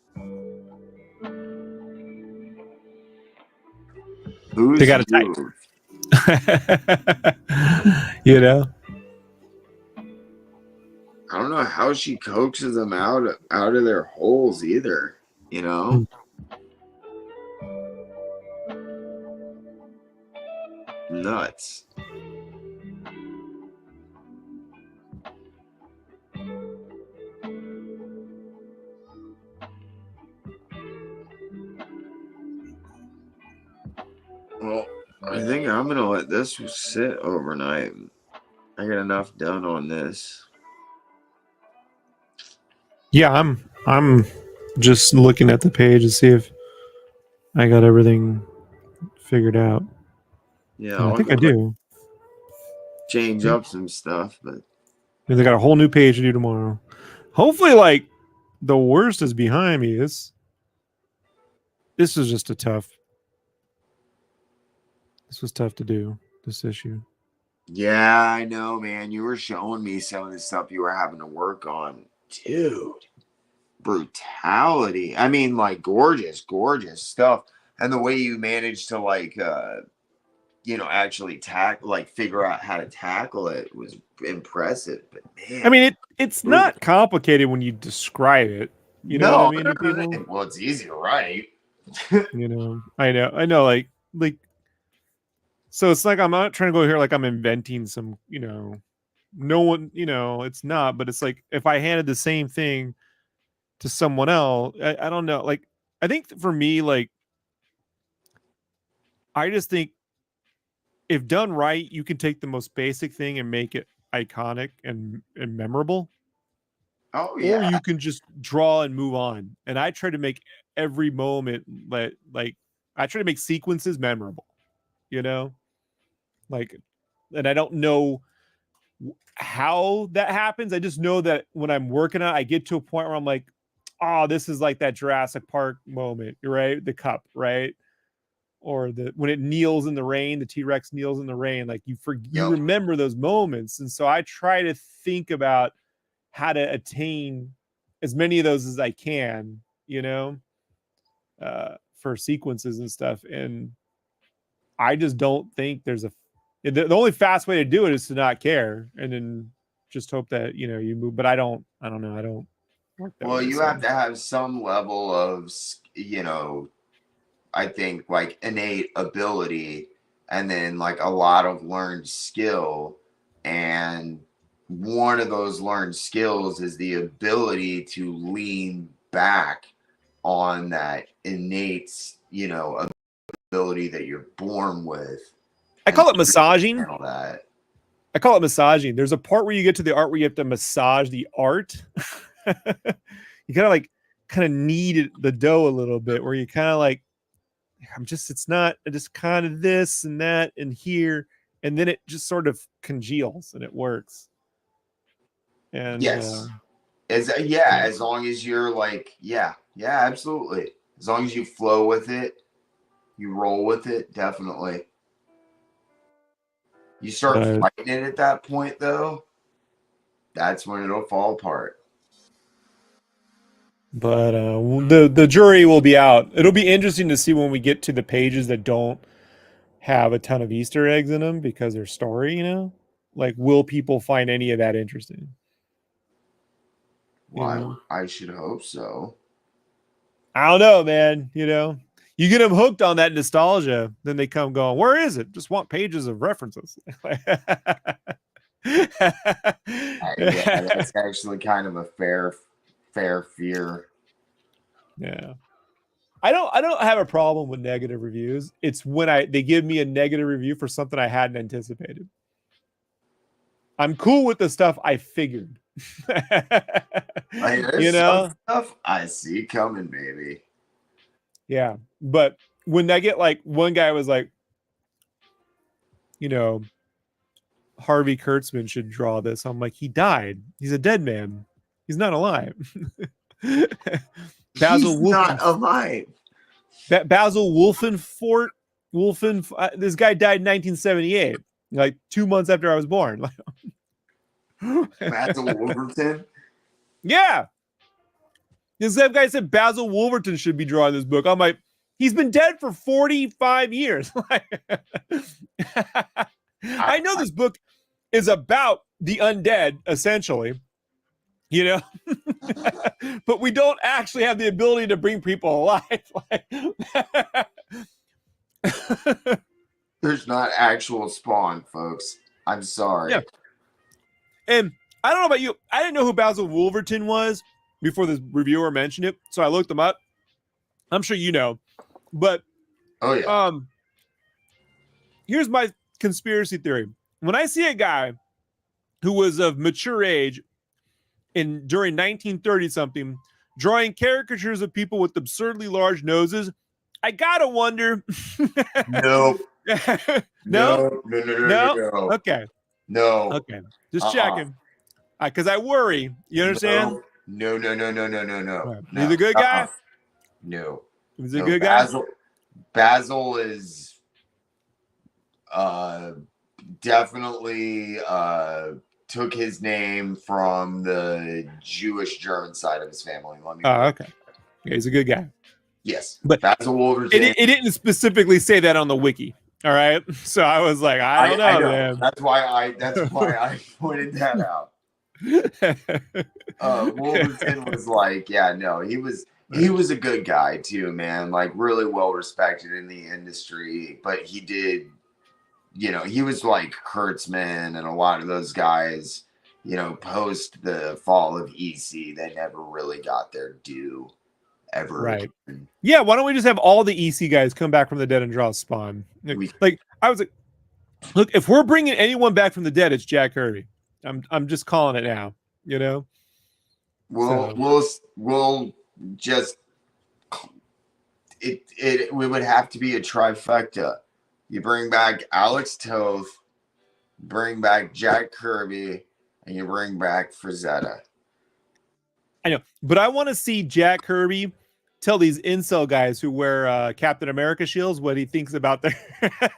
Who's they got a type. You know? I don't know how she coaxes them out of their holes either, you know? Nuts. Well, I think I'm gonna let this sit overnight. I got enough done on this. Yeah, I'm just looking at the page to see if I got everything figured out. Yeah, I think I do. Change up some stuff, but they got a whole new page to do tomorrow. Hopefully, like the worst is behind me. This is just a tough. This was tough to do, this issue. Yeah, I know, man. You were showing me some of the stuff you were having to work on. Dude, brutality. I mean, like, gorgeous stuff. And the way you managed to, like, actually figure out how to tackle it was impressive. But, man. I mean, it's not complicated when you describe it. You know what I mean to people? Well, it's easy to write. You know, I know, like, so it's like I'm not trying to go here like I'm inventing some, no one, it's not, but it's like if I handed the same thing to someone else, I don't know. Like, I think for me, like, I just think if done right, you can take the most basic thing and make it iconic and memorable. Oh yeah. Or you can just draw and move on. And I try to make every moment like I try to make sequences memorable, you know? Like, and I don't know how that happens. I just know that when I'm working on it, I get to a point where I'm like, oh, this is like that Jurassic Park moment, right? The cup, right? Or when it kneels in the rain, the T-Rex kneels in the rain. Like you remember those moments. And so I try to think about how to attain as many of those as I can, you know, for sequences and stuff. And I just don't think there's the only fast way to do it is to not care and then just hope that, you know, you move. But I don't know. I don't work that way. Well, you have to have some level of, you know, I think like innate ability and then like a lot of learned skill. And one of those learned skills is the ability to lean back on that innate, you know, ability that you're born with. I call it massaging. That. I call it massaging. There's a part where you get to the art where you have to massage the art. You kind of knead the dough a little bit, where you kind of like, it's just kind of this and that and here, and then it just sort of congeals and it works. And yes, as long as you're like, yeah, absolutely. As long as you flow with it, you roll with it, definitely. You start fighting it at that point, though, that's when it'll fall apart. But the jury will be out. It'll be interesting to see when we get to the pages that don't have a ton of Easter eggs in them because they're story, you know? Like, will people find any of that interesting? Well, you know? I should hope so. I don't know, man. You know, you get them hooked on that nostalgia, then they come going, where is it? Just want pages of references. Yeah, that's actually kind of a fair fear. Yeah. I don't have a problem with negative reviews. It's when they give me a negative review for something I hadn't anticipated. I'm cool with the stuff I figured. You know, some stuff I see coming, baby. Yeah, but when I get like, one guy was like, you know, Harvey Kurtzman should draw this. I'm like, he died. He's a dead man. He's not alive. Basil He's not alive. Basil Wolfenfort. This guy died in 1978, like 2 months after I was born. Basil Wolverton? Yeah. This guy said Basil Wolverton should be drawing this book. I'm like, he's been dead for 45 years. I know this book is about the undead, essentially, you know, but we don't actually have the ability to bring people alive. There's not actual spawn, folks. I'm sorry. Yeah. And I don't know about you. I didn't know who Basil Wolverton was before the reviewer mentioned it, so I looked him up. I'm sure you know, but oh yeah. Here's my conspiracy theory. When I see a guy who was of mature age during 1930 something drawing caricatures of people with absurdly large noses, I gotta wonder. No. No. No. Okay. No. Okay. Just checking. Because I worry. You understand? No. He's a good guy? No. He's a good guy? Basil is definitely took his name from the Jewish German side of his family. Okay. Yeah, he's a good guy. Yes. But Basil Wolverton. It didn't specifically say that on the wiki. All right. So I was like, I don't know, man. That's why I pointed that out. Wolverton was like, yeah, no, he was a good guy too, man. Like really well respected in the industry, but he did, you know, he was like Kurtzman and a lot of those guys, you know, post the fall of EC, they never really got their due ever. Right. Yeah. Why don't we just have all the EC guys come back from the dead and draw Spawn? Like I was like, Look, if we're bringing anyone back from the dead, it's Jack Kirby. I'm just calling it now. You know. We'll just it would have to be a trifecta. You bring back Alex Toth, bring back Jack Kirby, and you bring back Frazetta. I know, but I want to see Jack Kirby tell these incel guys who wear Captain America shields what he thinks about their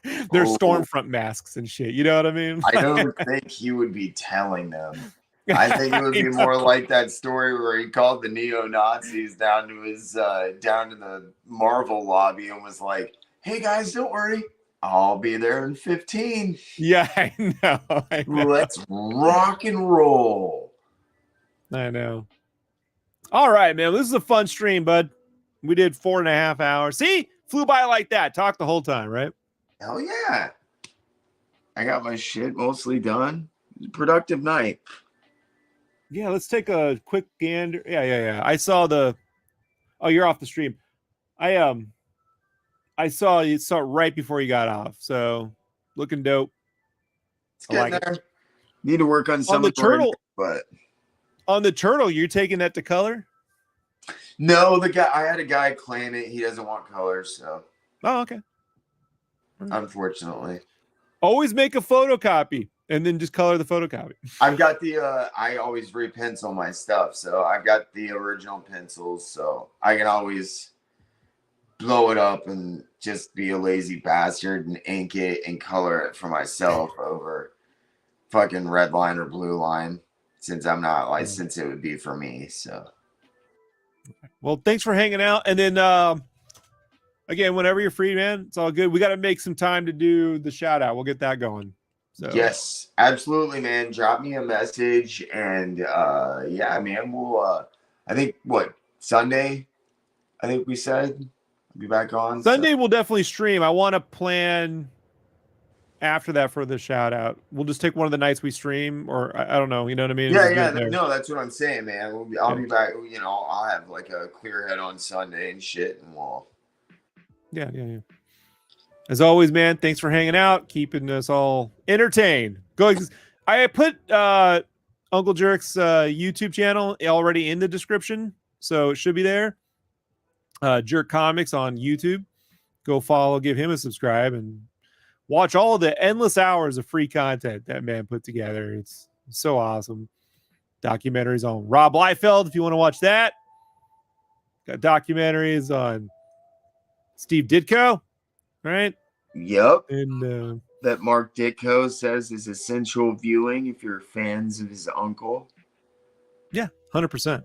Stormfront masks and shit. You know what I mean? I don't think he would be telling them. I think it would be more like that story where he called the neo-Nazis down to his down to the Marvel lobby and was like, "Hey guys, don't worry, I'll be there in 15." Yeah, I know. Let's rock and roll. I know. All right, man. This is a fun stream, bud. We did 4.5 hours. See, flew by like that. Talked the whole time, right? Hell yeah! I got my shit mostly done. It was a productive night. Yeah, let's take a quick gander. Yeah. I saw the. Oh, you're off the stream. I saw you saw it right before you got off. So looking dope. It's getting like there. it. Need to work on some On the turtle, but on the turtle, you're taking that to color? no, I had a guy claim it. He doesn't want colors, so. Oh, okay. Unfortunately. Always make a photocopy and then just color the photocopy. I've got the I always repencil my stuff, so I've got the original pencils, so I can always blow it up and just be a lazy bastard and ink it and color it for myself over fucking red line or blue line, since I'm not licensed. It would be for me. So well, thanks for hanging out, and then again, whenever you're free, man, it's all good. We got to make some time to do the shout out. We'll get that going. So yes, absolutely, man. Drop me a message, and yeah, man, we'll I think Sunday, I think we said I'll be back on Sunday. So. We'll definitely stream. I want to plan after that for the shout out. We'll just take one of the nights we stream, or I don't know, you know what I mean? Yeah. No, that's what I'm saying, man. I'll be back. You know, I'll have like a clear head on Sunday and shit, and we'll. Yeah. As always, man, thanks for hanging out, keeping us all entertained. I put Uncle Jerk's YouTube channel already in the description, so it should be there. Jerk Comics on YouTube. Go follow, give him a subscribe, and watch all the endless hours of free content that man put together. It's so awesome. Documentaries on Rob Liefeld, if you want to watch that. Got documentaries on Steve Ditko, right? Yep. And that Mark Ditko says is essential viewing if you're fans of his uncle. Yeah, 100%.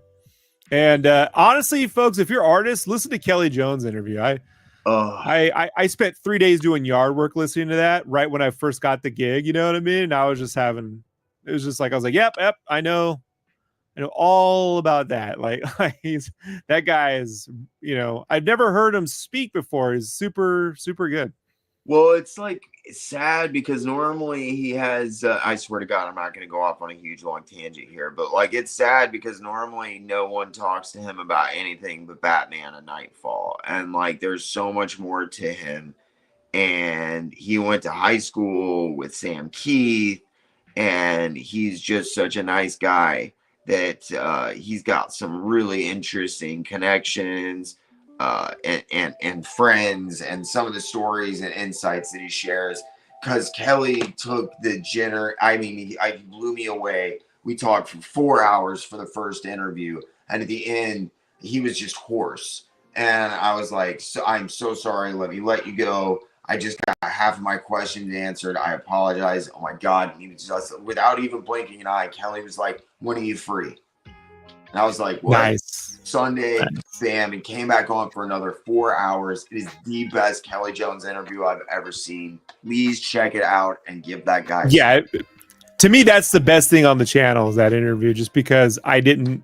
And honestly, folks, if you're artists, listen to Kelly Jones' interview. I spent 3 days doing yard work listening to that right when I first got the gig. You know what I mean? And I was just I was like, yep, I know all about that. Like that guy is, you know, I've never heard him speak before. He's super, super good. Well, it's sad because normally he has, I swear to God, I'm not going to go off on a huge long tangent here, but it's sad because normally no one talks to him about anything but Batman and Nightfall. And there's so much more to him. And he went to high school with Sam Keith, and he's just such a nice guy that he's got some really interesting connections and friends, and some of the stories and insights that he shares. Because Kelly took the I blew me away. We talked for 4 hours for the first interview, and at the end, he was just hoarse. And I was like, I'm so sorry. Let me let you go. I just got half of my questions answered. I apologize. Oh my God. And he was just, without even blinking an eye, Kelly was like, when are you free? And I was like, what? Nice. Sunday, bam, and came back on for another 4 hours. It is the best Kelly Jones interview I've ever seen. Please check it out and give that guy. Yeah. To me, that's the best thing on the channel is that interview, just because everything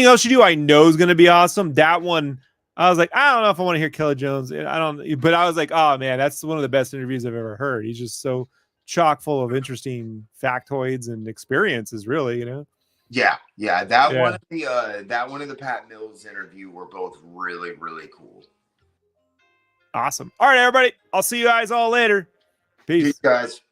else you do, I know is going to be awesome. That one, I was like, I don't know if I want to hear Kelly Jones. But I was like, oh man, that's one of the best interviews I've ever heard. He's just so chock full of interesting factoids and experiences, really, you know? Yeah. That one of the Pat Mills interview were both really, really cool. Awesome. All right, everybody. I'll see you guys all later. Peace. Peace, guys.